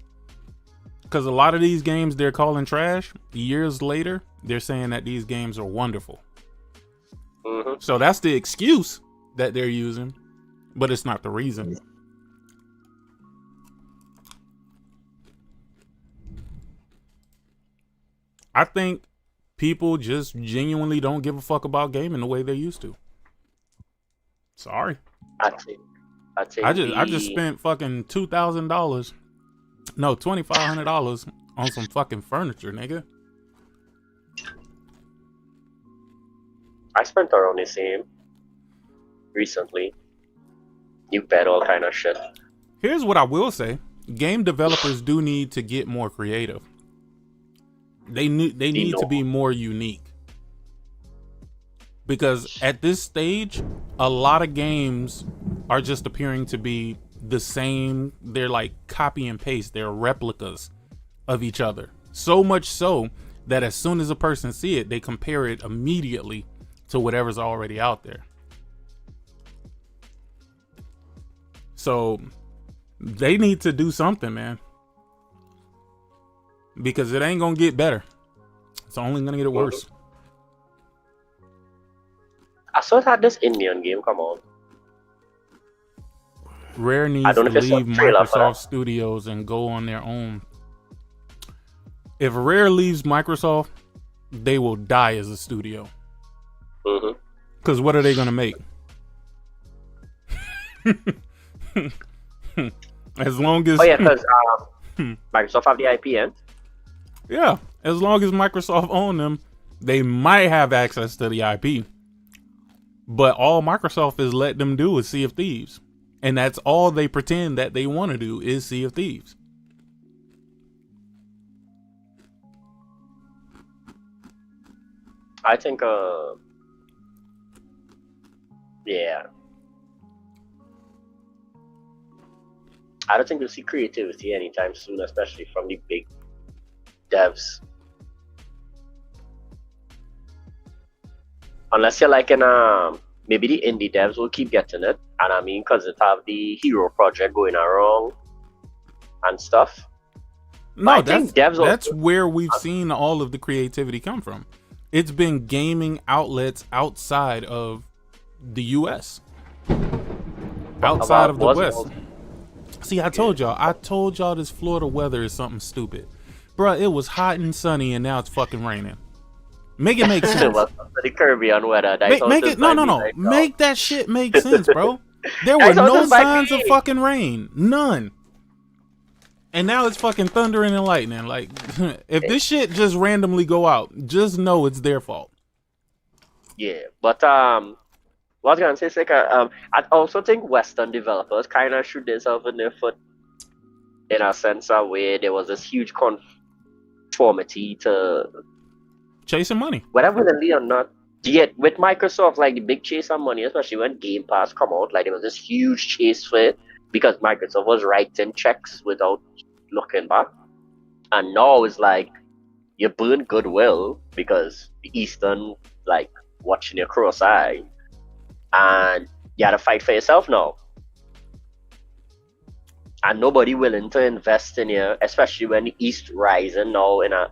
Because a lot of these games they're calling trash, years later, they're saying that these games are wonderful. Mm-hmm. So that's the excuse that they're using, but it's not the reason. I think people just genuinely don't give a fuck about gaming the way they used to. Sorry. I just spent fucking $2,000. No, $2,500 on some fucking furniture, nigga. I spent around the same recently. You bet all kind of shit. Here's what I will say: game developers do need to get more creative. They need to be more unique. Because at this stage, a lot of games are just appearing to be the same. They're like copy and paste. They're replicas of each other. So much so that as soon as a person see it, they compare it immediately to whatever's already out there. So they need to do something, man. Because it ain't gonna get better. It's only gonna get worse. I saw it had this Indian game come on. Rare needs to leave Microsoft Studios and go on their own. If Rare leaves Microsoft, they will die as a studio. Because what are they gonna make? As long as because Microsoft have the IPN. Yeah, as long as Microsoft own them, they might have access to the IP. But all Microsoft is letting them do is Sea of Thieves. And that's all they pretend that they want to do is Sea of Thieves. I think, yeah. I don't think we'll see creativity anytime soon, especially from the big devs. Unless you're like in maybe the indie devs will keep getting it, and I mean because it have the hero project going around and stuff. No, that's where we've seen all of the creativity come from. It's been gaming outlets outside of the US. Outside of the West. See, I told y'all this Florida weather is something stupid. Bruh, it was hot and sunny and now it's fucking raining. Make it make sense. The Caribbean weather. Make it no. Make that shit make sense, bro. There were no signs of fucking rain. None. And now it's fucking thundering and lightning. Like, if this shit just randomly go out, just know it's their fault. Yeah, but what I was gonna say is like I also think Western developers kind of shoot themselves in their foot in a sense of where there was this huge conformity to chasing money, whatever the lead or not. Yet with Microsoft, like the big chase of money, especially when Game Pass come out, like there was this huge chase for it because Microsoft was writing checks without looking back, and now it's like you burn goodwill because the Eastern like watching your cross eye, and you gotta fight for yourself now. And nobody willing to invest in you, especially when the East rising now in a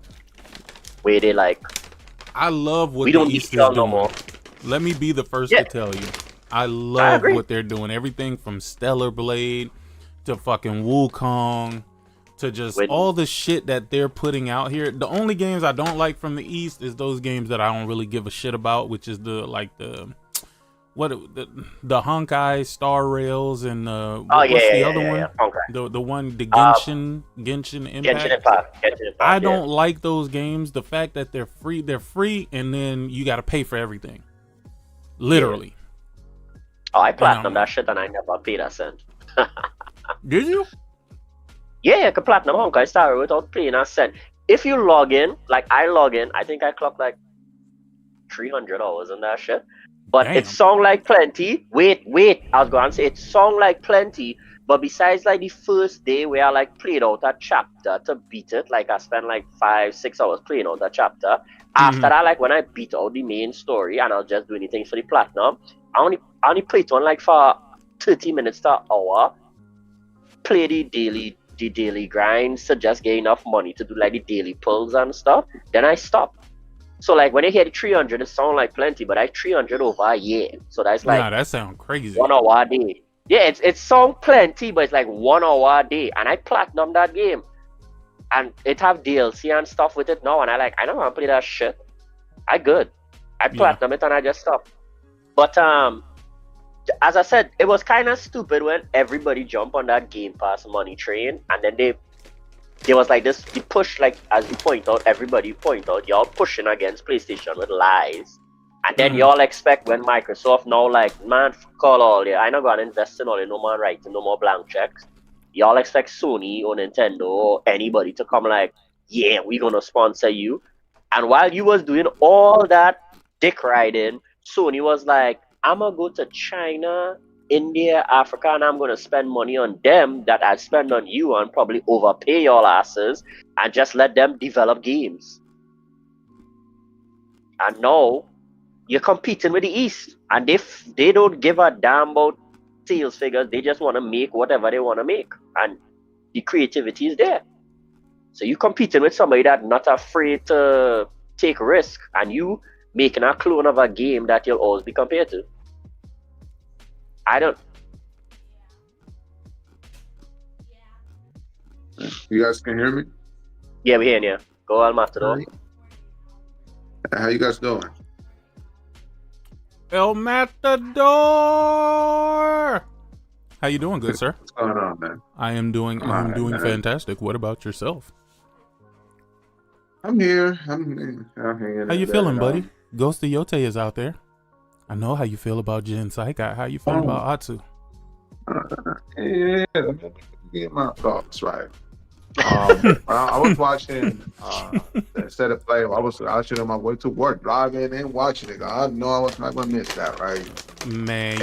way they like. I love what the East is doing. No more. Let me be the first to tell you. I love what they're doing. Everything from Stellar Blade to fucking Wukong to just all the shit that they're putting out here. The only games I don't like from the East is those games that I don't really give a shit about, which is the Honkai Star Rails and what's the other one? The one, the Genshin Impact. I don't like those games. The fact that they're free, and then you got to pay for everything. Literally. Oh, I platinum that shit and I never paid a cent. Did you? Yeah, you can platinum Honkai Star Rail without paying a cent. If you log in, like I log in, I think I clocked like $300 in that shit. But it sound like plenty. Wait. I was going to say it sound like plenty, But besides like the first day where I like played out a chapter to beat it, like I spent like 5-6 hours playing out that chapter. After that, like when I beat out the main story and I'll just do anything for the platinum, I only play it on like for 30 minutes to an hour. Play the daily grinds to just get enough money to do like the daily pulls and stuff. Then I stop. So like when I hear the 300, it sounds like plenty, but I 300 over a year. So that's like that sounds crazy. 1 hour a day. Yeah, it sounds plenty, but it's like 1 hour a day. And I platinum that game. And it have DLC and stuff with it now. And I don't want to play that shit. I good. I platinum it and I just stop. But as I said, it was kind of stupid when everybody jumped on that Game Pass money train. And then there was like this, the push, like as you point out, everybody point out, y'all pushing against PlayStation with lies. And then y'all expect when Microsoft now like, man, call all yeah, I not gonna invest in all the no man writing, no more blank checks. Y'all expect Sony or Nintendo or anybody to come like, yeah, we gonna sponsor you. And while you was doing all that dick riding, Sony was like, I'm gonna go to China, India, Africa, and I'm gonna spend money on them that I spend on you and probably overpay y'all asses and just let them develop games. And now you're competing with the East, and they don't give a damn about sales figures. They just want to make whatever they want to make, and the creativity is there. So you competing with somebody that's not afraid to take risk, and you making a clone of a game that you'll always be compared to. I don't. You guys can hear me? Yeah, we hear you. Go on, Matador. How you guys doing? El Matador! How you doing, good sir? What's going on, man? I am doing fantastic. What about yourself? I'm here. I'm hanging. How you feeling, buddy? Ghost of Yotei is out there. I know how you feel about Jin Saika. How you feel about Atsu? Yeah, let me get my thoughts right. I was watching instead of play. I was actually on my way to work, driving and watching it. I know I was not gonna miss that, right? Man,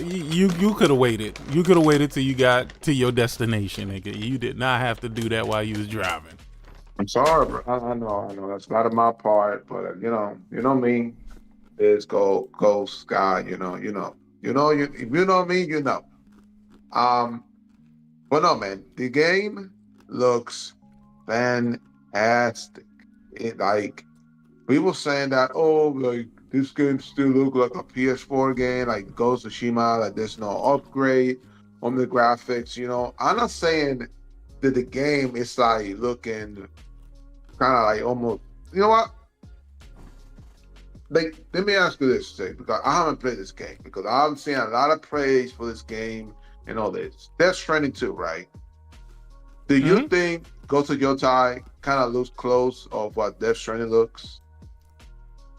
you could have waited. You could have waited till you got to your destination, nigga. You did not have to do that while you was driving. I'm sorry, bro. I know. That's not on my part, but you know me. Is Ghost guy. You know. If you know me, you know. But no, man. The game looks fantastic. It like people saying that, oh, like this game still look like a PS4 game, like Ghost of Tsushima, like there's no upgrade on the graphics. You know, I'm not saying that the game is like looking kind of like almost. You know what? Like, let me ask you this, Jay, because I haven't played this game, because I've seen a lot of praise for this game and all this. Death Stranding 2, right? Do you think Ghost of Yotei kind of looks close of what Death Stranding looks?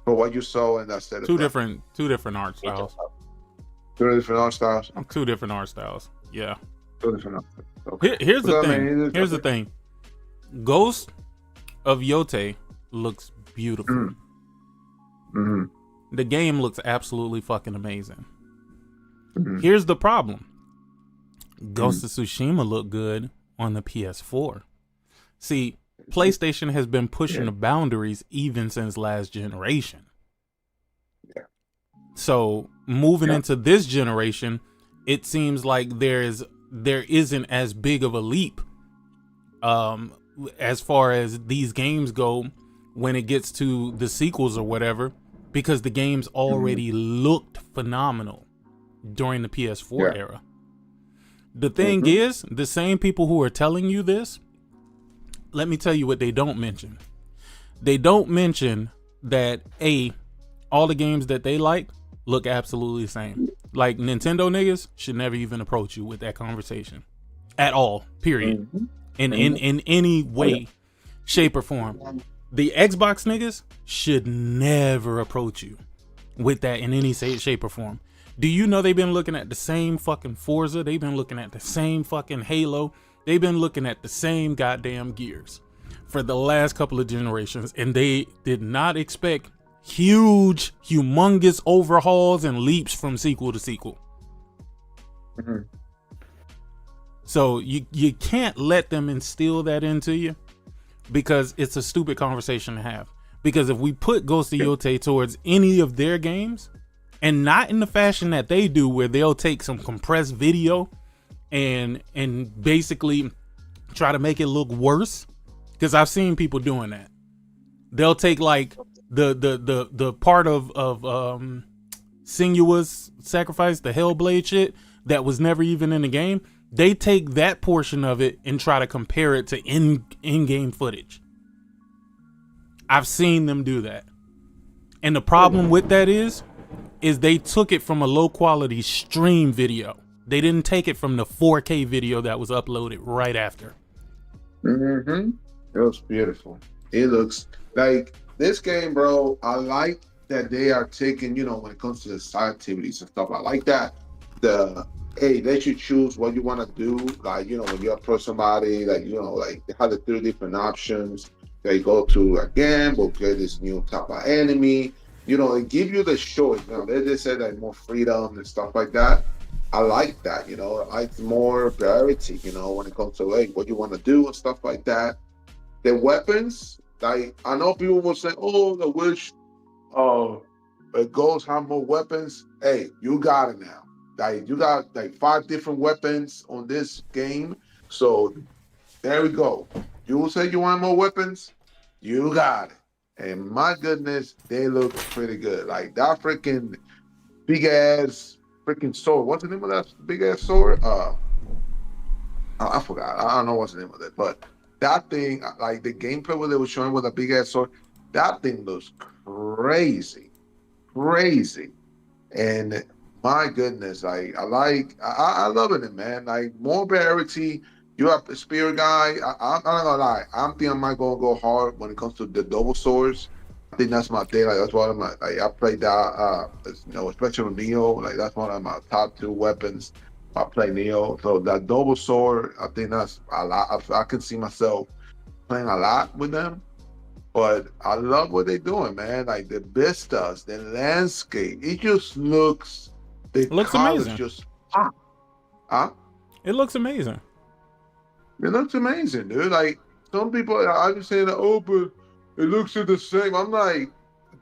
For what you saw in that set of two different art styles. Two different art styles? Okay. Two different art styles. Yeah. Two different art styles. Okay. Here's the thing. Here's the thing. Ghost of Yotei looks beautiful. The game looks absolutely fucking amazing. Here's the problem. Ghost of Tsushima looked good on the PS4. See, PlayStation has been pushing the boundaries even since last generation. So moving into this generation, it seems like there isn't as big of a leap as far as these games go when it gets to the sequels or whatever, because the games already looked phenomenal during the PS4 era. The thing is, the same people who are telling you this, let me tell you what they don't mention. They don't mention that all the games that they like look absolutely the same. Like, Nintendo niggas should never even approach you with that conversation at all, period. In any way, shape, or form. The Xbox niggas should never approach you with that in any shape or form. Do you know they've been looking at the same fucking Forza? They've been looking at the same fucking Halo. They've been looking at the same goddamn Gears for the last couple of generations, and they did not expect humongous overhauls and leaps from sequel to sequel. So you can't let them instill that into you, because it's a stupid conversation to have. Because if we put Ghost of Yotei towards any of their games, and not in the fashion that they do, where they'll take some compressed video and basically try to make it look worse, because I've seen people doing that. They'll take like the part of Sinuous Sacrifice, the Hellblade shit that was never even in the game. They take that portion of it and try to compare it to in-game footage. I've seen them do that. And the problem with that is they took it from a low quality stream video. They didn't take it from the 4K video that was uploaded right after. It was beautiful. It looks like this game, bro. I like that they are taking, you know, when it comes to the side activities and stuff. I like that. Hey, let you choose what you want to do. Like, you know, when you approach somebody, like, you know, like they have the 3 different options. They go to a game, we'll get this new type of enemy. You know, they give you the choice. You know, they just said like more freedom and stuff like that. I like that, you know. I like more variety, you know, when it comes to like what you want to do and stuff like that. The weapons, like I know people will say, oh, I wish Ghosts have more weapons. Hey, you got it now. Like you got like 5 different weapons on this game. So there we go. You say you want more weapons, you got it. And my goodness, they look pretty good. Like that freaking big ass freaking sword. What's the name of that big ass sword? I forgot. I don't know what's the name of it. But that thing, like the gameplay where they were showing with a big ass sword, that thing looks crazy. Crazy. And my goodness, I love it, man. Like more variety. You have the spear guy. I'm not gonna lie. I think I might go hard when it comes to the double swords. I think that's my thing. Like that's one of my. Like I played that. You know, especially with Neo. Like that's one of my top 2 weapons. I play Neo. So that double sword, I think that's a lot. I can see myself playing a lot with them. But I love what they're doing, man. Like the vistas, the landscape. It just looks. It looks amazing. Just, It looks amazing. It looks amazing, dude. Like some people are just saying, oh, but it looks the same. I'm like,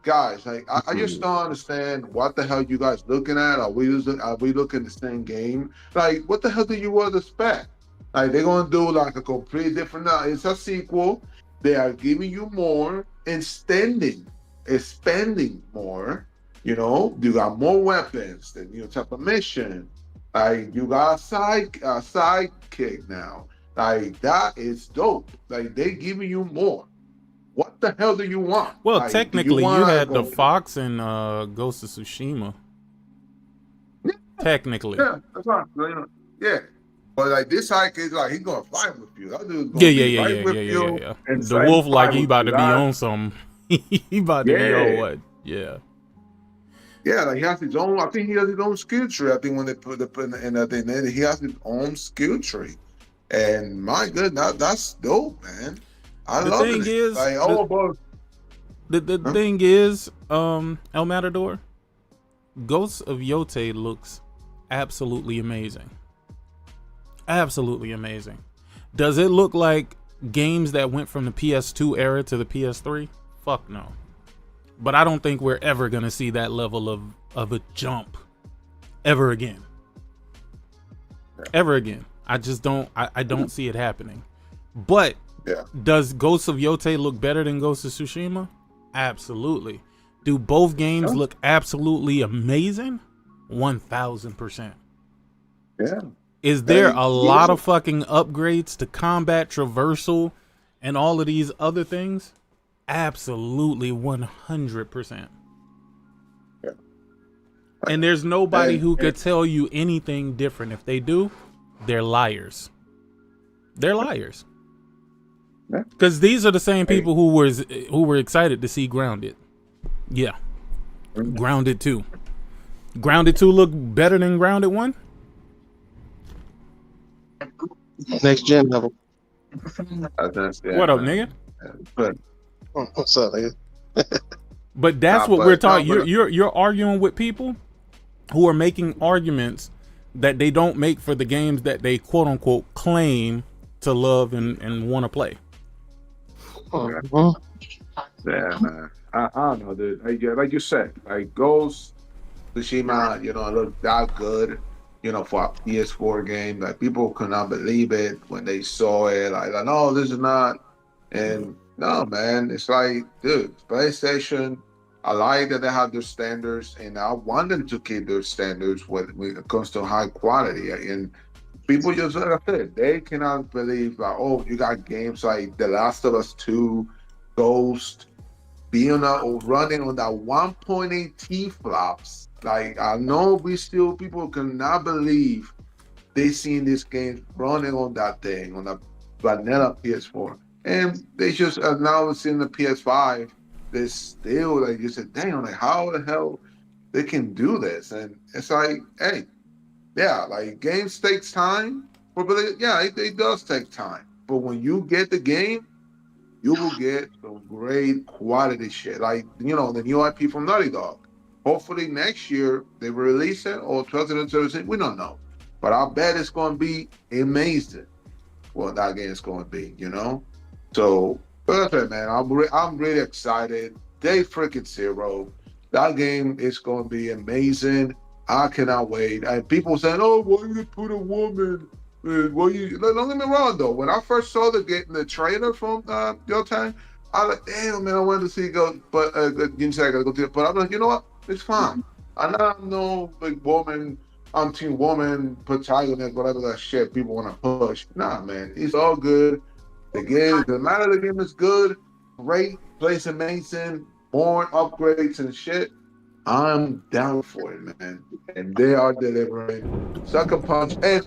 guys, like I just don't understand what the hell you guys looking at. Are we looking the same game? Like, what the hell do you want to expect? Like they're gonna do like a completely different. Now it's a sequel. They are giving you more and spending more. You know, you got more weapons, the new type of mission. Like you got a sidekick now. Like that is dope. Like they giving you more. What the hell do you want? Well, like, technically, you had the Fox and Ghost of Tsushima. Yeah. Technically. Yeah, that's right. Yeah. But like this sidekick, like he's gonna fight with you. That dude's gonna yeah. The wolf, like he about to be on some. He about to be on what? Yeah. Yeah, like he has his own. I think he has his own skill tree. I think when they put in that thing, he has his own skill tree. And my goodness, that's dope, man. I love it. The thing is, El Matador, Ghosts of Yotei looks absolutely amazing. Absolutely amazing. Does it look like games that went from the PS2 era to the PS3? Fuck no. But I don't think we're ever gonna see that level of a jump ever again. Ever again. I just don't. I don't see it happening. But does Ghosts of Yotei look better than Ghost of Tsushima? Absolutely. Do both games look absolutely amazing? 1000%. Yeah. Is there a lot of fucking upgrades to combat, traversal, and all of these other things? Absolutely 100%. Yeah. And there's nobody who could tell you anything different. If they do, they're liars. They're liars. Because these are the same people who were excited to see Grounded. Yeah. Grounded 2. Grounded 2 look better than Grounded 1? Next gen level. What up, nigga? What's up, nigga? But that's what we're talking. You're arguing with people who are making arguments that they don't make for the games that they quote unquote claim to love and want to play. Yeah, man. I don't know, dude. Like you said, like Ghost Tsushima, looked that good, for a PS4 game. Like people could not believe it when they saw it. Like, no, this is not. And no, man, it's like, dude, PlayStation. I like that they have their standards, and I want them to keep their standards when it comes to high quality. And people just, like I said, they cannot believe, like, oh, you got games like The Last of Us 2, Ghost, being running on that 1.8 T flops. Like, I know people cannot believe they seen this game running on that thing, on a vanilla PS4. And they just now seeing the PS5, they still, like you said, damn, like how the hell they can do this? And it's like, hey, yeah, like games takes time. But yeah, it does take time. But when you get the game, you will get some great quality shit. Like, the new IP from Naughty Dog. Hopefully next year they will release it, or 2017, we don't know. But I bet it's going to be amazing what that game is going to be, So, perfect, man. I'm really excited. Day freaking zero. That game is going to be amazing. I cannot wait. And people saying, oh, why you put a woman? Don't get me wrong though. When I first saw the trailer from Yotei, I was like, damn man, I wanted to see it go. But you said I gotta go to it. But I'm like, you know what? It's fine. I'm no big woman, I'm team woman, protagonist, whatever that shit people want to push. Nah, man, it's all good. The matter of the game is good, great, plays amazing, more upgrades and shit. I'm down for it, man. And they are delivering. Sucker Punch. And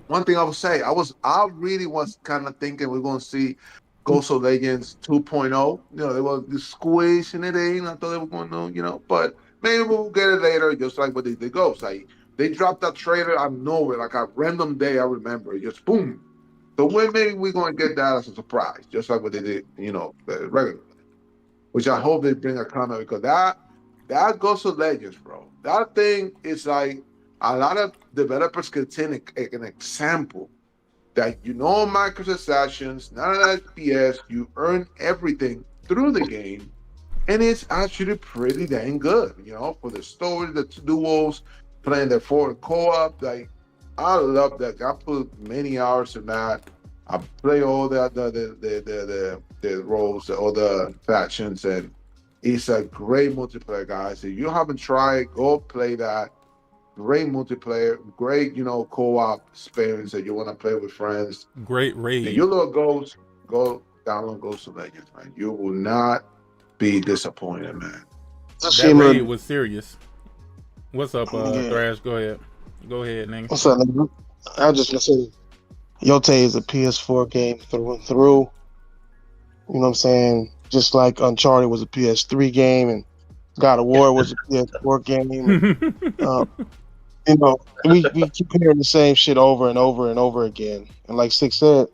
one thing I would say, I really was kind of thinking we're gonna see Ghost of Legends 2.0. They were squishing it in. I thought they were going to, but maybe we'll get it later, just like what they did Ghost. Like they dropped that trailer out of nowhere, like a random day. I remember, just boom. So maybe we're gonna get that as a surprise, just like what they did, regularly. Which I hope they bring a comment, because that Ghost of Legends, bro. That thing is like, a lot of developers can take an example that microtransactions, none of that FPS, you earn everything through the game, and it's actually pretty dang good, for the story, the duos, playing the forward co-op. Like, I love that. I put many hours in that. I play all the roles, all the factions, and it's a great multiplayer, guys. If you haven't tried, go play that. Great multiplayer, great, co-op experience that you want to play with friends. Great raid. If you love Ghost, go download Ghost of Legends, man. You will not be disappointed, man. That raid was serious. What's up, Thrash? Go ahead, nigga. What's up, nigga? I was just gonna say, Yotei is a PS4 game through and through. You know what I'm saying? Just like Uncharted was a PS3 game, and God of War was a PS4 game. We keep hearing the same shit over and over and over again. And like Six said,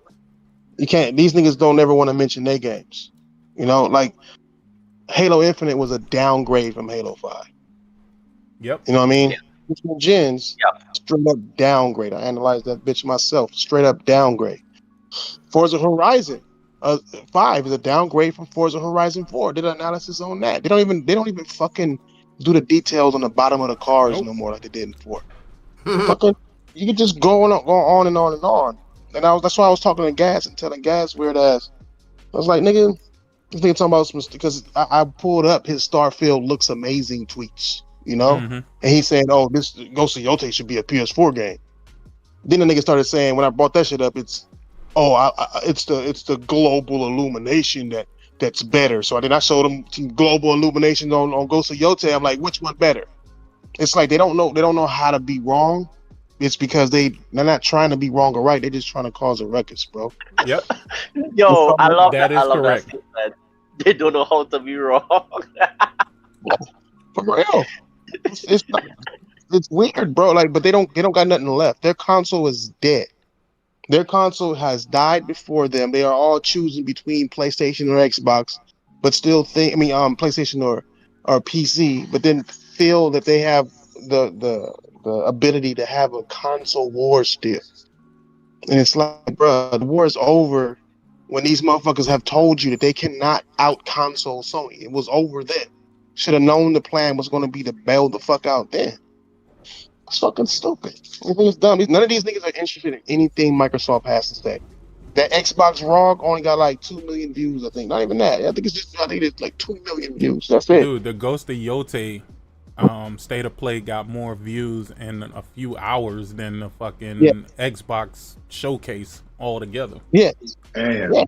these niggas don't ever want to mention their games. Like Halo Infinite was a downgrade from Halo 5. Yep. You know what I mean? Gens, straight up downgrade. I analyzed that bitch myself. Straight up downgrade. Forza Horizon 5 is a downgrade from Forza Horizon 4. Did an analysis on that. They don't even fucking do the details on the bottom of the cars no more like they did in 4. Fucking, you can just go on and on and on. And that's why I was talking to Gas and telling Gas weird ass. I was like, nigga, this nigga talking about some, because I pulled up his Starfield looks amazing tweets, and he said, oh, this Ghost of Yotei should be a PS4 game. Then the nigga started saying, when I brought that shit up, it's the global illumination that's better. So then I showed them global illumination on Ghost of Yotei. I'm like, which one better? It's like they don't know how to be wrong. It's because they're not trying to be wrong or right. They're just trying to cause a ruckus, bro. Yep. Yo, I love that. I love correct. that. They don't know how to be wrong. For real. It's weird, bro. Like, but they don't got nothing left. Their console is dead. Their console has died before them. They are all choosing between PlayStation or Xbox, but still PlayStation or PC, but then feel that they have the the ability to have a console war still. And it's like, bro, the war is over when these motherfuckers have told you that they cannot out console Sony. It was over then. Should have known the plan was going to be to bail the fuck out then. It's fucking stupid. I think it's dumb. None of these niggas are interested in anything Microsoft has to say. That Xbox ROG only got like 2 million views, I think. Not even that. I think it's like 2 million views. That's it. Dude, the Ghost of Yotei State of Play got more views in a few hours than the fucking Xbox showcase altogether. Yeah. Damn. Yeah.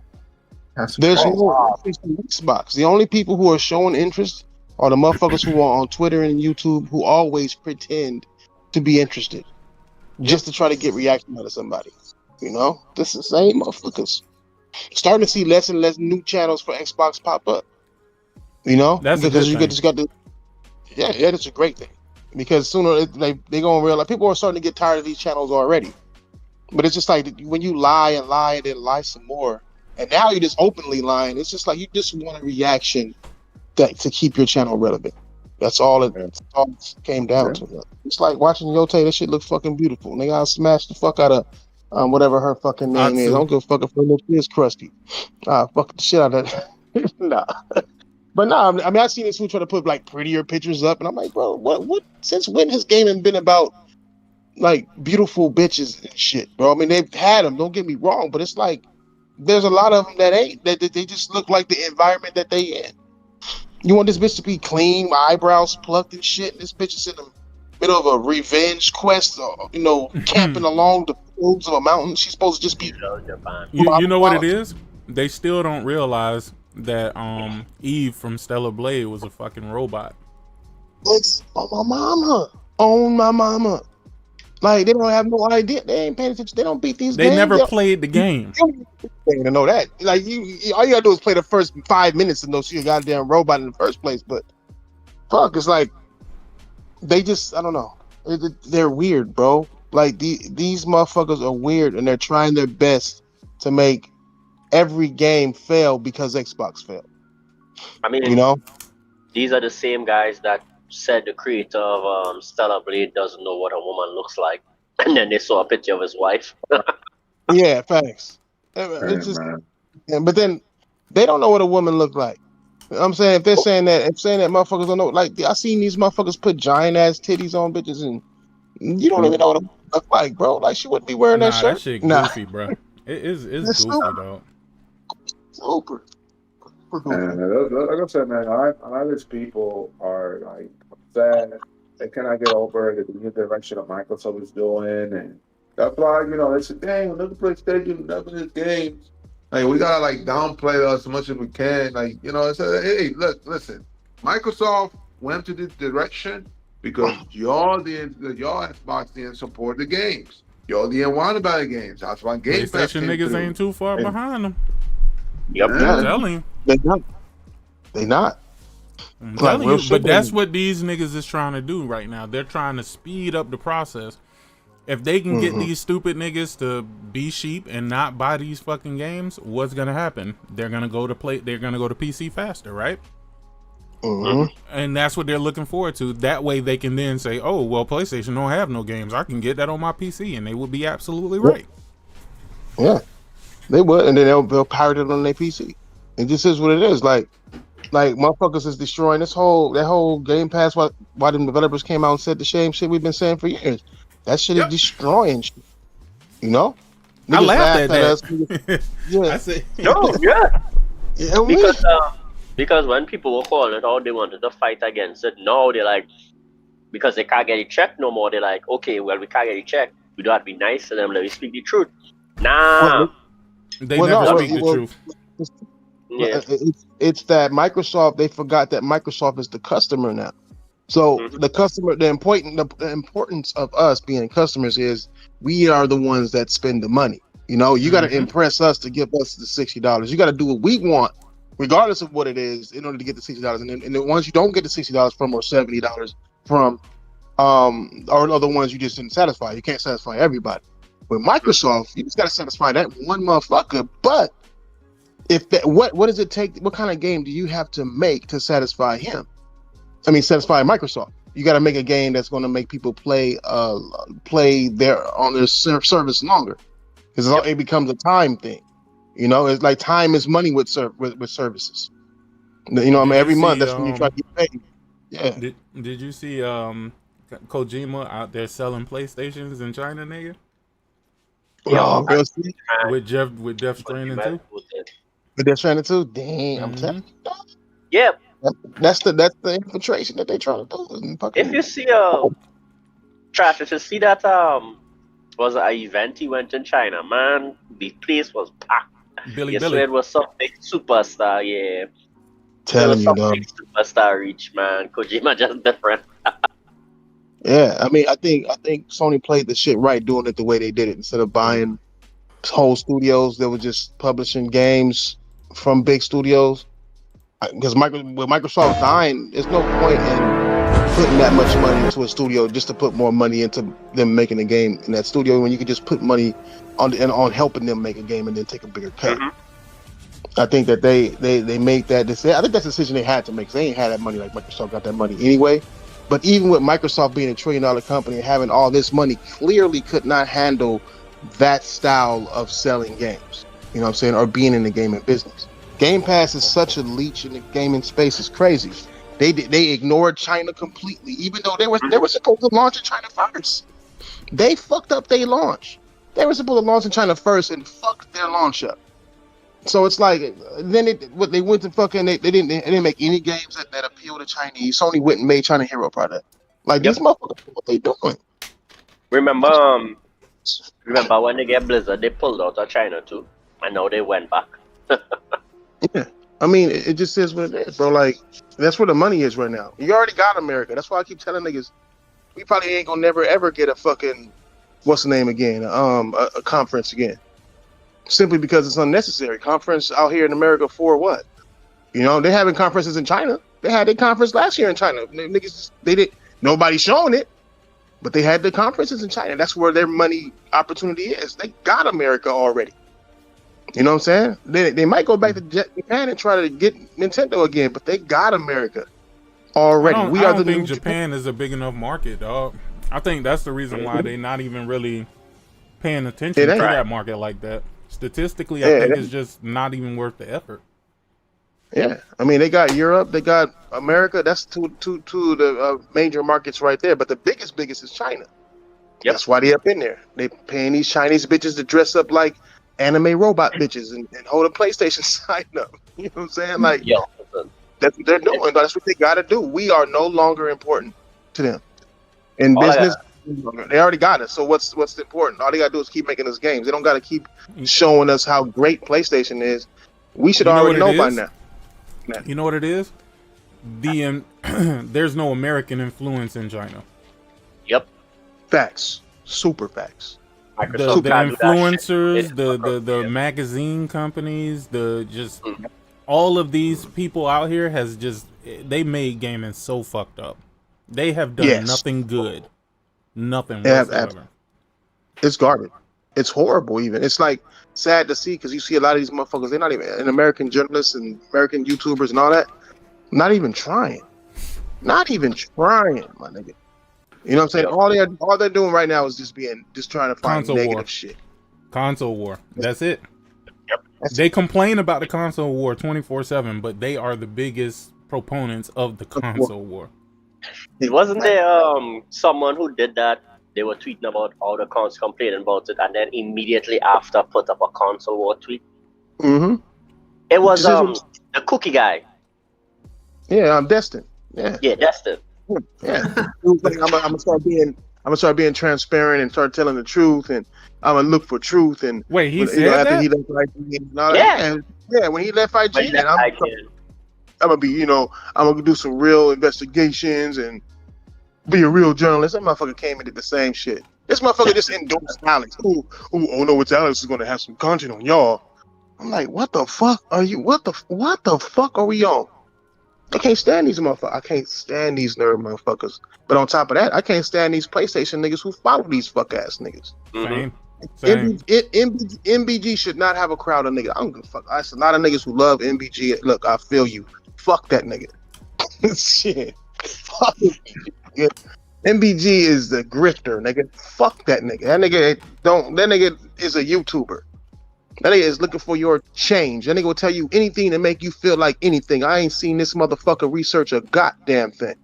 There's crazy. no interest in Xbox. The only people who are showing interest are the motherfuckers who are on Twitter and YouTube who always pretend to be interested just to try to get reaction out of somebody. You know, this is the same motherfuckers. Starting to see less and less new channels for Xbox pop up. You know, That's because a you good just got the that's a great thing. Because sooner they gonna realize people are starting to get tired of these channels already. But it's just like when you lie and lie and then lie some more, and now you're just openly lying. It's just like you just want a reaction to keep your channel relevant. That's all it came down to. It's like watching Yotei. That shit looks fucking beautiful. They gotta smash the fuck out of whatever her fucking name is. I don't give a fuck if her name is Krusty. Fuck the shit out of that. Nah. But nah, I mean, I've seen this fool try to put like prettier pictures up, and I'm like, bro, what? Since when has gaming been about like beautiful bitches and shit, bro? I mean, they've had them. Don't get me wrong, but it's like there's a lot of them that ain't. That they just look like the environment that they in. You want this bitch to be clean, my eyebrows plucked and shit. And this bitch is in the middle of a revenge quest, camping along the slopes of a mountain. She's supposed to just be. You know what it is? They still don't realize that Eve from Stellar Blade was a fucking robot. It's on my mama. Like they don't have no idea. They ain't paying attention. They don't beat these games. They never played the game. They don't know that. Like all you gotta do is play the first 5 minutes and know she's a goddamn robot in the first place. But fuck, it's like they just I don't know. They're weird, bro. Like these motherfuckers are weird, and they're trying their best to make every game fail because Xbox failed. I mean, you know, these are the same guys that said the creator of Stellar Blade doesn't know what a woman looks like, and then they saw a picture of his wife. Yeah, thanks. It's just, but then they don't know what a woman looks like. You know what I'm saying if they're saying that, motherfuckers don't know. Like I seen these motherfuckers put giant ass titties on bitches, and you don't even know what a woman look like, bro. Like she wouldn't be wearing that shirt. That shit goofy, bro. It's goofy, dog. Super. And like I said, man, a lot of these people are like upset. They cannot get over the new direction of Microsoft is doing, and that's why they say, "Dang, look at PlayStation, loving this game." Like we gotta like downplay us as much as we can. Like it's hey, look, listen, Microsoft went to this direction because y'all Xbox didn't support the games. Y'all didn't want to buy the games. That's why Game Pass PlayStation niggas ain't too far behind them. Yep, I'm telling you. They not. I'm telling you, but that's what these niggas is trying to do right now. They're trying to speed up the process. If they can get these stupid niggas to be sheep and not buy these fucking games, what's gonna happen? They're gonna go to PC faster, right? And that's what they're looking forward to. That way they can then say, "Oh, well, PlayStation don't have no games. I can get that on my PC," and they would be absolutely right. Yeah, they would, and then they'll pirate it on their PC. It just is what it is. Like motherfuckers is destroying that whole Game Pass. Why them developers came out and said the same shit we've been saying for years. That shit is destroying shit. You know? I laughed at that. Us. Yeah. I said, no, yeah. Yeah, because when people were calling it out, they wanted to fight against it. Now they're like, because they can't get it checked no more, they're like, okay, well, we can't get it checked. We don't have to be nice to them. Let me speak the truth. Nah. They never speak the truth. Yeah. It's that Microsoft, they forgot that Microsoft is the customer now. So the customer, the importance of us being customers is we are the ones that spend the money. You got to impress us to give us the $60. You got to do what we want, regardless of what it is, in order to get the $60. And the ones you don't get the $60 from or $70 from, are the ones you just didn't satisfy. You can't satisfy everybody. With Microsoft, you just got to satisfy that one motherfucker. But what does it take? What kind of game do you have to make to satisfy him? I mean, satisfy Microsoft. You got to make a game that's going to make people play their on their service longer, because it becomes a time thing. You know, it's like time is money with services. You know, I mean, every month that's when you try to get paid. Yeah. Did you see Kojima out there selling PlayStations in China, nigga? Oh, with Death Stranding too. With Death Stranding too. Damn, I'm telling you. Yeah. That's the infiltration that they trying to do. If you see Trash, if you see that was an event he went in China, man, the place was packed. Billy. It was some big superstar, yeah. Telling you, though. Big superstar reach, man. Kojima just different. Yeah, I mean, I think Sony played the shit right doing it the way they did it, instead of buying whole studios that were just publishing games from big studios. Because with Microsoft dying, there's no point in putting that much money into a studio just to put more money into them making a game in that studio, when you could just put money on helping them make a game and then take a bigger cut. I think that they made that decision. I think that's a decision they had to make. They ain't had that money like Microsoft got that money anyway. But even with Microsoft being $1 trillion company and having all this money, clearly could not handle that style of selling games. You know what I'm saying? Or being in the gaming business. Game Pass is such a leech in the gaming space. It's crazy. They ignored China completely, even though they were supposed to launch in China first. They fucked up their launch. They were supposed to launch in China first and fucked their launch up. So it's like, then they went to fucking, they didn't make any games that appeal to Chinese. Sony went and made China Hero product. Like, these motherfuckers, what they doing? Remember when they get Blizzard, they pulled out of China too, and now they went back. Yeah, I mean, it just is what it is, bro. Like, that's where the money is right now. You already got America. That's why I keep telling niggas, we probably ain't gonna never ever get a fucking, what's the name again? A conference again. Simply because it's unnecessary. Conference out here in America for what? You know, they having conferences in China. They had their conference last year in China. Niggas, nobody showing it, but they had the conferences in China. That's where their money opportunity is. They got America already. You know what I'm saying? They might go back to Japan and try to get Nintendo again, but they got America already. I don't think Japan is a big enough market, dog. I think that's the reason why they're not even really paying attention to that market like that. Statistically, I think it's just not even worth the effort. Yeah, I mean, they got Europe, they got America. That's two of the major markets right there. But the biggest is China. Yep. That's why they up in there. They paying these Chinese bitches to dress up like anime robot bitches and hold a PlayStation sign up. You know what I'm saying? Like, that's what they're doing. That's what they got to do. We are no longer important to them. In business, they already got us. So what's important? All they got to do is keep making us games. They don't got to keep showing us how great PlayStation is. We should already know by now. You know what it is? There's no American influence in China. Yep. Facts. Super facts. The influencers, the magazine companies, all of these people out here they made gaming so fucked up. They have done nothing good. Nothing whatsoever. It's garbage. It's horrible even. It's like sad to see, because you see a lot of these motherfuckers, they're not even, and American journalists and American YouTubers and all that, not even trying. Not even trying, my nigga. You know what I'm saying? All they're doing right now is just trying to find negative shit. Console war. That's it. Yep. They complain about the console war 24/7, but they are the biggest proponents of the console war. Wasn't there someone who did that? They were tweeting about all the cons, complaining about it, and then immediately after put up a console war tweet. Mm-hmm. It was the cookie guy. Yeah, I'm Destin. Yeah. Yeah, Destin. Yeah. Like, I'm gonna start being transparent and start telling the truth, and I'm gonna look for truth. And wait, he said that? After he left IGN, yeah, when he left IGN, I'm gonna be, I'm gonna do some real investigations and be a real journalist. That motherfucker came and did the same shit. This motherfucker just endorsed Alex. Oh no, it's Alex is gonna have some content on y'all. I'm like, what the fuck are you? What the fuck are we on? I can't stand these motherfuckers. I can't stand these nerd motherfuckers. But on top of that, I can't stand these PlayStation niggas who follow these fuck ass niggas. Same. MBG should not have a crowd of niggas. I don't give a fuck. There's a lot of niggas who love MBG. Look, I feel you. Fuck that nigga. Shit. Fuck it. nigga. MBG is the grifter, nigga. Fuck that nigga. That nigga is a YouTuber. That nigga is looking for your change. That nigga will tell you anything to make you feel like anything. I ain't seen this motherfucker research a goddamn thing.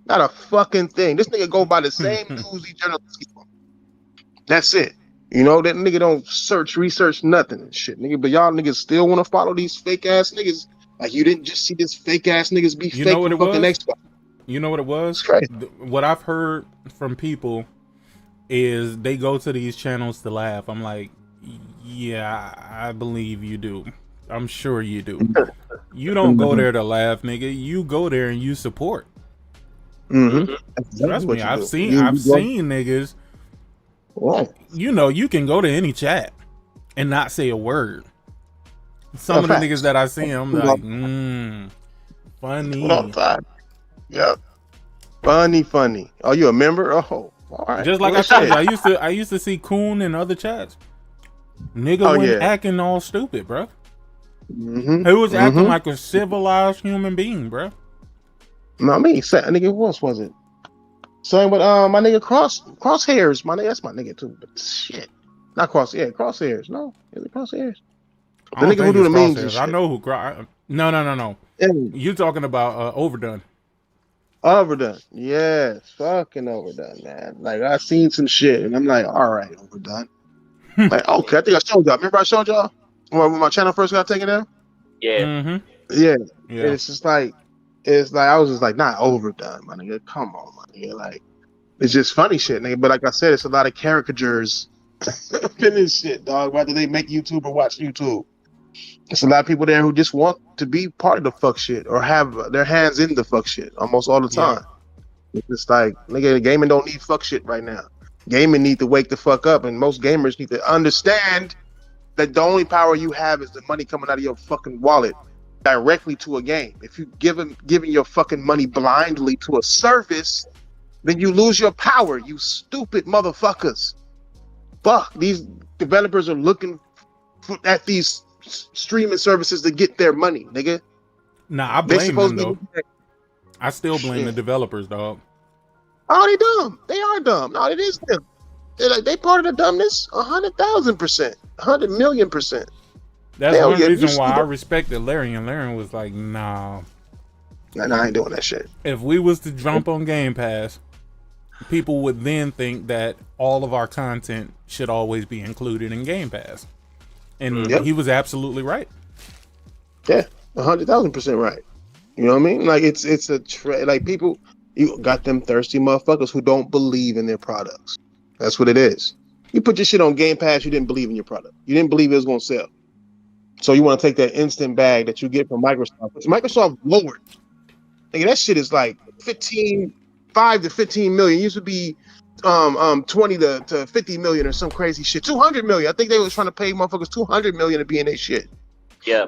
Not a fucking thing. This nigga go by the same newsy journalist. That's it. You know, that nigga don't research nothing and shit, nigga. But y'all niggas still want to follow these fake ass niggas. Like you didn't just see this fake ass niggas be You fake know what for it fucking was? Xbox. You know what it was? It's crazy. What I've heard from people is they go to these channels to laugh. I'm like, yeah, I believe you do. I'm sure you do. You don't go there to laugh, nigga. You go there and you support. Mm-hmm. Trust me, I've seen niggas. What? You know, you can go to any chat and not say a word. Some of the niggas that I see, I'm like, funny. Yep. Funny. Oh, you a member? Oh, all right. Just like I told you, I used to see Coon in other chats. Nigga went acting all stupid, bro. Mm-hmm. He was acting like a civilized human being, bro. No, me, nigga, who else was it? Same with my nigga Crosshairs. My nigga, that's my nigga too. But shit, not Crosshairs. No, is it Crosshairs? The nigga who do the memes and shit. I know who. No. You talking about Overdone? Overdone, yes, fucking Overdone, man. Like I seen some shit, and I'm like, all right, Overdone. Like, okay, I think I showed y'all. Remember I showed y'all when my channel first got taken down? Yeah. Yeah. It's just like, I was just like, not Overdone, my nigga. Come on, my nigga. Like, it's just funny shit, nigga. But like I said, it's a lot of caricatures in this shit, dog. Whether they make YouTube or watch YouTube, it's a lot of people there who just want to be part of the fuck shit or have their hands in the fuck shit almost all the time. It's just like, nigga, gaming don't need fuck shit right now. Gaming need to wake the fuck up, and most gamers need to understand that the only power you have is the money coming out of your fucking wallet directly to a game. If you giving your fucking money blindly to a service, then you lose your power, you stupid motherfuckers. Fuck, these developers are looking at these streaming services to get their money, nigga. Nah, I blame them though. I still blame the developers, dog. Oh, they dumb. They are dumb. No, it is them. They part of the dumbness. 100,000%, 100,000,000%. That's one reason why I respected Larry, and Larry was like, nah, I ain't doing that shit. If we was to jump on Game Pass, people would then think that all of our content should always be included in Game Pass. And he was absolutely right. Yeah, 100,000% right. You know what I mean? Like it's like people, you got them thirsty motherfuckers who don't believe in their products. That's what it is. You put your shit on Game Pass, you didn't believe in your product. You didn't believe it was going to sell. So you want to take that instant bag that you get from Microsoft. Which Microsoft lowered. Nigga, that shit is like 5 to 15 million. It used to be 20 to 50 million or some crazy shit. 200 million. I think they was trying to pay motherfuckers 200 million to be in their shit. Yeah.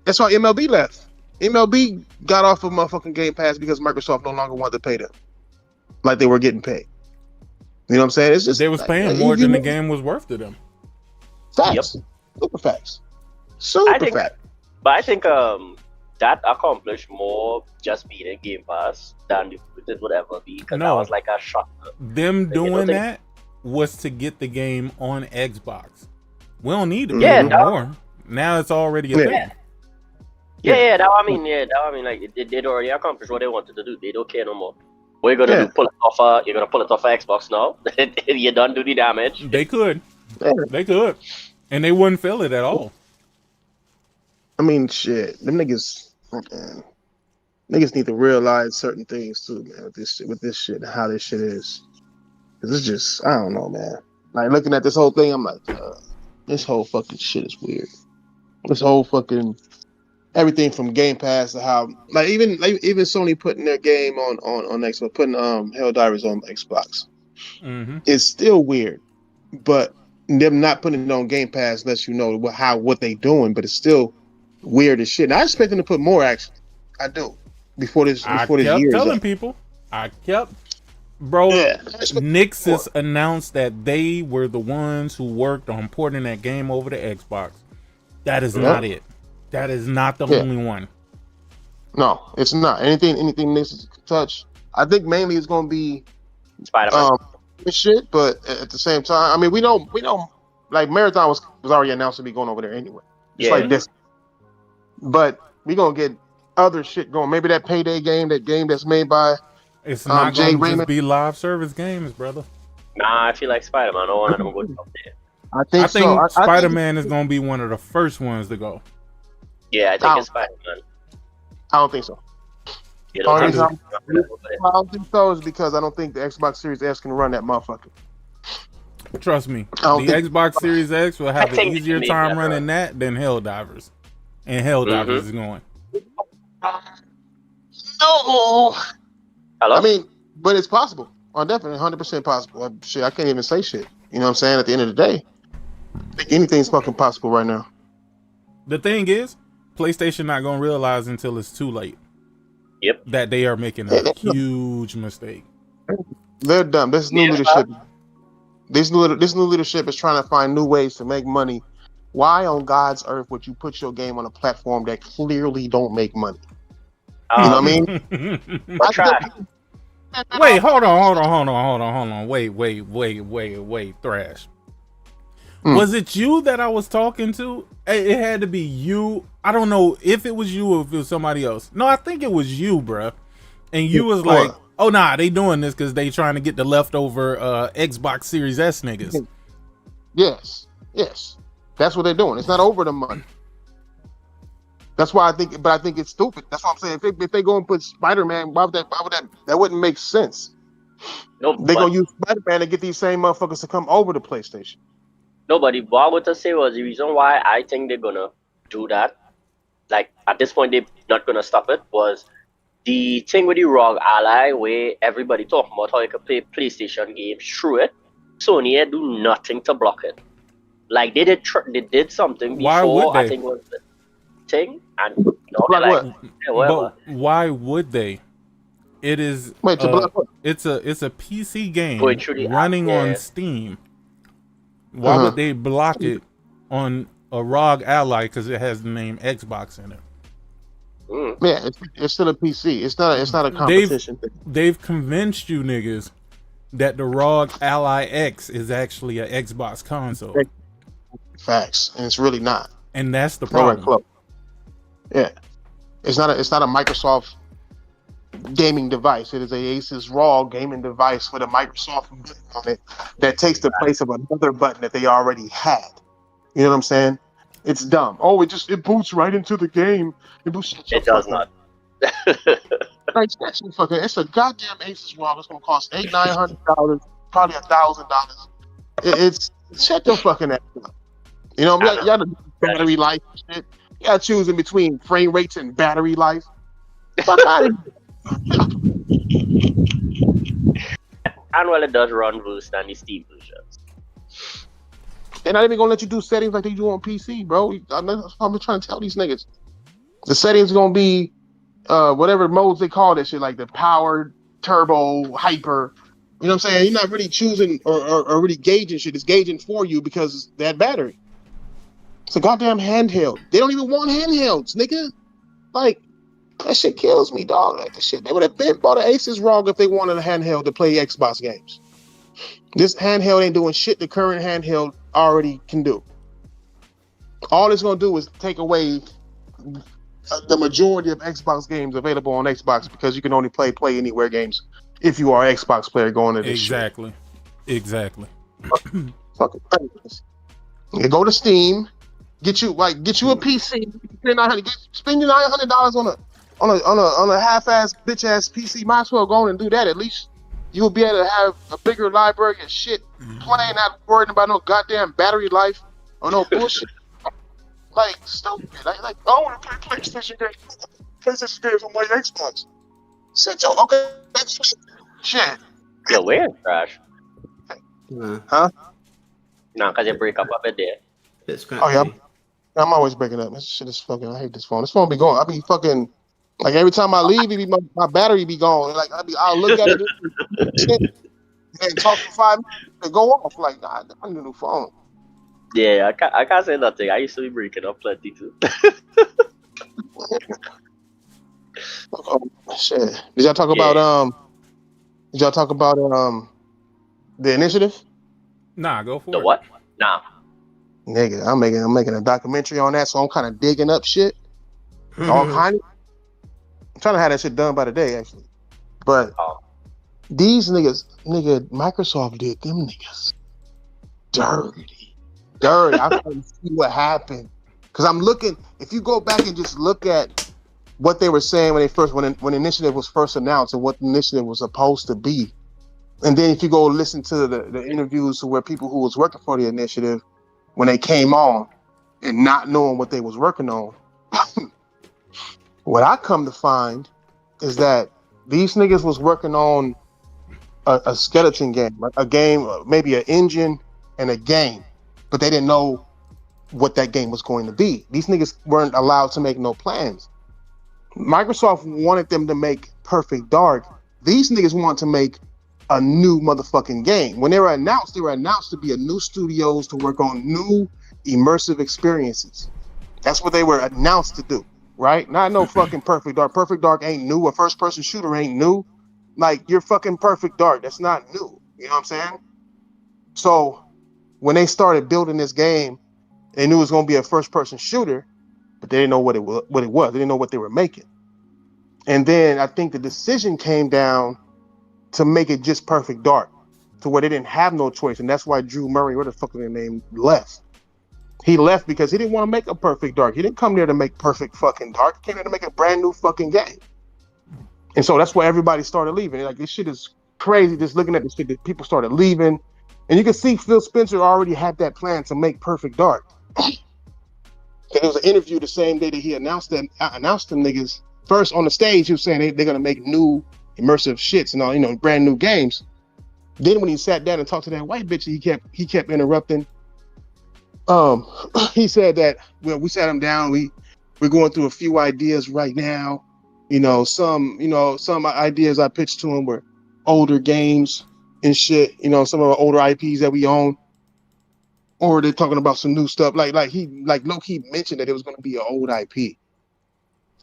That's why MLB left. MLB got off of motherfucking Game Pass because Microsoft no longer wanted to pay them like they were getting paid. You know what I'm saying? It's just they was paying more than the game was worth to them. Facts. Super facts. Super facts. But I think that accomplished more just being in Game Pass than it would ever be, because that was like a shock. Them doing that was to get the game on Xbox. We don't need to do more. Now it's already a thing. Yeah, that I mean, like they already accomplished what they wanted to do. They don't care no more. What you're gonna do? Pull it off? You're gonna pull it off Xbox now? You done do the damage? They could, and they wouldn't feel it at all. I mean, shit, them niggas, man, niggas need to realize certain things too, man. With this shit, and how this shit is, cause it's just, I don't know, man. Like looking at this whole thing, I'm like, this whole fucking shit is weird. This whole fucking everything from Game Pass to how, like even Sony putting their game on Xbox, putting Helldivers on Xbox, it's still weird. But them not putting it on Game Pass lets you know what they doing, but it's still weird as shit. And I expect them to put more action. I do. Before this year. I kept telling people. Bro, Nixus announced that they were the ones who worked on porting that game over to Xbox. That is not it. That is not the only one. No, it's not. Anything Nixus touch, I think mainly it's going to be Spider-Man. Shit, but at the same time, I mean, we know, like Marathon was already announced to be going over there anyway. Just like this, but we gonna get other shit going. Maybe that Payday game, that game that's made by it's not Jay gonna Raymond. just be live service games, brother. Nah, I feel like Spider-Man. All of them go up there. I think so. Spider-Man is gonna be one of the first ones to go. Yeah, I think it's Spider-Man. I don't think so. You I don't think I don't think so is because I don't think the Xbox Series S can run that motherfucker. Trust me, the Xbox Series X will have an easier time running that than Helldivers, and Helldivers is going. No. Hello? I mean, but it's possible. Definitely 100% possible. Shit, I can't even say shit. You know what I'm saying? At the end of the day, I think anything's fucking possible right now. The thing is, PlayStation not gonna realize until it's too late. Yep. That they are making a huge mistake. They're dumb. This new leadership. This new leadership is trying to find new ways to make money. Why on God's earth would you put your game on a platform that clearly don't make money? You know what I mean? Wait, hold on. Wait, Thrash. Was it you that I was talking to? It had to be you. I don't know if it was you or if it was somebody else. No, I think it was you, bruh. And you was like, oh, nah, they doing this because they trying to get the leftover Xbox Series S niggas. Yes. That's what they're doing. It's not over the money. That's why I think it's stupid. That's what I'm saying. If they go and put Spider-Man, why would that wouldn't make sense. No, they're going to use Spider-Man to get these same motherfuckers to come over to PlayStation. Nobody, what I want to say was the reason why I think they're going to do that, like at this point they're not going to stop it, was the thing with the Rogue Ally where everybody talking about how you can play PlayStation games through it. Sony had do nothing to block it. Like they did something before. Why would they? I think was the thing, and you know, like, but why would they? It is it's a PC game running on Steam. Why would they block it on a ROG Ally because it has the name Xbox in it? Yeah, it's still a PC. It's not a competition. They've convinced you niggas that the ROG Ally X is actually an Xbox console. Facts, and it's really not. And that's the problem. Yeah, it's not a Microsoft gaming device. It is a Asus ROG gaming device with a Microsoft button on it that takes the place of another button that they already had. You know what I'm saying? It's dumb. Oh, it boots right into the game. It does not. Like, it's a goddamn Asus ROG. It's gonna cost $800-900, probably $1,000. It's shut your fucking ass up. You know, you got the battery life and shit. You gotta choose in between frame rates and battery life. Fuck out of here. And well, it does run worse than the Steam versions. They're not even gonna let you do settings like they do on PC, bro. I'm trying to tell these niggas. The settings are gonna be whatever modes they call that shit, like the power, turbo, hyper. You know what I'm saying? You're not really choosing or really gauging shit. It's gauging for you because it's that battery. It's a goddamn handheld. They don't even want handhelds, nigga. Like, that shit kills me, dog. Like, that shit. They would have been bought an Asus ROG if they wanted a handheld to play Xbox games. This handheld ain't doing shit the current handheld already can do. All it's gonna do is take away the majority of Xbox games available on Xbox because you can only play Anywhere games if you are an Xbox player going to this shit. Exactly. Fucking crazy. You go to Steam, get you a PC. Spend your $900 on a half-ass bitch-ass PC. Might as well go on and do that. At least you'll be able to have a bigger library and shit. Playing, not worrying about no goddamn battery life or no bullshit. Like, stupid. Like, I want to play PlayStation games on my Xbox. Sit your okay. Shit. Yeah, where, Crash? Huh? No, because you break up a bit there. Oh, yeah. I'm always breaking up. This shit is fucking, I hate this phone. This phone be going. I be fucking, like, every time I leave, my battery be gone. Like, I'll look at it and talk for 5 minutes and go off. Like, nah, I need a new phone. Yeah, I can't say nothing. I used to be breaking up plenty too. Oh, shit. Did y'all talk about Did y'all talk about the initiative? Nah, go for the it. what? Nah. Nigga, I'm making a documentary on that, so I'm kind of digging up shit. All kind of. I'm trying to have that shit done by the day, actually. But these niggas, Microsoft did them niggas dirty. I couldn't see what happened. Because I'm looking, if you go back and just look at what they were saying when the initiative was first announced and what the initiative was supposed to be. And then if you go listen to the interviews where people who was working for the initiative, when they came on and not knowing what they was working on, what I come to find is that these niggas was working on a skeleton game, a game, maybe an engine and a game, but they didn't know what that game was going to be. These niggas weren't allowed to make no plans. Microsoft wanted them to make Perfect Dark. These niggas want to make a new motherfucking game. When they were announced to be a new studios to work on new immersive experiences. That's what they were announced to do, right? Not no fucking Perfect Dark. Perfect Dark ain't new. A first-person shooter ain't new. Like, you're fucking Perfect Dark. That's not new. You know what I'm saying? So when they started building this game, they knew it was going to be a first-person shooter, but they didn't know what it was. They didn't know what they were making. And then I think the decision came down to make it just Perfect Dark, to where they didn't have no choice. And that's why Drew Murray, what the fuck is his name, left. He left because he didn't want to make a Perfect Dark. He didn't come there to make Perfect fucking Dark. He came there to make a brand new fucking game. And so that's why everybody started leaving. Like, this shit is crazy. Just looking at this shit, people started leaving. And you can see Phil Spencer already had that plan to make Perfect Dark. There was an interview the same day that he announced them niggas. First on the stage, he was saying they're going to make new immersive shits and all, brand new games. Then when he sat down and talked to that white bitch, he kept interrupting. He said that, well, we sat him down. We're going through a few ideas right now. Some ideas I pitched to him were older games and shit. Some of the older IPs that we own. Or they're talking about some new stuff. Like low-key mentioned that it was going to be an old IP.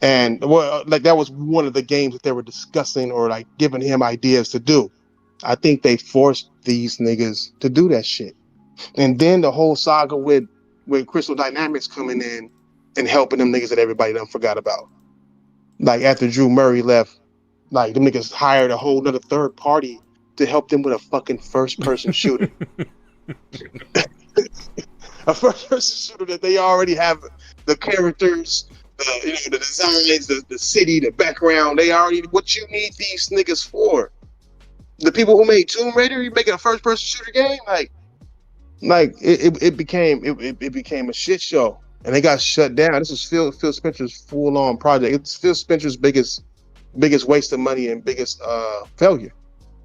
And that was one of the games that they were discussing or like giving him ideas to do. I think they forced these niggas to do that shit. And then the whole saga with Crystal Dynamics coming in and helping them niggas that everybody done forgot about. Like after Drew Murray left, like them niggas hired a whole nother third party to help them with a fucking first-person shooter. A first-person shooter that they already have the characters, the designs, the city, the background. They already what you need these niggas for. The people who made Tomb Raider, you making a first-person shooter game, it became a shit show, and they got shut down. This is Phil Spencer's full-on project. It's Phil Spencer's biggest waste of money and biggest failure.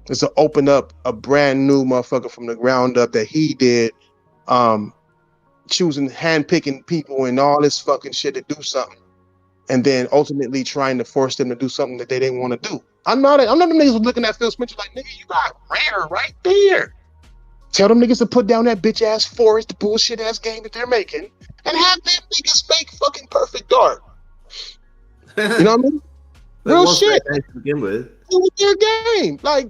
It's to open up a brand new motherfucker from the ground up that he did, choosing, handpicking people and all this fucking shit to do something, and then ultimately trying to force them to do something that they didn't want to do. I'm not them niggas looking at Phil Spencer like, nigga, you got Rare right there. Tell them niggas to put down that bitch ass Forest bullshit ass game that they're making and have them niggas make fucking Perfect Dark. You know what I mean? Real shit. To begin with. With their game. Like,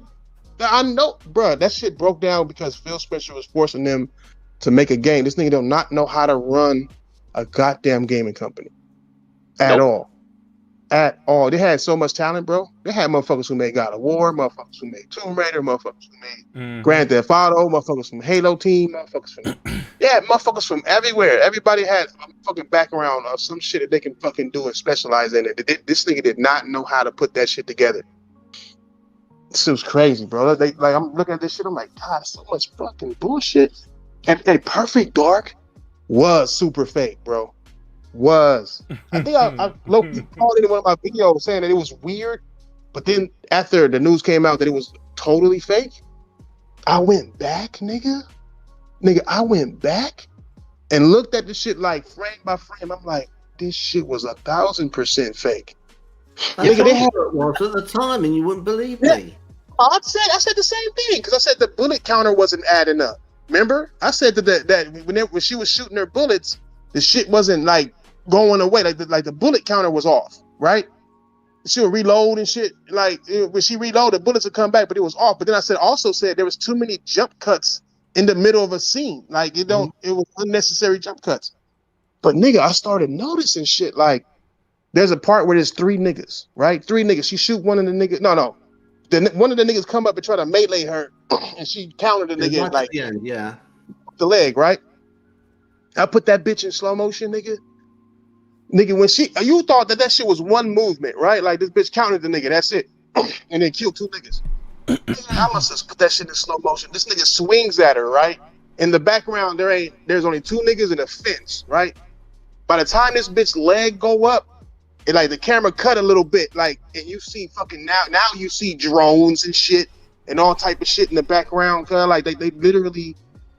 I know, bruh, that shit broke down because Phil Spencer was forcing them to make a game. This nigga do not know how to run a goddamn gaming company. At all. At all. They had so much talent, bro. They had motherfuckers who made God of War, motherfuckers who made Tomb Raider, motherfuckers who made Grand Theft Auto, motherfuckers from Halo Team, motherfuckers from everywhere. Everybody had a fucking background of some shit that they can fucking do and specialize in it. This nigga did not know how to put that shit together. This was crazy, bro. I'm looking at this shit, I'm like, God, so much fucking bullshit. And Perfect Dark was super fake, bro. Was. I think I low-key called it in one of my videos saying that it was weird, but then after the news came out that it was totally fake, I went back, nigga. I went back and looked at the shit like frame by frame. I'm like, this shit was 1,000% fake. Nigga, they had it was at the time, and you wouldn't believe me. I said the same thing because I said the bullet counter wasn't adding up. Remember, I said that when she was shooting her bullets, the shit wasn't like going away. Like the bullet counter was off, right? She'll reload and shit. Like when she reloaded, bullets would come back, but it was off. But then I also said there was too many jump cuts in the middle of a scene. Like it was unnecessary jump cuts. But nigga, I started noticing shit. Like there's a part where there's 3 niggas, right? 3 niggas. She shoot one of the niggas. No. One of the niggas come up and try to melee her, and she countered the nigga Right like at the end, yeah. the leg, right? I put that bitch in slow motion, nigga. Nigga, when you thought that shit was one movement, right? Like this bitch counted the nigga, that's it, and then killed 2 niggas. I must have put that shit in slow motion. This nigga swings at her, right? In the background, there's only 2 niggas in a fence, right? By the time this bitch leg go up, and like the camera cut a little bit, like, and you see fucking now you see drones and shit and all type of shit in the background, cause like they literally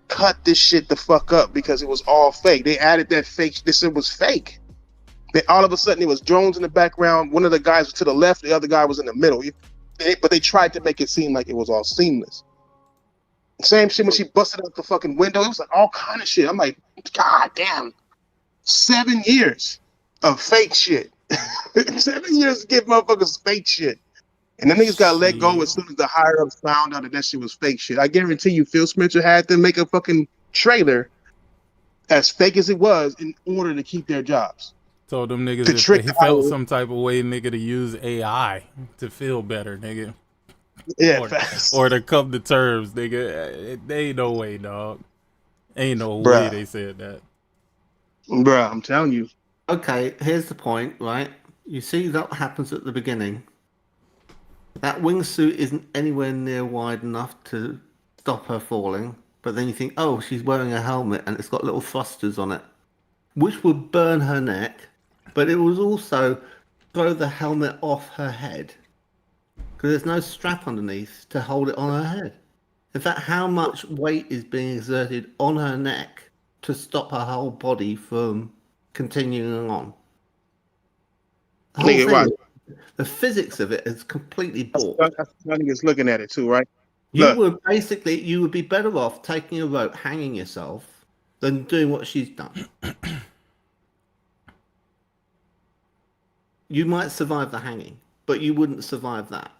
cut this shit the fuck up because it was all fake. They added that fake. This it was fake. Then all of a sudden it was drones in the background. One of the guys was to the left, the other guy was in the middle. But they tried to make it seem like it was all seamless. Same shit when she busted out the fucking window. It was like all kind of shit. I'm like, God damn, 7 years of fake shit. 7 years to give motherfuckers fake shit. And then niggas got let go as soon as the higher ups found out that shit was fake shit. I guarantee you Phil Spencer had to make a fucking trailer as fake as it was in order to keep their jobs. Told them niggas if they felt some type of way, nigga, to use AI to feel better, nigga. Yeah, or to come to terms, nigga. They ain't no way, dog. Ain't no way they said that. Bruh, I'm telling you. Okay, here's the point, right? You see that happens at the beginning. That wingsuit isn't anywhere near wide enough to stop her falling. But then you think, oh, she's wearing a helmet and it's got little thrusters on it, which would burn her neck, but it would also throw the helmet off her head because there's no strap underneath to hold it on her head. In fact, how much weight is being exerted on her neck to stop her whole body from continuing on? The physics of it is completely bought. That's niggas looking at it too, right? You would be better off taking a rope, hanging yourself, than doing what she's done. You might survive the hanging, but you wouldn't survive that.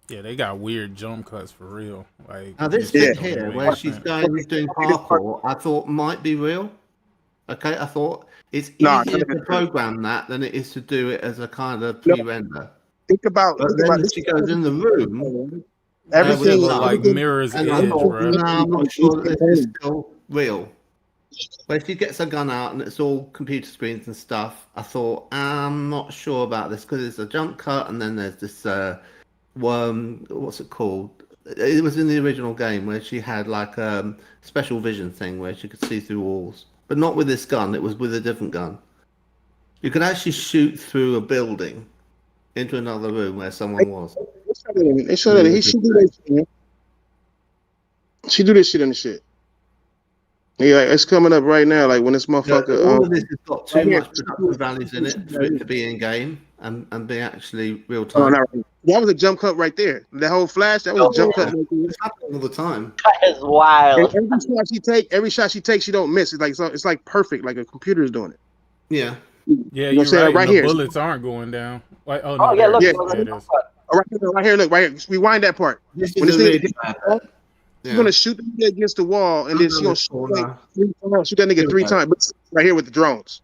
Yeah, they got weird jump cuts for real. Like now this bit here, where she's going doing parkour, I thought might be real. Okay, I thought it's easier to program that than it is to do it as a kind of pre-render. Think about she goes in the room. Everything like mirrors edge, bro. No, I'm not sure that this is still real. When she gets her gun out and it's all computer screens and stuff, I thought I'm not sure about this because it's a jump cut and then there's this what's it called? It was in the original game where she had like a special vision thing where she could see through walls, but not with this gun. It was with a different gun. You could actually shoot through a building into another room where someone was. They show that she do that shit. She do this shit in the shit. Yeah, like, it's coming up right now. Like when this motherfucker. All of this has got too much production values in it for it to be in game and be actually real time. That was a jump cut right there. That whole flash, that was a jump cut. It's happening all the time. That is wild. And every shot she takes, she don't miss. It's like perfect, like a computer is doing it. Yeah. Yeah, you're right. Right here, bullets aren't going down. Like, oh no, yeah, look, it is. Right here, look, right here. Rewind that part. She's gonna shoot the nigga against the wall, and then she's gonna shoot that nigga 3 times. But right here with the drones.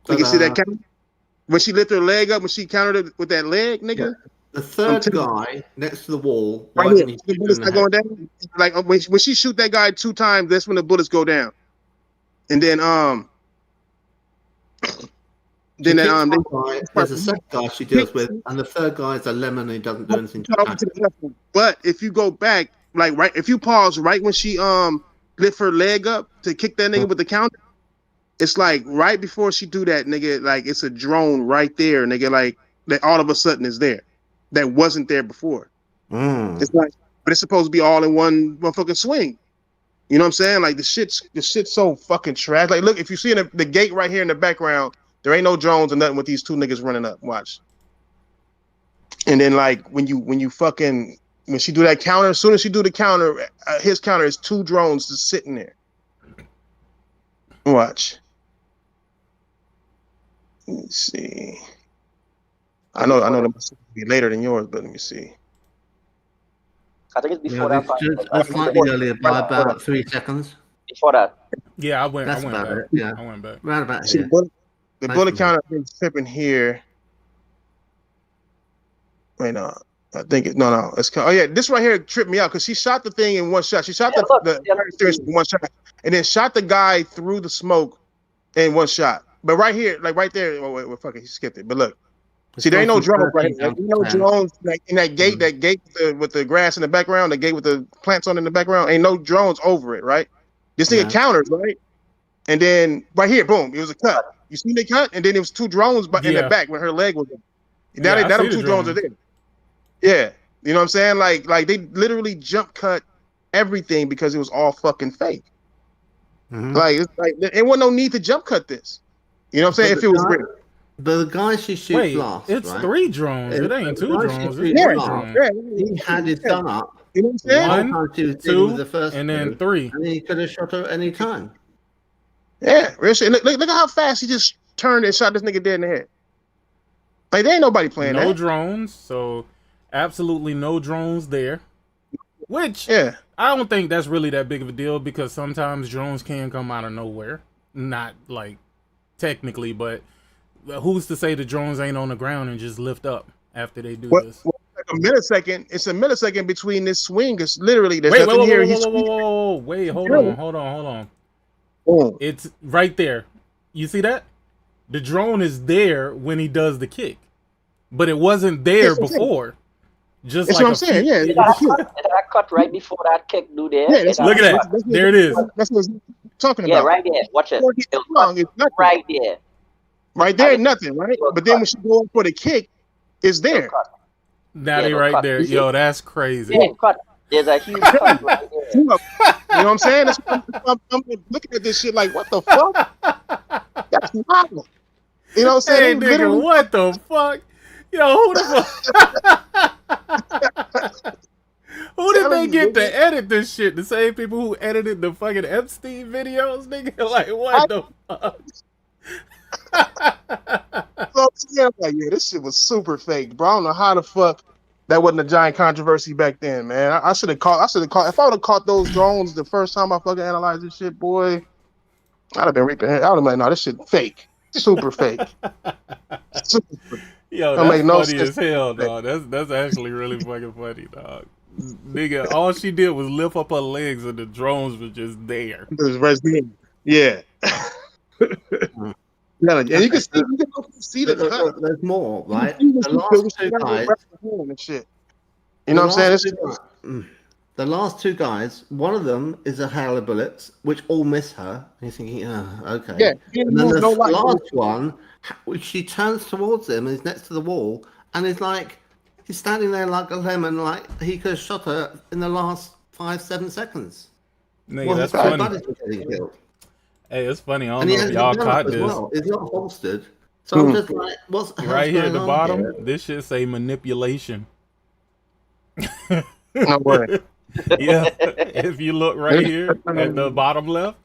You can see that count? When she lifted her leg up, when she countered it with that leg, nigga. Yeah. The third guy next to the wall. Right here, the bullets not going down. Like when she shoot that guy 2 times, that's when the bullets go down. And then there's a second guy she deals with, and the third guy is a lemon who doesn't do anything. But if you go back, like if you pause right when she lift her leg up to kick that nigga with the counter, it's like right before she do that, nigga, like it's a drone right there, nigga, like that all of a sudden is there. That wasn't there before. It's like, but it's supposed to be all in one motherfucking swing. You know what I'm saying? Like the shit's so fucking trash. Like, look, if you see the gate right here in the background, there ain't no drones or nothing with these 2 niggas running up. Watch. And then like when she do that counter, as soon as she do the counter, his counter is 2 drones just sitting there. Watch. Let me see. I know that must be later than yours, but let me see. I think it's before Yeah, that. it's just slightly earlier by about 3 seconds. Before that. Yeah, I went That's back. about it. Yeah, I went back. Right about See, here. the bullet count I've been tripping here. Wait, no. I think it. No. It's oh yeah, this right here tripped me out because she shot the thing in one shot. She shot the in one shot, and then shot the guy through the smoke in one shot. But right here, like right there, oh wait, fuck it, he skipped it. But look, see, there ain't no drones right here. Ain't no drones like in that gate. That gate with the grass in the background, the gate with the plants on in the background. Ain't no drones over it, right? This nigga counters, right? And then right here, boom, it was a cut. You see the cut, and then it was 2 drones in the back when her leg was up. Now Yeah, them 2 drones are there. Yeah, you know what I'm saying? Like they literally jump cut everything because it was all fucking fake. Like it wasn't no need to jump cut this. You know what I'm saying? If it was real. But the guy she shoots last, it's right? 3 drones. It ain't 2 drones. It's 3 drones. He had his gun up. You know what I'm saying? 1, 2, and then 3. And he could have shot her at any time. Yeah, real shit. Look at how fast he just turned and shot this nigga dead in the head. Like there ain't nobody playing that. No drones, so absolutely no drones there. Which I don't think that's really that big of a deal because sometimes drones can come out of nowhere. Not like technically, but who's to say the drones ain't on the ground and just lift up after they do this? Like a millisecond. It's a millisecond between this swing. It's literally there's nothing here. Wait, hold on. It's right there. You see that? The drone is there when he does the kick, but it wasn't there before. Just that's like what I'm saying. Yeah, Did that cut right before that kick do there? Yeah, look at that. There it is. That's what I'm talking about. Yeah, right there. Watch it. It's Right there. Right there, nothing, right? But then when she goes for the kick, it's there. Now they right there. Yo, that's crazy. Yeah, cut. There's a huge cut right there. You know what I'm saying? That's I'm looking at this shit like, what the fuck? That's wild. You know what I'm saying? Hey, nigga, what the fuck? Yo, who the fuck? Who did they get to edit this shit? The same people who edited the fucking Epstein videos, nigga? Like, what the fuck? So, like, yeah, this shit was super fake, bro. I don't know how the fuck that wasn't a giant controversy back then, man. I should have caught. If I would have caught those drones the first time I fucking analyzed this shit, boy, I'd have been reaping. I would have been like, no, this shit fake, super fake. Yo, that's funny as hell, dog. That's actually really fucking funny, dog. Nigga, all she did was lift up her legs and the drones were just there. Yeah. Yeah, and you can see the cut. There's more, right? The last 2 guys. And shit. You know what I'm saying? The last 2 guys, one of them is a hail of bullets, which all miss her. And you're thinking, okay. Yeah. And then the last one, she turns towards him and he's next to the wall, and he's like, he's standing there like a lemon, like he could have shot her in the last 5-7 seconds. Nigga, that's funny. Hey, it's funny. I don't know if y'all caught this. Well. It's not holstered. So I'm just like, what's right here at the bottom? Here? This shit say manipulation. No way. Yeah, if you look right here at the bottom left,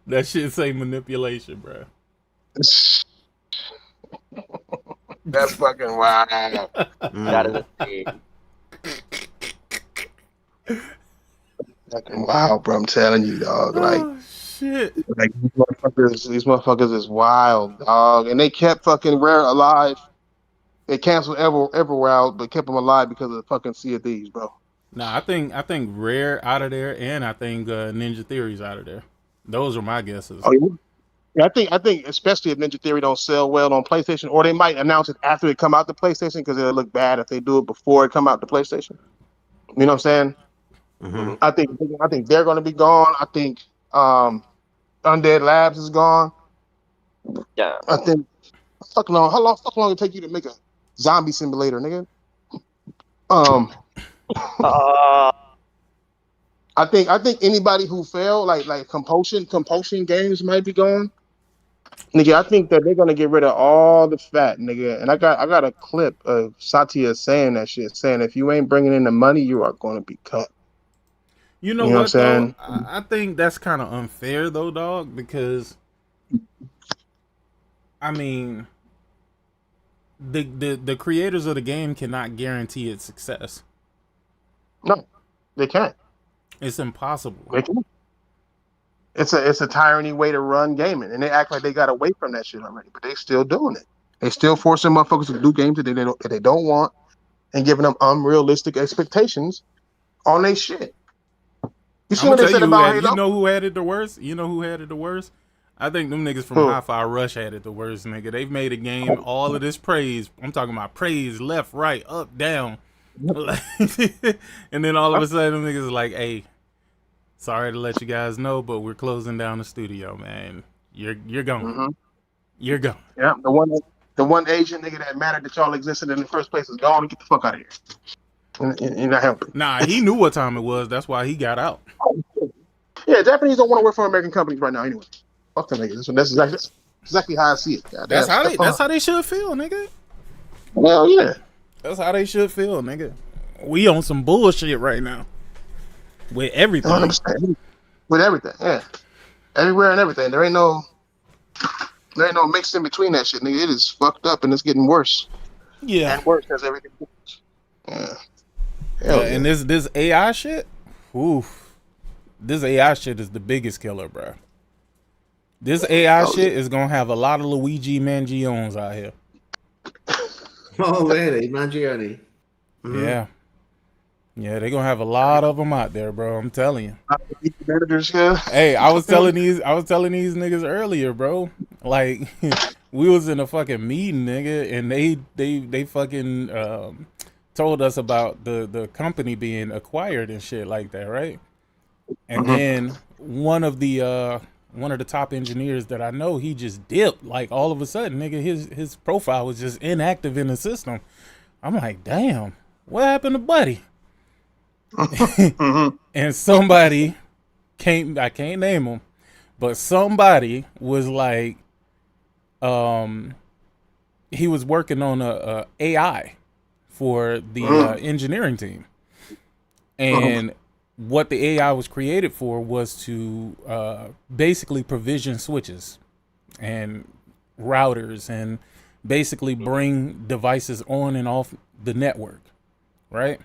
that shit say manipulation, bro. That's fucking wild. That is a thing. Fucking wild, bro. I'm telling you, dog. Like, shit. Like these motherfuckers is wild, dog. And they kept fucking Rare alive. They canceled Everywhere out, but kept them alive because of the fucking Sea of Thieves, bro. Nah, I think Rare out of there, and I think Ninja Theory's out of there. Those are my guesses. Oh, yeah, I think especially if Ninja Theory don't sell well on PlayStation, or they might announce it after it come out to PlayStation because it'll look bad if they do it before it come out to PlayStation. You know what I'm saying? Mm-hmm. I think they're going to be gone. I think Undead Labs is gone. Yeah. I think how long it take you to make a zombie simulator, nigga? I think anybody who failed, like compulsion games might be gone. Nigga, I think that they're gonna get rid of all the fat, nigga. And I got a clip of Satya saying that shit, saying if you ain't bringing in the money, you are gonna be cut. You know what I'm saying? I think that's kind of unfair though, dog, because I mean, the creators of the game cannot guarantee its success. No, they can't. It's impossible. They can't. It's a tyranny way to run gaming, and they act like they got away from that shit already, but they still doing it. They still forcing motherfuckers to do games that they don't want, and giving them unrealistic expectations on their shit. You see what they said about Halo? You know who had it the worst? You know who had it the worst? I think them niggas from Hi-Fi Rush had it the worst, nigga. They've made a game, all of this praise. I'm talking about praise, left, right, up, down. And then all of a sudden, them niggas are like, hey, sorry to let you guys know, but we're closing down the studio, man. You're gone. Mm-hmm. You're gone. Yeah, the one Asian nigga that mattered that y'all existed in the first place is gone. Get the fuck out of here. You're not helping. Nah, he knew what time it was. That's why he got out. Yeah, Japanese don't want to work for American companies right now anyway. Fuck them niggas. That's exactly how I see it. That's how they should feel, nigga. Well, yeah. That's how they should feel, nigga. We on some bullshit right now. With everything. With everything, yeah. Everywhere and everything. There ain't no mix in between that shit, nigga. It is fucked up and it's getting worse. Yeah. And worse as everything gets. Yeah. Yeah. And this AI shit, oof. This AI shit is the biggest killer, bro. This AI shit is gonna have a lot of Luigi Mangiones out here. Oh, really? Mangione? Mm-hmm. Yeah. Yeah, they're gonna have a lot of them out there, bro. I'm telling you. Hey, I was telling these niggas earlier, bro. Like, we was in a fucking meeting, nigga, and they fucking told us about the company being acquired and shit like that, right? And then one of the top engineers that I know, he just dipped. Like, all of a sudden, nigga, his profile was just inactive in the system. I'm like, damn, what happened to Buddy? And somebody I can't name him, but somebody was like, he was working on a AI for the engineering team, and what the AI was created for was to basically provision switches and routers and basically bring devices on and off the network, right?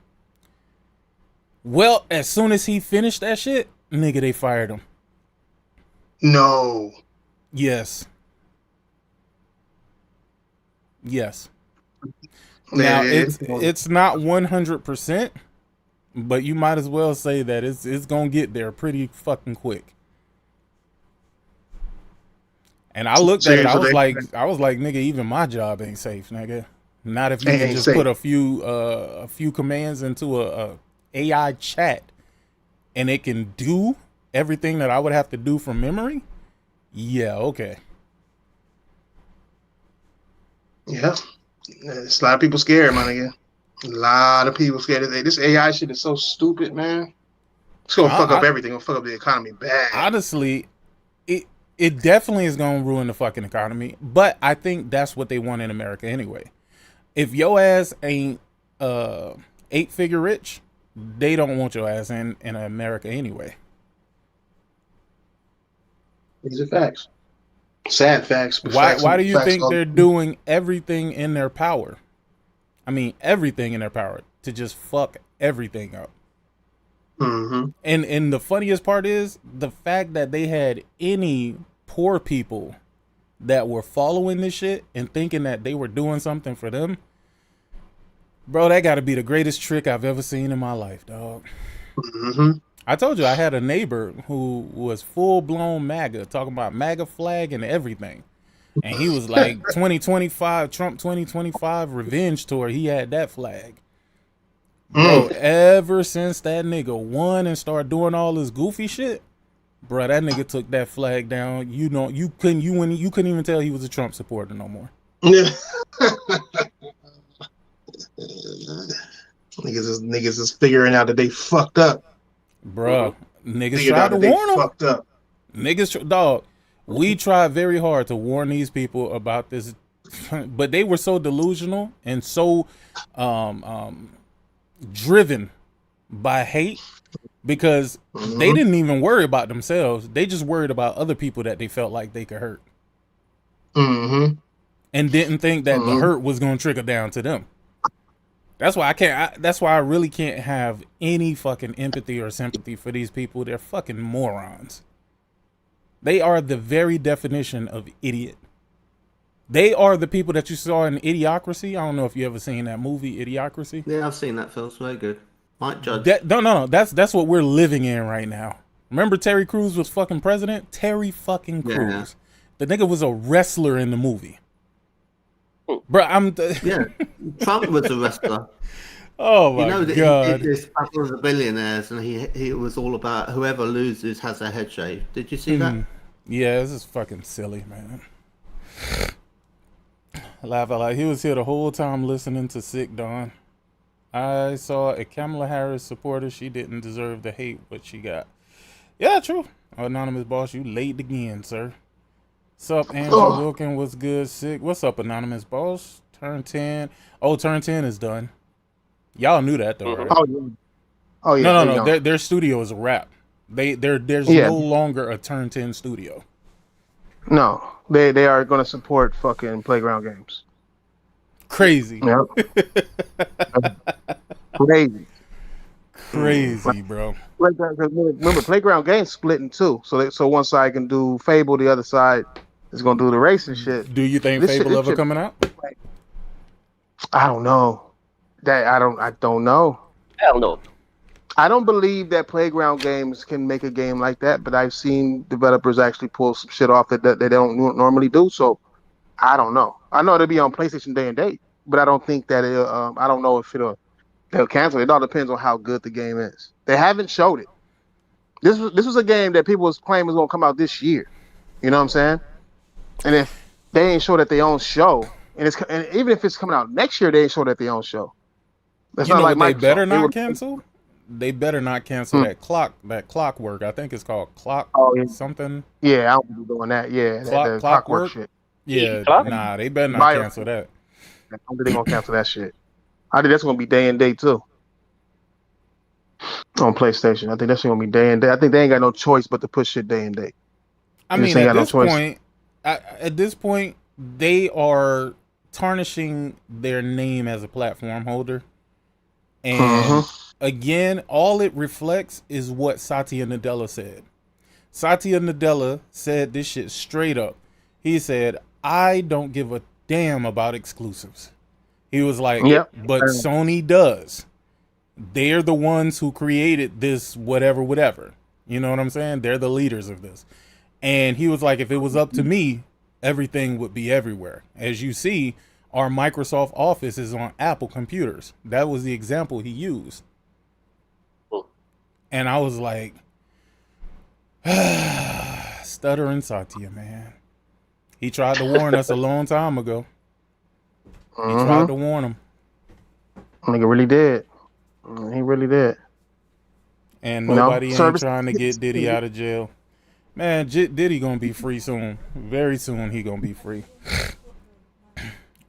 Well, as soon as he finished that shit, nigga, they fired him. No. Yes. Yes. Now, it's not 100%, but you might as well say that it's gonna get there pretty fucking quick. And I looked at it, I was like, nigga, even my job ain't safe, nigga. Not if you can just put a few commands into a AI chat and it can do everything that I would have to do from memory. Yeah, okay. Yeah. It's a lot of people scared, my nigga. A lot of people scared. This AI shit is so stupid, man. It's gonna fuck up everything. It's gonna fuck up the economy bad. Honestly, it definitely is gonna ruin the fucking economy. But I think that's what they want in America anyway. If your ass ain't 8-figure rich, they don't want your ass in America anyway. These are facts. Sad facts. Why do you think they're doing everything in their power? I mean, everything in their power to just fuck everything up. Mm-hmm. And the funniest part is the fact that they had any poor people that were following this shit and thinking that they were doing something for them. Bro, that got to be the greatest trick I've ever seen in my life, dog. Mm-hmm. I told you I had a neighbor who was full-blown MAGA, talking about MAGA flag and everything. And he was like, 2025, Trump 2025 revenge tour, he had that flag. Bro, ever since that nigga won and started doing all this goofy shit, bro, that nigga took that flag down. You know, you couldn't even tell he was a Trump supporter no more. Niggas is figuring out that they fucked up. Bruh, niggas tried to warn them. Fucked up. Dog, we tried very hard to warn these people about this, but they were so delusional and so driven by hate because they didn't even worry about themselves. They just worried about other people that they felt like they could hurt. Mm-hmm. and didn't think that the hurt was going to trickle down to them. That's why that's why I really can't have any fucking empathy or sympathy for these people. They're fucking morons. They are the very definition of idiot. They are the people that you saw in Idiocracy. I don't know if you ever seen that movie, Idiocracy. Yeah, I've seen that film. It's very good. Might judge. No. That's what we're living in right now. Remember Terry Crews was fucking president? Terry fucking Crews. Yeah. The nigga was a wrestler in the movie. Bro, yeah, Trump was a wrestler. Oh my god! He did this Battle of the Billionaires, and he was all about whoever loses has their head shaved. Did you see that? Yeah, this is fucking silly, man. Laugh out loud. He was here the whole time listening to Sick Don. I saw a Kamala Harris supporter. She didn't deserve the hate what she got. Yeah, true. Anonymous boss, you late again, sir. Sup, Andrew Wilkin, what's good, Sick? What's up, Anonymous boss? Turn 10. Oh, Turn 10 is done. Y'all knew that though, right? Oh yeah. No. Their studio is a wrap. There's no longer a Turn 10 studio. No, they are going to support fucking Playground Games. Crazy. Yep. Crazy, bro. Remember, Playground Games split in two. So one side can do Fable, the other side is going to do the racing shit. Do you think Fable ever coming out? I don't know. I don't know. Hell no. I don't believe that Playground Games can make a game like that, but I've seen developers actually pull some shit off that they don't normally do. So I don't know. I know it'll be on PlayStation day and date, but I don't think that I don't know if they'll cancel it. It all depends on how good the game is. They haven't showed it. This was a game that people was claiming was gonna come out this year. You know what I'm saying? And if they ain't showed at their own show, and even if it's coming out next year, they ain't showed at their own show. That's not like they better not cancel. They better not cancel that Clockwork. I think it's called Clock something. Yeah, I don't be doing that. Yeah, Clockwork shit. Yeah, nah, they better not cancel that. I don't think they're gonna cancel that shit. I think that's gonna be day and date too. On PlayStation, I think that's gonna be day and date. I think they ain't got no choice but to push shit day and date. I mean, at this point, they are tarnishing their name as a platform holder, and again, all it reflects is what Satya Nadella said. Satya Nadella said this shit straight up. He said, "I don't give a damn about exclusives." He was like, but Sony does. They're the ones who created this whatever. You know what I'm saying? They're the leaders of this. And he was like, if it was up to me, everything would be everywhere. As you see, our Microsoft Office is on Apple computers. That was the example he used. And I was like, stuttering Satya, man. He tried to warn us a long time ago. He tried to warn him. Nigga really did. He really did. And nobody ain't trying to get Diddy out of jail. Man, Diddy gonna be free soon. Very soon he gonna be free.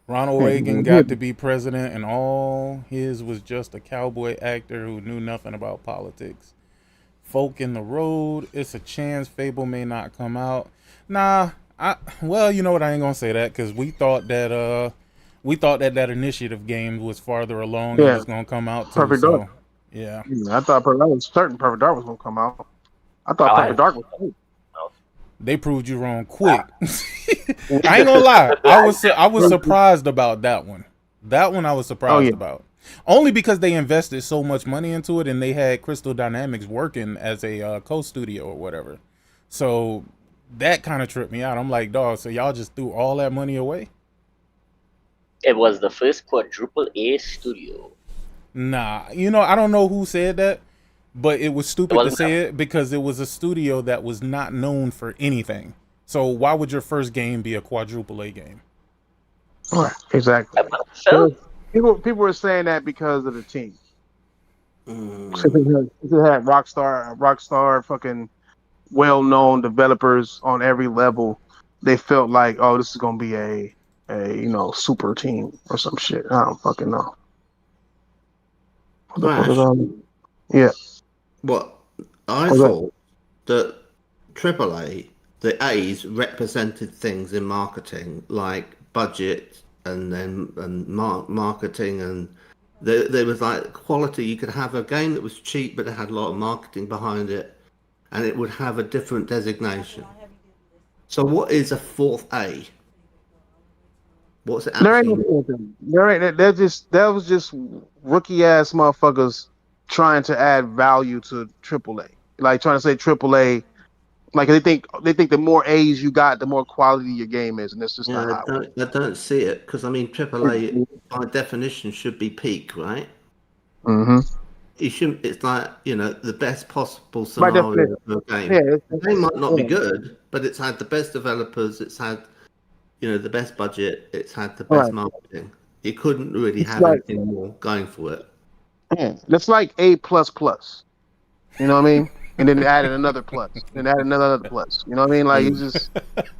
Ronald Reagan got to be president and all his was just a cowboy actor who knew nothing about politics. Folk in the road, it's a chance Fable may not come out. Nah, well, you know what, I ain't gonna say that because we thought that that initiative game was farther along and was gonna come out too. Perfect Dark. Yeah. I thought I was certain Perfect Dark was gonna come out. I thought Perfect Dark was cool. They proved you wrong quick. I ain't gonna lie. I was surprised about that one. That one I was surprised about. Only because they invested so much money into it and they had Crystal Dynamics working as a co-studio or whatever. So that kind of tripped me out. I'm like, dog, so y'all just threw all that money away? It was the first quadruple A studio. Nah, I don't know who said that, but it was stupid to say it because it was a studio that was not known for anything. So why would your first game be a quadruple A game? Right, exactly. People were saying that because of the team. So they had Rockstar fucking well-known developers on every level. They felt like, oh, this is gonna be a super team or some shit. I don't fucking know. Yeah. What I thought that AAA, the A's represented things in marketing like budget and marketing, and there was like quality. You could have a game that was cheap but it had a lot of marketing behind it, and it would have a different designation. So what is a 4A? What's it actually? That was just rookie ass motherfuckers trying to add value to AAA. Like trying to say AAA, like they think the more A's you got, the more quality your game is, and that's just not how it I don't see it, because I mean AAA by definition should be peak, right? Mm-hmm. You shouldn't. It's like, you know, the best possible scenario of a game. Yeah, the game might not be good, but it's had the best developers. It's had, you know, the best budget. It's had the best marketing. You couldn't really have anything more going for it. Yeah, that's like A++. You know what I mean? And then added another plus, and added another plus. You know what I mean? Like it's just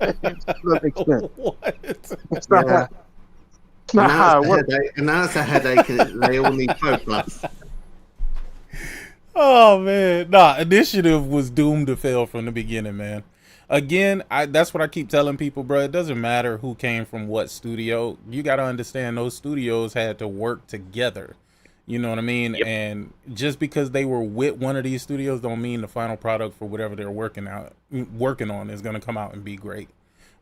it doesn't make sense. What? It's not how it works. And now it's a headache, and they all need Pro Plus. Oh man, nah. Initiative was doomed to fail from the beginning, man. Again, that's what I keep telling people, bro. It doesn't matter who came from what studio. You got to understand those studios had to work together. You know what I mean? Yep. And just because they were with one of these studios don't mean the final product for whatever they're working on is going to come out and be great.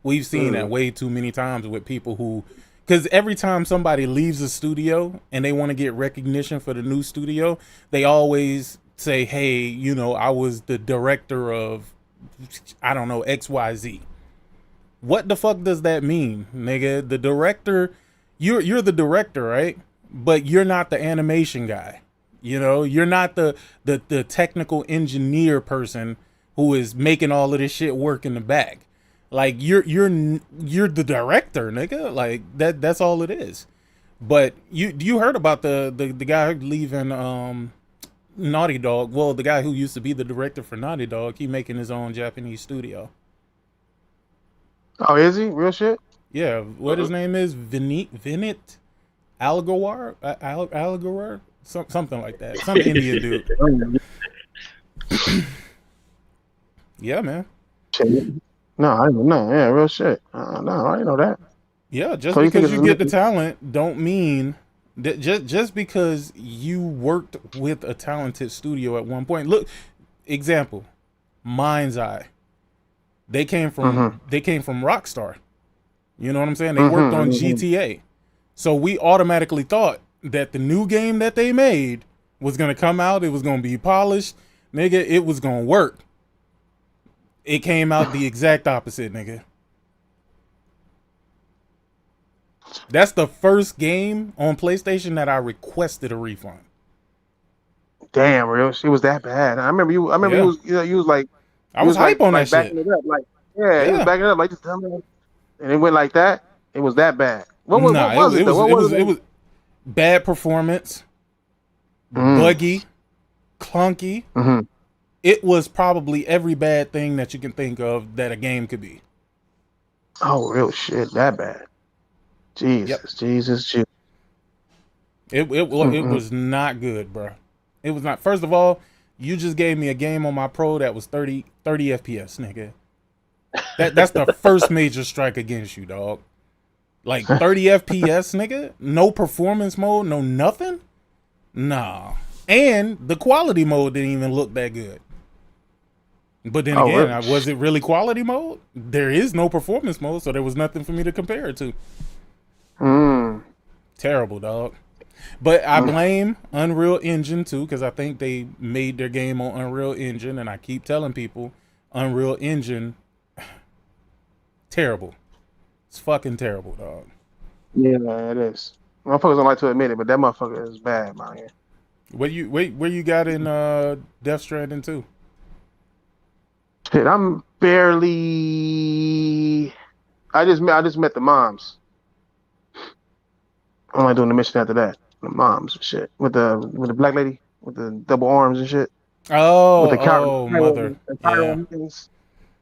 We've seen that way too many times with people who, because every time somebody leaves a studio and they want to get recognition for the new studio, they always say, hey, you know, I was the director of, I don't know, XYZ. What the fuck does that mean, nigga? The director, you're the director, right? But you're not the animation guy. You know, you're not the technical engineer person who is making all of this shit work in the back. Like you're the director, nigga. Like that's all it is. But you heard about the guy leaving Naughty Dog? Well, the guy who used to be the director for Naughty Dog, he making his own Japanese studio. Oh, is he? Real shit? Yeah. What his name is? Vinit Algawar? Something like that. Some Indian dude. Yeah, man. No, I didn't know. Yeah, real shit. No, I didn't know that. Yeah, just because you get the talent don't mean that just because you worked with a talented studio at one point. Look, example, Mind's Eye. They came from Rockstar. You know what I'm saying? They worked on GTA. So we automatically thought that the new game that they made was going to come out. It was going to be polished. Nigga, it was going to work. It came out the exact opposite, nigga. That's the first game on PlayStation that I requested a refund. Damn, real. It was that bad. I remember you. You was like, I was hype on that shit. Backing it up, like, he was backing it up, like, just tell me. And it went like that. It was that bad. What was it? It was bad performance, buggy, clunky. It was probably every bad thing that you can think of that a game could be. Oh, real shit, that bad. Jesus. It was not good, bro. It was not. First of all, you just gave me a game on my Pro that was 30 FPS, nigga. That's the first major strike against you, dog. Like 30 FPS, nigga? No performance mode, no nothing? Nah. And the quality mode didn't even look that good. But then again, was it really quality mode? There is no performance mode, so there was nothing for me to compare it to. Terrible, dog. But I blame Unreal Engine too, because I think they made their game on Unreal Engine, and I keep telling people, Unreal Engine, terrible. It's fucking terrible, dog. Yeah, it is. Motherfuckers don't like to admit it, but that motherfucker is bad, man. Where you got in Death Stranding 2? Shit, I'm barely. I just met the moms. I'm like doing the mission after that. The moms and shit with the black lady with the double arms and shit. Oh, with the mother.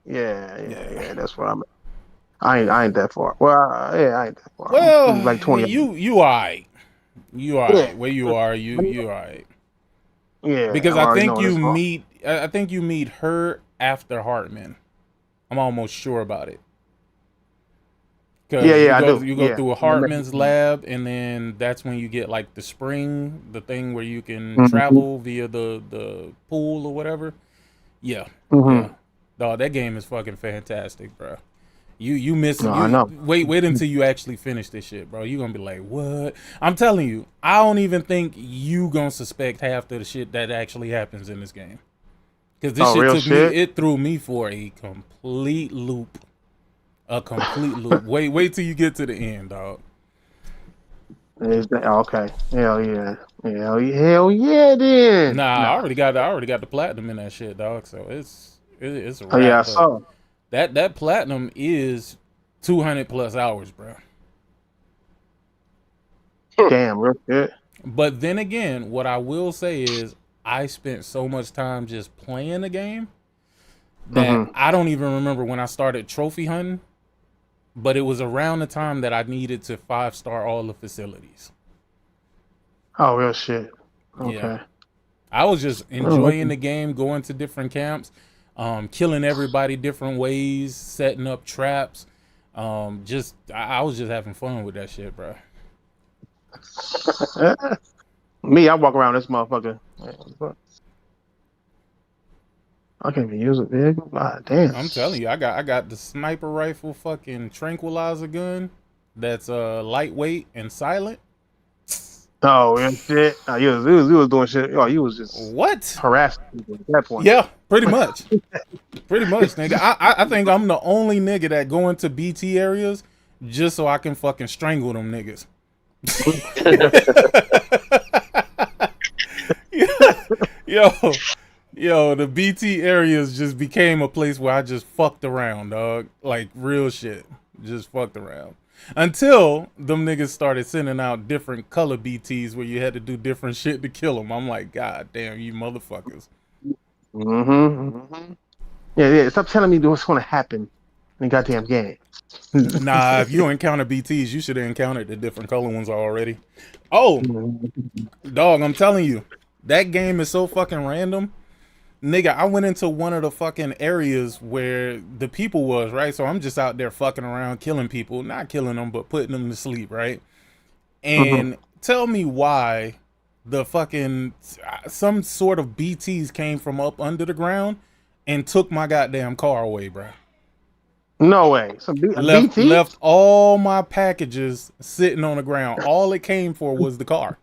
Yeah. That's where I'm at. I ain't that far. Well, I ain't that far. Well, like 20. You alright. You alright. Where you are, you alright. Yeah. Because I think you meet her after Hartman. I'm almost sure about it. Cause you go through a Hartman's lab, and then that's when you get like the spring, the thing where you can travel via the pool or whatever. Yeah, yeah. Dog, that game is fucking fantastic, bro. You miss I know. Wait until you actually finish this shit, bro. You gonna be like, what? I'm telling you, I don't even think you gonna suspect half of the shit that actually happens in this game. Cause this it threw me for a complete loop. A complete loop. Wait till you get to the end, dog. Okay. Hell yeah. Hell yeah then. Nah, I already got the platinum in that shit, dog. So it's a wrap. Oh yeah, I saw. That platinum is 200 plus hours, bro. Damn, real shit. But then again, what I will say is I spent so much time just playing the game that I don't even remember when I started trophy hunting, but it was around the time that I needed to 5-star all the facilities. Oh, real shit. Okay. Yeah. I was just enjoying the game, going to different camps, killing everybody different ways, setting up traps. I was just having fun with that shit, bro. Me, I walk around this motherfucker. I can't even use it, big. God damn. I'm telling you, I got the sniper rifle fucking tranquilizer gun that's lightweight and silent. Oh, real shit. Oh, you was doing shit. Oh, you was just harassing people at that point. Yeah, pretty much. Pretty much, nigga. I think I'm the only nigga that go into BT areas just so I can fucking strangle them niggas. Yo, the BT areas just became a place where I just fucked around, dog. Like real shit. Just fucked around. Until them niggas started sending out different color BTs where you had to do different shit to kill them. I'm like, God damn, you motherfuckers. Yeah. Stop telling me what's going to happen in the goddamn game. Nah, if you encounter BTs, you should have encountered the different color ones already. Oh, dog, I'm telling you, that game is so fucking random. Nigga, I went into one of the fucking areas where the people was, right? So I'm just out there fucking around, killing people. Not killing them, but putting them to sleep, right? And tell me why the fucking, some sort of BTs came from up under the ground and took my goddamn car away, bro. No way. Left all my packages sitting on the ground. All it came for was the car.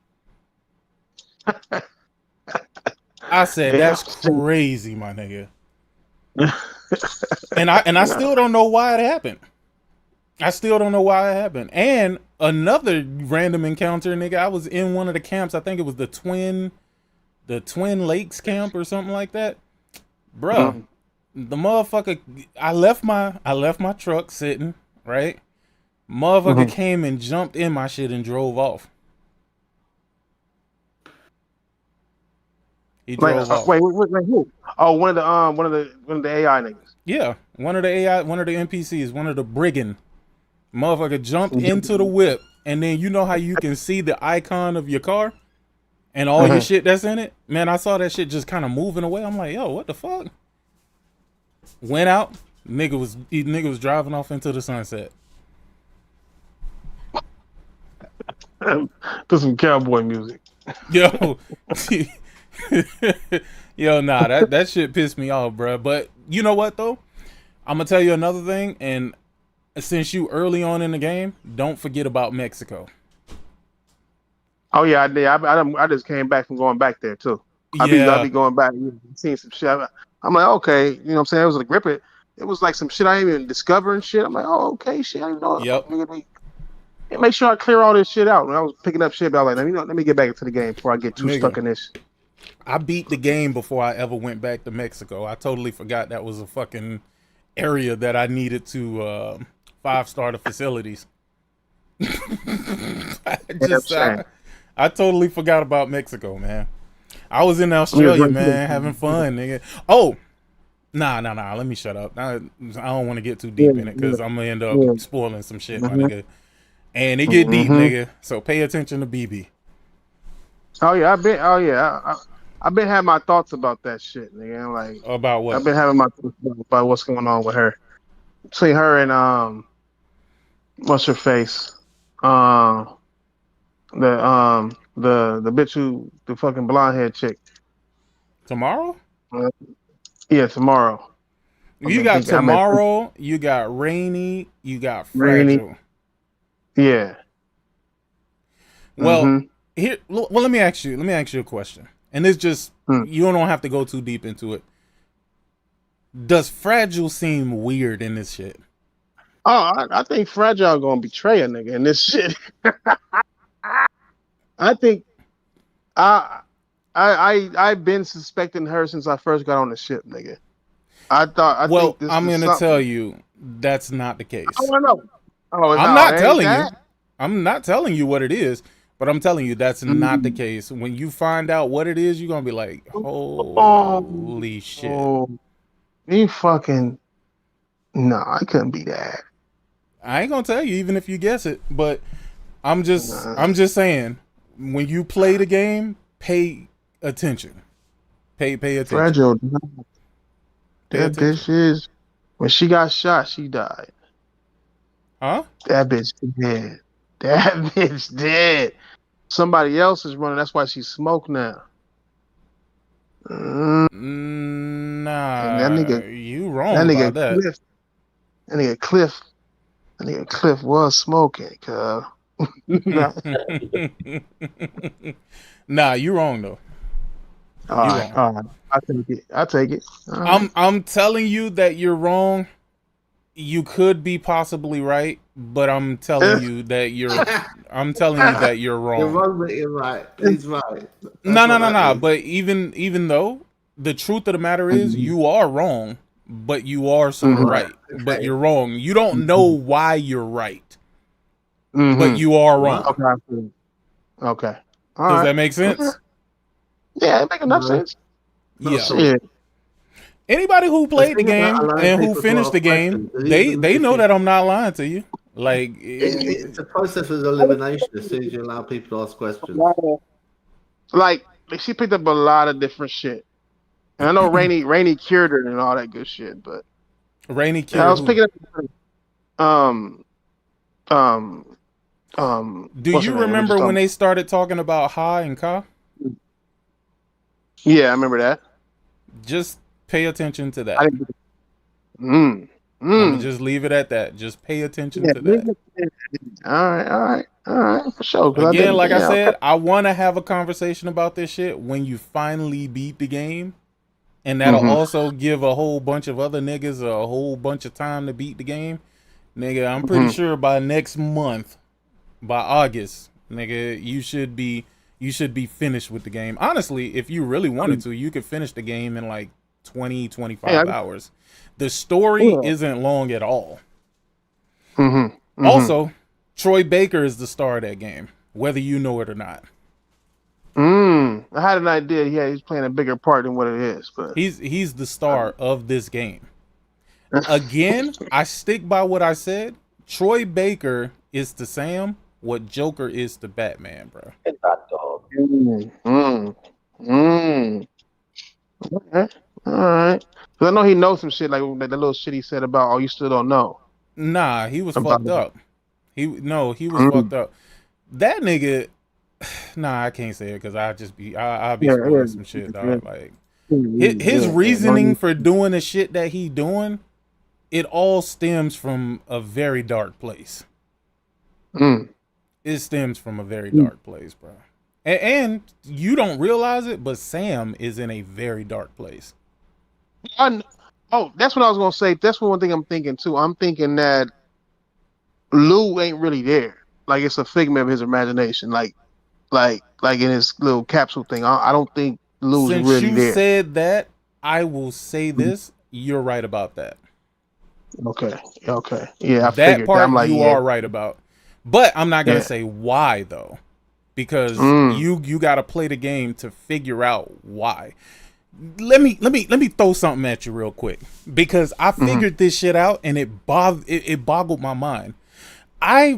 I said, that's crazy, my nigga. and I still don't know why it happened. And another random encounter, nigga, I was in one of the camps. I think it was the Twin Lakes camp or something like that. Bruh, the motherfucker, I left my truck sitting, right? Motherfucker came and jumped in my shit and drove off. He drove off. Wait, who? Oh, one of the AI niggas. Yeah, one of the NPCs, one of the brigand. Motherfucker jumped into the whip, and then you know how you can see the icon of your car and all your shit that's in it? Man, I saw that shit just kind of moving away. I'm like, yo, what the fuck? Went out, nigga was driving off into the sunset. Put some cowboy music. Yo. Yo, nah, that shit pissed me off, bro. But you know what though? I'm gonna tell you another thing, and since you early on in the game, don't forget about Mexico. Oh yeah, I did. I just came back from going back there too. I be going back, seeing some shit. I'm like, okay, you know what I'm saying? It was a grip it. It was like some shit I didn't even discover and shit. I'm like, oh, okay, shit. I didn't know. Yep. Make sure I clear all this shit out. When I was picking up shit, I was like, let me get back into the game before I get too stuck in this. I beat the game before I ever went back to Mexico. I totally forgot that was a fucking area that I needed to 5-star the facilities. I totally forgot about Mexico, man. I was in Australia, man, having fun, nigga. Oh, nah. Let me shut up. I don't want to get too deep in it because I'm gonna end up spoiling some shit, my nigga. And it get deep, nigga. So pay attention to BB. Oh yeah, I've been having my thoughts about that shit, nigga. Like about what? I've been having my thoughts about what's going on with her. Between her and what's her face? The bitch who the fucking blonde head chick. Tomorrow? Yeah, tomorrow. You got Tomorrow, you got Rainy, you got Rainy. Fragile. Yeah. Well, here. Well, let me ask you a question, and it's just you don't have to go too deep into it. Does Fragile seem weird in this shit? Oh, I think Fragile gonna betray a nigga in this shit. I think I've been suspecting her since I first got on the ship, nigga. I'm gonna tell you that's not the case. I don't know. Oh, I'm not telling you. I'm not telling you what it is, but I'm telling you that's not the case. When you find out what it is, you're gonna be like, holy shit. You fucking I couldn't be that. I ain't gonna tell you even if you guess it, but I'm just saying, when you play the game, pay attention. Pay attention. Fragile. That bitch is when she got shot, she died. Huh? That bitch dead. That bitch dead. Somebody else is running. That's why she smoked now. Nah, that nigga, you wrong about that. That nigga Cliff was smoking, cuz. Nah, you wrong though. All right. I take it. I'm telling you that you're wrong. You could be possibly right, but I'm telling you that you're wrong. You're wrong, but you're right. He's right. No. But even though the truth of the matter is you are wrong, but you are sort of right. Okay. But you're wrong. You don't know why you're right. But you are wrong. Okay. Does that make sense? Yeah, it makes enough sense. Yeah. Shit. Anybody who played the game and who finished the game, they know that I'm not lying to you. Like it's a process of elimination as soon as you allow people to ask questions. Like she picked up a lot of different shit. And I know Rainy cured her and all that good shit, but Rainy cured. I was picking up. Do you remember when they started talking about Ha and Ka? Yeah, I remember that. Just pay attention to that. I'm gonna just leave it at that. Just pay attention to that. All right, for sure. Again, like I said, I want to have a conversation about this shit when you finally beat the game, and that'll also give a whole bunch of other niggas a whole bunch of time to beat the game. Nigga, I'm pretty sure by next month, by August, nigga, you should be finished with the game. Honestly, if you really wanted to, you could finish the game in like 20-25 hours. The story isn't long at all. Also, Troy Baker is the star of that game, whether you know it or not. I had an idea. Yeah, he's playing a bigger part than what it is, but he's the star of this game. Again, I stick by what I said. Troy Baker is to Sam what Joker is to Batman, bro. Okay. All right. Because I know he knows some shit like the little shit he said about, oh, you still don't know. Nah, he was fucked up. He was fucked up. That nigga, nah, I can't say it because I'll be spoiling some shit, dog. Like his reasoning for doing the shit that he doing, it all stems from a very dark place. It stems from a very dark place, bro. And you don't realize it, but Sam is in a very dark place. That's what I was gonna say. That's one thing I'm thinking too. I'm thinking that Lou ain't really there. Like it's a figment of his imagination. Like in his little capsule thing. I don't think Lou's really there. Since you said that, I will say this: you're right about that. Okay. Yeah, that part like, you are right about. But I'm not gonna say why though, because you got to play the game to figure out why. Let me throw something at you real quick because I figured this shit out and it boggled my mind. I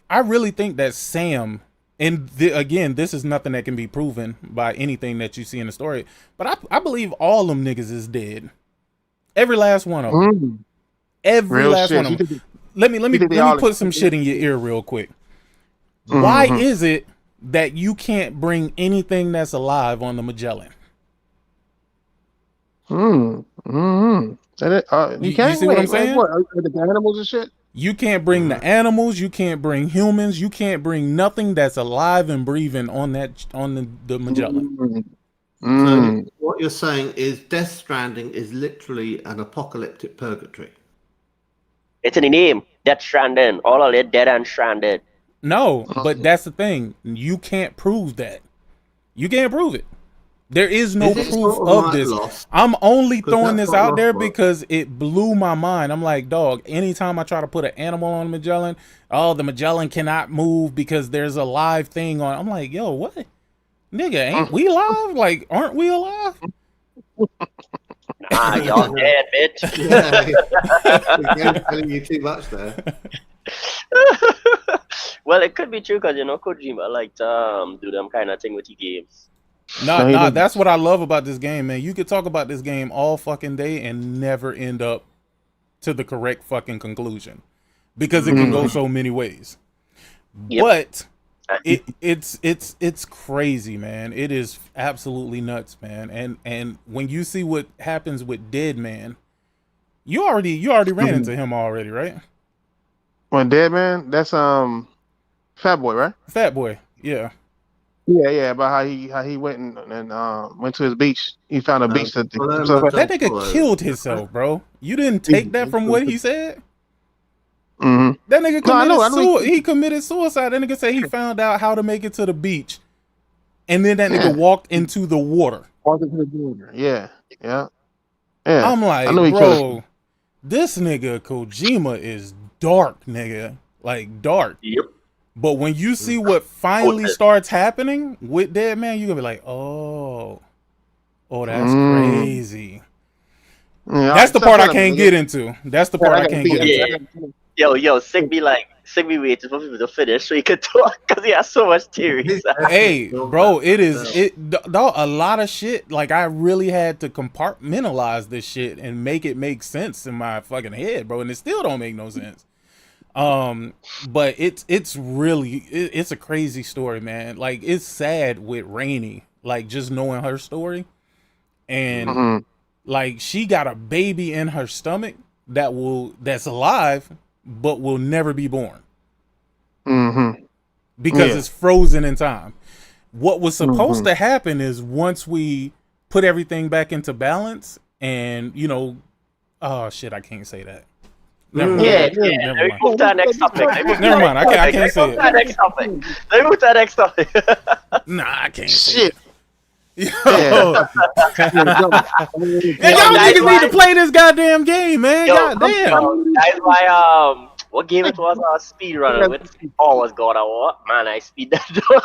really think that Sam, and again, this is nothing that can be proven by anything that you see in the story, but I believe all them niggas is dead. Every last one of them. Every last one of them. let me put some shit in your ear real quick. Why is it that you can't bring anything that's alive on the Magellan? You can't. You see what I'm saying? What, the animals and shit? You can't bring the animals. You can't bring humans. You can't bring nothing that's alive and breathing on the Magellan. So what you're saying is Death Stranding is literally an apocalyptic purgatory. It's in the name. Death Stranding. All of it dead and stranded. No, but that's the thing. You can't prove that. You can't prove it. There is no proof of this. I'm only throwing this out there because it blew my mind. I'm like, dog, anytime I try to put an animal on Magellan, the Magellan cannot move because there's a live thing on. I'm like, yo, what? Nigga, ain't we live? Like, aren't we alive? Nah, y'all dead, bitch. Yeah, telling you too much there. Well, it could be true because, Kojima like to do them kind of thing with the games. Nah, that's what I love about this game, man. You could talk about this game all fucking day and never end up to the correct fucking conclusion because it can go so many ways. But it's crazy, man. It is absolutely nuts, man. And when you see what happens with Dead Man, you already ran into him already, right? When Dead Man, that's Fat Boy, right? Fat Boy, yeah. Yeah, about how he went and went to his beach. He found a beach that nigga killed himself, bro. You didn't take that from what he said? That nigga committed committed suicide. That nigga said he found out how to make it to the beach. And then that nigga walked into the water. Yeah. I'm like, bro, this nigga Kojima is dark, nigga. Like, dark. Yep. But when you see what finally starts happening with Dead Man, you're gonna be like, oh, that's crazy. Yeah, that's the part I can't get into. That's the part I can't get into. Yo, Sick be waiting for people to finish so he could talk because he has so much theories. Hey, bro, a lot of shit. Like, I really had to compartmentalize this shit and make it make sense in my fucking head, bro, and it still don't make no sense. But it's really a crazy story, man. Like, it's sad with Rainey, like, just knowing her story, and like, she got a baby in her stomach that's alive but will never be born because it's frozen in time. What was supposed to happen is once we put everything back into balance, and oh shit, I can't say that. Never mind. Never mind. Move to the next topic. Never mind. I can't say it. Let me move to the next topic. Nah, I can't say it. Yo. Yeah. Y'all niggas need to play this goddamn game, man. Goddamn. That's why what game it was? Speedrunner with all was going on. What man? I speed that door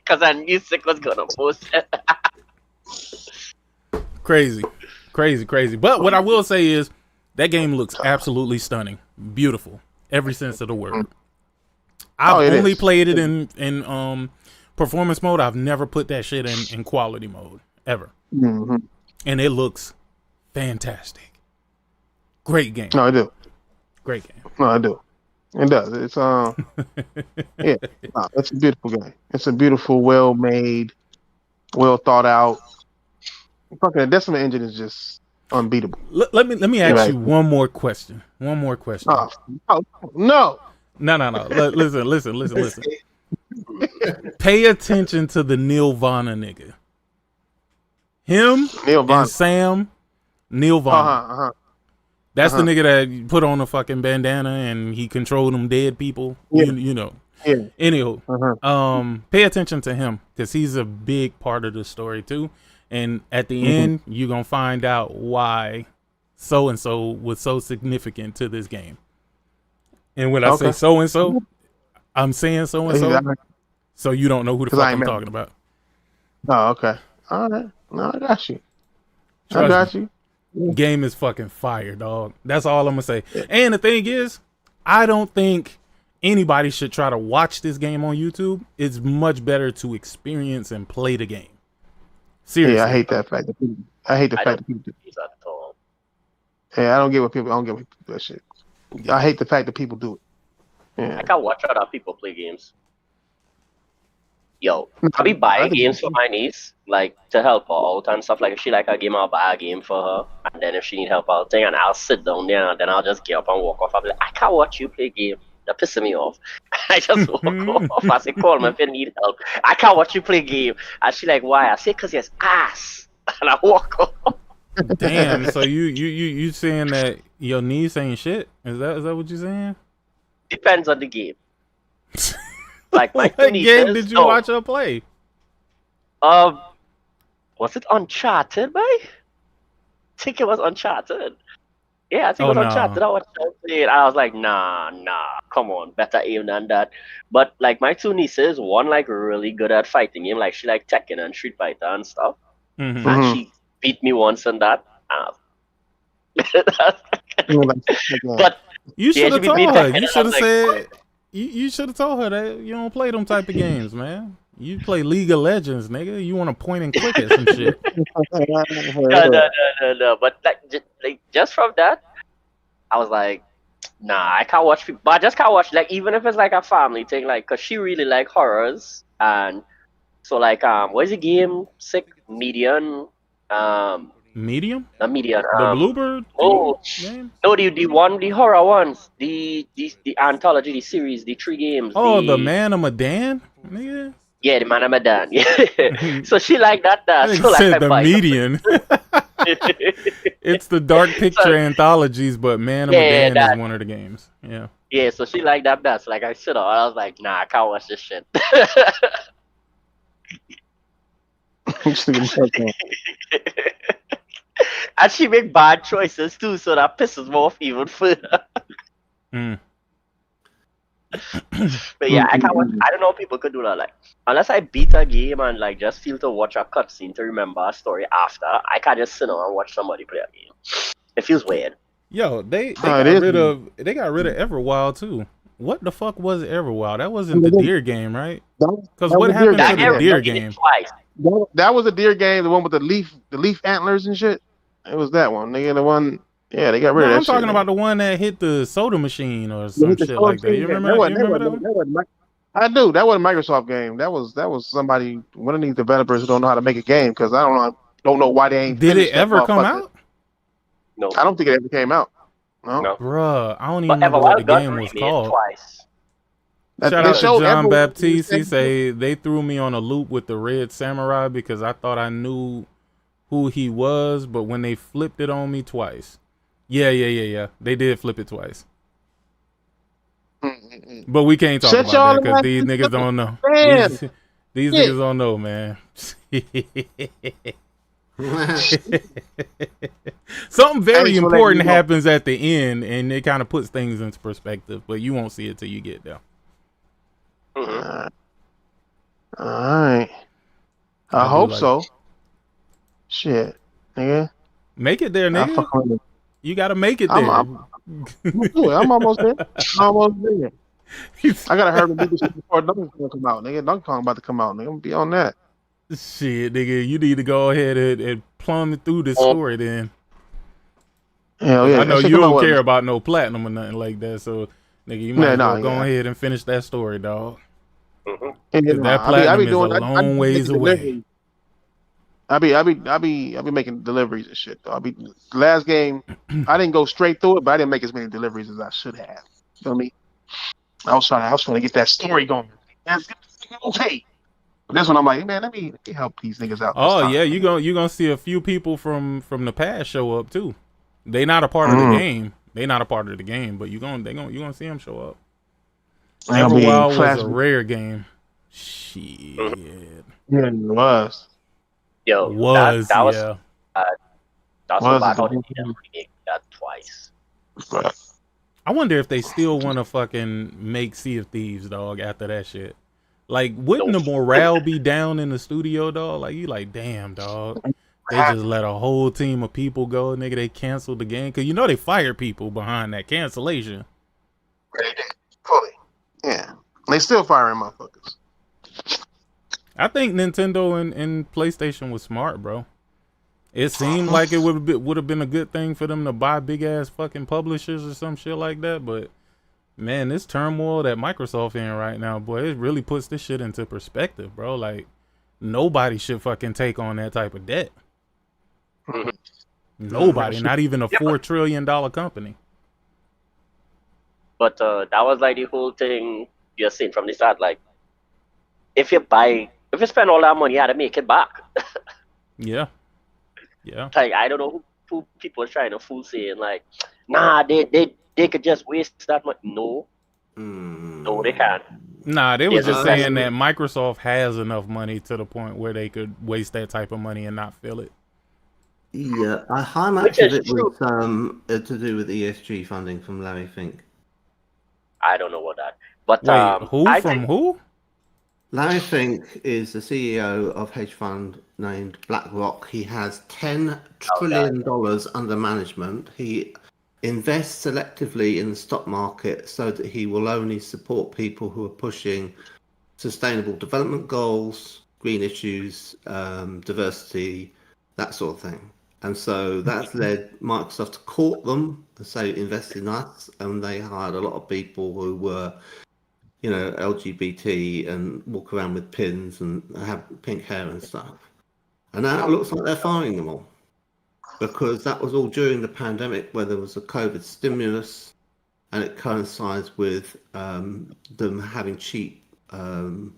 because I knew Sick was gonna post it. Crazy. But what I will say is, that game looks absolutely stunning, beautiful, every sense of the word. I've only played it in performance mode. I've never put that shit in quality mode ever, and it looks fantastic. Great game. No, I do. Great game. No, I do. It does. It's it's a beautiful game. It's a beautiful, well made, well thought out. Fucking the Decima engine is just unbeatable. Let me ask you one more question. No. Listen. Pay attention to the Nirvana nigga. Him and Sam Nirvana. That's the nigga that put on a fucking bandana and he controlled them dead people. Yeah. You know. Yeah. Anywho, pay attention to him because he's a big part of the story too. And at the end, you're going to find out why so-and-so was so significant to this game. And when I say so-and-so, I'm saying so-and-so, so you don't know who the fuck I'm talking about. Oh, okay. All right. No, I got you. Game is fucking fire, dog. That's all I'm going to say. And the thing is, I don't think anybody should try to watch this game on YouTube. It's much better to experience and play the game. Seriously. Yeah, I hate that fact. I hate the fact that people do. Yeah, I don't get what people do that shit. I hate the fact that people do it. Yeah. I can't watch other people play games. Yo, I be buying games for my niece, like to help her out and stuff. Like if she like a game, I'll buy a game for her, and then if she need help out thing, and I'll sit down there, and then I'll just get up and walk off. I'll be like, I can't watch you play game. That pisses me off. I just walk off. I say, call me if you need help. I can't watch you play game. And she like, why? I say, cause yes, ass. And I walk off. Damn. So you saying that your niece ain't shit? Is that what you saying? Depends on the game. Like my what game did you watch her play? Was it Uncharted, man? I think it was Uncharted. Yeah, I think it was Uncharted. I watched her play it. I was like, nah, come on, better aim than that. But like my two nieces, one like really good at fighting game, like she like Tekken and Street Fighter and stuff, and she beat me once in that. But you should have told her. You should have said. You should have told her that you don't play them type of games, man. You play League of Legends, nigga. You want to point and click at some shit. No. But like just from that, I was like, nah, I can't watch people. But I just can't watch, like, even if it's like a family thing, like, cause she really like horrors, and so like what is the game? Sick Medium. Medium? Not Medium. The Bluebird? No, the horror ones, the anthology, the series, the 3 games. Oh, the Man of Medan, nigga. Yeah, the Man of Medan. Yeah. So she like that. I so said like the Median. It's the Dark Picture anthologies, but Man of Medan is one of the games. Yeah. Yeah, so she like that. So like I sit on, I was like, nah, I can't watch this shit. And she make bad choices too, so that pisses me off even further. But yeah, I can't watch. I don't know if people could do that. Like, unless I beat a game and like just feel to watch a cutscene to remember a story after, I can't just sit down and watch somebody play a game. It feels weird. Yo, they got rid of Everwild too. What the fuck was Everwild? That wasn't the deer game, right? Because what happened to the deer game? That was a deer game, the one with the leaf antlers and shit. It was that one. They got the one. Yeah, they got rid of that. I'm talking about the one that hit the soda machine or some shit like that. You remember that? I do. That wasn't a Microsoft game. That was somebody, one of these developers who don't know how to make a game, because I don't know why they ain't. Did it ever come out? No, I don't think it ever came out. No. Bruh, I don't even know what the game was called. Twice. Shout out to John Baptiste. He say they threw me on a loop with the Red Samurai because I thought I knew who he was, but when they flipped it on me twice. Yeah. They did flip it twice. But we can't talk about that because these niggas don't know. These niggas don't know, man. Something very important happens at the end, and it kind of puts things into perspective, but you won't see it till you get there. All right. I hope so. Shit, nigga. Make it there, nigga. You gotta make it there. I'm almost there. I gotta hurry to do this before Donkey Kong come out, nigga. Donkey Kong about to come out, nigga. I'm gonna be on that. Shit, nigga, you need to go ahead and plumb through this story then. Hell yeah. I know you don't care about no platinum or nothing like that, so nigga, you might go ahead and finish that story, dog. That platinum is a long ways away. I be making deliveries and shit though. The last game, I didn't go straight through it, but I didn't make as many deliveries as I should have. You feel me? I was trying to get that story going. Okay. But this one I'm like, man, let me help these niggas out. Oh yeah, you gonna see a few people from the past show up too. They not a part of the game. They not a part of the game, but you gonna see them show up. Everwild was a rare game. Shit. Yeah, it was. Yo, was that was yeah. That's about how they did that twice. I wonder if they still want to fucking make Sea of Thieves, dog, after that shit. Like, wouldn't the morale be down in the studio, dog? Like, you like, damn, dog. They just let a whole team of people go, nigga. They canceled the game. Because you know they fired people behind that cancellation. They did. Fully. Yeah. They still firing motherfuckers. I think Nintendo and PlayStation was smart, bro. It seemed like it would have been a good thing for them to buy big ass fucking publishers or some shit like that, but man, this turmoil that Microsoft in right now, boy, it really puts this shit into perspective, bro. Like, nobody should fucking take on that type of debt. Nobody, not even a $4 trillion company. But that was like the whole thing you're saying from the start. Like, if you spend all that money, you gotta make it back. Yeah. Like, I don't know who people are trying to fool saying like, nah, they could just waste that money. No, they can't. Nah, they were just saying that Microsoft has enough money to the point where they could waste that type of money and not feel it. Yeah, how much of it was to do with ESG funding from Larry Fink? I don't know what that. But wait, who? Larry Fink is the CEO of hedge fund named BlackRock. He has $10 trillion under management. He invests selectively in the stock market so that he will only support people who are pushing sustainable development goals, green issues, diversity, that sort of thing. And so that's led Microsoft to court them and say, invest in us. And they hired a lot of people who were, LGBT and walk around with pins and have pink hair and stuff. And now it looks like they're firing them all. Because that was all during the pandemic where there was a COVID stimulus and it coincides with them having cheap loans,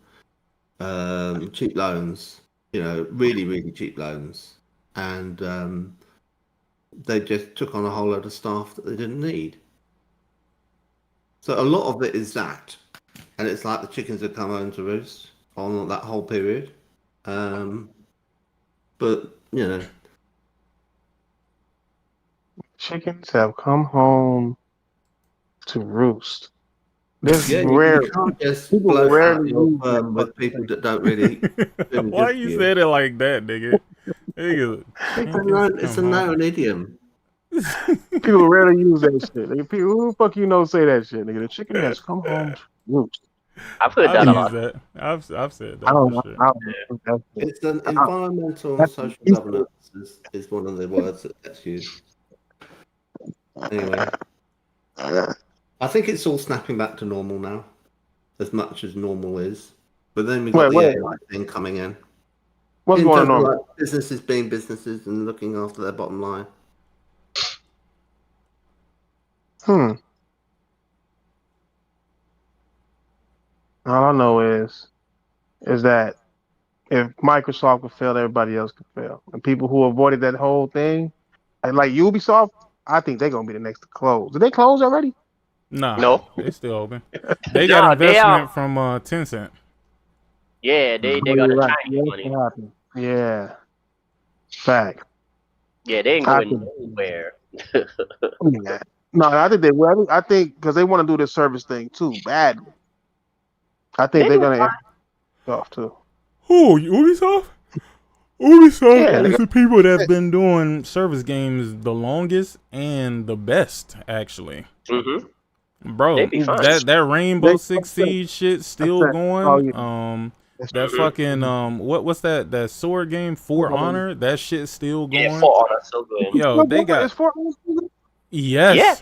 really, really cheap loans. And they just took on a whole load of staff that they didn't need. So a lot of it is that. And it's like the chickens have come home to roost on that whole period. But, chickens have come home to roost. This is rare. You can't just blow out your firm with people that don't really. Why you said it like that, nigga? It's a known idiom. People rarely use that shit. People, who the fuck say that shit, nigga? The chicken has come home to roost. I've heard that a lot. I've said that. It's an environmental and social governance is one of the words that's used. Anyway, I think it's all snapping back to normal now, as much as normal is. But then we've got the AI thing coming in. What's going on? Like businesses being businesses and looking after their bottom line. All I know is that if Microsoft could fail, everybody else could fail. And people who avoided that whole thing, like Ubisoft, I think they're gonna be the next to close. Did they close already? No, they still open. They got investment from Tencent. Yeah, they got a Chinese money. Yeah, fact. Yeah, they ain't going nowhere. No, I think they will. I think because they want to do this service thing too badly. I think they're gonna off too. Who, Ubisoft? Ubisoft is the people that's been doing service games the longest and the best, actually. Bro, that Rainbow Six Siege shit still going. That fucking what's that sword game For Honor? That shit still going. Yeah, For Honor still going. Yo, they got yes, yeah,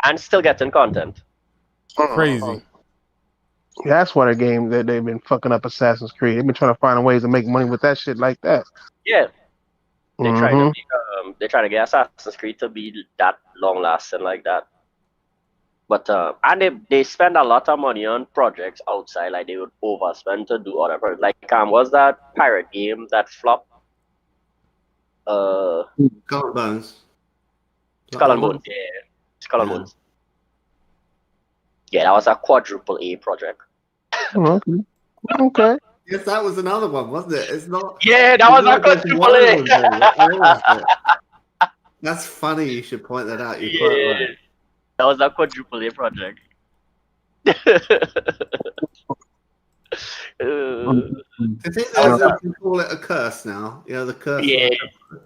and still getting content. Crazy. That's what a game that they've been fucking up Assassin's Creed. They've been trying to find ways to make money with that shit like that. Yeah, they try to get Assassin's Creed to be that long lasting like that. But and they spend a lot of money on projects outside, like they would overspend to do other projects. Like what's that pirate game that flopped? Skull and Bones. Skull and Bones, yeah. Skull and Bones. Yeah, that was a quadruple A project. Okay. Yes, that was another one, wasn't it? It's not. Yeah, that was a quadruple A. That's funny. You should point that out. You're quite right. That was a quadruple A project. I think they can call it a curse now. The curse. Yeah.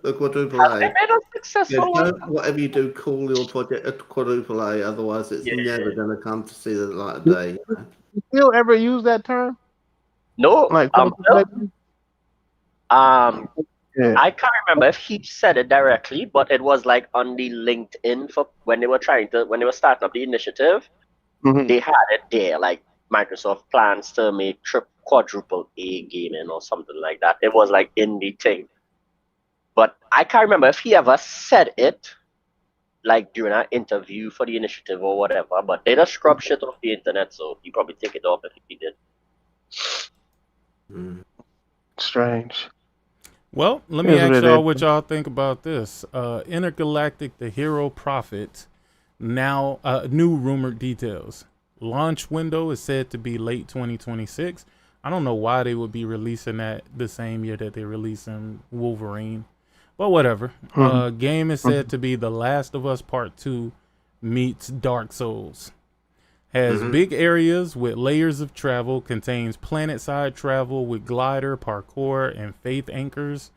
The quadruple A. They made a successful one. Whatever you do, call your project a quadruple A. Otherwise, it's never going to come to see the light of day. You still ever use that term? No. Like, I can't remember if he said it directly, but it was like on the LinkedIn for when they were starting up the initiative. They had it there, like Microsoft plans to make quadruple A gaming or something like that. It was like in the thing. But I can't remember if he ever said it, like during an interview for the initiative or whatever. But they just scrub shit off the internet, so he probably take it off if he did. Strange. Well, let me ask y'all what y'all think about this. Intergalactic, the Hero Prophet, now new rumored details. Launch window is said to be late 2026. I don't know why they would be releasing that the same year that they're releasing Wolverine, but whatever. Game is said to be The Last of Us Part 2 meets Dark Souls. Has big areas with layers of travel, contains planet-side travel with glider, parkour, and faith anchors,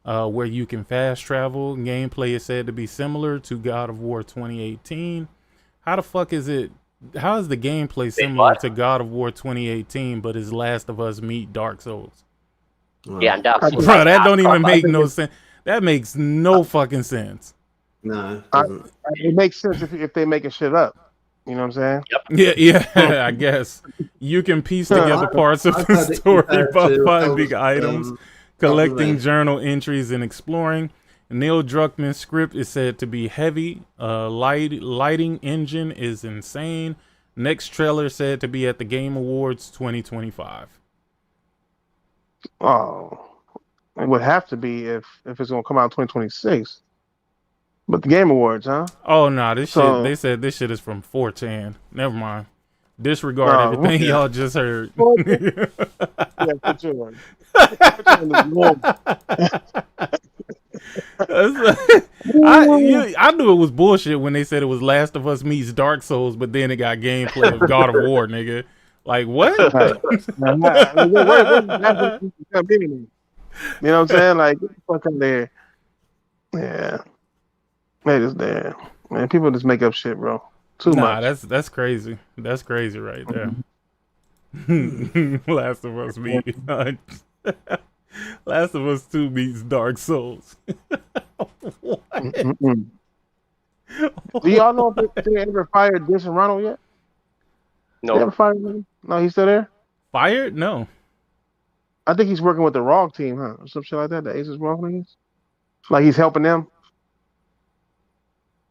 where you can fast travel. Gameplay is said to be similar to God of War 2018. How the fuck is it? How is the gameplay similar to God of War 2018, but is Last of Us meet Dark Souls? Yeah, bro, that don't even make no sense. That makes no fucking sense. No, it makes sense if they making shit up. You know what I'm saying? Yep. Yeah, I guess you can piece together parts of the story by finding items, collecting journal entries, and exploring. Neil Druckmann's script is said to be heavy. Lighting engine is insane. Next trailer said to be at the Game Awards 2025. Oh, it would have to be if it's gonna come out in 2026. But the Game Awards, huh? Oh no, this shit. They said this shit is from 4chan. Never mind. Disregard everything y'all just heard. Yeah, for sure. I knew it was bullshit when they said it was Last of Us meets Dark Souls, but then it got gameplay of God of War, nigga. Like what? You know what I'm saying? Like, get the fuck out there. Yeah. They just there. Man, people just make up shit, bro. Too much. That's crazy. That's crazy right there. Last of Us meets Last of Us 2 meets Dark Souls. Do y'all know if they ever fired Jason Ronald yet? No. They ever fired him? No, he's still there? Fired? No. I think he's working with the ROG team, huh? Or some shit like that. The Aces ROG niggas. Like he's helping them.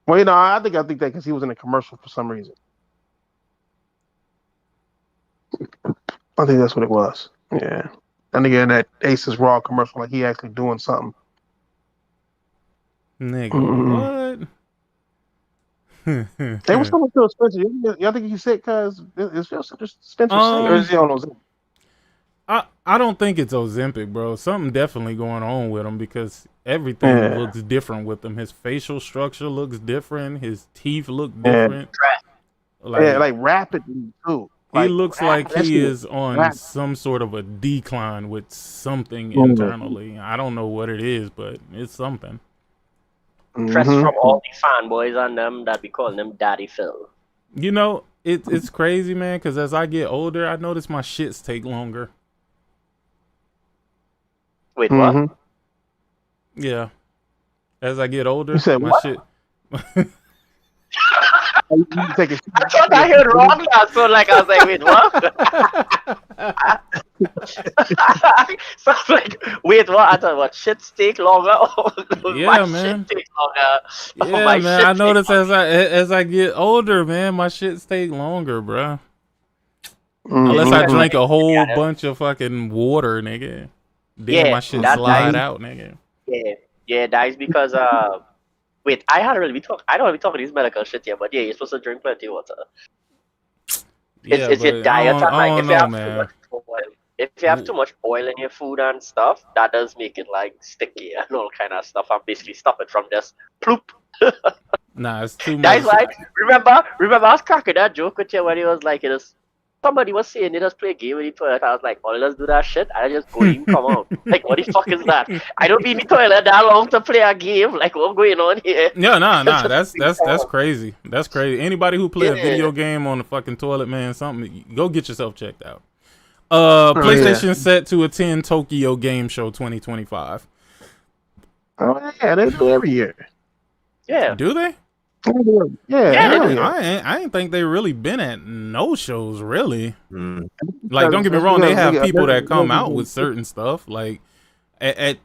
Well, you know, I think that because he was in a commercial for some reason. I think that's what it was. Yeah. I think in that Aces ROG commercial, like he actually doing something. Nigga, what? They were so expensive. Y'all think he's sick because it's just expensive? Or is he on those? I don't think it's Ozempic, bro. Something definitely going on with him because everything looks different with him. His facial structure looks different. His teeth look different. Like rapidly too. He looks like he is on some sort of a decline with something internally. I don't know what it is, but it's something. Stress from all the fanboys on them that be calling them Daddy Phil. You know, it's crazy, man, because as I get older, I notice my shits take longer. Wait, what? Yeah. As I get older, my shit. I thought I heard wrong now, so like I was like, wait, what? So I was like, wait, what? I thought, what, shits take longer? Yeah, man. Shit take longer. Yeah, man. I notice as I get older, man, my shits take longer, bro. Unless I drink a whole bunch of fucking water, nigga. Then my shit slide out, nigga. Yeah, that is because wait, I don't really be talking these medical shit here, but yeah, you're supposed to drink plenty of water. It's your diet. If you have too much oil in your food and stuff, that does make it like sticky and all kind of stuff, and basically stop it from just ploop. Nah, it's too much. That's like remember I was cracking that joke with you when he was like, somebody was saying they just play a game in the toilet. I was like, oh, let's do that shit. I just go in, come out. Like, what the fuck is that? I don't be in the toilet that long to play a game. Like, what's going on here? Yeah, nah. That's crazy. That's crazy. Anybody who play a video game on the fucking toilet, man, something, go get yourself checked out. PlayStation set to attend Tokyo Game Show 2025. Oh yeah, they do every year. Yeah. Do they? Yeah. I ain't think they really been at no shows really. Mm. Like, don't get me wrong, they have people that come out with certain stuff. Like at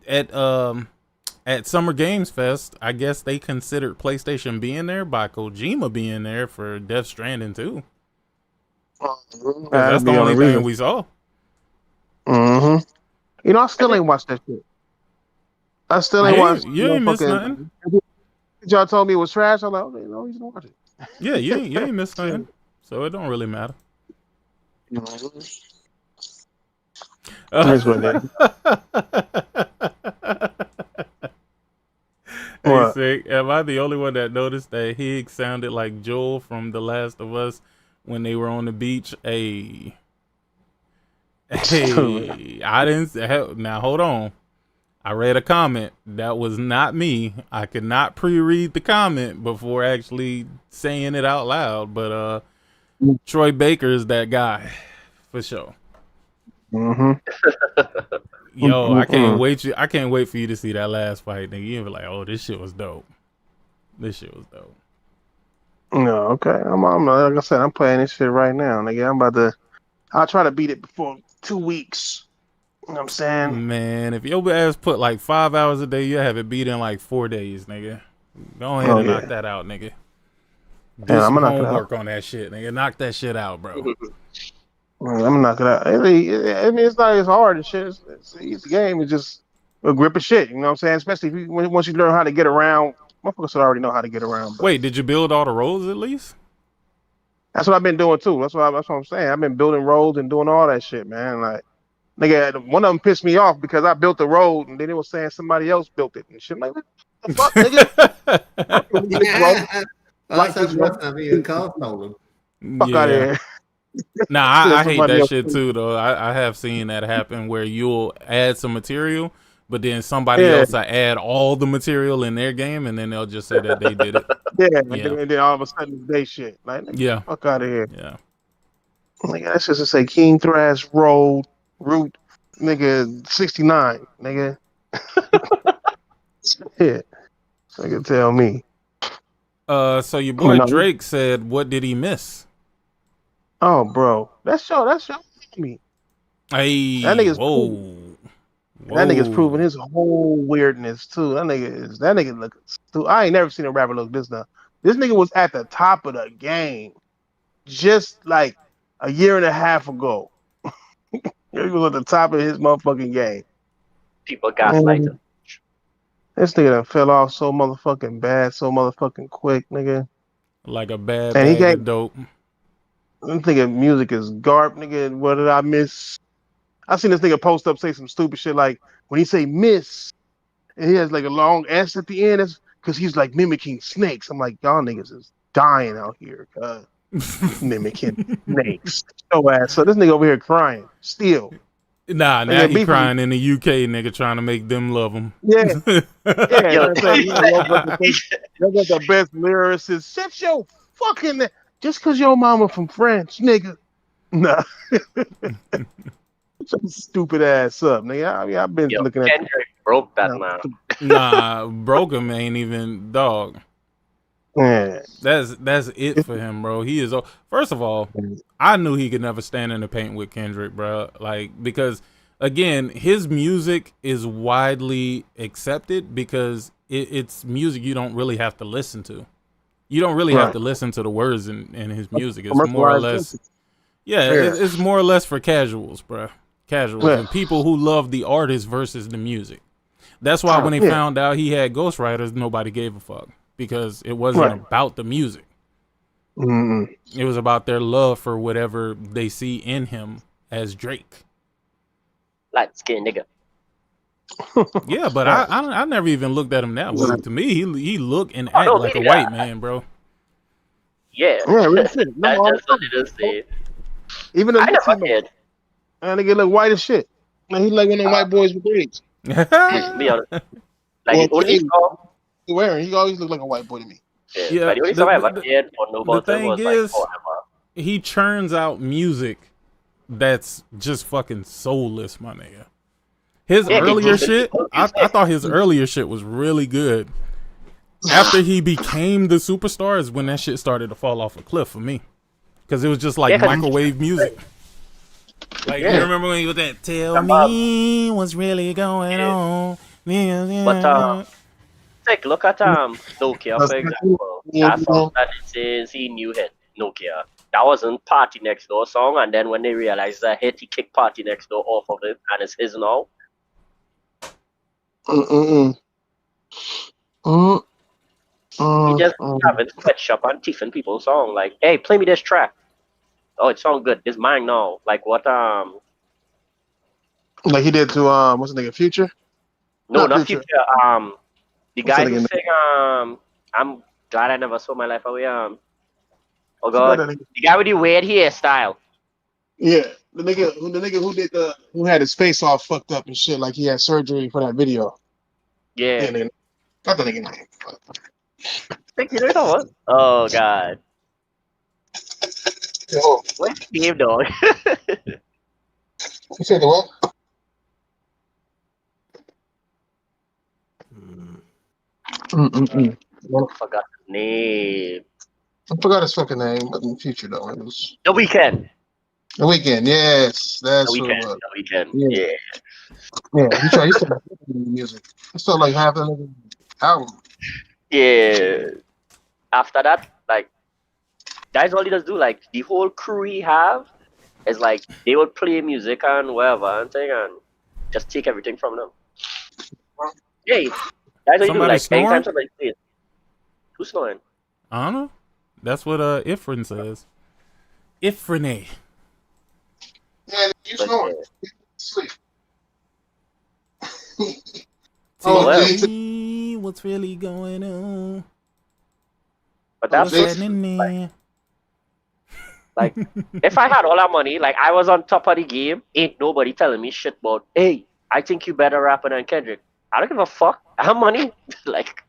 Summer Games Fest, I guess they considered PlayStation being there by Kojima being there for Death Stranding too. That's the only thing we saw. Mm-hmm. You know, I still ain't watched that shit. I still ain't watched. You ain't missed nothing. Y'all told me it was trash. I'm like, okay, no, he's gonna watch it. Yeah, you ain't missed nothing. So it don't really matter. Here's what it is. Hey, Sick, am I the only one that noticed that he sounded like Joel from The Last of Us when they were on the beach? Hey, I didn't. Now hold on. I read a comment. That was not me. I could not pre-read the comment before actually saying it out loud. But Troy Baker is that guy for sure. Mm-hmm. Yo, I can't wait. I can't wait for you to see that last fight, nigga. You'll be like, oh, this shit was dope. This shit was dope. No, okay. I'm like I said, I'm playing this shit right now, nigga. I'll try to beat it before 2 weeks. You know what I'm saying? Man, if your ass put like 5 hours a day, you'll have it beat in like 4 days, nigga. Go ahead and knock that out, nigga. Do some homework on that shit, nigga. Knock that shit out, bro. I'm gonna knock it out. I mean, it's not as hard as shit. It's an easy game. It's just a grip of shit. You know what I'm saying? Especially if once you learn how to get around. Motherfuckers should already know how to get around. Bro. Wait, did you build all the roads at least? That's what I've been doing too. That's what I'm saying. I've been building roads and doing all that shit, man. Like, nigga, one of them pissed me off because I built the road and then it was saying somebody else built it and shit. Like, what the fuck, nigga? Fuck out of here. Nah, I hate that shit too, though. I have seen that happen where you'll add some material, but then somebody else will add all the material in their game, and then they'll just say that they did it. And then all of a sudden they shit. Like, fuck out of here. Yeah. Like, that's just to say King Thrash Road Route, nigga, 69, nigga. Yeah. So you can tell me. So your boy Drake said, what did he miss? Oh, bro, that's your me. Hey, that nigga's that nigga's proving his whole weirdness too. That nigga look stupid. I ain't never seen a rapper look this now. This nigga was at the top of the game just like a year and a half ago. He was at the top of his motherfucking game. People gaslight him. This nigga done fell off so motherfucking bad, so motherfucking quick, nigga. Like a bad bag of dope. I'm thinking music is garb, nigga. What did I miss? I seen this nigga post up say some stupid shit like when he say miss, and he has like a long S at the end. That's because he's like mimicking snakes. I'm like, y'all niggas is dying out here, mimicking snakes. So this nigga over here crying still. Nah, now he crying in the UK, nigga, trying to make them love him. Yeah. Y'all got the best lyricists. Shut your fucking... Just because your mama from France, nigga. Nah. Shut stupid ass up, nigga. I mean, I've been looking at... Kendrick broke that man. Nah, broke him ain't even dog. Yeah. That's it for him, bro. He is... First of all, I knew he could never stand in the paint with Kendrick, bro. Like, because, again, his music is widely accepted because it's music you don't really have to listen to. You don't really have to listen to the words in his music. It's more or less... it's more or less for casuals, bro. Casuals. And people who love the artist versus the music. That's why when they found out he had ghostwriters, nobody gave a fuck. Because it wasn't about the music. It was about their love for whatever they see in him as Drake. Light skin nigga. Yeah, but I never even looked at him that way. To me, he look and act like a white man, bro. Yeah. That's just what it is. Even I never did. And nigga look white as shit. Man, he like one of them white boys with braids. Be honest. Like he always look like a white boy to me. Yeah, the thing is, he churns out music that's just fucking soulless, my nigga. His earlier shit, I thought his earlier shit was really good. After he became the superstar is when that shit started to fall off a cliff for me. Because it was just like microwave music. Like, you remember when he was that, tell me what's really going on. But, take a look at Nokia, for example. That song that it says he knew hit, Nokia. That wasn't Party Next Door song, and then when they realized that hit, he kicked Party Next Door off of it, and it's his now. He just having sweatshop and tiffin people's song. Like, hey, play me this track. Oh, it sounds good. It's mine now. Like what? Like he did to what's the nigga, Future? No, not Future. The guy who sang I'm glad I never saw my life away. Oh god, the guy with the weird hairstyle. Yeah, the nigga who did who had his face all fucked up and shit, like he had surgery for that video. Yeah. Got the nigga name. Think you know what? Oh god. Yo. What's Steve dog? You said the what? I forgot his name. I forgot his fucking name, but in the future though, it was The Weeknd. The Weeknd, yes, that's The what it was. Weeknd. Yeah. Yeah, he started music. It's still like half the album. Yeah. After that, like, that's all he does do. Like, the whole crew he have is like they would play music and whatever and thing and just take everything from them. Yeah, that's what you do. Like, anytime somebody plays, who's snoring? I don't know. That's what Ifrin says. Ifrine. Yeah, you snoring. Sleep. What's really going on? But that's like, if I had all that money, like I was on top of the game, ain't nobody telling me shit about, hey, I think you better rapper than Kendrick. I don't give a fuck. I have money. Like,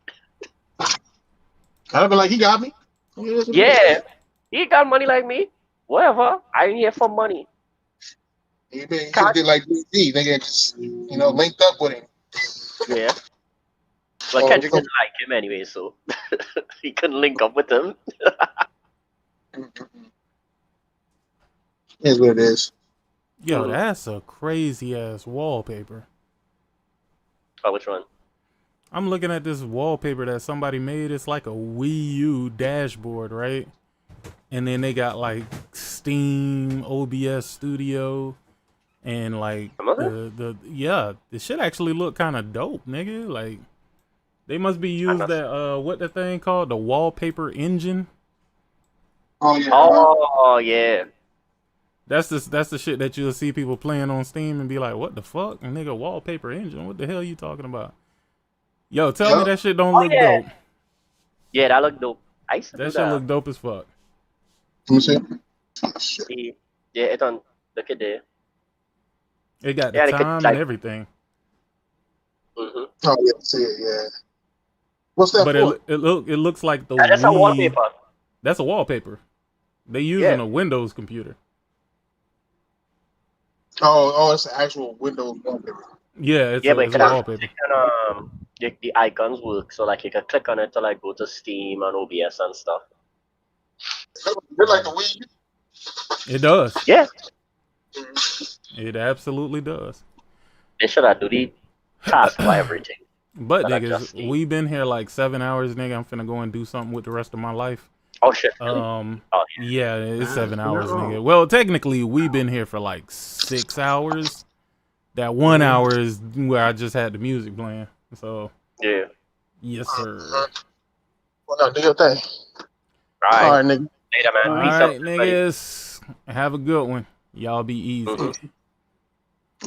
I'd be like, he got me. Yeah, he got money like me. Whatever. I ain't here for money. He should did like DD. They get linked up with him. Yeah. Well, Kendrick didn't like him anyway, so he couldn't link up with him. Here's what it is. Yo, that's a crazy ass wallpaper. Oh, which one? I'm looking at this wallpaper that somebody made. It's like a Wii U dashboard, right? And then they got like Steam, OBS Studio, and like the shit actually look kind of dope, nigga. Like they must be used that what the thing called, the wallpaper engine. Oh yeah. Oh yeah. That's the shit that you'll see people playing on Steam and be like, what the fuck? And nigga, wallpaper engine, what the hell are you talking about? Yo, tell me that shit don't look dope. Yeah, that look dope. I used to that do shit that. look dope as fuck. Let me see. Yeah, it on. Look at there. It got the time and everything. Mm-hmm. Oh yeah, see it. Yeah. What's that but for? It looks like the that's a wallpaper. That's a wallpaper. They using a Windows computer. Oh, it's an actual Windows wallpaper. Yeah, it's a wallpaper. The icons work, so like you can click on it to like go to Steam and OBS and stuff. They're like the Wii U. It does. Yeah. It absolutely does. They should have do the task by everything. But niggas, we been here like 7 hours, nigga. I'm finna go and do something with the rest of my life. Oh shit. Really? Yeah, it's 7 hours, nigga. Well, technically, we've been here for like 6 hours. That 1 hour is where I just had the music playing. So yeah. Yes, sir. Well, no, do your thing. All right, nigga. Later, man. All right, niggas. Have a good one. Y'all be easy.